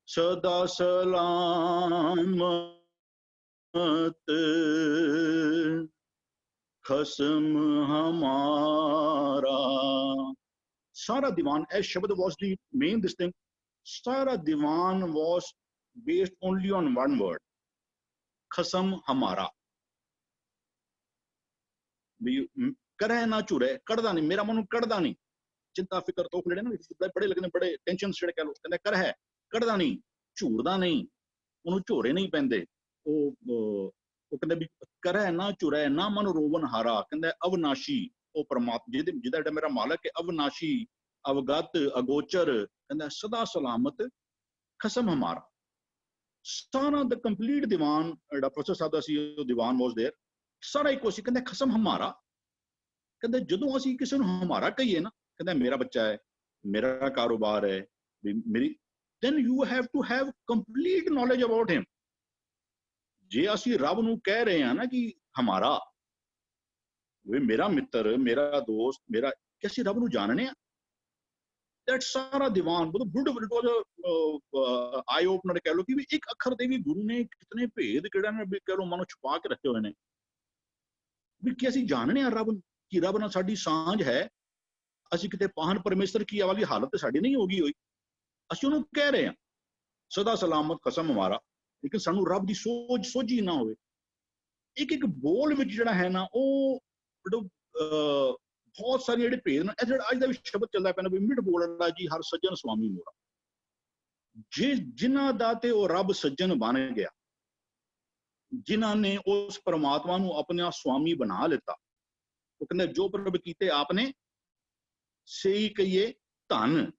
सदा सलामत खसम हमारा। सारा दीवान, as शब्द was the main this thing, सारा दीवान was based only on one word, खसम हमारा। करे ना चुरे, कड़दा नहीं, मेरा मन कड़दा नहीं, चिंता फिक्र तो जेड़े ना बड़े लगने, बड़े टेंशन जेड़े कह लो, कहंदे कर है कड़दा नहीं, झूरदा नहीं, उन्होंने झोरे नहीं पैंदे। वो कहंदे भी करे ना चुरे ना मन रोवन हारा, कहंदे अविनाशी ओ परमात्मा जिहदा मेरा मालक है, अविनाशी अवगत अगोचर, कहंदे सदा सलामत खसम हमारा। सारा द कंप्लीट दीवान जेड़ा प्रोफेसर साहब दा सी दीवान वाज देयर, सारा इको सी, कहंदे खसम हमारा। कहंदे जदों असीं किसी नूं हमारा कहिए ना, कहंदे मेरा बच्चा है, मेरा कारोबार है, मेरी, then you have to have complete knowledge about him। जे असी रब नूं कह रहे हैं ना कि हमारा, वे मेरा मित्र, मेरा दोस्त, मेरा, कि असी रब नूं जानने आ। दैट सारा दीवान मतलब good, it was eye opener कह लो कि एक अखर दे भी गुरु ने कितने भेद किहड़ा ने भी कह लो मानो छुपा के रखे हुए ने, भी कि असी जानने आ रब कि रब नाल साडी सांझ है। असी किते पाहन परमेश्वर की वाली हालत साडी नहीं होगी होई, असी उन्होंने कह रहे हैं सदा सलामत कसम हमारा, लेकिन सानू रब दी सोच सोझी ना होवे। एक एक बोल विच जिहड़ा है ना वो बहुत सारे जिहड़े भेद ने, अज दा भी शब्द चलदा पैना भी मिठ बोलड़ा जी हर सज्जन स्वामी मोरा। जे जिन्हां दा ते ओ रब सज्जन बन गया, जिन्हां ने उस परमात्मा नू अपना स्वामी बना लेता, वो कहंदे जो प्रभ कीते आपने सही कहिए धन।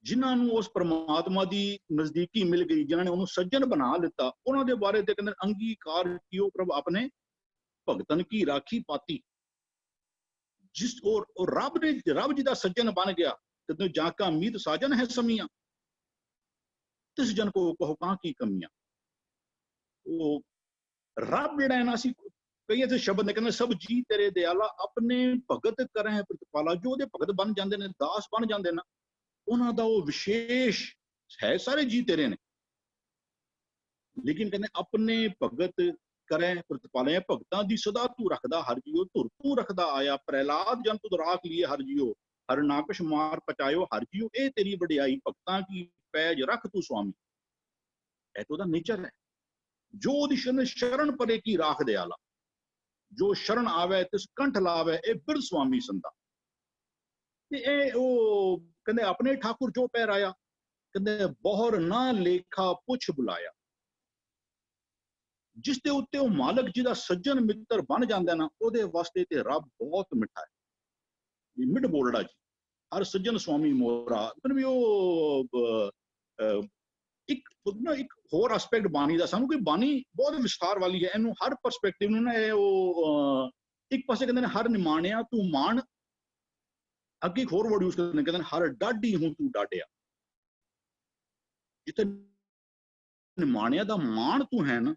जिन्हां नू उस परमात्मा दी नजदीकी मिल गई, जिन्हां ने उन्होंने सज्जन बना लिता, उन्हां दे बारे ते कहंदे अंगीकार कियो प्रभ आपने ਭਗਤਨ ਕੀ ਰਾਖੀ ਪਾਤੀ। ਜਿਸ और रब जी का सज्जन बन गया, कहते जाका मीत साजन है समियां, तिस जन को कहो कहां की कमियां। वो रब जेड़ा है ना, असी कई ऐसे शब्द ने कहते सब जी तेरे दयाला अपने भगत करें प्रतिपाला। जो ਉਹਦੇ ਭਗਤ बन जाते हैं, दास बन जाते ना, ਉਹਨਾਂ ਦਾ ਉਹ ਵਿਸ਼ੇਸ਼ ਹੈ, ਸਾਰੇ ਜੀ ਤੇਰੇ ਨੇ, ਲੇਕਿਨ ਕਹਿੰਦੇ ਆਪਣੇ ਭਗਤ ਕਰੇ ਪ੍ਰਤਪਾਲੇ। ਭਗਤਾਂ ਦੀ ਸਦਾ ਤੂੰ ਰੱਖਦਾ ਹਰ ਜੀਓ, ਧੁਰ ਤੂੰ ਰੱਖਦਾ ਆਇਆ। ਪ੍ਰਹਿਲਾਦ ਜਨ ਤੁਧ ਰਾਖ ਲਈਏ ਹਰ ਜੀਓ, ਹਰ ਨਾਕਸ਼ ਮਾਰ ਪਚਾਇਓ ਹਰ ਜੀਓ। ਇਹ ਤੇਰੀ ਵਡਿਆਈ, ਭਗਤਾਂ ਕੀ ਪੈਜ ਰੱਖ ਤੂੰ ਸੁਆਮੀ। ਇਹ ਤਾਂ ਉਹਦਾ ਨੇਚਰ ਹੈ। ਜੋ ਉਹਦੀ ਸ਼ਰਨ ਪਰੇ ਕੀ ਰਾਖ ਦਿਆਲਾ, ਜੋ ਸ਼ਰਨ ਆਵੇ ਤਿਸ ਕੰਠ ਲਾਵੇ, ਇਹ ਬਿਰਧ ਸੁਆਮੀ ਸੰਦਾ। ਤੇ ਇਹ ਉਹ ਕਹਿੰਦੇ ਆਪਣੇ ਠਾਕੁਰ ਜੋ ਪੈਰ ਆਇਆ, ਕਹਿੰਦੇ ਬਹੁਰ ਨਾ ਲੇਖਾ ਪੁੱਛ ਬੁਲਾਇਆ। ਜਿਸ ਦੇ ਉੱਤੇ ਉਹ ਮਾਲਕ ਜੀ ਦਾ ਸੱਜਣ ਮਿੱਤਰ ਬਣ ਜਾਂਦਾ ਨਾ, ਉਹਦੇ ਵਾਸਤੇ ਤੇ ਰੱਬ ਬਹੁਤ ਮਿੱਠਾ ਹੈ। ਮਿੱਠ ਬੋਲੜਾ ਜੀ, ਹਰ ਸੱਜਣ ਸੁਆਮੀ ਮੋਰਾ। ਵੀ ਉਹ ਇੱਕ ਹੋਰ ਐਸਪੈਕਟ ਬਾਣੀ ਦਾ, ਸਾਨੂੰ ਕੋਈ ਬਾਣੀ ਬਹੁਤ ਵਿਸਤਾਰ ਵਾਲੀ ਹੈ, ਇਹਨੂੰ ਹਰ ਪਰਸਪੈਕਟਿਵ ਨੂੰ ਨਾ ਇਹ ਉਹ ਇੱਕ ਪਾਸੇ ਕਹਿੰਦੇ ਨੇ ਹਰ ਨਿਮਾਣਿਆ ਤੂੰ ਮਾਣ, ਅੱਗੇ ਇੱਕ ਹੋਰ ਵਰਡ ਯੂਜ਼ ਕਰਦੇ ਨੇ, ਕਹਿੰਦੇ ਨੇ ਹਰ ਡਾਢੀ ਹੂੰ ਤੂੰ ਡਾਢਿਆ। ਜਿੱਥੇ ਨਿਮਾਣਿਆ ਦਾ ਮਾਣ ਤੂੰ ਹੈ ਨਾ,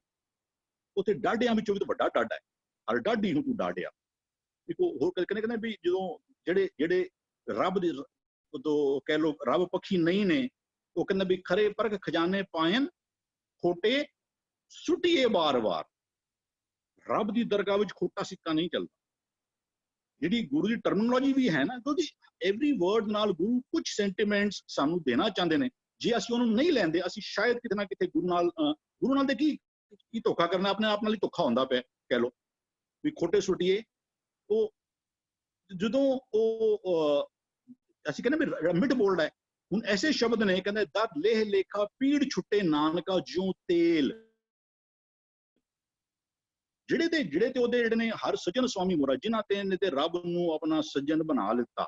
ਉੱਥੇ ਡਾਢਿਆਂ ਵਿੱਚੋਂ ਵੀ ਤਾਂ ਵੱਡਾ ਡਾਢਾ ਹੈ। ਹਰ ਡਾਢੀ ਹੂੰ ਤੂੰ ਡਾਢਿਆ। ਇੱਕ ਹੋਰ ਕਹਿੰਦੇ ਵੀ ਜਦੋਂ ਜਿਹੜੇ ਰੱਬ ਦੇ ਤੋਂ ਕਹਿ ਲੋ ਰੱਬ ਪੱਖੀ ਨਹੀਂ ਨੇ, ਉਹ ਕਹਿੰਦਾ ਵੀ ਖਰੇ ਪਰਖ ਖਜ਼ਾਨੇ ਪਾਇਨ ਖੋਟੇ ਸੁੱਟੀਏ ਵਾਰ-ਵਾਰ। ਰੱਬ ਦੀ ਦਰਗਾਹ ਵਿੱਚ ਖੋਟਾ ਸਿੱਕਾ ਨਹੀਂ ਚੱਲਦਾ। ਜਿਹੜੀ ਗੁਰੂ ਦੀ ਟਰਮੀਨੋਲੋਜੀ ਵੀ ਹੈ ਨਾ, ਕਿਉਂਕਿ ਐਵਰੀ ਵਰਡ ਨਾਲ ਗੁਰੂ ਕੁਝ ਸੈਂਟੀਮੈਂਟਸ ਸਾਨੂੰ ਦੇਣਾ ਚਾਹੁੰਦੇ ਨੇ। ਜੇ ਅਸੀਂ ਉਹਨੂੰ ਨਹੀਂ ਲੈਂਦੇ, ਅਸੀਂ ਸ਼ਾਇਦ ਕਿਤੇ ਨਾ ਕਿਤੇ ਗੁਰੂ ਨਾਲ ਦੇ ਕੀ ਧੋਖਾ ਕਰਨਾ, ਆਪਣੇ ਆਪ ਨਾਲ ਹੀ ਧੋਖਾ ਹੁੰਦਾ ਪਿਆ ਕਹਿ ਲੋ ਵੀ ਖੋਟੇ ਸੁੱਟੀਏ। ਉਹ ਜਦੋਂ ਉਹ ਅਸੀਂ ਕਹਿੰਦੇ ਵੀ ਮਿੱਠ ਬੋਲਦਾ ਹੈ। ਹੁਣ ਐਸੇ ਸ਼ਬਦ ਨੇ, ਕਹਿੰਦੇ ਦਰ ਲੇਹ ਲੇਖਾ ਪੀੜ ਛੁੱਟੇ ਨਾਨਕਾ ਜਿਉਂ ਤੇਲ। ਜਿਹੜੇ ਤੇ ਉਹਦੇ ਜਿਹੜੇ ਨੇ ਹਰ ਸੱਜਣ ਸੁਆਮੀ ਮੋਰਾ, ਜਿਨ੍ਹਾਂ ਤੇ ਰੱਬ ਨੂੰ ਆਪਣਾ ਸੱਜਣ ਬਣਾ ਲਿੱਤਾ,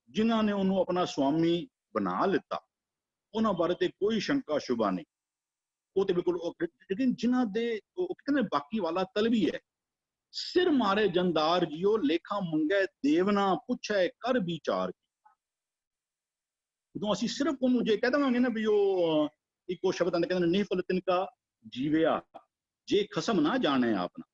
ਜਿਨ੍ਹਾਂ ਨੇ ਉਹਨੂੰ ਆਪਣਾ ਸੁਆਮੀ ਬਣਾ ਲਿੱਤਾ, ਉਹਨਾਂ ਬਾਰੇ ਤੇ ਕੋਈ ਸ਼ੰਕਾ ਸ਼ੁਬਾ ਨਹੀਂ। ਉਹ ਤੇ ਬਿਲਕੁਲ, ਲੇਕਿਨ ਜਿਨ੍ਹਾਂ ਦੇ ਉਹ ਕਹਿੰਦੇ ਬਾਕੀ ਵਾਲਾ ਤਲਬੀ ਹੈ। ਸਿਰ ਮਾਰੇ ਜੰਦਾਰ ਜੀਓ ਲੇਖਾ ਮੰਗੇ ਦੇਵਨਾ ਪੁੱਛੇ ਕਰ ਵਿਚਾਰ। ਜਦੋਂ ਅਸੀਂ ਸਿਰਫ ਉਹਨੂੰ ਜੇ ਕਹਿ ਦੇਵਾਂਗੇ ਨਾ ਵੀ ਉਹ ਇੱਕੋ ਸ਼ਬਦਾਂ ਦੇ ਕਹਿੰਦੇ ਨਹੀਂ ਫਲ ਤਿਨਕਾ ਜੀਵਿਆ ਜੇ ਖਸਮ ਨਾ ਜਾਣੇ ਆਪਣਾ।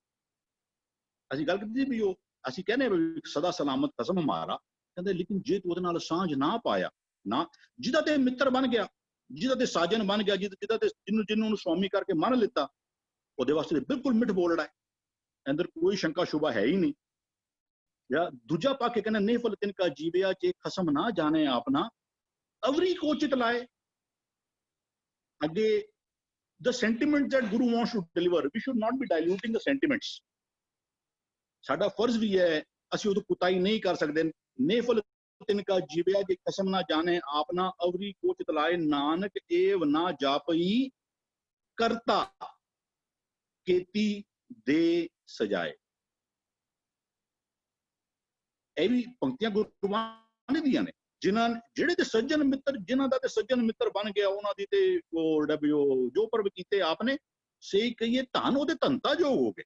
ਅਸੀਂ ਗੱਲ ਕੀਤੀ ਵੀ ਉਹ ਅਸੀਂ ਕਹਿੰਦੇ ਵੀ ਸਦਾ ਸਲਾਮਤ ਖਸਮ ਹਮਾਰਾ, ਕਹਿੰਦੇ ਲੇਕਿਨ ਜੇ ਤੂੰ ਉਹਦੇ ਨਾਲ ਸਾਂਝ ਨਾ ਪਾਇਆ ਨਾ, ਜਿਹਦਾ ਤੇ ਮਿੱਤਰ ਬਣ ਗਿਆ, ਜਿਹਦਾ ਤੇ ਸਾਜਨ ਬਣ ਗਿਆ, ਜਿਹਦਾ ਤੇ ਜਿਹਨੂੰ ਸੁਆਮੀ ਕਰਕੇ ਮੰਨ ਲਿੱਤਾ, ਉਹਦੇ ਵਾਸਤੇ ਬਿਲਕੁਲ ਮਿੱਠ ਬੋਲੜਾ ਹੈ, ਅੰਦਰ ਕੋਈ ਸ਼ੰਕਾ ਸ਼ੁਬਾ ਹੈ ਹੀ ਨਹੀਂ। ਜਾਂ ਦੂਜਾ ਪਾ ਕੇ ਕਹਿੰਦਾ ਨਹੀਂ ਫਲ ਤਿਨਕਾ ਜੀਵਿਆ ਜੇ ਖਸਮ ਨਾ ਜਾਣੇ ਆਪਣਾ, ਅਵਰੀ ਕੋਚਿਤ ਲਾਏ। ਅੱਗੇ the sentiments that Guru wants to deliver, we should not be diluting the sentiments. ਸਾਡਾ ਫਰਜ਼ ਵੀ ਹੈ, ਅਸੀਂ ਉਹਦੀ ਕੁਤਾਈ ਨਹੀਂ ਕਰ ਸਕਦੇ। ਨੇਫਲ ਤਿਨਕਾ ਜੀਵਿਆ ਜੇ ਕਸਮ ਨਾ ਜਾਣੇ ਆਪਣਾ, ਅਵਰੀ ਕੋਚਿਤ ਲਾਏ ਨਾਨਕ ਏਵ ਨਾ ਜਾਪਈ ਕਰਤਾ ਕੀਤੀ ਦੇ ਸਜਾਏ। ਇਹ ਵੀ ਪੰਕਤੀਆਂ ਗੁਰਬਾਣੀ ਦੀਆਂ ਨੇ। ਜਿਹੜੇ ਤੇ ਸੱਜਣ ਮਿੱਤਰ, ਜਿਨ੍ਹਾਂ ਦਾ ਤੇ ਸੱਜਣ ਮਿੱਤਰ ਬਣ ਗਿਆ, ਉਹਨਾਂ ਦੀ ਤੇ ਉਹ ਜੋ ਪਰਬ ਕੀਤੇ ਆਪਨੇ ਸਹੀ ਕਹੀਏ ਧਨ ਉਹਦੇ ਧਨਤਾ ਜੋ ਹੋ ਗਏ।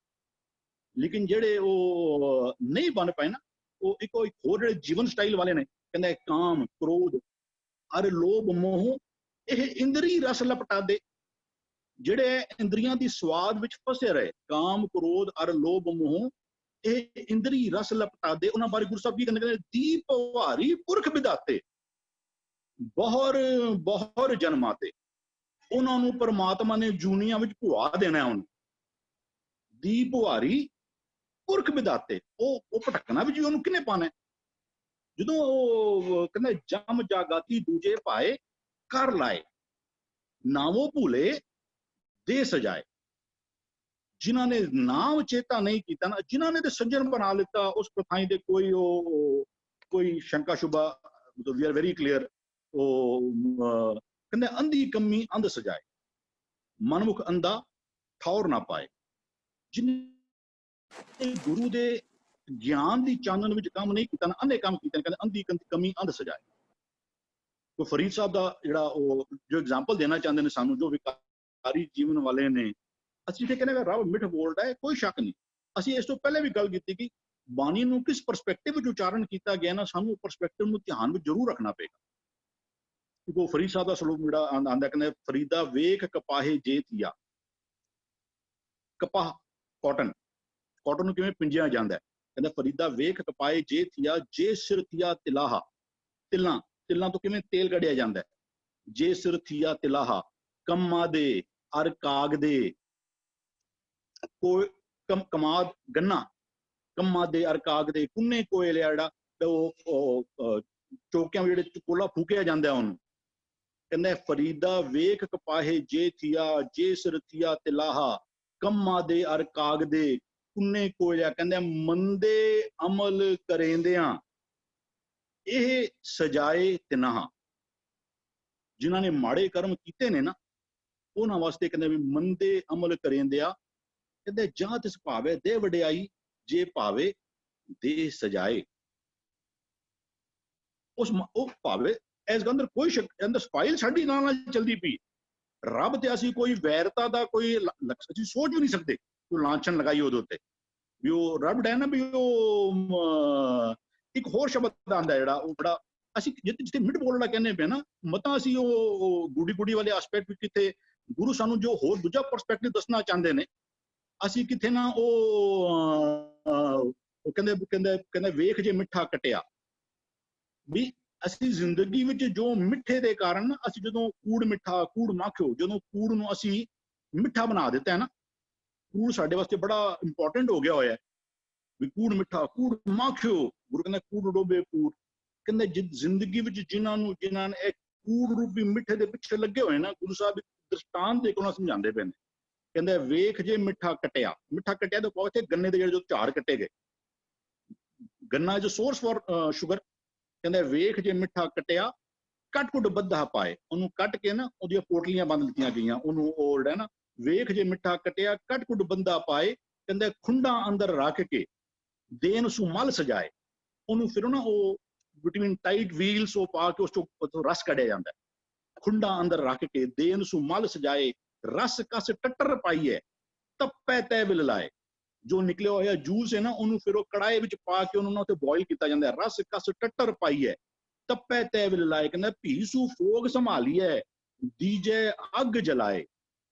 ਲੇਕਿਨ ਜਿਹੜੇ ਉਹ ਨਹੀਂ ਬਣ ਪਏ ਨਾ, ਉਹ ਇੱਕ ਹੋਰ ਜਿਹੜੇ ਜੀਵਨ ਸਟਾਈਲ ਵਾਲੇ ਨੇ, ਕਹਿੰਦਾ ਕਾਮ ਕ੍ਰੋਧ ਅਰ ਲੋਭ ਮੋਹ ਇਹ ਇੰਦਰੀ ਰਸ ਲਪਟਾ ਦੇ। ਜਿਹੜੇ ਇੰਦਰੀਆਂ ਦੀ ਸਵਾਦ ਵਿੱਚ ਫਸੇ ਰਹੇ, ਕਾਮ ਕ੍ਰੋਧ ਅਰ ਲੋਭ ਮੋਹ ਇਹ ਇੰਦਰੀ ਰਸ ਲਪਟਾ ਦੇ। ਉਹਨਾਂ ਬਾਰੇ ਗੁਰੂ ਸਾਹਿਬ ਕੀ ਕਹਿੰਦੇ, ਦੀਪ ਭਾਰੀ ਪੁਰਖ ਵਿਦਾਤੇ ਬਹੁਰ ਜਨਮਾਂ ਤੇ। ਉਹਨਾਂ ਨੂੰ ਪਰਮਾਤਮਾ ਨੇ ਜੂਨੀਆਂ ਵਿੱਚ ਭੁਆ ਦੇਣਾ। ਉਹਨੂੰ ਦੀਪ ਭਾਰੀ ਪੁਰਖ ਵਿਦਾਤੇ, ਉਹ ਭਟਕਣਾ ਵੀ ਜੀ ਉਹਨੂੰ ਕਿਹਨੇ ਪਾਣਾ। ਜਦੋਂ ਉਹ ਕਹਿੰਦੇ ਜਮ ਜਾਗਾਤੀ ਦੂਜੇ ਪਾਏ ਕਰ ਲਾਏ, ਨਾਵੋ ਭੂਲੇ ਦੇ ਸਜਾਏ। ਜਿਨ੍ਹਾਂ ਨੇ ਨਾਮ ਚੇਤਾ ਨਹੀਂ ਕੀਤਾ ਨਾ, ਜਿਨ੍ਹਾਂ ਨੇ ਤੇ ਸੱਜਣ ਬਣਾ ਲਿੱਤਾ, ਉਸ ਪ੍ਰਥਾਈ ਦੇ ਕੋਈ ਸ਼ੰਕਾ ਸ਼ੁਬਾ, ਵੀ ਆਰ ਵੈਰੀ ਕਲੀਅਰ। ਉਹ ਕਹਿੰਦੇ ਅੰਧੀ ਕੰਮੀ ਅੰਧ ਸਜਾਏ, ਮਨਮੁਖ ਅੰਧਾ ਠੌਰ ਨਾ ਪਾਏ। ਜਿਹਨੇ ਗੁਰੂ ਦੇ ਗਿਆਨ ਦੀ ਚਾਨਣ ਵਿੱਚ ਕੰਮ ਨਹੀਂ ਕੀਤਾ ਨਾ, ਅੰਨੇ ਕੰਮ ਕੀਤੇ ਨੇ, ਕਹਿੰਦੇ ਅੰਧੀ ਕੰਮੀ ਅੰਧ ਸਜਾਏ। तो फरीद साहब का ਜਿਹੜਾ ਉਹ ਜੋ ਐਗਜ਼ਾਮਪਲ ਦੇਣਾ ਚਾਹੁੰਦੇ ਨੇ ਸਾਨੂੰ, ਜੋ ਵਿਕਾਰੀ ਜੀਵਨ ਵਾਲੇ ਨੇ, ਅਸੀਂ ਤੇ ਕਹਿੰਦੇ ਰੱਬ ਮਿੱਠ ਬੋਲਦਾ ਹੈ, ਕੋਈ ਸ਼ੱਕ ਨਹੀਂ। ਅਸੀਂ ਇਸ ਤੋਂ ਪਹਿਲੇ ਵੀ ਗੱਲ ਕੀਤੀ ਕਿ ਬਾਣੀ ਨੂੰ ਕਿਸ ਪਰਸਪੈਕਟਿਵ ਵਿੱਚ ਉਚਾਰਨ ਕੀਤਾ ਗਿਆ ਨਾ, ਸਾਨੂੰ ਪਰਸਪੈਕਟਿਵ ਨੂੰ ਧਿਆਨ ਵਿੱਚ ਜ਼ਰੂਰ ਰੱਖਣਾ ਪਏਗਾ। ਕਿਉਂਕਿ ਫਰੀਦ ਸਾਹਿਬ ਦਾ ਸਲੋਕ ਜਿਹੜਾ ਆਂਦਾ, ਕਹਿੰਦੇ ਫਰੀਦਾ ਵੇਖ ਕਪਾਹੇ ਜੇ ਥੀਆ। ਕਪਾਹ ਕਾਟਨ ਨੂੰ ਕਿਵੇਂ ਪਿੰਜਿਆ ਜਾਂਦਾ ਹੈ, ਕਹਿੰਦਾ ਫਰੀਦਾ ਵੇਖ ਕਪਾਹੇ ਜੇ ਥੀਆ, ਜੇ ਸਿਰ ਥੀਆ ਤਿਲਾਹਾ। ਤਿਲਾਂ ਤੋਂ ਕਿਵੇਂ ਤੇਲ ਕੱਢਿਆ ਜਾਂਦਾ ਹੈ। ਜੇ ਸਿਰ ਥੀਆ ਤਿਲਾਹਾ, ਕੰਮਾਂ ਦੇ ਅਰ ਕਾਗ ਦੇ ਕੋਈ ਕਮਾਦ ਗੰਨਾ, ਕੰਮਾਂ ਦੇ ਅਰ ਕਾਗ ਦੇ ਕੁੰਨੇ ਕੋਇਲਿਆ, ਜਿਹੜਾ ਉਹ ਚੌਕਿਆਂ ਵਿੱਚ ਜਿਹੜੇ ਕੋਲਾ ਫੂਕਿਆ ਜਾਂਦਾ ਉਹਨੂੰ, ਕਹਿੰਦਾ ਫਰੀਦਾ ਵੇਖ ਕਪਾਹੇ ਜੇ ਥੀਆ, ਜੇ ਸਿਰ ਥੀਆ ਤਿਲਾਹਾ, ਕੰਮਾਂ ਦੇ ਅਰ ਕਾਗ ਦੇ ਕੁੰਨੇ ਕੋਇਲਿਆ। ਕਹਿੰਦਾ ਮੰਦੇ ਅਮਲ ਕਰੇਂਦਿਆਂ ਇਹ ਸਜਾਏ ਤਿਨਾਹਾ। ਜਿਨ੍ਹਾਂ ਨੇ ਮਾੜੇ ਕਰਮ ਕੀਤੇ ਨੇ ਨਾ, ਉਹਨਾਂ ਵਾਸਤੇ ਕਹਿੰਦੇ ਵੀ ਮੰਦੇ ਅਮਲ ਕਰੇਂਦਿਆ, ਕਹਿੰਦੇ ਜਾਂ ਤਿਸ ਭਾਵੇ ਦੇ ਵਡਿਆਈ, ਜੇ ਭਾਵੇ ਦੇ ਸਜਾਏ। ਉਹ ਭਾਵੇ ਇਸ ਗੱਲ ਅੰਦਰ ਕੋਈ ਸ਼ੱਕ ਅੰਦਰ ਫਾਈਲ ਸਾਡੀ ਨਾਲ ਚਲਦੀ ਪਈ। ਰੱਬ ਤੇ ਅਸੀਂ ਕੋਈ ਵੈਰਤਾ ਦਾ ਕੋਈ ਅਸੀਂ ਸੋਚ ਵੀ ਨਹੀਂ ਸਕਦੇ ਕੋਈ ਲਾਂਛਨ ਲਗਾਈ ਉਹਦੇ ਉੱਤੇ ਵੀ ਉਹ ਰੱਬ ਹੈ ਨਾ ਵੀ ਉਹ ਇੱਕ ਹੋਰ ਸ਼ਬਦ ਆਉਂਦਾ ਜਿਹੜਾ ਉਹ ਬੜਾ ਅਸੀਂ ਜਿੱਥੇ ਮਿਡ ਬੋਲਣਾ ਕਹਿੰਦੇ ਪਏ ਨਾ, ਮਤਾਂ ਅਸੀਂ ਉਹ ਗੁੜੀ ਵਾਲੇ ਐਸਪੈਕਟ ਵਿੱਚ ਕਿਤੇ ਗੁਰੂ ਸਾਨੂੰ ਜੋ ਹੋਰ ਦੂਜਾ ਪਰਸਪੈਕਟਿਵ ਦੱਸਣਾ ਚਾਹੁੰਦੇ ਨੇ, ਅਸੀਂ ਕਿਥੇ ਨਾ ਉਹ ਕਹਿੰਦੇ ਵੇਖ ਜੇ ਮਿੱਠਾ ਕਟਿਆ। ਵੀ ਅਸੀਂ ਜ਼ਿੰਦਗੀ ਵਿੱਚ ਜੋ ਮਿੱਠੇ ਦੇ ਕਾਰਨ ਅਸੀਂ ਜਦੋਂ ਕੂੜ ਮਾਖਿਓ, ਜਦੋਂ ਕੂੜ ਨੂੰ ਅਸੀਂ ਮਿੱਠਾ ਬਣਾ ਦਿੱਤਾ ਹੈ ਨਾ, ਕੂੜ ਸਾਡੇ ਵਾਸਤੇ ਬੜਾ ਇੰਪੋਰਟੈਂਟ ਹੋ ਗਿਆ ਹੋਇਆ ਵੀ ਕੂੜ ਮਿੱਠਾ, ਕੂੜ ਮਾਖਿਓ। ਗੁਰੂ ਕਹਿੰਦਾ ਕੂੜ ਡੋਬੇ ਕੂੜ। ਕਹਿੰਦੇ ਜ਼ਿੰਦਗੀ ਵਿੱਚ ਜਿਨ੍ਹਾਂ ਨੇ ਇਹ ਕੂੜ ਰੂਪੀ ਮਿੱਠੇ ਦੇ ਪਿੱਛੇ ਲੱਗੇ ਹੋਏ ਨਾ, ਗੁਰੂ ਸਾਹਿਬ ਦ੍ਰਿਸ਼ਟਾਂਤ ਦੇ ਕੋਲ ਸਮਝਾਉਂਦੇ ਪਏ ਨੇ। ਕਹਿੰਦੇ ਵੇਖ ਜੇ ਮਿੱਠਾ ਕਟਿਆ ਤਾਂ ਬਹੁਤ ਇੱਥੇ ਗੰਨੇ ਦੇ ਜਿਹੜੇ ਜੋ ਝਾੜ ਕੱਟੇ ਗਏ, ਗੰਨਾ ਇਜ਼ ਸੋਰਸ ਫॉर ਸ਼ੂਗਰ। ਕਹਿੰਦੇ ਵੇਖ ਜੇ ਮਿੱਠਾ ਕਟਿਆ, ਕੱਟ ਕੁੱਟ ਬੱਧਾ ਪਾਏ। ਉਹਨੂੰ ਕੱਟ ਕੇ ਨਾ ਉਹਦੀਆਂ ਪੋਟਲੀਆਂ ਬੰਨ ਦਿੱਤੀਆਂ ਗਈਆਂ, ਉਹਨੂੰ ਉਹ ਜਿਹੜਾ ਨਾ ਵੇਖ ਜੇ ਮਿੱਠਾ ਕਟਿਆ, ਕੱਟ ਕੁੱਟ ਬੰਦਾ ਪਾਏ। ਕਹਿੰਦੇ ਖੁੰਡਾ ਅੰਦਰ ਰੱਖ ਕੇ ਦੇਨ ਸੂ ਮਲ ਸਜਾਏ। ਉਹਨੂੰ ਫਿਰ ਨਾ ਉਹ ਬਿਟਵੀਨ ਟਾਈਟ ਵੀਲਸ ਉਹ ਪਾ ਕੇ ਉਸ ਤੋਂ ਰਸ ਕੱਢਿਆ ਜਾਂਦਾ। ਖੁੰਡਾ ਅੰਦਰ ਰੱਖ ਕੇ ਦੇਨ ਸੂ ਮਲ ਸਜਾਏ, ਰਸ ਕਸ ਟੱਟਰ ਪਾਈਏ, ਤੱਪੈ ਤੈ ਵਿਲ ਲਾਏ। ਜੋ ਨਿਕਲਿਆ ਹੋਇਆ ਜੂਸ ਹੈ ਨਾ, ਉਹਨੂੰ ਫਿਰ ਉਹ ਕੜਾਏ ਵਿੱਚ ਪਾ ਕੇ ਉਹਨੂੰ ਨਾ ਉੱਤੇ ਬੋਇਲ ਕੀਤਾ ਜਾਂਦਾ। ਰਸ ਕਸ ਟੱਟਰ ਪਾਈਏ, ਤੱਪੈ ਤੈ ਵਿਲ ਲਾਏ। ਕਹਿੰਦਾ ਭੀਸੂ ਫੋਗ ਸੰਭਾਲੀਏ, ਦੀਜੇ ਅੱਗ ਜਲਾਏ।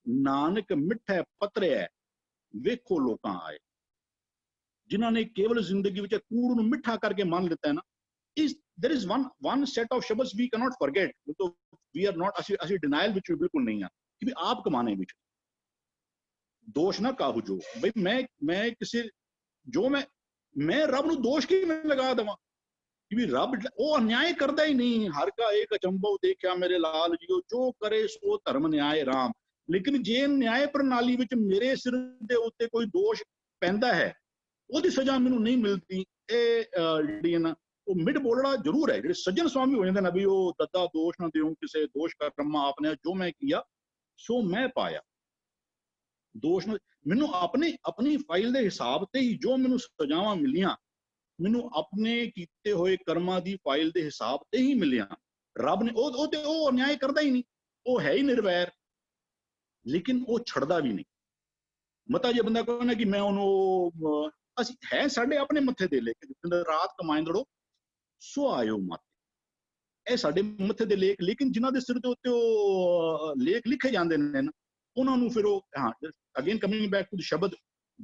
ਨਾਨਕ ਮਿੱਠੇ ਪਤਰਿਆ, ਵੇਖੋ ਲੋਕਾਂ ਆਏ। ਜਿਨ੍ਹਾਂ ਨੇ ਕੇਵਲ ਜ਼ਿੰਦਗੀ ਵਿੱਚ ਕੂੜ ਨੂੰ ਮਿੱਠਾ ਕਰਕੇ ਮੰਨ ਲਿੱਤਾ ਹੈ ਨਾ, there is one set of ਸ਼ਬਦ we cannot forget। we are not ਅਸੀਂ ਡਿਨਾਇਲ ਵਿੱਚ ਬਿਲਕੁਲ ਨਹੀਂ ਆ ਕਿ ਵੀ ਆਪ ਕਮਾਣੇ ਵਿੱਚ ਦੋਸ਼ ਨਾ ਕਾਹੂ ਜੋ। ਬਈ ਮੈਂ ਕਿਸੇ ਜੋ ਮੈਂ ਰੱਬ ਨੂੰ ਦੋਸ਼ ਕਿਵੇਂ ਲਗਾ ਦੇਵਾਂ ਕਿ ਵੀ ਰੱਬ ਉਹ ਅਨਿਆਏ ਕਰਦਾ ਹੀ ਨਹੀਂ। ਹਰ ਕਾ ਏਕ ਅਚੰਭਵ ਦੇਖਿਆ ਮੇਰੇ ਲਾਲ ਜੀਓ, ਜੋ ਕਰੇ ਸੋ ਧਰਮ ਨਿਆਏ ਰਾਮ। ਲੇਕਿਨ ਜੇ ਨਿਆਏ ਪ੍ਰਣਾਲੀ ਵਿੱਚ ਮੇਰੇ ਸਿਰ ਦੇ ਉੱਤੇ ਕੋਈ ਦੋਸ਼ ਪੈਂਦਾ ਹੈ, ਉਹਦੀ ਸਜ਼ਾ ਮੈਨੂੰ ਨਹੀਂ ਮਿਲਦੀ। ਇਹ ਜਿਹੜੀ ਨਾ ਉਹ ਮਿਡ ਬੋਲਣਾ ਜ਼ਰੂਰ ਹੈ। ਜਿਹੜੇ ਸੱਜਣ ਸਵਾਮੀ ਹੋ ਜਾਂਦੇ ਨੇ ਵੀ ਉਹ ਦੱਦਾ ਦੋਸ਼ ਨਾ ਦਿਓ ਕਿਸੇ, ਦੋਸ਼ ਕਰਮਾ ਆਪਨੇ ਜੋ ਮੈਂ ਕੀਆ ਸੋ ਮੈਂ ਪਾਇਆ। ਦੋਸ਼ ਮੈਨੂੰ ਆਪਣੀ ਫਾਈਲ ਦੇ ਹਿਸਾਬ ਤੇ ਹੀ ਜੋ ਮੈਨੂੰ ਸਜ਼ਾਵਾਂ ਮਿਲੀਆਂ, ਮੈਨੂੰ ਆਪਣੇ ਕੀਤੇ ਹੋਏ ਕਰਮਾਂ ਦੀ ਫਾਈਲ ਦੇ ਹਿਸਾਬ ਤੇ ਹੀ ਮਿਲੀਆਂ। ਰੱਬ ਨੇ ਉਹ ਅਨਿਆਏ ਕਰਦਾ ਹੀ ਨਹੀਂ, ਉਹ ਹੈ ਹੀ ਨਿਰਵੈਰ, ਲੇਕਿਨ ਉਹ ਛੱਡਦਾ ਵੀ ਨਹੀਂ। ਮਤਾ ਜੇ ਬੰਦਾ ਕਹਿੰਦਾ ਕਿ ਮੈਂ ਉਹਨੂੰ ਅਸੀਂ ਹੈ ਸਾਡੇ ਆਪਣੇ ਮੱਥੇ ਦੇ ਲੇਖ, ਰਾਤ ਕਮਾਇੰਦੜੋ ਸੋ ਆਇਓ ਮਤ, ਇਹ ਸਾਡੇ ਮੱਥੇ ਦੇ ਲੇਖ। ਲੇਕਿਨ ਜਿਨ੍ਹਾਂ ਦੇ ਸਿਰ ਦੇ ਉੱਤੇ ਉਹ ਲੇਖ ਲਿਖੇ ਜਾਂਦੇ ਨੇ ਨਾ, ਉਹਨਾਂ ਨੂੰ ਫਿਰ ਉਹ again coming back to the ਸ਼ਬਦ,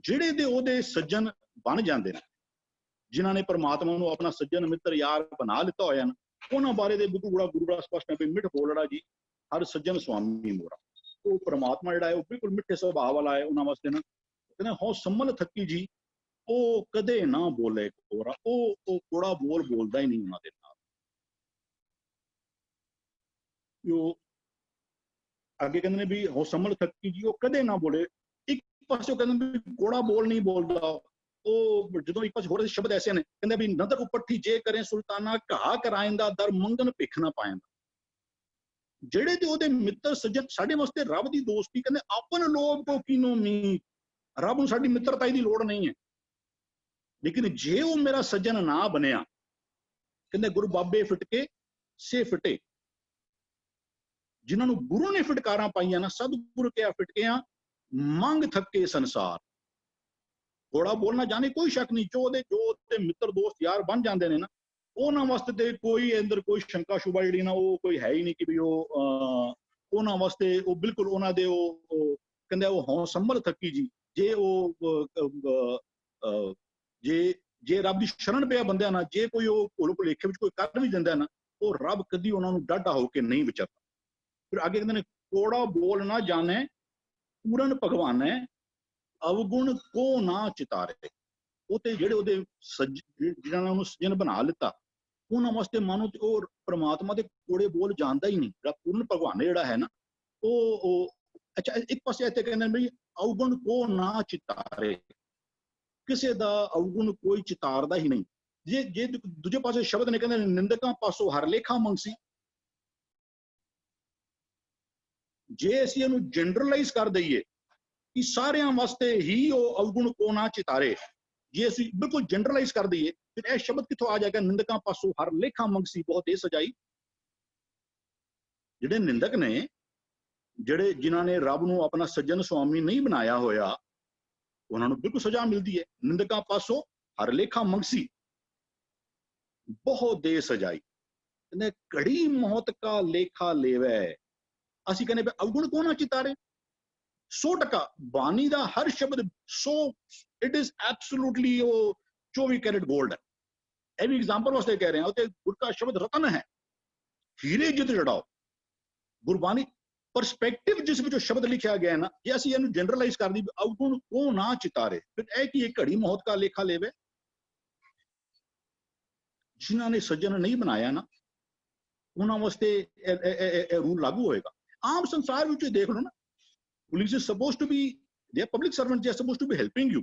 ਜਿਹੜੇ ਦੇ ਉਹਦੇ ਸੱਜਣ ਬਣ ਜਾਂਦੇ ਨੇ, ਜਿਨ੍ਹਾਂ ਨੇ ਪਰਮਾਤਮਾ ਨੂੰ ਆਪਣਾ ਸੱਜਣ ਮਿੱਤਰ ਯਾਰ ਬਣਾ ਲਿੱਤਾ ਹੋਇਆ ਨਾ, ਉਹਨਾਂ ਬਾਰੇ ਦੇ ਗੁਰੂ ਦਾ ਸਪਸ਼ਟ ਹੈ ਵੀ ਮਿੱਠ ਬੋਲੜਾ ਜੀ ਹਰ ਸੱਜਣ ਸੁਆਮੀ ਮੋਰਾ। ਉਹ ਪਰਮਾਤਮਾ ਜਿਹੜਾ ਹੈ ਉਹ ਬਿਲਕੁਲ ਮਿੱਠੇ ਸੁਭਾਅ ਵਾਲਾ ਹੈ ਉਹਨਾਂ ਵਾਸਤੇ ਨਾ। ਕਹਿੰਦੇ ਹੋ ਸੰਮਲ ਥੱਕੀ ਜੀ, ਉਹ ਕਦੇ ਨਾ ਬੋਲੇ ਕੋਰਾ। ਉਹ ਕੋੜਾ ਬੋਲਦਾ ਹੀ ਨਹੀਂ ਉਹਨਾਂ ਦੇ ਨਾਲ। ਉਹ ਅੱਗੇ ਕਹਿੰਦੇ ਨੇ ਵੀ ਹੋ ਸੰਮਲ ਥੱਕੀ ਜੀ, ਉਹ ਕਦੇ ਨਾ ਬੋਲੇ। ਇੱਕ ਪਾਸੇ ਕਹਿੰਦੇ ਵੀ ਕੋੜਾ ਬੋਲ ਨਹੀਂ ਬੋਲਦਾ ਉਹ। ਜਦੋਂ ਇੱਕ ਪਾਸੇ ਹੋਰ ਸ਼ਬਦ ਐਸੇ ਨੇ, ਕਹਿੰਦੇ ਵੀ ਨਦਰ ਉਪੱਠੀ ਜੇ ਕਰੇ ਸੁਲਤਾਨਾ, ਘਾਹ ਕਰਾਇੰਦਾ ਦਰ ਮੰਗਨ ਭਿੱਖ ਨਾ ਪਾਇੰਦਾ। ਜਿਹੜੇ ਤੇ ਉਹਦੇ ਮਿੱਤਰ ਸੱਜਣ ਸਾਡੇ ਵਾਸਤੇ ਰੱਬ ਦੀ ਦੋਸਤੀ, ਕਹਿੰਦੇ ਆਪਨ ਲੋਭ ਕੋ ਕੀਨੋ ਮੀ। ਰੱਬ ਨੂੰ ਸਾਡੀ ਮਿੱਤਰਤਾ ਦੀ ਲੋੜ ਨਹੀਂ ਹੈ, ਲੇਕਿਨ ਜੇ ਉਹ ਮੇਰਾ ਸੱਜਣ ਨਾ ਬਣਿਆ, ਕਹਿੰਦੇ ਗੁਰੂ ਬਾਬੇ ਫਿਟਕੇ ਸੇ ਫਿਟੇ। ਜਿਨ੍ਹਾਂ ਨੂੰ ਗੁਰੂ ਨੇ ਫਿਟਕਾਰਾਂ ਪਾਈਆਂ ਨਾ, ਸਤਿਗੁਰੂ ਕਿਹਾ ਫਿਟਕਿਆਂ ਮੰਗ ਥੱਕੇ ਸੰਸਾਰ। ਕੋੜਾ ਬੋਲਣਾ ਜਾਣੇ ਕੋਈ ਸ਼ੱਕ ਨਹੀਂ, ਜੋ ਤੇ ਮਿੱਤਰ ਦੋਸਤ ਯਾਰ ਬਣ ਜਾਂਦੇ ਨੇ ਨਾ, ਉਹਨਾਂ ਵਾਸਤੇ ਤੇ ਕੋਈ ਅੰਦਰ ਕੋਈ ਸ਼ੰਕਾ ਸ਼ੁਬਾ ਜਿਹੜੀ ਨਾ ਉਹ ਕੋਈ ਹੈ ਹੀ ਨਹੀਂ ਕਿ ਵੀ ਉਹ ਉਹਨਾਂ ਵਾਸਤੇ ਉਹ ਬਿਲਕੁਲ ਉਹਨਾਂ ਦੇ ਉਹ ਕਹਿੰਦੇ ਉਹ ਹੌਂ ਸੰਭਲ ਥੱਕੀ ਜੀ। ਜੇ ਉਹ ਜੇ ਰੱਬ ਦੀ ਸ਼ਰਨ ਪਿਆ ਬੰਦਿਆਂ ਨਾਲ, ਜੇ ਕੋਈ ਉਹ ਭੁੱਲ ਭੁਲੇਖੇ ਵਿੱਚ ਕੋਈ ਕਰ ਵੀ ਦਿੰਦਾ ਨਾ, ਉਹ ਰੱਬ ਕਦੀ ਉਹਨਾਂ ਨੂੰ ਡਾਢਾ ਹੋ ਕੇ ਨਹੀਂ ਵਿਚਰਦਾ। ਫਿਰ ਅੱਗੇ ਕਹਿੰਦੇ ਨੇ ਕੋੜਾ ਬੋਲ ਨਾ ਜਾਣੇ ਪੂਰਨ ਭਗਵਾਨ ਹੈ, ਅਵਗੁਣ ਕੋ ਨਾ ਚਿਤਾਰੇ। ਉਹ ਤੇ ਜਿਹੜੇ ਉਹਦੇ ਜਿਹਨਾਂ ਨੇ ਉਹਨੂੰ ਸੱਜਣ ਬਣਾ ਲਿੱਤਾ, ਉਹਨਾਂ ਵਾਸਤੇ ਮਾਨੋ ਤੇ ਉਹ ਪ੍ਰਮਾਤਮਾ ਦੇ ਕੋੜੇ ਬੋਲ ਜਾਣਦਾ ਹੀ ਨਹੀਂ। ਜਿਹੜਾ ਪੂਰਨ ਭਗਵਾਨ ਜਿਹੜਾ ਹੈ ਨਾ ਉਹ ਅੱਛਾ ਇੱਕ ਪਾਸੇ ਇੱਥੇ ਕਹਿੰਦੇ ਵੀ ਅਵਗੁਣ ਕੋ ਨਾ ਚਿਤਾਰੇ, ਕਿਸੇ ਦਾ ਅਵਗੁਣ ਕੋਈ ਚਿਤਾਰਦਾ ਹੀ ਨਹੀਂ। ਜੇ ਦੂਜੇ ਪਾਸੇ ਸ਼ਬਦ ਨੇ ਕਹਿੰਦੇ ਨਿੰਦਕਾਂ ਪਾਸੋਂ ਹਰ ਲੇਖਾ ਮੰਗਸੀ। ਜੇ ਅਸੀਂ ਇਹਨੂੰ ਜਨਰਲਾਈਜ਼ ਕਰ ਦਈਏ ਕਿ ਸਾਰਿਆਂ ਵਾਸਤੇ ਹੀ ਉਹ ਅਵਗੁਣ ਕੋ ਨਾ ਚਿਤਾਰੇ, ਜੇ ਅਸੀਂ ਬਿਲਕੁਲ ਜਨਰਲਾਈਜ਼ ਕਰ ਦਈਏ, ਫਿਰ ਇਹ ਸ਼ਬਦ ਕਿੱਥੋਂ ਆ ਜਾਏਗਾ? ਨਿੰਦਕਾਂ ਪਾਸੋਂ ਹਰ ਲੇਖਾ ਮੰਗਸੀ ਬਹੁਤ ਦੇ ਸਜਾਈ। ਜਿਹੜੇ ਨਿੰਦਕ ਨੇ, ਜਿਹੜੇ ਜਿਨ੍ਹਾਂ ਨੇ ਰੱਬ ਨੂੰ ਆਪਣਾ ਸੱਜਣ ਸੁਆਮੀ ਨਹੀਂ ਬਣਾਇਆ ਹੋਇਆ, ਉਹਨਾਂ ਨੂੰ ਬਿਲਕੁਲ ਸਜ਼ਾ ਮਿਲਦੀ ਹੈ। ਨਿੰਦਕਾਂ ਪਾਸੋਂ ਹਰ ਲੇਖਾ ਮੰਗਸੀ ਬਹੁਤ ਦੇ ਸਜਾਈ। ਕਹਿੰਦੇ ਘੜੀ ਮੌਤ ਕਾ ਲੇਖਾ ਲੇਵੈ। ਅਸੀਂ ਕਹਿੰਦੇ ਅਵਗੁਣ ਕੋ ਨਾ ਚਿਤਾਰੇ। 100% ਬਾਣੀ ਦਾ ਹਰ ਸ਼ਬਦ ਇਟ ਇਜ਼ ਐਬਸੋਲੂਟਲੀ ਉਹ 24 ਕੈਰਟ ਗੋਲਡ ਹੈ। ਇਹ ਵੀ ਐਗਜ਼ਾਮਪਲ ਵਾਸਤੇ ਕਹਿ ਰਹੇ ਹਾਂ। ਤੇ ਗੁਰ ਕਾ ਸ਼ਬਦ ਰਤਨ ਹੈ, ਹੀਰੇ ਜਿਤ ਜੜਾਓ। ਗੁਰਬਾਣੀ ਪਰਸਪੈਕਟਿਵ ਜਿਸ ਵਿੱਚ ਸ਼ਬਦ ਲਿਖਿਆ ਗਿਆ ਹੈ ਨਾ, ਜੇ ਅਸੀਂ ਇਹਨੂੰ ਜਨਰਲਾਈਜ਼ ਕਰ ਦਈਏ ਅਵਗੁਣ ਕੋ ਨਾ ਚਿਤਾਰੇ, ਫਿਰ ਇਹ ਕੀ ਘੜੀ ਮੌਤ ਕਾ ਲੇਖਾ ਲੇਵੇ। ਜਿਨ੍ਹਾਂ ਨੇ ਸੱਜਣ ਨਹੀਂ ਬਣਾਇਆ ਨਾ, ਉਹਨਾਂ ਵਾਸਤੇ ਇਹ ਰੂਲ ਲਾਗੂ ਹੋਏਗਾ। ਆਮ ਸੰਸਾਰ ਵਿੱਚ ਦੇਖ ਲਓ ਨਾ, police is supposed to be the public servant, they are supposed to be helping you.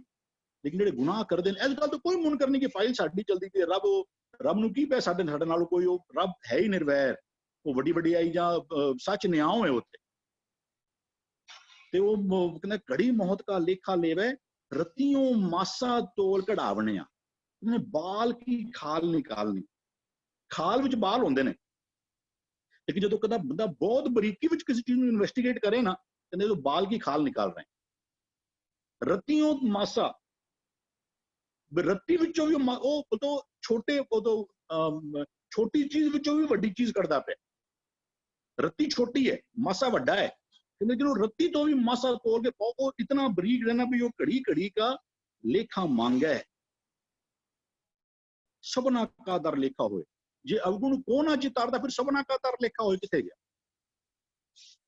ਲੇਕਿਨ ਜਿਹੜੇ ਗੁਨਾਹ ਕਰਦੇ ਨੇ, ਇਸ ਗੱਲ ਤੋਂ ਕੋਈ ਮੁਨ ਕਰਨੀ ਕਿ ਫਾਈਲ ਸਾਡੀ ਚਲਦੀ ਪਈ, ਰੱਬ ਨੂੰ ਕੀ ਪਿਆ ਸਾਡੇ ਨਾਲ ਕੋਈ, ਉਹ ਰੱਬ ਹੈ ਹੀ ਨਿਰਵੈਰ, ਉਹ ਵੱਡੀ ਵੱਡੀ ਆਈ ਜਾਂ ਸੱਚ ਨਿਆਉ ਹੈ ਉੱਥੇ। ਤੇ ਉਹ ਕਹਿੰਦਾ ਘੜੀ ਮੌਤ ਕਾ ਲੇਖਾ ਲੇਵੇ, ਰਤੀਓਂ ਮਾਸਾ ਤੋਲ ਕਢਾਵਣਿਆ। ਉਹਨੇ ਬਾਲ ਕੀ ਖਾਲ ਨਿਕਾਲਣੀ। ਖਾਲ ਵਿੱਚ ਬਾਲ ਹੁੰਦੇ ਨੇ, ਲੇਕਿਨ ਜਦੋਂ ਕਦਾ ਬੰਦਾ ਬਹੁਤ ਬਰੀਕੀ ਵਿੱਚ ਕਿਸੇ ਚੀਜ਼ ਨੂੰ ਇਨਵੈਸਟੀਗੇਟ ਕਰੇ ਨਾ, ਕਹਿੰਦੇ ਉਹ ਬਾਲ ਕੀ ਖਾਲ ਨਿਕਾਲ ਰਹੇ। ਰਤੀਓਂ ਮਾਸਾ, ਰੱਤੀ ਵਿੱਚੋਂ ਵੀ ਉਹ ਤੋਂ ਛੋਟੀ ਚੀਜ਼ ਵਿੱਚੋਂ ਵੀ ਵੱਡੀ ਚੀਜ਼ ਕੱਢਦਾ ਪਿਆ। ਰੱਤੀ ਛੋਟੀ ਹੈ, ਮਾਸਾ ਵੱਡਾ ਹੈ। ਕਹਿੰਦੇ ਜਦੋਂ ਰੱਤੀ ਤੋਂ ਵੀ ਮਾਸਾ ਤੋਲ ਕੇ ਉਹ ਇਤਨਾ ਬਰੀਕ ਰਹਿਣਾ ਵੀ ਉਹ ਘੜੀ ਘੜੀ ਕਾ ਲੇਖਾ ਮੰਗ ਹੈ। ਸਭਨਾ ਕਾ ਦਰ ਲੇਖਾ ਹੋਏ। ਜੇ ਅਵਗੁਣ ਕੋ ਨਾ ਚਿਤਾਰਦਾ, ਫਿਰ ਸਭਨਾ ਕਾ ਦਰ ਲੇਖਾ ਹੋਏ ਕਿੱਥੇ ਗਿਆ?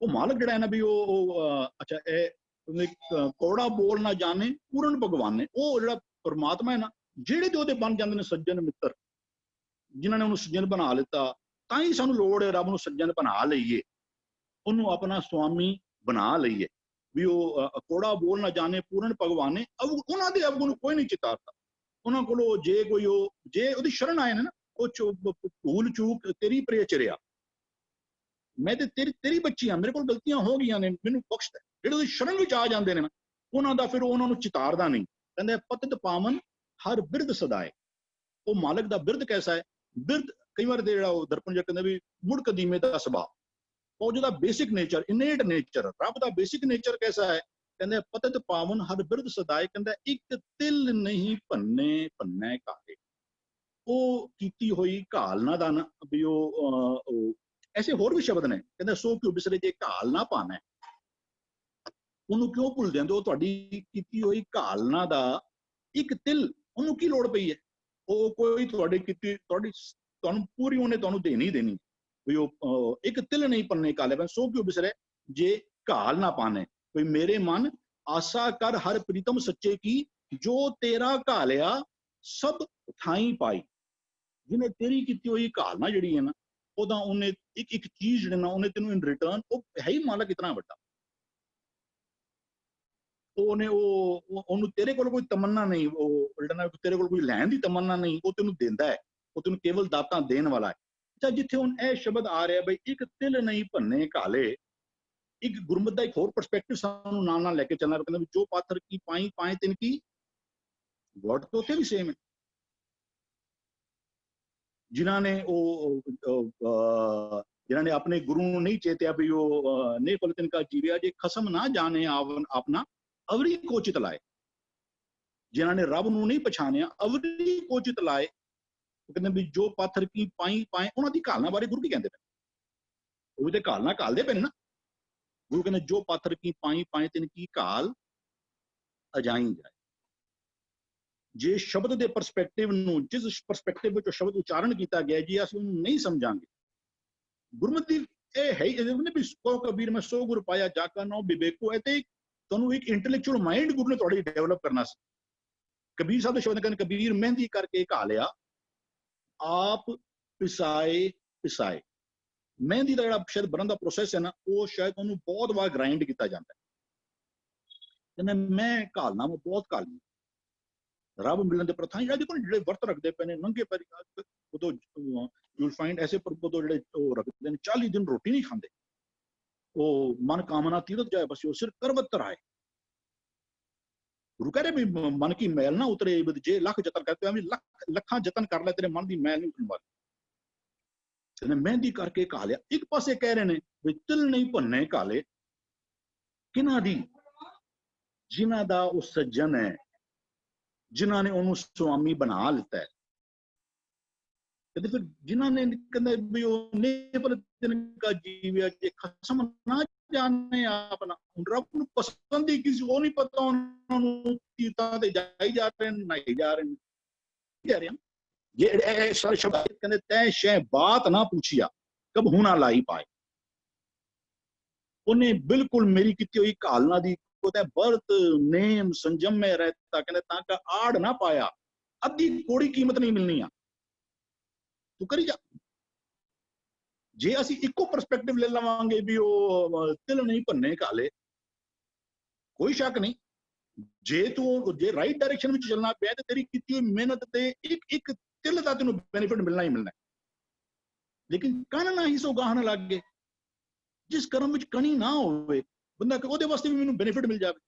ਉਹ ਮਾਲਕ ਜਿਹੜਾ ਹੈ ਨਾ ਵੀ ਅੱਛਾ ਇਹ ਕੋੜਾ ਬੋਲ ਨਾ ਜਾਣੇ ਪੂਰਨ ਭਗਵਾਨ ਨੇ, ਉਹ ਜਿਹੜਾ ਪਰਮਾਤਮਾ ਹੈ ਨਾ, ਜਿਹੜੇ ਤੇ ਉਹਦੇ ਬਣ ਜਾਂਦੇ ਨੇ ਸੱਜਣ ਮਿੱਤਰ, ਜਿਨ੍ਹਾਂ ਨੇ ਉਹਨੂੰ ਸੱਜਣ ਬਣਾ ਲਿੱਤਾ। ਤਾਂ ਹੀ ਸਾਨੂੰ ਲੋੜ ਹੈ ਰੱਬ ਨੂੰ ਸੱਜਣ ਬਣਾ ਲਈਏ, ਉਹਨੂੰ ਆਪਣਾ ਸੁਆਮੀ ਬਣਾ ਲਈਏ। ਵੀ ਉਹ ਕੋੜਾ ਬੋਲ ਨਾ ਜਾਣੇ ਪੂਰਨ ਭਗਵਾਨ ਨੇ, ਉਹਨਾਂ ਦੇ ਅਵਗੁਣ ਕੋਈ ਨਹੀਂ ਚਿਤਾਰਦਾ। ਉਹਨਾਂ ਕੋਲੋਂ ਜੇ ਕੋਈ ਜੇ ਉਹਦੀ ਸ਼ਰਨ ਆਏ ਨੇ ਨਾ, ਉਹ ਭੂਲ ਚੂਕ ਤੇਰੀ ਪ੍ਰਿਯ ਚਰਿਆ, ਮੈਂ ਤੇ ਤੇਰੀ ਬੱਚੀ ਆ, ਮੇਰੇ ਕੋਲ ਗਲਤੀਆਂ ਹੋ ਗਈਆਂ ਨੇ, ਮੈਨੂੰ ਬਖਸ਼ ਦੇ। ਜਿਹੜੇ ਉਹਦੀ ਸ਼ਰਨ ਵਿੱਚ ਆ ਜਾਂਦੇ ਨੇ ਨਾ, ਉਹਨਾਂ ਦਾ ਫਿਰ ਉਹਨਾਂ ਨੂੰ ਚਿਤਾਰਦਾ ਨਹੀਂ। ਕਹਿੰਦੇ ਪਤਿਤ ਪਾਵਨ ਹਰ ਬਿਰਧ ਸਦਾਏ। ਉਹ ਮਾਲਕ ਦਾ ਬਿਰਧ ਕੈਸਾ ਹੈ? ਬਿਰਧ ਕਈ ਵਾਰ ਜਿਹੜਾ ਉਹ ਦਰਪਣ ਕਹਿੰਦੇ ਵੀ ਮੁੜ ਕਦੀਮੇ ਦਾ ਸੁਭਾਅ, ਉਹ ਜਿਹਦਾ ਬੇਸਿਕ ਨੇਚਰ, ਇਨੇਟ ਨੇਚਰ, ਰੱਬ ਦਾ ਬੇਸਿਕ ਨੇਚਰ ਕੈਸਾ ਹੈ? ਕਹਿੰਦੇ ਪਤਿਤ ਪਾਵਨ ਹਰ ਬਿਰਧ ਸਦਾਏ। ਕਹਿੰਦਾ ਇੱਕ ਤਿਲ ਨਹੀਂ ਭੰਨੇ ਕਾਹੇ। ਉਹ ਕੀਤੀ ਹੋਈ ਘਾਲ ਨਾ ਦਾ ਨਾ ਵੀ ਉਹ ਐਸੇ ਹੋਰ ਵੀ ਸ਼ਬਦ ਨੇ। ਕਹਿੰਦਾ ਸੋ ਕਿਉਂ ਬਿਸਰੇ ਜੇ ਘਾਲ ਨਾ ਪਾਣਾ, ਉਹਨੂੰ ਕਿਉਂ ਭੁੱਲਦੇ ਹੋ? ਉਹ ਤੁਹਾਡੀ ਕੀਤੀ ਹੋਈ ਘਾਲਨਾ ਦਾ ਇੱਕ ਤਿਲ, ਉਹਨੂੰ ਕੀ ਲੋੜ ਪਈ ਹੈ? ਉਹ ਕੋਈ ਤੁਹਾਡੀ ਕੀਤੀ ਤੁਹਾਨੂੰ ਪੂਰੀ ਉਹਨੇ ਤੁਹਾਨੂੰ ਦੇਣੀ ਵੀ ਉਹ ਇੱਕ ਤਿਲ ਨਹੀਂ ਪੰਨੇ ਕਾਲੇ ਬਨ। ਸੋ ਕਿਉਂ ਬਿਸਰੇ ਜੇ ਘਾਲ ਨਾ ਪਾਣੇ। ਕੋਈ ਮੇਰੇ ਮਨ ਆਸਾ ਕਰ ਹਰ ਪ੍ਰੀਤਮ ਸੱਚੇ ਕੀ, ਜੋ ਤੇਰਾ ਘਾਲਿਆ ਸਭ ਥਾਈ ਪਾਈ। ਜਿਹਨੇ ਤੇਰੀ ਕੀਤੀ ਹੋਈ ਘਾਲਨਾ ਜਿਹੜੀ ਹੈ ਨਾ, ਉਹਦਾ ਉਹਨੇ ਇੱਕ ਚੀਜ਼ ਜਿਹੜੀ ਨਾ ਉਹਨੇ ਤੈਨੂੰ ਇਨ ਰਿਟਰਨ, ਉਹ ਹੈ ਹੀ ਮਾਲਕ ਇਤਨਾ ਵੱਡਾ, ਉਹਨੇ ਉਹਨੂੰ ਤੇਰੇ ਕੋਲ ਕੋਈ ਤਮੰਨਾ ਨਹੀਂ, ਉਹ ਤੇਰੇ ਕੋਲ ਕੋਈ ਲੈਣ ਦੀ ਤਮੰਨਾ ਨਹੀਂ, ਉਹ ਤੈਨੂੰ ਦਿੰਦਾ ਹੈ, ਉਹ ਤੈਨੂੰ ਕੇਵਲ ਦਾਤਾਂ ਦੇਣ ਵਾਲਾ ਹੈ। ਅੱਛਾ, ਜਿੱਥੇ ਹੁਣ ਇਹ ਸ਼ਬਦ ਆ ਰਿਹਾ ਬਈ ਇੱਕ ਤਿਲ ਨਹੀਂ ਭੰਨੇ ਕਾਲੇ, ਇੱਕ ਗੁਰਮਤਿ ਦਾ ਇੱਕ ਹੋਰ ਪਰਸਪੈਕਟਿਵ ਸਾਨੂੰ ਨਾਲ ਲੈ ਕੇ ਚੱਲਣਾ। ਕਹਿੰਦਾ ਵੀ ਜੋ ਪਾਥਰ ਕੀ ਪਾਏ ਤਿਨ ਕੀ, ਵਰਡ ਤੋਂ ਉੱਥੇ ਵੀ ਸੇਮ ਹੈ। ਜਿਨ੍ਹਾਂ ਨੇ ਆਪਣੇ ਗੁਰੂ ਨੂੰ ਨਹੀਂ ਚੇਤਿਆ ਵੀ ਉਹ ਨਹੀਂ ਪਲਤਨ ਕਾ ਜੀਵਿਆ, ਜੇ ਖਸਮ ਨਾ ਜਾਣੇ ਆਪਣਾ ਅਵਰੀ ਕੋ ਚਿਤ ਲਾਏ। ਜਿਨ੍ਹਾਂ ਨੇ ਰੱਬ ਨੂੰ ਨਹੀਂ ਪਛਾਣਿਆ, ਅਵਰੀ ਕੋ ਚਿਤ ਲਾਏ। ਉਹ ਕਹਿੰਦੇ ਵੀ ਜੋ ਪਾਥਰ ਕੀ ਪਾਈ ਪਾਏ, ਉਹਨਾਂ ਦੀ ਘਾਲਣਾ ਬਾਰੇ ਗੁਰੂ ਕੀ ਕਹਿੰਦੇ ਪਏ? ਉਹ ਵੀ ਤੇ ਘਾਲਣਾ ਘਾਲਦੇ ਪਏ ਨੇ ਨਾ। ਗੁਰੂ ਕਹਿੰਦੇ ਜੋ ਪਾਥਰ ਕੀ ਪਾਈ ਪਾਏ ਤਿਨ ਕੀ ਘਾਲ ਅਜਾਈ ਜਾਏ। ਜੇ ਸ਼ਬਦ ਦੇ ਪਰਸਪੈਕਟਿਵ ਨੂੰ, ਜਿਸ ਪਰਸਪੈਕਟਿਵ ਵਿੱਚ ਸ਼ਬਦ ਉਚਾਰਨ ਕੀਤਾ ਗਿਆ, ਜੇ ਅਸੀਂ ਉਹਨੂੰ ਨਹੀਂ ਸਮਝਾਂਗੇ, ਗੁਰਮਤਿ ਇਹ ਹੈ ਇਹਨੇ ਵੀ ਸੋ ਕਬੀਰ ਮੈਂ ਸੋ ਗੁਰ ਪਾਇਆ ਜਾ ਕਾ ਨਾਮ ਵਿਵੇਕੋ। ਇਹ ਤੇ ਤੁਹਾਨੂੰ ਇੱਕ ਇੰਟੈਲੈਕਚੁਅਲ ਮਾਈਂਡ ਗੁਰੂ ਨੇ ਤੁਹਾਡੀ ਡਿਵੈਲਪ ਕਰਨਾ ਸੀ। ਕਬੀਰ ਸਾਹਿਬ ਦੇ ਸ਼ਬਦ ਕਹਿੰਦੇ ਕਬੀਰ ਮਹਿੰਦੀ ਕਰਕੇ ਘਾ ਲਿਆ, ਆਪ ਪਿਸਾਏ ਪਿਸਾਏ। ਮਹਿੰਦੀ ਦਾ ਜਿਹੜਾ ਸ਼ਾਇਦ ਬਣਨ ਦਾ ਪ੍ਰੋਸੈਸ ਹੈ ਨਾ, ਉਹ ਸ਼ਾਇਦ ਉਹਨੂੰ ਬਹੁਤ ਵਾਰ ਗ੍ਰਾਈਂਡ ਕੀਤਾ ਜਾਂਦਾ ਹੈ। ਕਹਿੰਦਾ ਮੈਂ ਘਾਲਣਾ ਵਾ, ਬਹੁਤ ਘਾਲਣੀ। ਰੱਬ ਮਿਲਣ ਦੇ ਪ੍ਰਥਾ ਜਿਹੜਾ ਦੇਖੋ ਜਿਹੜੇ ਵਰਤ ਰੱਖਦੇ ਪਏ ਨੇ ਨੰਗੇ ਪੈਰੀ, ਉਦੋਂ ਯੂ ਫਾਈਂਡ ਐਸੇ ਉਦੋਂ ਜਿਹੜੇ ਉਹ ਰੱਖਦੇ ਨੇ 40 ਦਿਨ ਰੋਟੀ ਨਹੀਂ ਖਾਂਦੇ। ਉਹ ਮਨ ਕਾਮਨਾ ਤੀਰਥ ਜਾਏ ਬਸ ਉਹ ਸਿਰ ਕਰਵਤ ਰਾਏ। ਗੁਰੂ ਕਹਿ ਰਹੇ ਵੀ ਮਨ ਕੀ ਮੈਲ ਨਾ ਉਤਰੇ, ਜੇ ਲੱਖ ਯਤਨ ਕਰਦੇ ਵੀ ਲੱਖਾਂ ਯਤਨ ਕਰ ਲੈ ਤੇਰੇ ਮਨ ਦੀ ਮੈਲ ਨਹੀਂ ਉਤਰਨ ਵਾਲੀ। ਕਹਿੰਦੇ ਮਹਿੰਦੀ ਕਰਕੇ ਘਾ ਲਿਆ। ਇੱਕ ਪਾਸੇ ਕਹਿ ਰਹੇ ਨੇ ਵੀ ਤਿਲ ਨਹੀਂ ਭੰਨੇ ਘਾਲੇ, ਕਿਹਨਾਂ ਦੀ? ਜਿਨ੍ਹਾਂ ਦਾ ਉਹ ਸੱਜਣ ਹੈ, ਜਿਨ੍ਹਾਂ ਨੇ ਉਹਨੂੰ ਸੁਆਮੀ ਬਣਾ ਲਿੱਤਾ ਹੈ। ਕਹਿੰਦੇ ਫਿਰ ਜਿਨ੍ਹਾਂ ਨੇ ਕਹਿੰਦੇ ਵੀ ਉਹ ਨੇਪਲ ਤਿਨਕਾ ਜੀਵਿਆ ਜੇ ਖਸਮ ਨਾ ਜਾਣੇ ਆਪਣਾ। ਰੱਬ ਨੂੰ ਪਸੰਦ ਹੀ ਕਿਸੇ ਉਹ ਨਹੀਂ ਪਤਾ, ਉਹਨਾਂ ਨੂੰ ਕੀਰਤਾਂ ਤੇ ਜਾਈ ਜਾ ਰਹੇ ਨੇ, ਨਾਈ ਜਾ ਰਹੇ ਨੇ। ਕਹਿ ਰਿਹਾ ਇਹ ਸਾਰੇ ਸ਼ਬਦ ਕਹਿੰਦੇ ਤੈ ਸ਼ੈ ਬਾਤ ਨਾ ਪੁੱਛਿਆ ਕਬ ਹੁਣਾ ਲਾਈ ਪਾਏ। ਉਹਨੇ ਬਿਲਕੁਲ ਮੇਰੀ ਕੀਤੀ ਹੋਈ ਘਾਲਨਾ ਦੀ ਵਰਤ ਨੇਮ ਸੰਜਮ में रहता, कहते ताका आड़ ना पाया, अद्धी कोड़ी कीमत नहीं मिलनी आ, तू करी जा। जे असी इको परस्पेक्टिव ले लवांगे भी वो तिल नहीं भन्ने काले, कोई शक नहीं। जे तू जे राइट डायरेक्शन में चलना पे ते तेरी कीती हुई मेहनत ते एक तिल दा तेनू बेनिफिट मिलना ही मिलना है। लेकिन कण ना ही सो गाहन लग गए, जिस कर्म विच कणी ना होवे ਬੰਦਾ ਕਿ ਉਹਦੇ ਵਾਸਤੇ ਵੀ ਮੈਨੂੰ ਬੈਨੀਫਿਟ ਮਿਲ ਜਾਵੇ।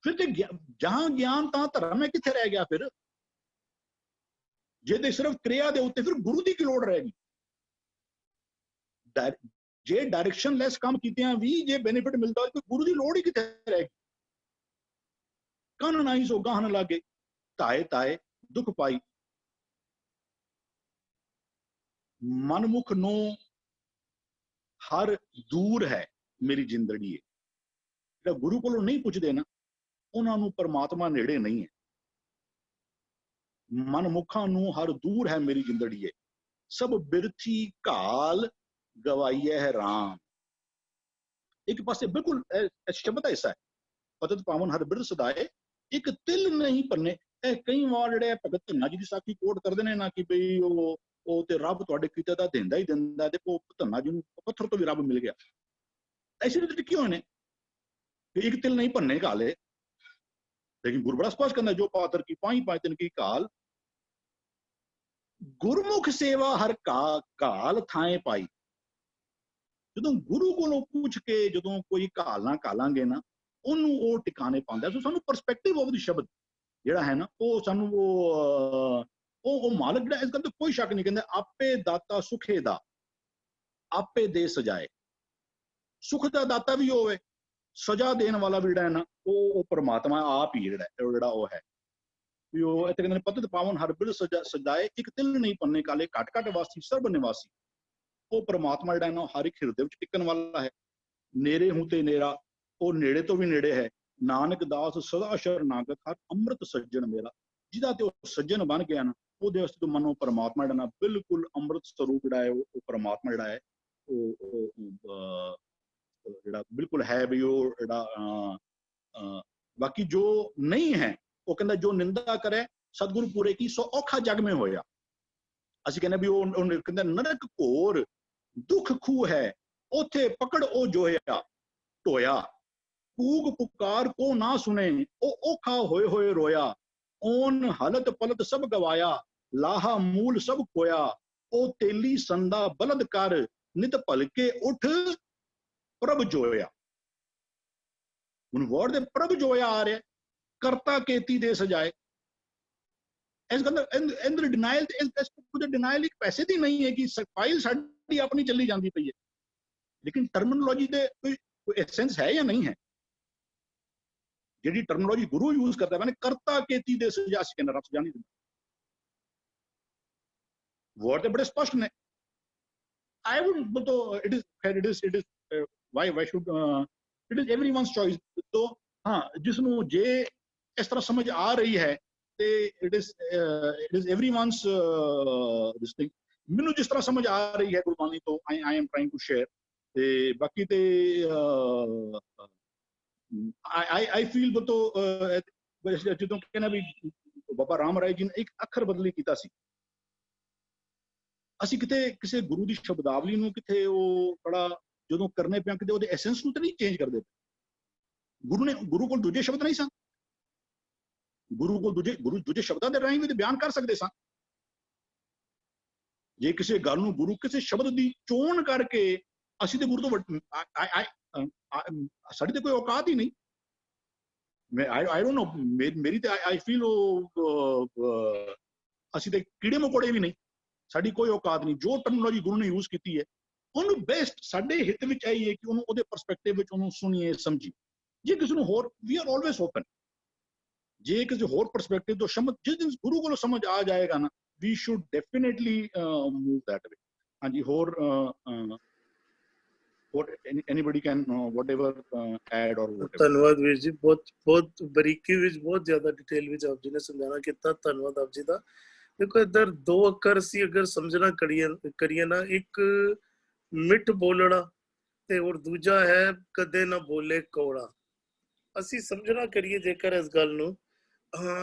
ਫਿਰ ਤੇ ਜਹਾਂ ਗਿਆਨ ਤਾਂ ਧਰਮ ਹੈ, ਕਿੱਥੇ ਰਹਿ ਗਿਆ ਫਿਰ? ਜੇ ਤੇ ਸਿਰਫ ਕਿਰਿਆ ਦੇ ਉੱਤੇ, ਫਿਰ ਗੁਰੂ ਦੀ ਕੀ ਲੋੜ ਰਹੇਗੀ? ਜੇ ਡਾਇਰੈਕਸ਼ਨ ਲੈਸ ਕੰਮ ਕੀਤਿਆਂ ਵੀ ਜੇ ਬੈਨੀਫਿਟ ਮਿਲਦਾ ਹੋਵੇ, ਗੁਰੂ ਦੀ ਲੋੜ ਹੀ ਕਿੱਥੇ ਰਹੇਗੀ? ਕੰਨ ਨਹੀਂ ਸੋ ਗਾਹਨ ਲਾਗੇ, ਤਾਏ ਤਾਏ ਦੁੱਖ ਪਾਈ। ਮਨਮੁਖ ਨੂੰ ਹਰ ਦੂਰ ਹੈ ਮੇਰੀ ਜ਼ਿੰਦਗੀ ਹੈ। ਜਿਹੜਾ ਗੁਰੂ ਕੋਲੋਂ ਨਹੀਂ ਪੁੱਛਦੇ ਨਾ, ਉਹਨਾਂ ਨੂੰ ਪਰਮਾਤਮਾ ਨੇੜੇ ਨਹੀਂ ਹੈ। ਮਨਮੁਖਾਂ ਨੂੰ ਹਰ ਦੂਰ ਹੈ ਮੇਰੀ ਜ਼ਿੰਦਗੀ ਹੈ, ਸਭ ਬਿਰਥੀ ਘਾਲ ਗਵਾਈਏ ਹੈ ਰਾਮ। ਇੱਕ ਪਾਸੇ ਬਿਲਕੁਲ ਸ਼ਬਦ ਐਸਾ ਹੈ, ਪਤਤ ਪਾਵਨ ਹਰ ਬਿਰਥ ਸਦਾਏ, ਇੱਕ ਤਿਲ ਨਹੀਂ ਭੰਨੇ। ਇਹ ਕਈ ਵਾਰ ਜਿਹੜੇ ਭਗਤ ਧੰਨਾ ਜੀ ਦੀ ਸਾਖੀ ਕੋਟ ਕਰਦੇ ਨੇ ਨਾ, ਕਿ ਬਈ ਉਹ ਤੇ ਰੱਬ ਤੁਹਾਡੇ ਕੀਤੇ ਦਾ ਦਿੰਦਾ ਹੀ ਦਿੰਦਾ। ਦੇਖੋ ਧੰਨਾ ਜੀ ਨੂੰ ਪੱਥਰ ਤੋਂ ਵੀ ਰੱਬ ਮਿਲ ਗਿਆ। ऐसे तो टिके हुए ने एक तिल नहीं भन्ने घाले। लेकिन गुरु बड़ा स्पष्ट कहना जो पात्र की पाई पाई तिन की घाल, गुरमुख सेवा हर घाल थाए पाई। ਜਦੋਂ ਗੁਰੂ ਕੋਲੋਂ ਪੁੱਛ ਕੇ ਜਦੋਂ ਕੋਈ ਘਾਲਣਾ ਘਾਲਾਂਗੇ ਨਾ, ਉਹਨੂੰ ਉਹ ਟਿਕਾਣੇ ਪਾਉਂਦਾ। ਸੋ ਸਾਨੂੰ ਪਰਸਪੈਕਟਿਵ ਆਫ ਦੀ ਸ਼ਬਦ ਜਿਹੜਾ ਹੈ ਨਾ, ਉਹ ਸਾਨੂੰ ਉਹ ਮਾਲਕ ਜਿਹੜਾ, ਇਸ ਗੱਲ ਤੇ ਕੋਈ ਸ਼ੱਕ ਨਹੀਂ। ਕਹਿੰਦੇ ਆਪੇ ਦਾਤਾ ਸੁਖੇ ਦਾ ਆਪੇ ਦੇ ਸਜਾਏ। ਸੁਖ ਦਾ ਦਾਤਾ ਵੀ ਹੋਵੇ, ਸਜ਼ਾ ਦੇਣ ਵਾਲਾ ਵੀ ਜਿਹੜਾ ਹੈ ਨਾ, ਉਹ ਪਰਮਾਤਮਾ ਆਪ ਹੀ ਜਿਹੜਾ ਉਹ ਹੈ। ਵੀ ਉਹ ਇੱਥੇ ਕਹਿੰਦੇ ਨੇ ਪਤਤ ਪਾਵਨ ਹਰ ਬਿਰਥ ਸਜਾਏ, ਇੱਕ ਤਿਲ ਨਹੀਂ ਪੰਨੇ ਕਾਲੇ, ਘਟ ਘਟ ਵਾਸੀ ਸਰਬ ਨਿਵਾਸੀ। ਉਹ ਪਰਮਾਤਮਾ ਜਿਹੜਾ ਹੈ ਨਾ, ਹਰ ਇੱਕ ਹਿਰਦੇ ਵਿੱਚ ਟਿਕਣ ਵਾਲਾ ਹੈ। ਨੇੜੇ ਹੂੰ ਤੇ ਨੇੜਾ, ਉਹ ਨੇੜੇ ਤੋਂ ਵੀ ਨੇੜੇ ਹੈ। ਨਾਨਕ ਦਾਸ ਸਦਾ ਸ਼ਰਨਾਗਤ ਹਰ ਅੰਮ੍ਰਿਤ ਸੱਜਣ ਮੇਰਾ। ਜਿਹਦਾ ਤੇ ਉਹ ਸੱਜਣ ਬਣ ਗਿਆ ਨਾ, ਉਹਦੇ ਵਾਸਤੇ ਤੋਂ ਮਨੋਂ ਪਰਮਾਤਮਾ ਜਿਹੜਾ ਨਾ ਬਿਲਕੁਲ ਅੰਮ੍ਰਿਤ ਸਰੂਪ ਜਿਹੜਾ ਹੈ, ਉਹ ਪਰਮਾਤਮਾ ਜਿਹੜਾ ਹੈ ਉਹ ਜਿਹੜਾ ਬਿਲਕੁਲ ਹੈ ਵੀ ਉਹ ਜਿਹੜਾ। ਬਾਕੀ ਜੋ ਨਹੀਂ ਹੈ, ਉਹ ਕਹਿੰਦਾ ਜੋ ਨਿੰਦਾ ਕਰੇ ਸਤਿਗੁਰੂ ਪੂਰੇ ਕੀ ਸੋ ਔਖਾ ਜਗ ਮੇ ਹੋਇਆ। ਅਸੀਂ ਕਹਿੰਦੇ ਵੀ ਉਹ ਕਹਿੰਦਾ ਨਰਕ ਘੋਰ ਦੁੱਖ ਖੂ ਹੈ, ਉੱਥੇ ਪਕੜ ਉਹ ਜੋਇਆ ਢੋਇਆ। ਕੂਕ ਪੁਕਾਰ ਕੋ ਨਾ ਸੁਣੇ, ਉਹ ਔਖਾ ਹੋਏ ਹੋਏ ਰੋਇਆ। ਓਨ ਹਲਤ ਪਲਤ ਸਭ ਗਵਾਇਆ, ਲਾਹਾ ਮੂਲ ਸਭ ਖੋਇਆ। ਉਹ ਤੇਲੀ ਸੰਦਾ ਬਲਦ ਕਰ, ਨਿਤ ਭਲਕੇ ਉੱਠ ਪ੍ਰਭ ਜੋਇਆ। ਹੁਣ ਵਰਡ ਦੇ ਪ੍ਰਭ ਜੋਇਆ ਆ ਰਿਹਾ, ਕਰਤਾ ਕੇਤੀ ਦੇ ਸਜਾਏ। ਇਸ ਗੱਲ ਅੰਦਰ ਡਿਨਾਇਲ, ਡਿਨਾਇਲ ਇੱਕ ਪੈਸੇ ਦੀ ਨਹੀਂ ਹੈ ਕਿ ਫਾਈਲ ਸਾਡੀ ਆਪਣੀ ਚੱਲੀ ਜਾਂਦੀ ਪਈ ਹੈ। ਲੇਕਿਨ ਟਰਮੀਨੋਲੋਜੀ ਦੇ ਕੋਈ ਐਸੈਂਸ ਹੈ ਜਾਂ ਨਹੀਂ ਹੈ? ਜਿਹੜੀ ਟਰਮਨੋਲੋਜੀ ਗੁਰੂ ਯੂਜ਼ ਕਰਦਾ ਮੈਨੇ ਕਰਤਾ ਕੀਤੀ ਦੇ ਸਜ਼ਾ ਸੀ ਕਹਿੰਦਾ ਰੱਬ ਸਜ਼ਾ ਨਹੀਂ ਦਿੰਦਾ ਵਰਡ ਤੇ ਬੜੇ ਸਪਸ਼ਟ ਨੇ I would तो it is why should it is everyone's choice तो हाँ जिसनु जे इस तरह समझ आ रही है ते it is everyone's this thing मैंने जिस तरह समझ आ रही है गुरबानी तो I am trying to share ते बाकी ते I feel तो ਜਦੋਂ ਕਹਿੰਦਾ ਵੀ ਬਾਬਾ ਰਾਮ ਰਾਏ ਜੀ ਨੇ ਇੱਕ ਅੱਖਰ ਬਦਲੀ ਕੀਤਾ ਸੀ ਅਸੀਂ ਕਿਤੇ ਕਿਸੇ ਗੁਰੂ ਦੀ ਸ਼ਬਦਾਵਲੀ ਨੂੰ ਕਿਤੇ ਉਹ ਬੜਾ ਜਦੋਂ ਕਰਨੇ ਪਿਆ ਕਿਤੇ ਉਹਦੇ ਐਸੈਂਸ ਨੂੰ ਤਾਂ ਨਹੀਂ ਚੇਂਜ ਕਰਦੇ ਗੁਰੂ ਕੋਲ ਦੂਜੇ ਸ਼ਬਦ ਨਹੀਂ ਸਨ ਗੁਰੂ ਕੋਲ ਦੂਜੇ ਸ਼ਬਦਾਂ ਦੇ ਰਾਹੀਂ ਵੀ ਬਿਆਨ ਕਰ ਸਕਦੇ ਸਨ ਜੇ ਕਿਸੇ ਗੱਲ ਨੂੰ ਗੁਰੂ ਕਿਸੇ ਸ਼ਬਦ ਦੀ ਚੋਣ ਕਰਕੇ ਅਸੀਂ ਤੇ ਗੁਰੂ ਤੋਂ ਸਾਡੀ ਤੇ ਕੋਈ ਔਕਾਤ ਹੀ ਨਹੀਂ ਮੈਂ I don't know ਮੇਰੀ ਤੇ I feel ਅਸੀਂ ਤੇ ਕੀੜੇ ਮਕੌੜੇ ਵੀ ਨਹੀਂ ਸਾਡੀ ਕੋਈ ਔਕਾਤ ਨਹੀਂ ਜੋ ਟਰਮਨੋਲੋਜੀ ਗੁਰੂ ਨੇ ਯੂਜ਼ ਕੀਤੀ ਹੈ ਉਹਨੂੰ ਬੈਸਟ ਸਾਡੇ ਹਿੱਤ ਵਿੱਚ ਆਈ ਹੈ ਕਿ ਉਹਨੂੰ ਉਹਦੇ ਪਰਸਪੈਕਟਿਵ ਵਿੱਚ ਉਹਨੂੰ ਸੁਣੀਏ ਸਮਝੀ ਜੇ ਕਿਸੇ ਨੂੰ ਹੋਰ ਵੀ ਆਰ ਆਲਵੇਸ ਓਪਨ ਜੇ ਕਿਸੇ ਹੋਰ ਪਰਸਪੈਕਟਿਵ ਤੋਂ ਸਮਝ ਜਿਸ ਦਿਨ ਗੁਰੂ ਕੋਲੋਂ ਸਮਝ ਆ ਜਾਏਗਾ ਨਾ we should definitely move that way ਹਾਂਜੀ ਹੋਰ what anybody can whatever add or whatever ਧੰਨਵਾਦ ਵੀਰ ਜੀ ਬਹੁਤ ਬਰੀਕੀ ਵਿੱਚ ਬਹੁਤ ਜ਼ਿਆਦਾ ਡਿਟੇਲ ਵਿੱਚ ਆਪ ਜੀ ਨੇ ਸਮਝਾਣਾ ਕੀਤਾ ਧੰਨਵਾਦ ਆਪ ਜੀ ਦਾ ਦੇਖੋ ਇੱਧਰ ਦੋ ਅੱਖਰ ਸੀ ਅਗਰ ਸਮਝਣਾ ਕਰੀਏ ਨਾ ਇੱਕ ਮਿੱਠ ਬੋਲਣਾ ਤੇ ਹੋਰ ਦੂਜਾ ਹੈ ਕਦੇ ਨਾ ਬੋਲੇ ਕੌੜਾ ਅਸੀਂ ਸਮਝਣਾ ਕਰੀਏ ਜੇਕਰ ਇਸ ਗੱਲ ਨੂੰ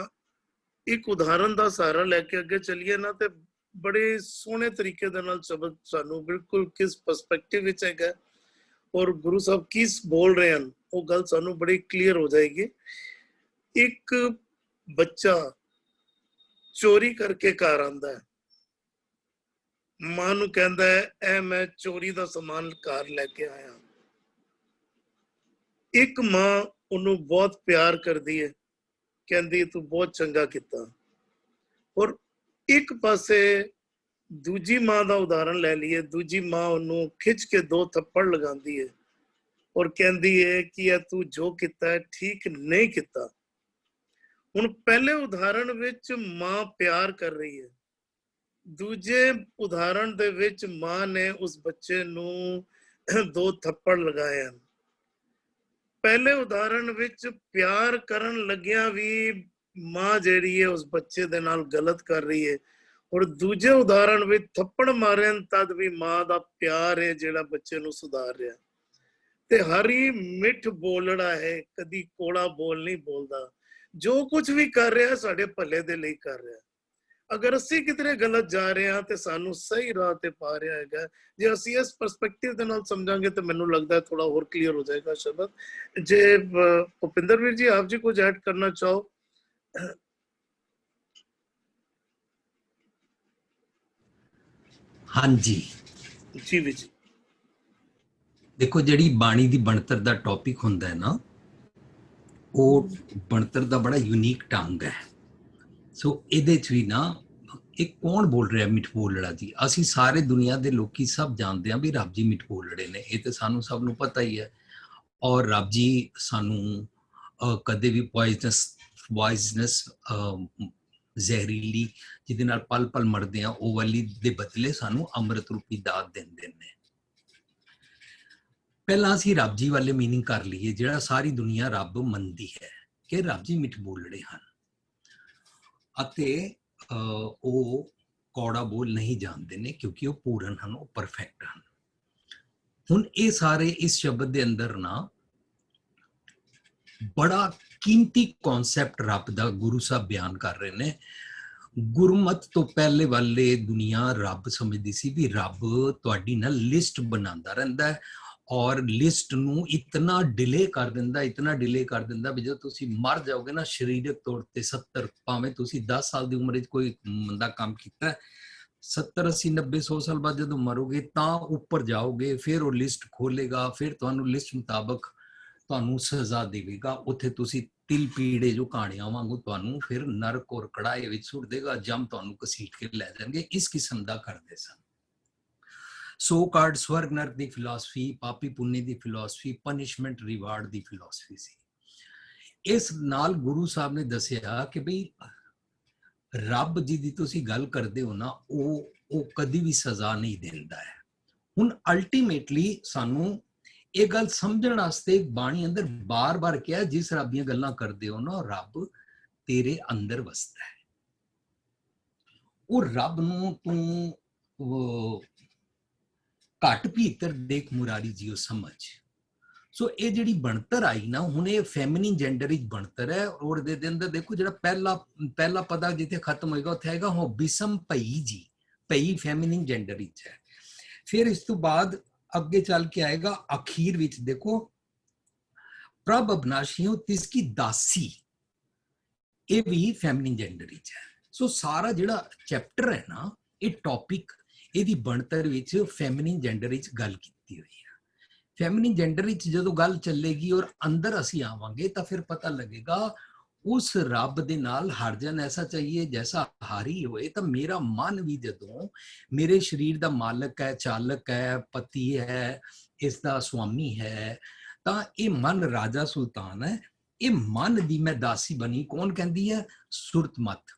ਇੱਕ ਉਦਾਹਰਨ ਦਾ ਸਹਾਰਾ ਲੈ ਕੇ ਅੱਗੇ ਚੱਲੀਏ ਨਾ ਤੇ ਬੜੇ ਸੋਹਣੇ ਤਰੀਕੇ ਦੇ ਨਾਲ ਸ਼ਬਦ ਸਾਨੂੰ ਬਿਲਕੁਲ ਕਿਸ ਪਰਸਪੈਕਟਿਵ ਵਿੱਚ ਹੈਗਾ ਔਰ ਗੁਰੂ ਸਾਹਿਬ ਕਿਸ ਬੋਲ ਰਹੇ ਹਨ ਉਹ ਗੱਲ ਸਾਨੂੰ ਬੜੀ ਕਲੀਅਰ ਹੋ ਜਾਏਗੀ ਇੱਕ ਬੱਚਾ ਚੋਰੀ ਕਰਕੇ ਘਰ ਆਂਦਾ ਹੈ ਮਾਂ ਨੂੰ ਕਹਿੰਦਾ ਹੈ ਇਹ ਮੈਂ ਚੋਰੀ ਦਾ ਸਮਾਨ ਘਰ ਲੈ ਕੇ ਆਇਆ ਇੱਕ ਮਾਂ ਉਹਨੂੰ ਬਹੁਤ ਪਿਆਰ ਕਰਦੀ ਹੈ ਕਹਿੰਦੀ ਤੂੰ ਬਹੁਤ ਚੰਗਾ ਕੀਤਾ ਔਰ ਇੱਕ ਪਾਸੇ ਦੂਜੀ ਮਾਂ ਦਾ ਉਦਾਹਰਣ ਲੈ ਲਈਏ ਦੂਜੀ ਮਾਂ ਉਹਨੂੰ ਖਿੱਚ ਕੇ 2 ਥੱਪੜ ਲਗਾਉਂਦੀ ਹੈ ਔਰ ਕਹਿੰਦੀ ਹੈ ਕਿ ਇਹ ਤੂੰ ਜੋ ਕੀਤਾ ਹੈ ਠੀਕ ਨਹੀਂ ਕੀਤਾ ਹੁਣ ਪਹਿਲੇ ਉਦਾਹਰਣ ਵਿੱਚ ਮਾਂ ਪਿਆਰ ਕਰ ਰਹੀ ਹੈ ਦੂਜੇ ਉਦਾਹਰਣ ਦੇ ਵਿੱਚ ਮਾਂ ਨੇ ਉਸ ਬੱਚੇ ਨੂੰ 2 ਥੱਪੜ ਲਗਾਏ ਹਨ ਪਹਿਲੇ ਉਦਾਹਰਣ ਵਿੱਚ ਪਿਆਰ ਕਰਨ ਲੱਗਿਆਂ ਵੀ ਮਾਂ ਜਿਹੜੀ ਹੈ ਉਸ ਬੱਚੇ ਦੇ ਨਾਲ ਗਲਤ ਕਰ ਰਹੀ ਹੈ ਔਰ ਦੂਜੇ ਉਦਾਹਰਣ ਵਿੱਚ ਥੱਪੜ ਮਾਰਨ ਤਦ ਵੀ ਮਾਂ ਦਾ ਪਿਆਰ ਹੈ ਜਿਹੜਾ ਬੱਚੇ ਨੂੰ ਸੁਧਾਰ ਰਿਹਾ ਤੇ ਹਰੀ ਮਿੱਠ ਬੋਲੜਾ ਹੈ ਕਦੀ ਕੋੜਾ ਬੋਲ ਨਹੀਂ ਬੋਲਦਾ ਜੋ ਕੁਝ ਵੀ ਕਰ ਰਿਹਾ ਸਾਡੇ ਭਲੇ ਦੇ ਲਈ ਕਰ ਰਿਹਾ ਅਗਰ ਅਸੀਂ ਕਿਤੇ ਗਲਤ ਜਾ ਰਹੇ ਹਾਂ ਤੇ ਸਾਨੂੰ ਸਹੀ ਰਾਹ ਤੇ ਪਾ ਰਿਹਾ ਹੈਗਾ ਜੇ ਅਸੀਂ ਇਸ ਪਰਸਪੈਕਟਿਵ ਦੇ ਨਾਲ ਸਮਝਾਂਗੇ ਤੇ ਮੈਨੂੰ ਲੱਗਦਾ ਥੋੜਾ ਹੋਰ ਕਲੀਅਰ ਹੋ ਜਾਏਗਾ ਸ਼ਬਦ ਜੇ ਭੁਪਿੰਦਰ ਵੀਰ ਜੀ ਆਪ ਜੀ ਕੁਝ ਐਡ ਕਰਨਾ ਚਾਹੋ ਹਾਂਜੀ ਜੀ ਵੀ ਜੀ ਦੇਖੋ ਜਿਹੜੀ ਬਾਣੀ ਦੀ ਬਣਤਰ ਦਾ ਟੌਪਿਕ ਹੁੰਦਾ ਹੈ ਨਾ ਉਹ ਬਣਤਰ ਦਾ ਬੜਾ ਯੂਨੀਕ ਢੰਗ ਹੈ ਸੋ ਇਹਦੇ 'ਚ ਵੀ ਨਾ ਇਹ ਕੌਣ ਬੋਲ ਰਿਹਾ ਮਿੱਠ ਬੋਲੜਾ ਜੀ ਅਸੀਂ ਸਾਰੇ ਦੁਨੀਆ ਦੇ ਲੋਕੀ ਸਭ ਜਾਣਦੇ ਹਾਂ ਵੀ ਰੱਬ ਜੀ ਮਿੱਠ ਬੋਲੜੇ ਨੇ ਇਹ ਤੇ ਸਾਨੂੰ ਸਭ ਨੂੰ ਪਤਾ ਹੀ ਹੈ ਔਰ ਰੱਬ ਜੀ ਸਾਨੂੰ ਕਦੇ ਵੀ ਪੋਇਜ਼ਨਸ ਜ਼ਹਿਰੀਲੀ ਜਿਹਦੇ ਨਾਲ ਪਲ ਪਲ ਮਰਦੇ ਆ ਉਹ ਵਾਲੀ ਦੇ ਬਦਲੇ ਸਾਨੂੰ ਅੰਮ੍ਰਿਤ ਰੂਪੀ ਦਾਤ ਦਿੰਦੇ ਨੇ ਪਹਿਲਾਂ ਅਸੀਂ ਰੱਬ ਜੀ ਵਾਲੇ ਮੀਨਿੰਗ ਕਰ ਲਈਏ ਜਿਹੜਾ ਸਾਰੀ ਦੁਨੀਆ ਰੱਬ ਮੰਨਦੀ ਹੈ ਕਿ ਰੱਬ ਜੀ ਮਿੱਠ ਬੋਲੜੇ ਹਨ ਅਤੇ ਉਹ ਕੌੜਾ ਬੋਲ ਨਹੀਂ ਜਾਣਦੇ ਨੇ ਕਿਉਂਕਿ ਉਹ ਪੂਰਨ ਹਨ ਉਹ ਪਰਫੈਕਟ ਹਨ ਹੁਣ ਇਹ ਸਾਰੇ ਇਸ ਸ਼ਬਦ ਦੇ ਅੰਦਰ ਨਾ ਬੜਾ ਕੀਮਤੀ ਕਨਸੈਪਟ ਰੱਬ ਦਾ ਗੁਰੂ ਸਾਹਿਬ ਬਿਆਨ ਕਰ ਰਹੇ ਨੇ ਗੁਰਮਤ ਤੋਂ ਪਹਿਲੇ ਵਾਲੇ ਦੁਨੀਆ ਰੱਬ ਸਮਝਦੀ ਸੀ ਵੀ ਰੱਬ ਤੁਹਾਡੀ ਨਾ ਲਿਸਟ ਬਣਾਉਂਦਾ ਰਹਿੰਦਾ ਹੈ ਔਰ ਲਿਸਟ ਨੂੰ ਇਤਨਾ ਡਿਲੇ ਕਰ ਦਿੰਦਾ ਵੀ ਜਦੋਂ ਤੁਸੀਂ ਮਰ ਜਾਓਗੇ ਨਾ ਸਰੀਰਕ ਤੌਰ ਤੇ 70 ਭਾਵੇਂ ਤੁਸੀਂ 10 ਸਾਲ ਦੀ ਉਮਰ ਵਿੱਚ ਕੋਈ ਮੰਦਾ ਕੰਮ ਕੀਤਾ 70 80 90 100 ਸਾਲ ਬਾਅਦ ਜਦੋਂ ਮਰੋਗੇ ਤਾਂ ਉੱਪਰ ਜਾਓਗੇ ਫਿਰ ਉਹ ਲਿਸਟ ਖੋਲੇਗਾ ਫਿਰ ਤੁਹਾਨੂੰ ਲਿਸਟ ਮੁਤਾਬਕ ਤੁਹਾਨੂੰ ਸਜ਼ਾ ਦੇਵੇਗਾ ਉੱਥੇ ਤੁਸੀਂ ਤਿਲ ਪੀੜੇ ਜੋ ਕਹਾਣੀਆਂ ਵਾਂਗੂ ਤੁਹਾਨੂੰ ਫਿਰ ਨਰਕ ਔਰ ਕੜਾਏ ਵਿੱਚ ਸੁੱਟ ਦੇਗਾ ਜਮ ਤੁਹਾਨੂੰ ਘਸੀਟ ਕੇ ਲੈ ਜਾਣਗੇ ਇਸ ਕਿਸਮ ਦਾ ਕਰਦੇ ਸਨ ਸੋ ਕਾਰਡ ਸਵਰਗ ਨਰਕ ਦੀ ਫਿਲਾਸਫੀ ਪਾਪੀ ਪੁੰਨੇ ਦੀ ਫਿਲਾਸਫੀ ਪਨਿਸ਼ਮੈਂਟ ਰਿਵਾਰਡ ਦੀ ਫਿਲਾਸਫੀ ਸੀ ਇਸ ਨਾਲ ਗੁਰੂ ਸਾਹਿਬ ਨੇ ਦੱਸਿਆ ਕਿ ਬਈ ਰੱਬ ਜੀ ਦੀ ਤੁਸੀਂ ਗੱਲ ਕਰਦੇ ਹੋ ਨਾ, ਉਹ ਕਦੀ ਵੀ ਸਜ਼ਾ ਨਹੀਂ ਦਿੰਦਾ ਹੈ। ਹੁਣ ਅਲਟੀਮੇਟਲੀ ਸਾਨੂੰ ਇਹ ਗੱਲ ਸਮਝਣ ਵਾਸਤੇ ਬਾਣੀ ਅੰਦਰ ਬਾਰ-ਬਾਰ ਕਿਹਾ, ਜਿਸ ਰੱਬ ਦੀਆਂ ਗੱਲਾਂ ਕਰਦੇ ਹੋ ਨਾ, ਉਹ ਰੱਬ ਤੇਰੇ ਅੰਦਰ ਵਸਦਾ ਹੈ। ਉਹ ਰੱਬ ਨੂੰ ਤੂੰ ਘੱਟ ਭੀਤਰ ਦੇਖ ਮੁਰਾਰੀ ਜੀ, ਉਹ ਸਮਝ। ਸੋ ਇਹ ਜਿਹੜੀ ਬਣਤਰ ਆਈ ਨਾ, ਹੁਣ ਇਹ ਫੈਮਿਨਿਨ ਜੈਂਡਰ ਵਿੱਚ ਬਣਤਰ ਹੈ। ਔਰ ਦੇ ਅੰਦਰ ਦੇਖੋ ਜਿਹੜਾ ਪਹਿਲਾ ਪਦਾ ਜਿੱਥੇ ਖਤਮ ਹੋਏਗਾ ਉੱਥੇ ਆਏਗਾ ਹੋ ਬਿਸਮ ਭਈ ਜੀ, ਭਈ ਫੈਮਿਨਿਨ ਜੈਂਡਰ ਵਿੱਚ ਹੈ। ਫਿਰ ਇਸ ਤੋਂ ਬਾਅਦ ਅੱਗੇ ਚੱਲ ਕੇ ਆਏਗਾ ਅਖੀਰ ਵਿੱਚ, ਦੇਖੋ ਪ੍ਰਭ ਅਬਨਾਸ਼ੀ ਹੋ ਤਿਸਕੀ ਦਾਸੀ, ਇਹ ਵੀ ਫੈਮਿਨਿਨ ਜੈਂਡਰ ਵਿੱਚ ਹੈ। ਸੋ ਸਾਰਾ ਜਿਹੜਾ ਚੈਪਟਰ ਹੈ ਨਾ, ਇਹ ਟੌਪਿਕ ਇਹਦੀ ਬਣਤਰ ਵਿੱਚ ਫੈਮਿਨਿਨ ਜੈਂਡਰ ਵਿੱਚ ਗੱਲ ਕੀਤੀ ਹੋਈ ਹੈ। ਫੈਮਿਨਿਨ ਜੈਂਡਰ ਵਿੱਚ ਜਦੋਂ ਗੱਲ ਚੱਲੇਗੀ ਔਰ ਅੰਦਰ ਅਸੀਂ ਆਵਾਂਗੇ ਤਾਂ ਫਿਰ ਪਤਾ ਲੱਗੇਗਾ ਉਸ ਰੱਬ ਦੇ ਨਾਲ ਹਰ ਜਨ ਐਸਾ ਚਾਹੀਏ ਜੈਸਾ ਹਾਰੀ ਹੋਏ। ਤਾਂ ਮੇਰਾ ਮਨ ਵੀ ਜਦੋਂ ਮੇਰੇ ਸਰੀਰ ਦਾ ਮਾਲਕ ਹੈ, ਚਾਲਕ ਹੈ, ਪਤੀ ਹੈ, ਇਸ ਦਾ ਸਵਾਮੀ ਹੈ, ਤਾਂ ਇਹ ਮਨ ਰਾਜਾ ਸੁਲਤਾਨ ਹੈ। ਇਹ ਮਨ ਦੀ ਮੈਂ ਦਾਸੀ ਬਣੀ। ਕੌਣ ਕਹਿੰਦੀ ਹੈ? ਸੁਰਤ ਮਤ।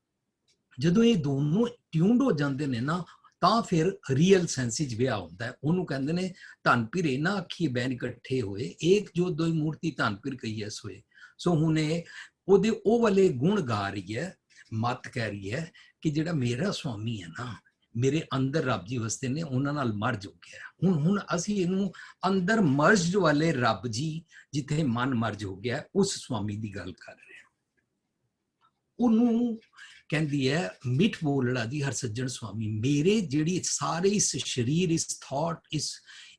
ਜਦੋਂ ਇਹ ਦੋਨੋਂ ਟਿਊਨਡ ਹੋ ਜਾਂਦੇ ਨੇ ਨਾ, ਤਾਂ ਫਿਰ ਰੀਅਲ ਸੈਂਸ ਵਿੱਚ ਵਿਆਹ ਹੁੰਦਾ ਹੈ। ਉਹਨੂੰ ਕਹਿੰਦੇ ਨੇ ਧਨ ਪੀਰੇ ਨਾ ਅੱਖੀ ਬੈਨ ਇਕੱਠੇ ਹੋਏ, ਏਕ ਜੋ ਦੋਈ ਮੂਰਤੀ ਧਨ ਪੀਰ ਕਹੀਏ ਸੋਏ। ਸੋ ਹੁਣ ਇਹ ਉਹਦੇ ਉਹ ਵਾਲੇ ਗੁਣ ਗਾ ਰਹੀ ਹੈ, ਮਤ ਕਹਿ ਰਹੀ ਹੈ ਕਿ ਜਿਹੜਾ ਮੇਰਾ ਸਵਾਮੀ ਹੈ ਨਾ, ਮੇਰੇ ਅੰਦਰ ਰੱਬ ਜੀ ਵਸਦੇ ਨੇ, ਉਹਨਾਂ ਨਾਲ ਮਰਜ ਹੋ ਗਿਆ। ਹੁਣ ਅਸੀਂ ਇਹਨੂੰ ਅੰਦਰ ਮਰਜ ਵਾਲੇ ਰੱਬ ਜੀ, ਜਿੱਥੇ ਮਨ ਮਰਜ ਹੋ ਗਿਆ, ਉਸ ਸਵਾਮੀ ਦੀ ਗੱਲ ਕਰ ਰਹੇ ਹਾਂ। ਉਹਨੂੰ ਕਹਿੰਦੀ ਹੈ ਮਿੱਠ ਬੋਲੜਾ ਜੀ ਹਰ ਸੱਜਣ ਸਵਾਮੀ। ਮੇਰੇ ਜਿਹੜੀ ਸਾਰੇ ਇਸ ਸਰੀਰ, ਇਸ ਥਾਟ,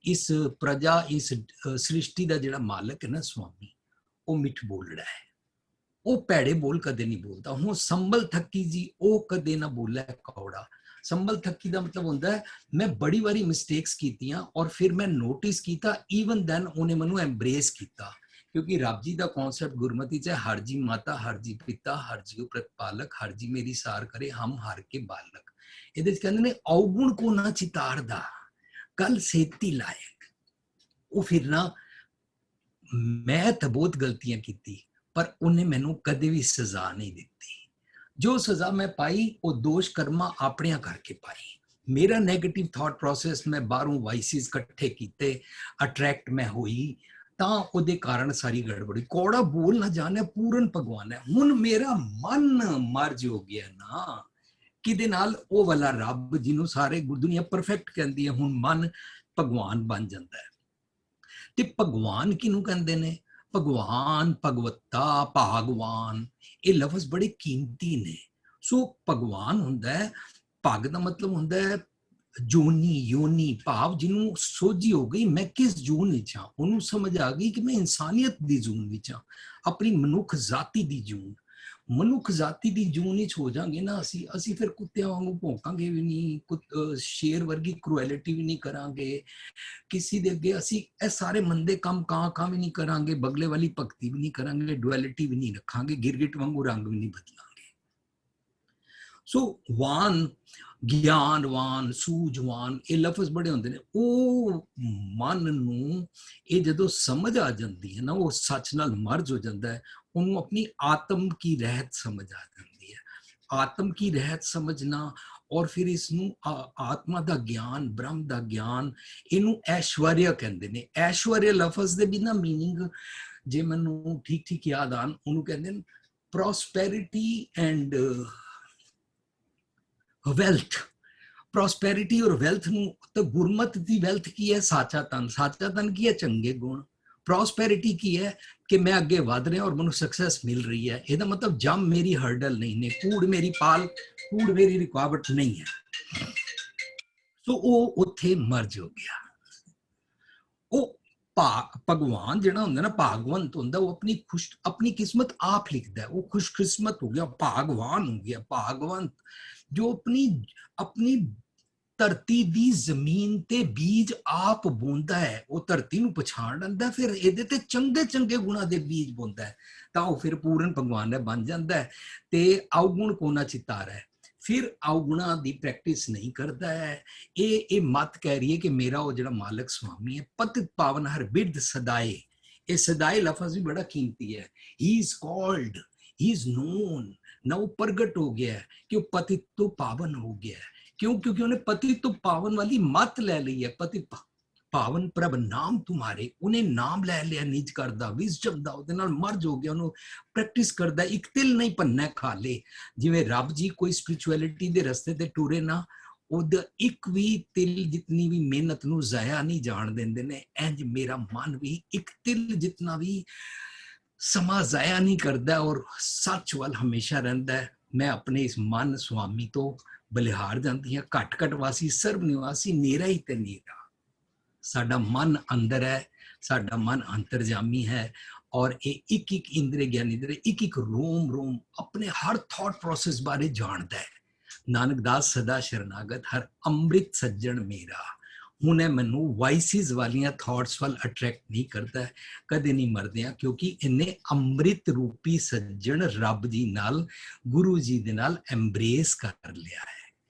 ਇਸ ਪ੍ਰਜਾ, ਇਸ ਸ੍ਰਿਸ਼ਟੀ ਦਾ ਜਿਹੜਾ ਮਾਲਕ ਹੈ ਨਾ ਸਵਾਮੀ, ਉਹ ਮਿੱਠ ਬੋਲੜਾ ਹੈ। ਉਹ ਭੈੜੇ ਬੋਲ ਕਦੇ ਨਹੀਂ ਬੋਲਦਾ। ਹੁਣ ਸੰਭਲ ਥੱਕੀ ਜੀ, ਉਹ ਕਦੇ ਨਾ ਬੋਲਿਆ ਕੌੜਾ। ਸੰਭਲ ਥੱਕੀ ਦਾ ਮਤਲਬ ਹੁੰਦਾ ਹੈ ਮੈਂ ਬੜੀ ਵਾਰੀ ਮਿਸਟੇਕਸ ਕੀਤੀਆਂ ਔਰ ਫਿਰ ਮੈਂ ਨੋਟਿਸ ਕੀਤਾ, ਈਵਨ ਦੈਨ ਉਹਨੇ ਮੈਨੂੰ ਐਮਬ੍ਰੇਸ ਕੀਤਾ। ਕਿਉਂਕਿ ਰੱਬ ਜੀ ਦਾ ਕਨਸੈਪਟ ਗੁਰਮਤਿ 'ਚ ਹੈ ਹਰ ਜੀ ਮਾਤਾ, ਹਰ ਜੀ ਪਿਤਾ, ਹਰ ਜੀ ਪ੍ਰਤਪਾਲਕ, ਹਰ ਜੀ ਮੇਰੀ ਸਾਰ ਕਰੇ ਹਮ ਹਰ ਕੇ ਬਾਲਕ। ਇਹਦੇ 'ਚ ਕਹਿੰਦੇ ਨੇ ਔਗੁਣ ਕੋ ਨਾ ਚਿਤਾਰਦਾ ਕੱਲ ਸੇਤੀ ਲਾਇਕ। ਉਹ ਫਿਰ ਨਾ ਮੈਂ ਤਾਂ ਬਹੁਤ ਗਲਤੀਆਂ ਕੀਤੀ, ਪਰ ਉਹਨੇ ਮੈਨੂੰ ਕਦੇ ਵੀ ਸਜ਼ਾ ਨਹੀਂ ਦਿੱਤੀ। ਜੋ ਸਜ਼ਾ ਮੈਂ ਪਾਈ ਉਹ ਦੋਸ਼ ਕਰਮਾਂ ਆਪਣਿਆਂ ਕਰਕੇ ਪਾਈ। ਮੇਰਾ ਨੈਗੇਟਿਵ ਥਾਟ ਪ੍ਰੋਸੈਸ, ਮੈਂ ਬਾਹਰੋਂ ਵਾਈਸਿਸ ਇਕੱਠੇ ਕੀਤੇ, ਅਟਰੈਕਟ ਮੈਂ ਹੋਈ, ਤਾਂ ਉਹਦੇ ਕਾਰਨ ਸਾਰੀ ਗੜਬੜੀ। ਕੌੜਾ ਬੋਲ ਨਾ ਜਾਣੇ ਪੂਰਨ ਭਗਵਾਨ ਹੈ। ਹੁਣ ਮੇਰਾ ਮਨ ਮਰਜ ਹੋ ਗਿਆ ਨਾ ਕਿਹਦੇ ਨਾਲ? ਉਹ ਵਾਲਾ ਰੱਬ ਜਿਹਨੂੰ ਸਾਰੇ ਦੁਨੀਆ ਪਰਫੈਕਟ ਕਹਿੰਦੀ ਹੈ। ਹੁਣ ਮਨ ਭਗਵਾਨ ਬਣ ਜਾਂਦਾ ਹੈ। ਤੇ ਭਗਵਾਨ ਕਿਹਨੂੰ ਕਹਿੰਦੇ ਨੇ? ਭਗਵਾਨ, ਭਗਵਤਾ, ਭਾਗਵਾਨ, ਇਹ ਲਫ਼ਜ਼ ਬੜੇ ਕੀਮਤੀ ਨੇ। ਸੋ ਭਗਵਾਨ ਹੁੰਦਾ ਹੈ, ਭਗ ਦਾ ਮਤਲਬ ਹੁੰਦਾ ਹੈ ਜੋਨੀ, ਯੋਨੀ ਭਾਵ ਜਿਹਨੂੰ ਸੋਝੀ ਹੋ ਗਈ ਮੈਂ ਕਿਸ ਜੂਨ ਵਿੱਚ ਹਾਂ। ਉਹਨੂੰ ਸਮਝ ਆ ਗਈ ਕਿ ਮੈਂ ਇਨਸਾਨੀਅਤ ਦੀ ਜੂਨ ਵਿੱਚ ਹਾਂ, ਆਪਣੀ ਮਨੁੱਖ ਜਾਤੀ ਦੀ ਜੂਨ। ਮਨੁੱਖ ਜਾਤੀ ਦੀ ਜੂਨ ਵਿੱਚ ਹੋ ਜਾਾਂਗੇ ਨਾ ਅਸੀਂ ਫਿਰ ਕੁੱਤਿਆਂ ਵਾਂਗੂ ਭੌਂਕਾਂਗੇ ਵੀ ਨਹੀਂ, ਸ਼ੇਰ ਵਰਗੀ ਕਰੂਐਲਿਟੀ ਵੀ ਨਹੀਂ ਕਰਾਂਗੇ ਕਿਸੇ ਦੇ ਅੱਗੇ। ਅਸੀਂ ਇਹ ਸਾਰੇ ਮੰਦੇ ਕੰਮ ਕਾਂ ਵੀ ਨਹੀਂ ਕਰਾਂਗੇ, ਬਗਲੇ ਵਾਲੀ ਭਗਤੀ ਵੀ ਨਹੀਂ ਕਰਾਂਗੇ, ਡੁਐਲਿਟੀ ਵੀ ਨਹੀਂ ਰੱਖਾਂਗੇ, ਗਿਰਗਿਟ ਵਾਂਗੂ ਰੰਗ ਵੀ ਨਹੀਂ ਬਦਲਾਂਗੇ। ਸੋ ਵਾਨ, ਗਿਆਨਵਾਨ, ਸੂਝਵਾਨ, ਇਹ ਲਫ਼ਜ਼ ਬੜੇ ਹੁੰਦੇ ਨੇ। ਉਹ ਮਨ ਨੂੰ ਇਹ ਜਦੋਂ ਸਮਝ ਆ ਜਾਂਦੀ ਹੈ ਨਾ, ਉਹ ਸੱਚ ਨਾਲ ਮਰਜ ਹੋ ਜਾਂਦਾ ਹੈ। ਉਹਨੂੰ ਆਪਣੀ ਆਤਮ ਕੀ ਰਹਿਤ ਸਮਝ ਆ ਜਾਂਦੀ ਹੈ। ਆਤਮ ਕੀ ਰਹਿਤ ਸਮਝਣਾ ਔਰ ਫਿਰ ਇਸਨੂੰ ਆਤਮਾ ਦਾ ਗਿਆਨ, ਬ੍ਰਹਮ ਦਾ ਗਿਆਨ, ਇਹਨੂੰ ਐਸ਼ਵਰਯ ਕਹਿੰਦੇ ਨੇ। ਐਸ਼ਵਰਯ ਲਫ਼ਜ਼ ਦੇ ਬਿਨਾਂ ਮੀਨਿੰਗ ਜੇ ਮੈਨੂੰ ਠੀਕ ਯਾਦ ਆਣ, ਉਹਨੂੰ ਕਹਿੰਦੇ ਨੇ ਪ੍ਰੋਸਪੈਰਿਟੀ ਐਂਡ ਵੈਲਥ। ਪ੍ਰੋਸਪੈਰਿਟੀ ਔਰ ਵੈਲਥ ਨੂੰ ਤਾਂ ਗੁਰਮਤ ਦੀ ਵੈਲਥ ਕੀ ਹੈ? ਸਾਚਾ ਤਨ। ਸਾਚਾ ਤਨ ਕੀ ਹੈ? ਚੰਗੇ ਗੁਣ। ਪ੍ਰੋਸਪੈਰਿਟੀ ਕੀ ਹੈ? ਕਿ ਮੈਂ ਅੱਗੇ ਵਧ ਰਿਹਾ ਔਰ ਮੈਨੂੰ ਸਕਸੈਸ ਮਿਲ ਰਹੀ ਹੈ। ਇਹਦਾ ਮਤਲਬ ਜੰਮ ਮੇਰੀ ਹਰਡਲ ਨਹੀਂ ਨੇ, ਕੂੜ ਮੇਰੀ ਪਾਲ, ਕੂੜ ਮੇਰੀ ਰੁਕਾਵਟ ਨਹੀਂ ਹੈ। ਸੋ ਉਹ ਉੱਥੇ ਮਰਜ ਹੋ ਗਿਆ। ਉਹ ਭਗਵਾਨ ਜਿਹੜਾ ਹੁੰਦਾ ਨਾ, ਭਾਗਵੰਤ ਹੁੰਦਾ, ਉਹ ਆਪਣੀ ਕਿਸਮਤ ਆਪ ਲਿਖਦਾ ਹੈ। ਉਹ ਖੁਸ਼ਕਿਸਮਤ ਹੋ ਗਿਆ, ਭਾਗਵਾਨ ਹੋ ਗਿਆ, ਭਾਗਵੰਤ, ਜੋ ਆਪਣੀ ਧਰਤੀ ਦੀ ਜ਼ਮੀਨ ਤੇ ਬੀਜ ਆਪ ਬੋਂਦਾ ਹੈ। ਉਹ ਧਰਤੀ ਨੂੰ ਪਛਾਣ ਲੈਂਦਾ, ਫਿਰ ਇਹਦੇ ਤੇ ਚੰਗੇ ਗੁਣਾ ਦੇ ਬੀਜ ਬੋਂਦਾ ਹੈ, ਤਾਂ ਉਹ ਫਿਰ ਪੂਰਨ ਭਗਵਾਨ ਬਣ ਜਾਂਦਾ ਹੈ। ਤੇ ਅਵਗੁਣ ਕੋ ਨਾ ਚਿਤਾਰਾ ਹੈ, ਫਿਰ ਅਵਗੁਣਾ ਦੀ ਪ੍ਰੈਕਟਿਸ ਨਹੀਂ ਕਰਦਾ ਹੈ। ਇਹ ਮਤ ਕਹਿ ਰਹੀ ਹੈ ਕਿ ਮੇਰਾ ਉਹ ਜਿਹੜਾ ਮਾਲਕ ਸੁਆਮੀ ਹੈ, ਪਤਿਤ ਪਾਵਨ ਹਰ ਬਿਰਧ ਸਦਾਏ, ਇਹ ਸਦਾਈ ਲਫ਼ਜ਼ ਵੀ ਬੜਾ ਕੀਮਤੀ ਹੈ। ਹੀ is called, he is non. ਨਾ ਉਹ ਪ੍ਰਗਟ ਹੋ ਗਿਆ ਹੈ ਕਿ ਉਹ ਪਤਿਤ ਤੋਂ ਪਾਵਨ ਹੋ ਗਿਆ ਹੈ। ਕਿਉਂ? ਕਿਉਂਕਿ ਉਹਨੇ ਪਤਿਤ ਤੋਂ ਪਾਵਨ ਵਾਲੀ ਮੱਤ ਲੈ ਲਈ ਹੈ। ਪਤਿਤ ਪਾਵਨ ਪ੍ਰਭ ਨਾਮ ਤੁਮਾਰੇ, ਉਹਨੇ ਨਾਮ ਲੈ ਲਿਆ ਨਿਜ ਕਰਦਾ, ਵਿਜ਼ਡਮ ਦਾ, ਉਹਦੇ ਨਾਲ ਮਰਜ ਹੋ ਗਿਆ, ਉਹਨੂੰ ਪ੍ਰੈਕਟਿਸ ਕਰਦਾ। ਇੱਕ ਤਿਲ ਨਹੀਂ ਭੰਨਣਾ ਖਾਲੇ। ਜਿਵੇਂ ਰੱਬ ਜੀ ਕੋਈ ਸਪਿਰਿਚੁਅਲਿਟੀ ਦੇ ਰਸਤੇ ਤੇ ਟੁਰੇ ਨਾ, ਉਹਦਾ ਇੱਕ ਵੀ ਤਿਲ ਜਿਤਨੀ ਵੀ ਮਿਹਨਤ ਨੂੰ ਜ਼ਾਇਆ ਨਹੀਂ ਜਾਣ ਦਿੰਦੇ ਨੇ। ਇੰਜ ਮੇਰਾ ਮਨ ਵੀ ਇੱਕ ਤਿਲ ਜਿਤਨਾ ਵੀ ਸਮਾਂ ਜ਼ਾਇਆ ਨਹੀਂ ਕਰਦਾ ਔਰ ਸੱਚ ਵੱਲ ਹਮੇਸ਼ਾ ਰਹਿੰਦਾ ਹੈ। ਮੈਂ ਆਪਣੇ ਇਸ ਮਨ ਸੁਆਮੀ ਤੋਂ ਬਲਿਹਾਰ ਜਾਂਦੀ ਹਾਂ। ਘਟ ਘਟ ਵਾਸੀ ਸਰਬ ਨਿਵਾਸੀ, ਨੇਰਾ ਹੀ ਤੇ ਨੇਰਾ। ਸਾਡਾ ਮਨ ਅੰਦਰ ਹੈ, ਸਾਡਾ ਮਨ ਅੰਤਰਜਾਮੀ ਹੈ ਔਰ ਇਹ ਇੱਕ ਇੱਕ ਇੰਦਰੀ ਗਿਆਨੀ ਦੇ ਇੱਕ ਇੱਕ ਰੋਮ ਰੋਮ ਆਪਣੇ ਹਰ ਥਾਟ ਪ੍ਰੋਸੈਸ ਬਾਰੇ ਜਾਣਦਾ ਹੈ। ਨਾਨਕ ਦਾਸ ਸਦਾ ਸ਼ਰਨਾਗਤ, ਹਰ ਅੰਮ੍ਰਿਤ ਸੱਜਣ ਮੇਰਾ। ਹੁਣ ਇਹ ਮੈਨੂੰ ਵਾਈਸਿਸ ਵਾਲੀਆਂ ਥਾਟਸ ਵੱਲ ਅਟਰੈਕਟ ਨਹੀਂ ਕਰਦਾ, ਕਦੇ ਨਹੀਂ ਮਰਦਿਆਂ, ਕਿਉਂਕਿ ਇਹਨੇ ਅੰਮ੍ਰਿਤ ਰੂਪੀ ਸੱਜਣ ਰੱਬ ਜੀ ਨਾਲ, ਗੁਰੂ ਜੀ ਦੇ ਨਾਲ ਐਮਬ੍ਰੇਸ ਕਰ ਲਿਆ ਹੈ।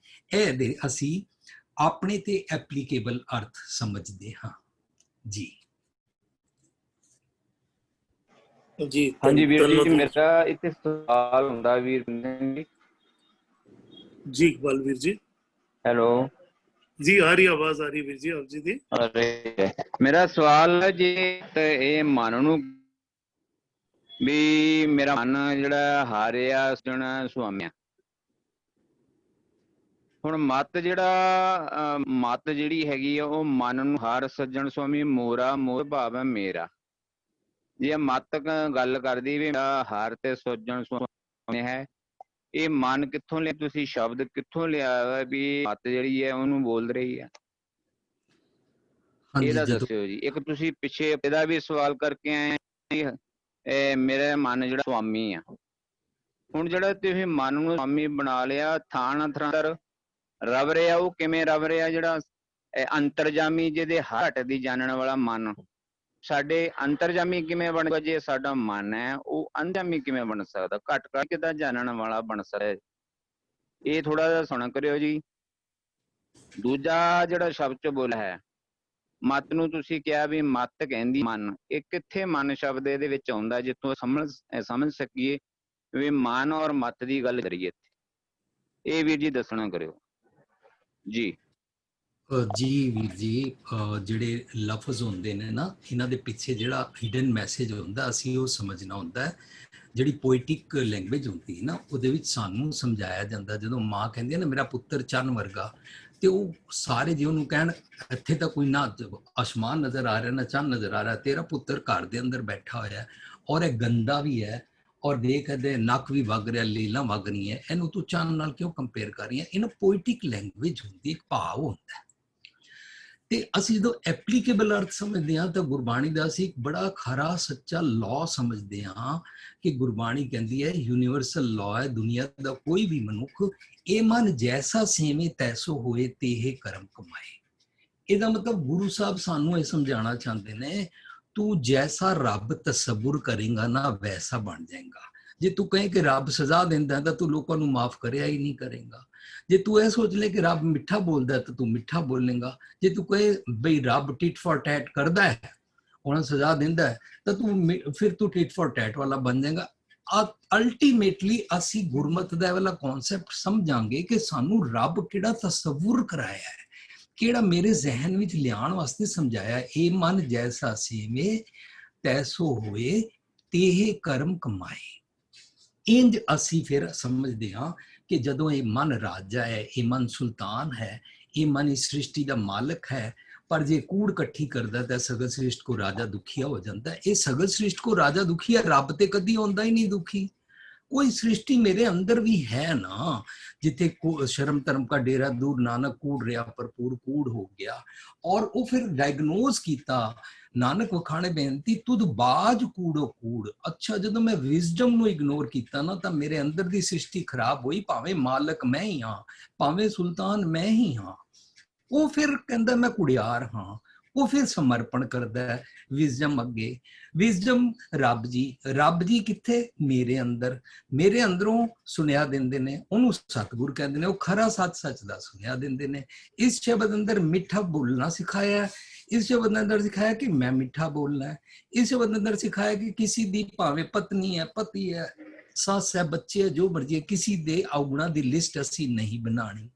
ਇਹ ਅਸੀਂ ਆਪਣੇ ਤੇ ਐਪਲੀਕੇਬਲ ਅਰਥ ਸਮਝਦੇ ਹਾਂ ਜੀ। ਜੀ ਹਾਂਜੀ ਵੀਰ ਜੀ, ਧੰਨਵਾਦ। ਮੇਰਾ ਇੱਥੇ ਸਵਾਲ ਹੁੰਦਾ ਵੀਰ ਜੀ ਇਕਬਾਲ ਜੀ। ਹੈਲੋ ਜੀ ਆ ਰਹੀ ਆਵਾਜ਼, ਆ ਰਹੀ ਵੀਰ ਜੀ ਆਪ ਜੀ ਦੀ। ਅਰੇ ਮੇਰਾ ਸਵਾਲ ਹੈ ਜੀ, ਤੇ ਇਹ ਮਨ ਨੂੰ ਵੀ ਮੇਰਾ ਮਨ ਜਿਹੜਾ ਹਾਰਿਆ ਸੁਣਾ ਸੁਆਮਿਆ। ਹੁਣ ਮਤ ਜਿਹੜੀ ਹੈਗੀ ਆ ਉਹ ਮਨ ਨੂੰ ਹਾਰ ਸੱਜਣ ਸੁਆਮੀ ਮੋਰਾ, ਮੋਰ ਭਾਵ ਹੈ ਮੇਰਾ। ਜੇ ਮਤ ਗੱਲ ਕਰਦੀ ਵੀ ਮੇਰਾ ਹਾਰ ਤੇ ਸੱਜਣ ਸੁਆਮੀ ਹੈ, ਇਹ ਮਨ ਕਿੱਥੋਂ ਲਿਆ? ਤੁਸੀਂ ਸ਼ਬਦ ਕਿੱਥੋਂ ਲਿਆ ਵੀ ਮਤ ਜਿਹੜੀ ਹੈ ਉਹਨੂੰ ਬੋਲ ਰਹੀ ਹੈ? ਇਹਦਾ ਦੱਸਿਓ ਜੀ। ਇੱਕ ਤੁਸੀਂ ਪਿੱਛੇ ਇਹਦਾ ਵੀ ਸਵਾਲ ਕਰਕੇ ਆਏ, ਮੇਰੇ ਮਨ ਜਿਹੜਾ ਸੁਆਮੀ ਆ। ਹੁਣ ਜਿਹੜਾ ਤੁਸੀਂ ਮਨ ਨੂੰ ਸੁਆਮੀ ਬਣਾ ਲਿਆ, ਥਾਣ ਥਰ ਰਵ ਰਿਹਾ, ਉਹ ਕਿਵੇਂ ਰਵ ਰਿਹਾ? ਜਿਹੜਾ ਅੰਤਰਜਾਮੀ ਜਿਹਦੇ ਹਟ ਦੀ ਜਾਣਨ ਵਾਲਾ ਮਨ, ਸਾਡੇ ਅੰਤਰਜਾਮੀ ਕਿਵੇਂ ਬਣੇਗਾ? ਜੇ ਸਾਡਾ ਮਨ ਹੈ ਉਹ ਅੰਤਰਜਾਮੀ ਕਿਵੇਂ ਬਣ ਸਕਦਾ? ਘੱਟ ਘੱਟ ਕਿੱਦਾਂ ਜਾਣਨ ਵਾਲਾ ਬਣ ਸਕਦਾ? ਇਹ ਥੋੜਾ ਜਿਹਾ ਸੁਣ ਕਰਿਓ ਜੀ। ਦੂਜਾ ਜਿਹੜਾ ਸ਼ਬਦ ਚ ਬੋਲ ਹੈ ਮਤ ਨੂੰ, ਤੁਸੀਂ ਕਿਹਾ ਵੀ ਮਤ ਕਹਿੰਦੀ ਮਨ, ਇਹ ਕਿੱਥੇ ਮਨ ਸ਼ਬਦ ਇਹਦੇ ਵਿੱਚ ਆਉਂਦਾ ਜਿੱਥੋਂ ਸਮਝ ਸਕੀਏ ਵੀ ਮਨ ਔਰ ਮਤ ਦੀ ਗੱਲ ਕਰੀਏ? ਇਹ ਵੀਰ ਜੀ ਦੱਸਣਾ ਕਰਿਓ ਜੀ। ਜੀ ਵੀਰ ਜੀ, ਜਿਹੜੇ ਲਫ਼ਜ਼ ਹੁੰਦੇ ਨੇ ਨਾ, ਇਹਨਾਂ ਦੇ ਪਿੱਛੇ ਜਿਹੜਾ ਹਿਡਨ ਮੈਸੇਜ ਹੁੰਦਾ ਅਸੀਂ ਉਹ ਸਮਝਣਾ ਹੁੰਦਾ ਹੈ। ਜਿਹੜੀ ਪੋਇਟਿਕ ਲੈਂਗੁਏਜ ਹੁੰਦੀ ਹੈ ਨਾ, ਉਹਦੇ ਵਿੱਚ ਸਾਨੂੰ ਸਮਝਾਇਆ ਜਾਂਦਾ, ਜਦੋਂ ਮਾਂ ਕਹਿੰਦੀ ਹੈ ਨਾ ਮੇਰਾ ਪੁੱਤਰ ਚੰਨ ਵਰਗਾ, ਤੇ ਉਹ ਸਾਰੇ ਜੇ ਉਹਨੂੰ ਕਹਿਣ ਇੱਥੇ ਤਾਂ ਕੋਈ ਨਾ ਅਸਮਾਨ ਨਜ਼ਰ ਆ ਰਿਹਾ ਨਾ ਚੰਨ ਨਜ਼ਰ ਆ ਰਿਹਾ, ਤੇਰਾ ਪੁੱਤਰ ਘਰ ਦੇ ਅੰਦਰ ਬੈਠਾ ਹੋਇਆ ਔਰ ਇਹ ਗੰਦਾ ਵੀ ਹੈ ਔਰ ਦੇਖ ਇਹਦੇ ਨੱਕ ਵੀ ਵਗ ਰਿਹਾ, ਲੀਲਾਂ ਵਗ ਰਹੀ ਹੈ, ਇਹਨੂੰ ਤੂੰ ਚੰਨ ਨਾਲ ਕਿਉਂ ਕੰਪੇਅਰ ਕਰ ਰਹੀ ਹੈ? ਇਹਨਾਂ ਪੋਇਟਿਕ ਲੈਂਗੁਏਜ ਹੁੰਦੀ, ਇੱਕ ਭਾਵ ਹੁੰਦਾ ਹੈ। ਤੇ ਅਸੀਂ ਜਦੋਂ ਐਪਲੀਕੇਬਲ ਅਰਥ ਸਮਝਦੇ ਹਾਂ ਤਾਂ ਗੁਰਬਾਣੀ ਦਾ ਅਸੀਂ ਇੱਕ ਬੜਾ ਖਰਾ ਸੱਚਾ ਲਾਅ ਸਮਝਦੇ ਹਾਂ ਕਿ ਗੁਰਬਾਣੀ ਕਹਿੰਦੀ ਹੈ ਯੂਨੀਵਰਸਲ ਲਾਅ ਹੈ, ਦੁਨੀਆ ਦਾ ਕੋਈ ਵੀ ਮਨੁੱਖ ਇਹ ਮਨ ਜੈਸਾ ਸੇਵੇਂ ਤੈਸੋ ਹੋਏ ਤੇਹੇ ਕਰਮ ਕਮਾਏ। ਇਹਦਾ ਮਤਲਬ ਗੁਰੂ ਸਾਹਿਬ ਸਾਨੂੰ ਇਹ ਸਮਝਾਉਣਾ ਚਾਹੁੰਦੇ ਨੇ, ਤੂੰ ਜੈਸਾ ਰੱਬ ਤਸੱਵੁਰ ਕਰੇਗਾ ਨਾ ਵੈਸਾ ਬਣ ਜਾਏਗਾ। ਜੇ ਤੂੰ ਕਹੇ ਕਿ ਰੱਬ ਸਜ਼ਾ ਦਿੰਦਾ ਤਾਂ ਤੂੰ ਲੋਕਾਂ ਨੂੰ ਮਾਫ ਕਰਿਆ ਹੀ ਨਹੀਂ ਕਰੇਗਾ। ਜੇ ਤੂੰ ਇਹ ਸੋਚ ਲੈ ਕਿ ਰੱਬ ਮਿੱਠਾ ਬੋਲਦਾ ਤਾਂ ਤੂੰ ਮਿੱਠਾ ਬੋਲੇਗਾ। ਜੇ ਤੂੰ ਕਹੇ ਬਈ ਰੱਬ ਟਿਟ ਫॉर ਟੈਟ ਕਰਦਾ ਹੈ, ਉਹਨਾਂ ਸਜ਼ਾ ਦਿੰਦਾ ਹੈ, ਤਾਂ ਫਿਰ ਤੂੰ ਟਿਟ ਫॉर ਟੈਟ ਵਾਲਾ ਬਣ ਜਾਏਗਾ। ਅਲਟੀਮੇਟਲੀ ਅਸੀਂ ਗੁਰਮਤ ਦਾ ਵਾਲਾ ਕਨਸੈਪਟ ਸਮਝਾਂਗੇ ਕਿ ਸਾਨੂੰ ਰੱਬ ਕਿਹੜਾ ਤਸੱਵੁਰ ਕਰਾਇਆ ਹੈ, ਕਿਹੜਾ ਮੇਰੇ ਜ਼ਿਹਨ ਵਿੱਚ ਲਿਆਉਣ ਵਾਸਤੇ ਸਮਝਾਇਆ। ਇਹ ਮਨ ਜੈਸਾ ਸੇਵੇਂ ਤੈਸੋ ਹੋਏ ਤੇਹੇ ਕਰਮ ਕਮਾਏ। ਇੰਜ ਅਸੀਂ ਫਿਰ ਸਮਝਦੇ ਹਾਂ ਕਿ ਜਦੋਂ ਇਹ ਮਨ ਰਾਜਾ ਹੈ, ਇਹ ਮਨ ਸੁਲਤਾਨ ਹੈ, ਇਹ ਮਨ ਇਸ ਸ੍ਰਿਸ਼ਟੀ ਦਾ ਮਾਲਕ ਹੈ, ਪਰ ਜੇ ਕੂੜ ਇਕੱਠੀ ਕਰਦਾ ਤਾਂ ਸਗਲ ਸ੍ਰਿਸ਼ਟ ਕੋ ਰਾਜਾ ਦੁਖੀਆ ਹੋ ਜਾਂਦਾ। ਇਹ ਸਗਲ ਸ੍ਰਿਸ਼ਟ ਕੋ ਰਾਜਾ ਦੁਖੀਆ, ਰੱਬ ਤੇ ਕਦੀ ਹੁੰਦਾ ਹੀ ਨਹੀਂ ਦੁਖੀ। ਕੋਈ ਸ੍ਰਿਸ਼ਟੀ ਮੇਰੇ ਅੰਦਰ ਵੀ ਹੈ ਨਾ, ਜਿੱਥੇ ਸ਼ਰਮ ਧਰਮ का डेरा दूर नानक कूड़ ਰਿਹਾ ਭਰਪੂਰ ਕੂੜ ਹੋ ਗਿਆ। ਔਰ ਉਹ ਫਿਰ ਡਾਇਗਨੋਸ ਕੀਤਾ, ਨਾਨਕ ਵਖਾਣੇ ਬੇਨਤੀ ਤੁਧ ਬਾਜ ਕੂੜੋ ਕੂੜ। ਅੱਛਾ, ਜਦੋਂ ਮੈਂ ਵਿਜ਼ਡਮ ਨੂੰ ਇਗਨੋਰ ਕੀਤਾ ਨਾ ਤਾਂ ਮੇਰੇ ਅੰਦਰ ਦੀ ਸ੍ਰਿਸ਼ਟੀ ਖਰਾਬ ਹੋਈ, ਭਾਵੇਂ ਮਾਲਕ ਮੈਂ ਹੀ ਹਾਂ, ਭਾਵੇਂ ਸੁਲਤਾਨ ਮੈਂ ਹੀ ਹਾਂ। ਉਹ ਫਿਰ ਕਹਿੰਦਾ ਮੈਂ ਕੁੜਿਆਰ ਹਾਂ। ਉਹ ਫਿਰ ਸਮਰਪਣ ਕਰਦਾ ਹੈ ਵਿਜ਼ਡਮ ਅੱਗੇ। ਵਿਜ਼ਡਮ ਰੱਬ ਜੀ ਕਿੱਥੇ? ਮੇਰੇ ਅੰਦਰ, ਮੇਰੇ ਅੰਦਰੋਂ ਸੁਨੇਹਾ ਦਿੰਦੇ ਨੇ, ਉਹਨੂੰ ਸਤਿਗੁਰ ਕਹਿੰਦੇ ਨੇ, ਉਹ ਖਰਾ ਸੱਚ ਦਾ ਸੁਨੇਹਾ ਦਿੰਦੇ ਨੇ। ਇਸ ਸ਼ਬਦ ਅੰਦਰ ਮਿੱਠਾ ਬੋਲਣਾ ਸਿਖਾਇਆ, ਇਸ ਸ਼ਬਦ ਅੰਦਰ ਸਿਖਾਇਆ ਕਿ ਮੈਂ ਮਿੱਠਾ ਬੋਲਣਾ ਹੈ, ਇਸ ਸ਼ਬਦ ਅੰਦਰ ਸਿਖਾਇਆ ਕਿ ਕਿਸੇ ਦੀ ਭਾਵੇਂ ਪਤਨੀ ਹੈ, ਪਤੀ ਹੈ, ਸੱਸ ਹੈ, ਬੱਚੇ ਹੈ, ਜੋ ਮਰਜ਼ੀ ਹੈ, ਕਿਸੇ ਦੇ ਔਗੁਣਾਂ ਦੀ ਲਿਸਟ ਅਸੀਂ ਨਹੀਂ ਬਣਾਣੀ,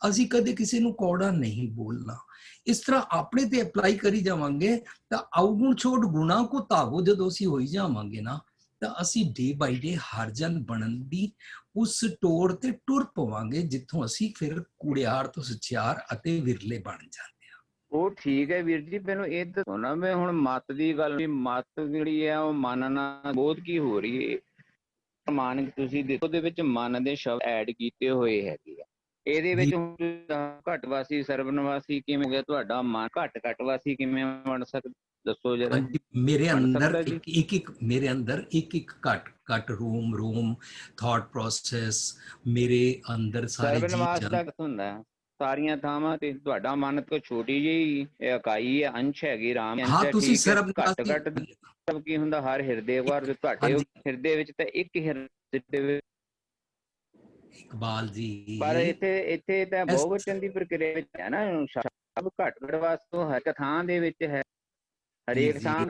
ਅਸੀਂ ਕਦੇ ਕਿਸੇ ਨੂੰ ਕੌੜਾ ਨਹੀਂ ਬੋਲਣਾ। ਇਸ ਤਰ੍ਹਾਂ ਆਪਣੇ ਤੇ ਅਪਲਾਈ ਕਰੀ ਜਾਵਾਂਗੇ ਤਾਂ ਔਗੁਣ ਛੋੜ ਗੁਣਾ ਕੋ ਧਾਵੋ ਜਦੋਂ ਅਸੀਂ ਹੋਈ ਜਾਵਾਂਗੇ ਨਾ, ਤਾਂ ਅਸੀਂ ਡੇ ਬਾਈ ਡੇ ਹਰਜਨ ਬਣਨ ਦੀ ਉਸ ਟੋੜ ਤੇ ਟੁਰ ਪਵਾਂਗੇ ਜਿੱਥੋਂ ਅਸੀਂ ਫਿਰ ਕੂੜਿਆਰ ਤੋਂ ਸਚਿਆਰ ਅਤੇ ਵਿਰਲੇ ਬਣ ਜਾਂਦੇ। ਉਹ ਠੀਕ ਹੈ ਵੀਰ ਜੀ, ਮੈਨੂੰ ਇਹ ਦੱਸੋ ਨਾ, ਮੈਂ ਹੁਣ ਮਤ ਦੀ ਗੱਲ, ਮਤ ਜਿਹੜੀ ਹੈ ਉਹ ਮੰਨਣਾ ਬਹੁਤ ਕੀ ਹੋ ਰਹੀ ਹੈ। ਪ੍ਰਮਾਣਿਕ ਤੁਸੀਂ ਦੇਖੋ, ਉਹਦੇ ਵਿੱਚ ਮਨ ਦੇ ਸ਼ਬਦ ਐਡ ਕੀਤੇ ਹੋਏ ਹੈਗੇ ਆ। ਇਹਦੇ ਵਿੱਚ ਘੱਟਵਾਸੀ ਸਰਵਨਵਾਸੀ ਕਿਵੇਂ ਹੋ ਗਿਆ? ਤੁਹਾਡਾ ਮਨ ਘੱਟਵਾਸੀ ਕਿਵੇਂ ਬਣ ਸਕਦਾ? ਦੱਸੋ ਜਰਾ। ਮੇਰੇ ਅੰਦਰ ਇੱਕ ਘੱਟ ਰੂਮ ਥਾਟ ਪ੍ਰੋਸੈਸ, ਮੇਰੇ ਅੰਦਰ ਸਾਰੇ ਸਰਵਨਵਾਸ ਦਾ ਹੁੰਦਾ ਸਾਰੀਆਂ ਥਾਵਾਂ ਤੇ। ਤੁਹਾਡਾ ਮਨ ਤੋਂ ਛੋਟੀ ਜਿਹੀ ਇਕਾਈ ਹੈ, ਅੰਸ਼ ਹੈਗੀ ਰਾਮ ਅੰਸ਼ ਹੈ, ਠੀਕ ਹੈ। ਘੱਟ ਸਭ ਕੀ ਹੁੰਦਾ? ਹਰ ਹਿਰਦੇ ਵਾਰ ਤੁਹਾਡੇ ਹਿਰਦੇ ਵਿੱਚ ਤਾਂ ਇੱਕ ਹਿਰਦੇ ਇਕਬਾਲ ਜੀ, ਪਰ ਇੱਥੇ ਤਾਂ ਬਹੁਵਚਨ ਦੀ ਪ੍ਰਕਿਰਿਆ ਵਿੱਚ ਹੈ ਨਾ, ਸਭ ਘੱਟ ਵਾਸਤੇ ਹਰ ਥਾਂ ਦੇ ਵਿੱਚ ਹੈ, ਹਰੇਕ ਥਾਂ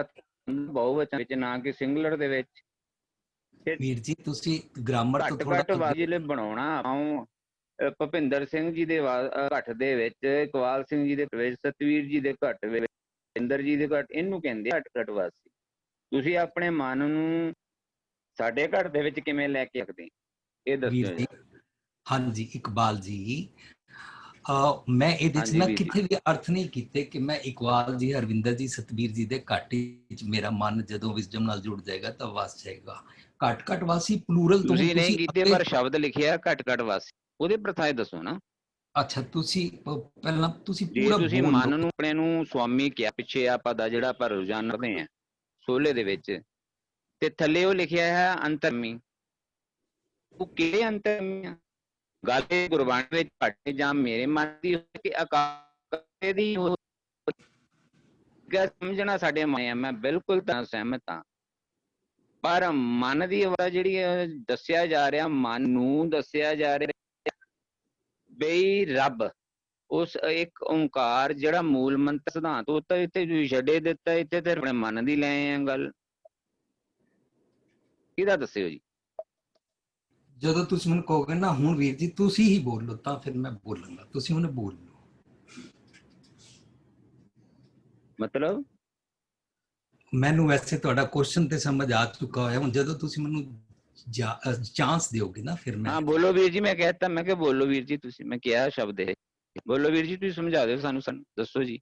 ਬਹੁਵਚਨ ਵਿੱਚ, ਨਾ ਕਿ ਸਿੰਗੂਲਰ ਦੇ ਵਿੱਚ। ਵੀਰ ਜੀ ਤੁਸੀਂ ਗ੍ਰਾਮਰ ਤੋਂ ਥੋੜਾ ਜ਼ਿਲ੍ਹੇ ਬਣਾਉਣਾ। ਭੁਪਿੰਦਰ ਸਿੰਘ ਜੀ ਦੇ ਘੱਟ ਦੇ ਵਿੱਚ, ਇਕਬਾਲ ਸਿੰਘ ਜੀ ਦੇ ਵਿੱਚ, ਸਤਵੀਰ ਜੀ ਦੇ ਘੱਟ ਵਿੱਚ, ਇੰਦਰ ਜੀ ਦੇ ਘੱਟ, ਇਹਨੂੰ ਕਹਿੰਦੇ ਘੱਟ ਵਾਸੀ। ਤੁਸੀਂ ਆਪਣੇ ਮਨ ਨੂੰ ਸਾਡੇ ਘੱਟ ਦੇ ਵਿੱਚ ਕਿਵੇਂ ਲੈ ਕੇ ਸਕਦੇ? ਇਹ ਦੱਸੋ। ਹਾਂਜੀ ਇਕਬਾਲ ਜੀ, ਮੈਂ ਇਹਦੇ ਚ ਨਾ ਕਿਤੇ ਵੀ ਅਰਥ ਨਹੀਂ ਕੀਤੇ ਕਿ ਮੈਂ ਇਕਬਾਲ ਜੀ, ਹਰਵਿੰਦਰ ਜੀ, ਸਤਬੀਰ ਜੀ ਦੇ ਘੱਟ ਵਿੱਚ ਮੇਰਾ ਮਨ ਜਦੋਂ ਵਿਜ਼ਡਮ ਨਾਲ ਜੁੜ ਜਾਏਗਾ ਤਾਂ ਵਸ ਜਾਏਗਾ। ਘੱਟ ਵਾਸੀ ਪਲੂਰਲ ਤੋਂ ਤੁਸੀਂ ਨਹੀਂ ਕੀਤੇ, ਪਰ ਸ਼ਬਦ ਲਿਖਿਆ ਘੱਟ ਵਾਸੀ, ਉਹਦੇ ਪ੍ਰਥਾਏ ਦੱਸੋ ਨਾ। ਅੱਛਾ, ਤੁਸੀਂ ਪਹਿਲਾਂ ਤੁਸੀਂ ਪੂਰਾ ਤੁਸੀਂ ਮਨ ਨੂੰ ਆਪਣੇ ਨੂੰ ਸੁਆਮੀ ਕਿਹਾ, ਪਿੱਛੇ ਆਪਾਂ ਦਾ ਜਿਹੜਾ ਆਪਾਂ ਰੋਜ਼ਾਨਾ ਪੜ੍ਹਦੇ ਆ ਸੋਲੇ ਦੇ ਵਿੱਚ, ਤੇ ਥੱਲੇ ਉਹ ਲਿਖਿਆ ਹੈ ਅੰਤਰਮੀ। ਉਹ ਕਿਹੜੇ ਅੰਤਰਮੀ ਆ? ਗੱਲ ਗੁਰਬਾਣੀ ਵਿੱਚ ਘੱਟ ਜਾਂ ਮੇਰੇ ਮਨ ਦੀ ਕਿ ਅਕਾਲ ਦੀ ਸਮਝਣਾ ਸਾਡੇ ਮਨ ਆ, ਮੈਂ ਬਿਲਕੁਲ ਤਾਂ ਸਹਿਮਤ ਹਾਂ। ਪਰ ਮਨ ਦੀ ਆਵਾਜ਼ ਜਿਹੜੀ ਹੈ ਦੱਸਿਆ ਜਾ ਰਿਹਾ, ਮਨ ਨੂੰ ਦੱਸਿਆ ਜਾ ਰਿਹਾ ਬਈ ਰੱਬ, ਉਸ ਇੱਕ ਓਂਕਾਰ ਜਿਹੜਾ ਮੂਲ ਮੰਤਰ ਸਿਧਾਂਤ, ਉਹ ਤਾਂ ਇੱਥੇ ਤੁਸੀਂ ਛੱਡੇ ਦਿੱਤਾ, ਇੱਥੇ ਤੇ ਆਪਣੇ ਮਨ ਦੀ ਲੈ ਆ ਗੱਲ। ਕਿਹਦਾ ਦੱਸਿਓ ਜੀ? ਜਦੋਂ ਤੁਸੀਂ ਮੈਨੂੰ ਕਹੋਗੇ ਨਾ ਹੁਣ ਵੀਰ ਜੀ ਤੁਸੀਂ ਹੀ ਬੋਲੋ, ਤਾਂ ਫਿਰ ਮੈਂ ਬੋਲਾਂਗਾ, ਤੁਸੀਂ ਹੁਣ ਬੋਲ ਲਓ। ਮਤਲਬ ਮੈਨੂੰ ਵੈਸੇ ਤੁਹਾਡਾ ਕੁਐਸਚਨ ਤੇ ਸਮਝ ਆ ਚੁੱਕਾ ਹੋਇਆ, ਹੁਣ ਜਦੋਂ ਤੁਸੀਂ ਮੈਨੂੰ ਚਾਂਸ ਦਿਓਗੇ ਨਾ ਫਿਰ ਮੈਂ। ਹਾਂ ਬੋਲੋ ਵੀਰ ਜੀ, ਮੈਂ ਕਹਿਤਾ, ਮੈਂ ਕਿਹਾ ਬੋਲੋ ਵੀਰ ਜੀ, ਤੁਸੀਂ, ਮੈਂ ਕਿਹਾ ਸ਼ਬਦ ਇਹ ਬੋਲੋ ਵੀਰ ਜੀ, ਤੁਸੀਂ ਸਮਝਾ ਦਿਓ ਸਾਨੂੰ ਦੱਸੋ ਜੀ।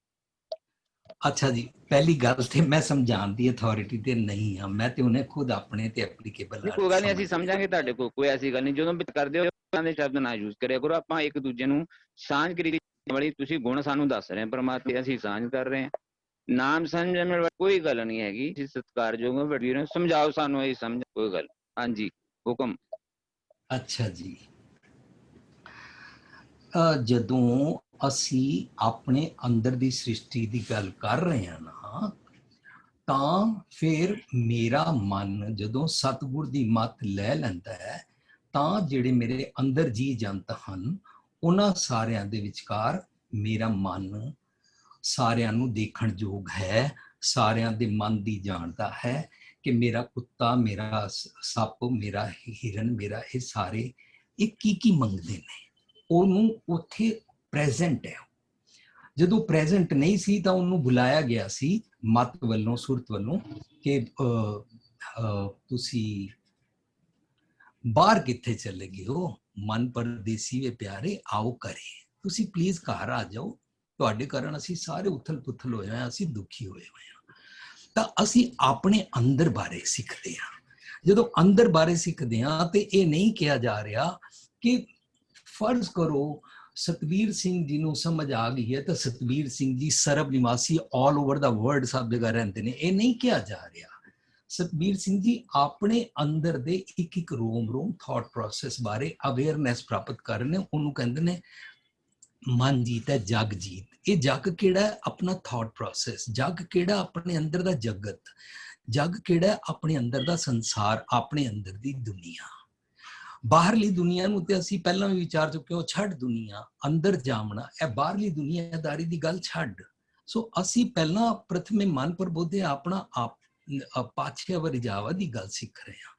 ਅੱਛਾ ਜੀ, ਪਹਿਲੀ ਗੱਲ ਤੇ ਮੈਂ ਸਮਝਾਉਣ ਦੀ ਅਥਾਰਟੀ ਤੇ ਨਹੀਂ ਹਾਂ, ਮੈਂ ਤੇ ਉਹਨੇ ਖੁਦ ਆਪਣੇ ਤੇ ਐਪਲੀਕੇਬਲ ਕੋਈ ਗੱਲ ਨਹੀਂ, ਅਸੀਂ ਸਮਝਾਂਗੇ ਤੁਹਾਡੇ ਕੋਲ, ਕੋਈ ਐਸੀ ਗੱਲ ਨਹੀਂ। ਜਦੋਂ ਵੀ ਕਰਦੇ ਹੋ ਦੇ ਸ਼ਬਦ ਨਾ ਯੂਜ਼ ਕਰਿਆ ਕਰੋ। ਆਪਾਂ ਇੱਕ ਦੂਜੇ ਨੂੰ ਸਾਂਝ ਕਰੀ ਵਾਲੀ, ਤੁਸੀਂ ਗੁਣ ਸਾਨੂੰ ਦੱਸ ਰਹੇ ਪਰਮਾਤਮਾ, ਅਸੀਂ ਸਾਂਝ ਕਰ ਰਹੇ ਹਾਂ। ਨਾਮ ਸਮਝਣ ਵਾਲੀ ਕੋਈ ਗੱਲ ਨਹੀਂ ਹੈਗੀ, ਤੁਸੀਂ ਸਤਿਕਾਰਯੋਗ ਹੋ, ਵੱਡੀ ਸਮਝਾਓ ਸਾਨੂੰ, ਇਹ ਸਮਝ ਕੋਈ ਗੱਲ। ਹਾਂਜੀ ਹੁਕਮ। ਅੱਛਾ ਜੀ, ਜਦੋਂ ਅਸੀਂ ਆਪਣੇ ਅੰਦਰ ਦੀ ਸ੍ਰਿਸ਼ਟੀ ਦੀ ਗੱਲ ਕਰ ਰਹੇ ਹਾਂ ਨਾ, ਤਾਂ ਫਿਰ ਮੇਰਾ ਮਨ ਜਦੋਂ ਸਤਿਗੁਰ ਦੀ ਮੱਤ ਲੈ ਲੈਂਦਾ ਹੈ, ਤਾਂ ਜਿਹੜੇ ਮੇਰੇ ਅੰਦਰ ਜੀ ਜੰਤ ਹਨ, ਉਹਨਾਂ ਸਾਰਿਆਂ ਦੇ ਵਿਚਕਾਰ ਮੇਰਾ ਮਨ ਸਾਰਿਆਂ ਨੂੰ ਦੇਖਣ ਯੋਗ ਹੈ, ਸਾਰਿਆਂ ਦੇ ਮਨ ਦੀ ਜਾਣਦਾ ਹੈ ਕਿ ਮੇਰਾ ਕੁੱਤਾ, ਮੇਰਾ ਸੱਪ, ਮੇਰਾ ਹਿਰਨ, ਮੇਰਾ ਇਹ ਸਾਰੇ ਇਹ ਕੀ ਮੰਗਦੇ ਨੇ। ਉਹਨੂੰ ਉੱਥੇ ਪ੍ਰੈਜ਼ੈਂਟ ਹੈ। ਜਦੋਂ ਪ੍ਰੈਜ਼ੈਂਟ ਨਹੀਂ ਸੀ ਤਾਂ ਉਹਨੂੰ ਬੁਲਾਇਆ ਗਿਆ ਸੀ ਮਤ ਵੱਲੋਂ, ਸੁਰਤ ਵੱਲੋਂ, ਕਿ ਤੁਸੀਂ ਬਾਹਰ ਕਿੱਥੇ ਚਲੇ ਗਏ ਹੋ, ਮਨ ਪਰਦੇਸੀ ਵੇ ਪਿਆਰੇ ਆਓ ਕਰੇ, ਤੁਸੀਂ ਪਲੀਜ਼ ਘਰ ਆ ਜਾਓ, ਤੁਹਾਡੇ ਕਾਰਨ ਅਸੀਂ ਸਾਰੇ ਉਥਲ ਪੁਥਲ ਹੋਏ ਹਾਂ, ਅਸੀਂ ਦੁਖੀ ਹੋਏ ਹਾਂ। ਤਾਂ ਅਸੀਂ ਆਪਣੇ ਅੰਦਰ ਬਾਰੇ ਸਿੱਖਦੇ ਹਾਂ। ਜਦੋਂ ਅੰਦਰ ਬਾਰੇ ਸਿੱਖਦੇ ਹਾਂ ਤੇ ਇਹ ਨਹੀਂ ਕਿਹਾ ਜਾ ਰਿਹਾ ਕਿ ਫਰਜ਼ ਕਰੋ ਸਤਵੀਰ ਸਿੰਘ ਜੀ ਨੂੰ ਸਮਝ ਆ ਗਈ ਹੈ ਤਾਂ ਸਤਵੀਰ ਸਿੰਘ ਜੀ ਸਰਬ ਨਿਵਾਸੀ ਆਲ ਓਵਰ ਦਾ ਵਰਲਡ ਸਭ ਜਗ੍ਹਾ ਰਹਿੰਦੇ ਨੇ, ਇਹ ਨਹੀਂ ਕਿਹਾ ਜਾ ਰਿਹਾ। ਸਤਵੀਰ ਸਿੰਘ ਜੀ ਆਪਣੇ ਅੰਦਰ ਦੇ ਇੱਕ ਇੱਕ ਰੋਮ ਥਾਟ ਪ੍ਰੋਸੈਸ ਬਾਰੇ ਅਵੇਅਰਨੈਸ ਪ੍ਰਾਪਤ ਕਰ ਰਹੇ ਨੇ, ਉਹਨੂੰ ਕਹਿੰਦੇ ਨੇ ਮਨ ਜੀਤ ਹੈ ਜਗ ਜੀਤ। ਇਹ ਜਗ ਕਿਹੜਾ ਹੈ? ਆਪਣਾ ਥਾਟ ਪ੍ਰੋਸੈਸ। ਜਗ ਕਿਹੜਾ? ਆਪਣੇ ਅੰਦਰ ਦਾ ਜਗਤ। ਜਗ ਕਿਹੜਾ ਹੈ? ਆਪਣੇ ਅੰਦਰ ਦਾ ਸੰਸਾਰ, ਆਪਣੇ ਅੰਦਰ ਦੀ ਦੁਨੀਆ। ਬਾਹਰਲੀ ਦੁਨੀਆ ਨੂੰ ਤੇ ਅਸੀਂ ਪਹਿਲਾਂ ਵੀ ਵਿਚਾਰ ਚੁੱਕੇ ਹਾਂ, ਛੱਡ ਦੁਨੀਆ, ਅੰਦਰ ਜਾਮਣਾ, ਇਹ ਬਾਹਰਲੀ ਦੁਨੀਆਦਾਰੀ ਦੀ ਗੱਲ ਛੱਡ। ਸੋ ਅਸੀਂ ਪਹਿਲਾਂ ਪ੍ਰਥਮੇ ਮਨ ਪ੍ਰਬੋਧੇ ਆਪਣਾ ਆਪ ਪਾਛੇ ਵਰਿਜਾਵਾ ਦੀ ਗੱਲ ਸਿੱਖ ਰਹੇ ਹਾਂ।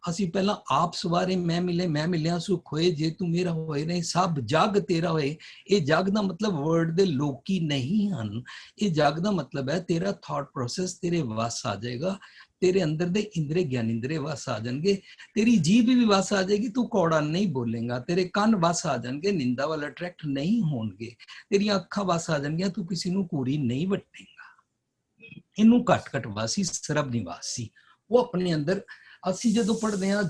ਅਸੀਂ ਪਹਿਲਾਂ ਆਪ ਸਵਾਰੇ ਮੈਂ ਮਿਲਿਆ ਸੁਖ ਹੋਏ, ਜੇ ਤੂੰ ਮੇਰਾ ਹੋਏ ਨਹੀਂ ਸਭ ਜਗ ਤੇਰਾ ਹੋਏ। ਇਹ ਜਗ ਦਾ ਮਤਲਬ ਵਰਡ ਦੇ ਲੋਕੀ ਨਹੀਂ ਹਨ। ਇਹ ਜਗ ਦਾ ਮਤਲਬ ਹੈ ਤੇਰਾ ਥਾਟ ਪ੍ਰੋਸੈਸ ਤੇਰੇ ਵਸ ਆ ਜਾਏਗਾ, ਤੇਰੇ ਅੰਦਰ ਦੇ ਇੰਦਰੇ ਗਿਆਨਿੰਦਰੇ ਵਸ ਆ ਜਾਣਗੇ, ਤੇਰੀ ਜੀਭ ਵੀ ਵਸ ਆ ਜਾਏਗੀ, ਤੂੰ ਕੌੜਾ ਨਹੀਂ ਬੋਲੇਗਾ, ਤੇਰੇ ਕੰਨ ਵਸ ਆ ਜਾਣਗੇ, ਨਿੰਦਾ ਵੱਲ ਅਟਰੈਕਟ ਨਹੀਂ ਹੋਣਗੇ, ਤੇਰੀਆਂ ਅੱਖਾਂ ਵਸ ਆ ਜਾਣਗੀਆਂ, ਤੂੰ ਕਿਸੇ ਨੂੰ ਘੂਰੀ ਨਹੀਂ ਵੱਟੇਗਾ। ਇਹਨੂੰ ਘੱਟ ਘੱਟ ਵਾਸੀ ਸਰਬ ਨਿਵਾਸੀ ਉਹ ਆਪਣੇ ਅੰਦਰ। ਅਸੀਂ ਜਦੋਂ ਪੜ੍ਹਦੇ ਹਾਂ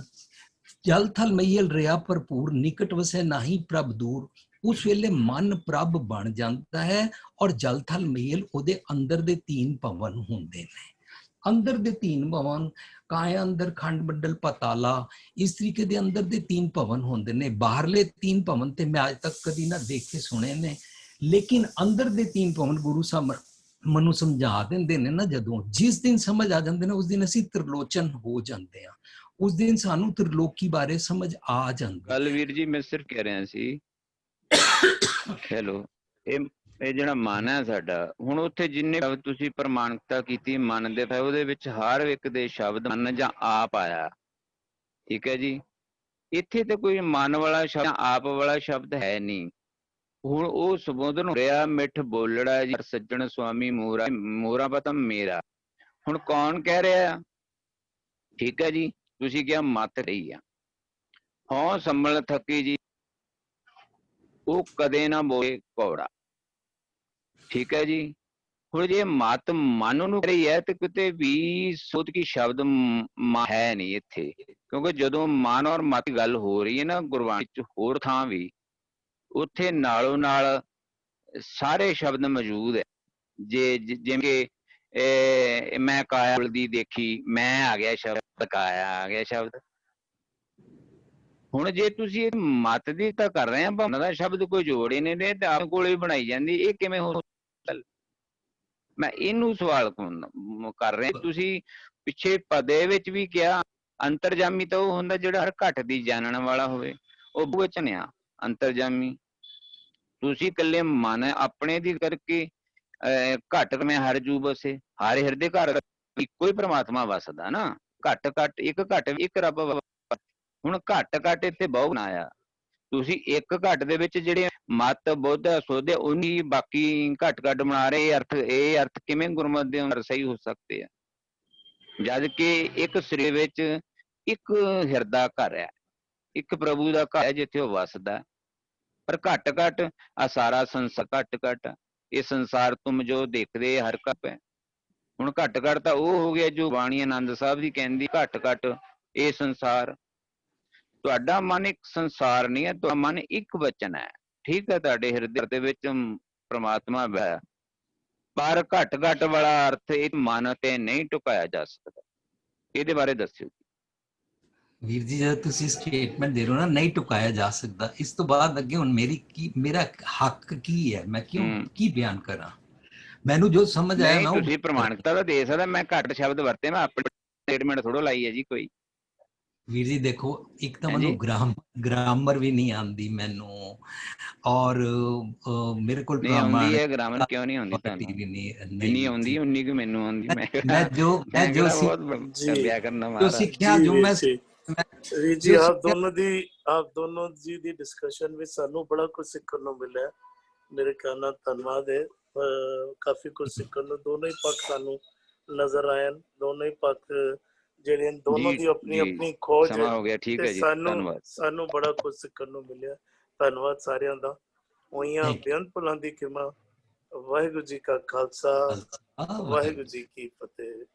ਜਲ ਥਲ ਮਈਲ ਰਿਹਾ ਭਰਪੂਰ, ਨਿਕਟ ਵਸੈ ਨਾਹੀ ਪ੍ਰਭ ਦੂਰ, ਉਸ ਵੇਲੇ ਮਨ ਪ੍ਰਭ ਬਣ ਜਾਂਦਾ ਹੈ। ਔਰ ਜਲ ਥਲ ਮਈਲ ਉਹਦੇ ਅੰਦਰ ਦੇ 3 ਭਵਨ ਹੁੰਦੇ ਨੇ। ਅੰਦਰ ਦੇ 3 ਭਵਨ, ਕਾਇਆ ਅੰਦਰ ਖੰਡ ਮੰਡਲ ਪਤਾਲਾ, ਇਸ ਤਰੀਕੇ ਦੇ ਅੰਦਰ ਦੇ 3 ਭਵਨ ਹੁੰਦੇ ਨੇ। ਬਾਹਰਲੇ 3 ਭਵਨ ਤੇ ਮੈਂ ਅੱਜ ਤੱਕ ਕਦੀ ਨਾ ਦੇਖੇ ਸੁਣੇ ਨੇ, ਲੇਕਿਨ ਅੰਦਰ ਦੇ 3 ਭਵਨ ਗੁਰੂ ਸਾਹਿਬ ਮਨੂੰ ਸਮਝਾ ਦਿੰਦੇ ਨੇ ਨਾ। ਜਦੋਂ ਜਿਸ ਦਿਨ ਸਮਝ ਆ ਜਾਂਦੇ ਨੇ ਉਸ ਦਿਨ ਅਸੀਂ ਤ੍ਰਿਲੋਚਨ ਹੋ ਜਾਂਦੇ ਹਾਂ, ਉਸ ਦਿਨ ਸਾਨੂੰ ਤ੍ਰਿਲੋਕੀ ਬਾਰੇ ਸਮਝ ਆ ਜਾਂਦੀ ਹੈ। ਕੱਲ ਵੀਰ ਜੀ ਮੈਂ ਸਿਰਫ ਕਹਿ ਰਿਹਾ ਸੀ ਹੈਲੋ, ਇਹ ਜਿਹੜਾ ਮਨ ਹੈ ਸਾਡਾ, ਹੁਣ ਉੱਥੇ ਜਿੰਨੇ ਸ਼ਬਦ ਤੁਸੀਂ ਪ੍ਰਮਾਣਿਕਤਾ ਕੀਤੀ ਮਨ ਦੇ, ਉਹਦੇ ਵਿੱਚ ਹਰ ਇੱਕ ਦੇ ਸ਼ਬਦ ਮਨ ਜਾਂ ਆਪ ਆਇਆ, ਠੀਕ ਹੈ ਜੀ। ਇੱਥੇ ਤੇ ਕੋਈ ਮਨ ਵਾਲਾ ਸ਼ਬਦ ਆਪ ਵਾਲਾ ਸ਼ਬਦ ਹੈ ਨਹੀਂ। ਹੁਣ ਉਹ ਸੰਬੋਧਨ ਹੋ ਰਿਹਾ ਮਿੱਠ ਬੋਲੜਾ ਜੀ ਸੱਜਣ ਸੁਆਮੀ ਮੋਰਾ, ਮੋਰਾ ਪਤਾ ਮੇਰਾ। ਹੁਣ ਕੌਣ ਕਹਿ ਰਿਹਾ? ਠੀਕ ਹੈ ਜੀ, ਤੁਸੀਂ ਕਿਹਾ ਮਤ ਰਹੀ ਆ, ਹਾਂ ਸੰਭਲ ਥੱਕੀ ਜੀ, ਉਹ ਕਦੇ ਨਾ ਬੋਲੇ ਕੌੜਾ, ਠੀਕ ਹੈ ਜੀ। ਹੁਣ ਜੇ ਮਤ ਮਨ ਨੂੰ ਰਹੀ ਹੈ ਤੇ ਕਿਤੇ ਵੀ ਸੋਧ ਕੀ ਸ਼ਬਦ ਹੈ ਨਹੀਂ ਇੱਥੇ, ਕਿਉਂਕਿ ਜਦੋਂ ਮਨ ਔਰ ਮਤ ਦੀ ਗੱਲ ਹੋ ਰਹੀ ਹੈ ਨਾ ਗੁਰਬਾਣੀ ਚ ਹੋਰ ਥਾਂ ਵੀ, ਉੱਥੇ ਨਾਲੋਂ ਨਾਲ ਸਾਰੇ ਸ਼ਬਦ ਮੌਜੂਦ ਹੈ। ਜਿਵੇਂ ਕਿ ਮੈਂ ਕਾਇਆ ਦੀ ਦੇਖੀ, ਮੈਂ ਆ ਗਿਆ ਸ਼ਬਦ, ਕਾਇਆ ਆ ਗਿਆ ਸ਼ਬਦ। ਹੁਣ ਜੇ ਤੁਸੀਂ ਮਤ ਦੀ ਤਾਂ ਕਰ ਰਹੇ ਆ, ਭਾਵਨਾ ਦਾ ਸ਼ਬਦ ਕੋਈ ਜੋੜ ਹੀ ਨਹੀਂ ਰਹੇ ਤੇ ਆਪ ਕੋਲੇ ਬਣਾਈ ਜਾਂਦੀ, ਇਹ ਕਿਵੇਂ ਹੋ? ਮੈਂ ਇਹਨੂੰ ਸਵਾਲ ਕਰ ਰਿਹਾ। ਤੁਸੀਂ ਪਿੱਛੇ ਪਦੇ ਵਿੱਚ ਵੀ ਕਿਹਾ ਅੰਤਰਜਾਮੀ ਤਾਂ ਉਹ ਹੁੰਦਾ ਜਿਹੜਾ ਹਰ ਘਟ ਦੀ ਜਾਣਨ ਵਾਲਾ ਹੋਵੇ, ਉਹ ਬਹੁਵਚਨ ਆ ਅੰਤਰਜਾਮੀ। ਤੁਸੀਂ ਇਕੱਲੇ ਮਨ ਆਪਣੇ ਦੀ ਕਰਕੇ ਘਟ ਮੈਂ ਹਰ ਜੂ ਬਸੇ, ਹਰ ਹਿਰਦੇ ਘਰ ਇੱਕੋ ਹੀ ਪ੍ਰਮਾਤਮਾ ਵਸਦਾ ਨਾ। ਘਟ ਇੱਕ ਰੱਬ। ਹੁਣ ਘਟ ਇੱਥੇ ਬਹੁ ਬਣਾਇਆ ਤੁਸੀਂ, ਇੱਕ ਘਟ ਦੇ ਵਿੱਚ ਜਿਹੜੇ ਮਤ ਬੁੱਧ ਸੋਧੇ ਉਨੀ ਬਾਕੀ ਘਟ ਬਣਾ ਰਹੇ। ਇਹ ਅਰਥ ਕਿਵੇਂ ਗੁਰਮਤ ਦੇ ਅੰਦਰ ਸਹੀ ਹੋ ਸਕਦੇ ਆ, ਜਦ ਕਿ ਇੱਕ ਸਰੀਰ ਵਿੱਚ ਇੱਕ ਹਿਰਦਾ ਘਰ ਹੈ, ਇੱਕ ਪ੍ਰਭੂ ਦਾ ਘਰ ਹੈ ਜਿੱਥੇ ਉਹ ਵਸਦਾ। ਪਰ ਘਟ ਆ ਸਾਰਾ ਸੰਸਾਰ ਘਟ ਇਹ ਸੰਸਾਰ ਤੁਮ ਜੋ ਦੇਖਦੇ ਹਰ ਕਪ ਹੈ। ਹੁਣ ਘਟ ਤਾਂ ਉਹ ਹੋ ਗਿਆ ਜੋ ਬਾਣੀ ਆਨੰਦ ਸਾਹਿਬ ਦੀ ਕਹਿੰਦੀ ਘਟ ਇਹ ਸੰਸਾਰ। ਤੁਹਾਡਾ ਮਨ ਇੱਕ ਸੰਸਾਰ ਨਹੀਂ ਹੈ, ਤੁਹਾਡਾ ਮਨ ਇੱਕ ਵਚਨ ਹੈ, ਠੀਕ ਹੈ। ਤੁਹਾਡੇ ਹਿਰਦੇ ਦੇ ਵਿੱਚ ਪ੍ਰਮਾਤਮਾ ਹੈ, ਪਰ ਘਟ ਵਾਲਾ ਅਰਥ ਇਹ ਮਨ ਤੇ ਨਹੀਂ ਟੁਕਾਇਆ ਜਾ ਸਕਦਾ। ਇਹਦੇ ਬਾਰੇ ਦੱਸਿਓ ਵੀਰ ਜੀ। ਜਦ ਤੁਸੀਂ ਸਟੇਟਮੈਂਟ ਦੇ ਰਹੇ ਹੋ ਨਾ ਨਹੀਂ ਟੁਕਾਇਆ ਜਾ ਸਕਦਾ, ਇਸ ਤੋਂ ਬਾਅਦ ਅੱਗੇ ਹੁਣ ਮੇਰਾ ਹੱਕ ਕੀ ਹੈ? ਮੈਂ ਕਿਉਂ ਕੀ ਬਿਆਨ ਕਰਾਂ? ਮੈਨੂੰ ਜੋ ਸਮਝ ਆਇਆ ਨਾ, ਤੁਸੀਂ ਪ੍ਰਮਾਣਿਕਤਾ ਤਾਂ ਦੇ ਸਕਦਾ। ਮੈਂ ਘੱਟ ਸ਼ਬਦ ਵਰਤੇ, ਮੈਂ ਆਪਣੀ ਸਟੇਟਮੈਂਟ ਥੋੜੋ ਲਾਈ ਹੈ ਜੀ ਕੋਈ। ਵੀਰ ਜੀ ਦੇਖੋ, ਇੱਕ ਤਾਂ ਮੈਨੂੰ ਗ੍ਰਾਮਰ ਵੀ ਨਹੀਂ ਆਉਂਦੀ ਮੈਨੂੰ, ਔਰ ਮੇਰੇ ਕੋਲ ਨਹੀਂ ਆਉਂਦੀ ਹੈ ਗ੍ਰਾਮਰ, ਕਿਉਂ ਨਹੀਂ ਆਉਂਦੀ ਤੁਹਾਨੂੰ? ਜਿੰਨੀ ਆਉਂਦੀ ਉਨੀ ਕੁ ਮੈਨੂੰ ਆਉਂਦੀ। ਮੈਂ ਜੋ ਸਿੱਖਿਆ, ਜੋ ਮੈਂ ਜੀ ਆਪ ਦੋਨੋਂ ਜੀ ਦੀ ਡਿਸਕਸ਼ਨ ਵਿੱਚ ਸਾਨੂੰ ਬੜਾ ਕੁਝ ਸਿੱਖਣ ਨੂੰ ਮਿਲਿਆ। ਮੇਰੇ ਖਿਆਲ ਨਾਲ ਧੰਨਵਾਦ ਹੈ, ਕਾਫੀ ਕੁਝ ਸਿੱਖਣ ਨੂੰ ਦੋਨੋਂ ਹੀ ਪੱਖ ਸਾਨੂੰ ਨਜ਼ਰ ਆਏ। ਦੋਨੋਂ ਹੀ ਪੱਖ ਜਿਹੜੇ ਦੋਨੋਂ ਦੀ ਆਪਣੀ ਆਪਣੀ ਖੋਜ ਹੈ, ਤੇ ਸਾਨੂੰ ਬੜਾ ਕੁਝ ਸਿੱਖਣ ਨੂੰ ਮਿਲਿਆ। ਧੰਨਵਾਦ ਸਾਰਿਆਂ ਦਾ। ਹੋਈਆਂ ਬੇਅੰਤ ਭੁੱਲਾਂ ਦੀ ਖਿਮਾ। ਵਾਹਿਗੁਰੂ ਜੀ ਕਾ ਖਾਲਸਾ, ਵਾਹਿਗੁਰੂ ਜੀ ਕੀ ਫਤਿਹ।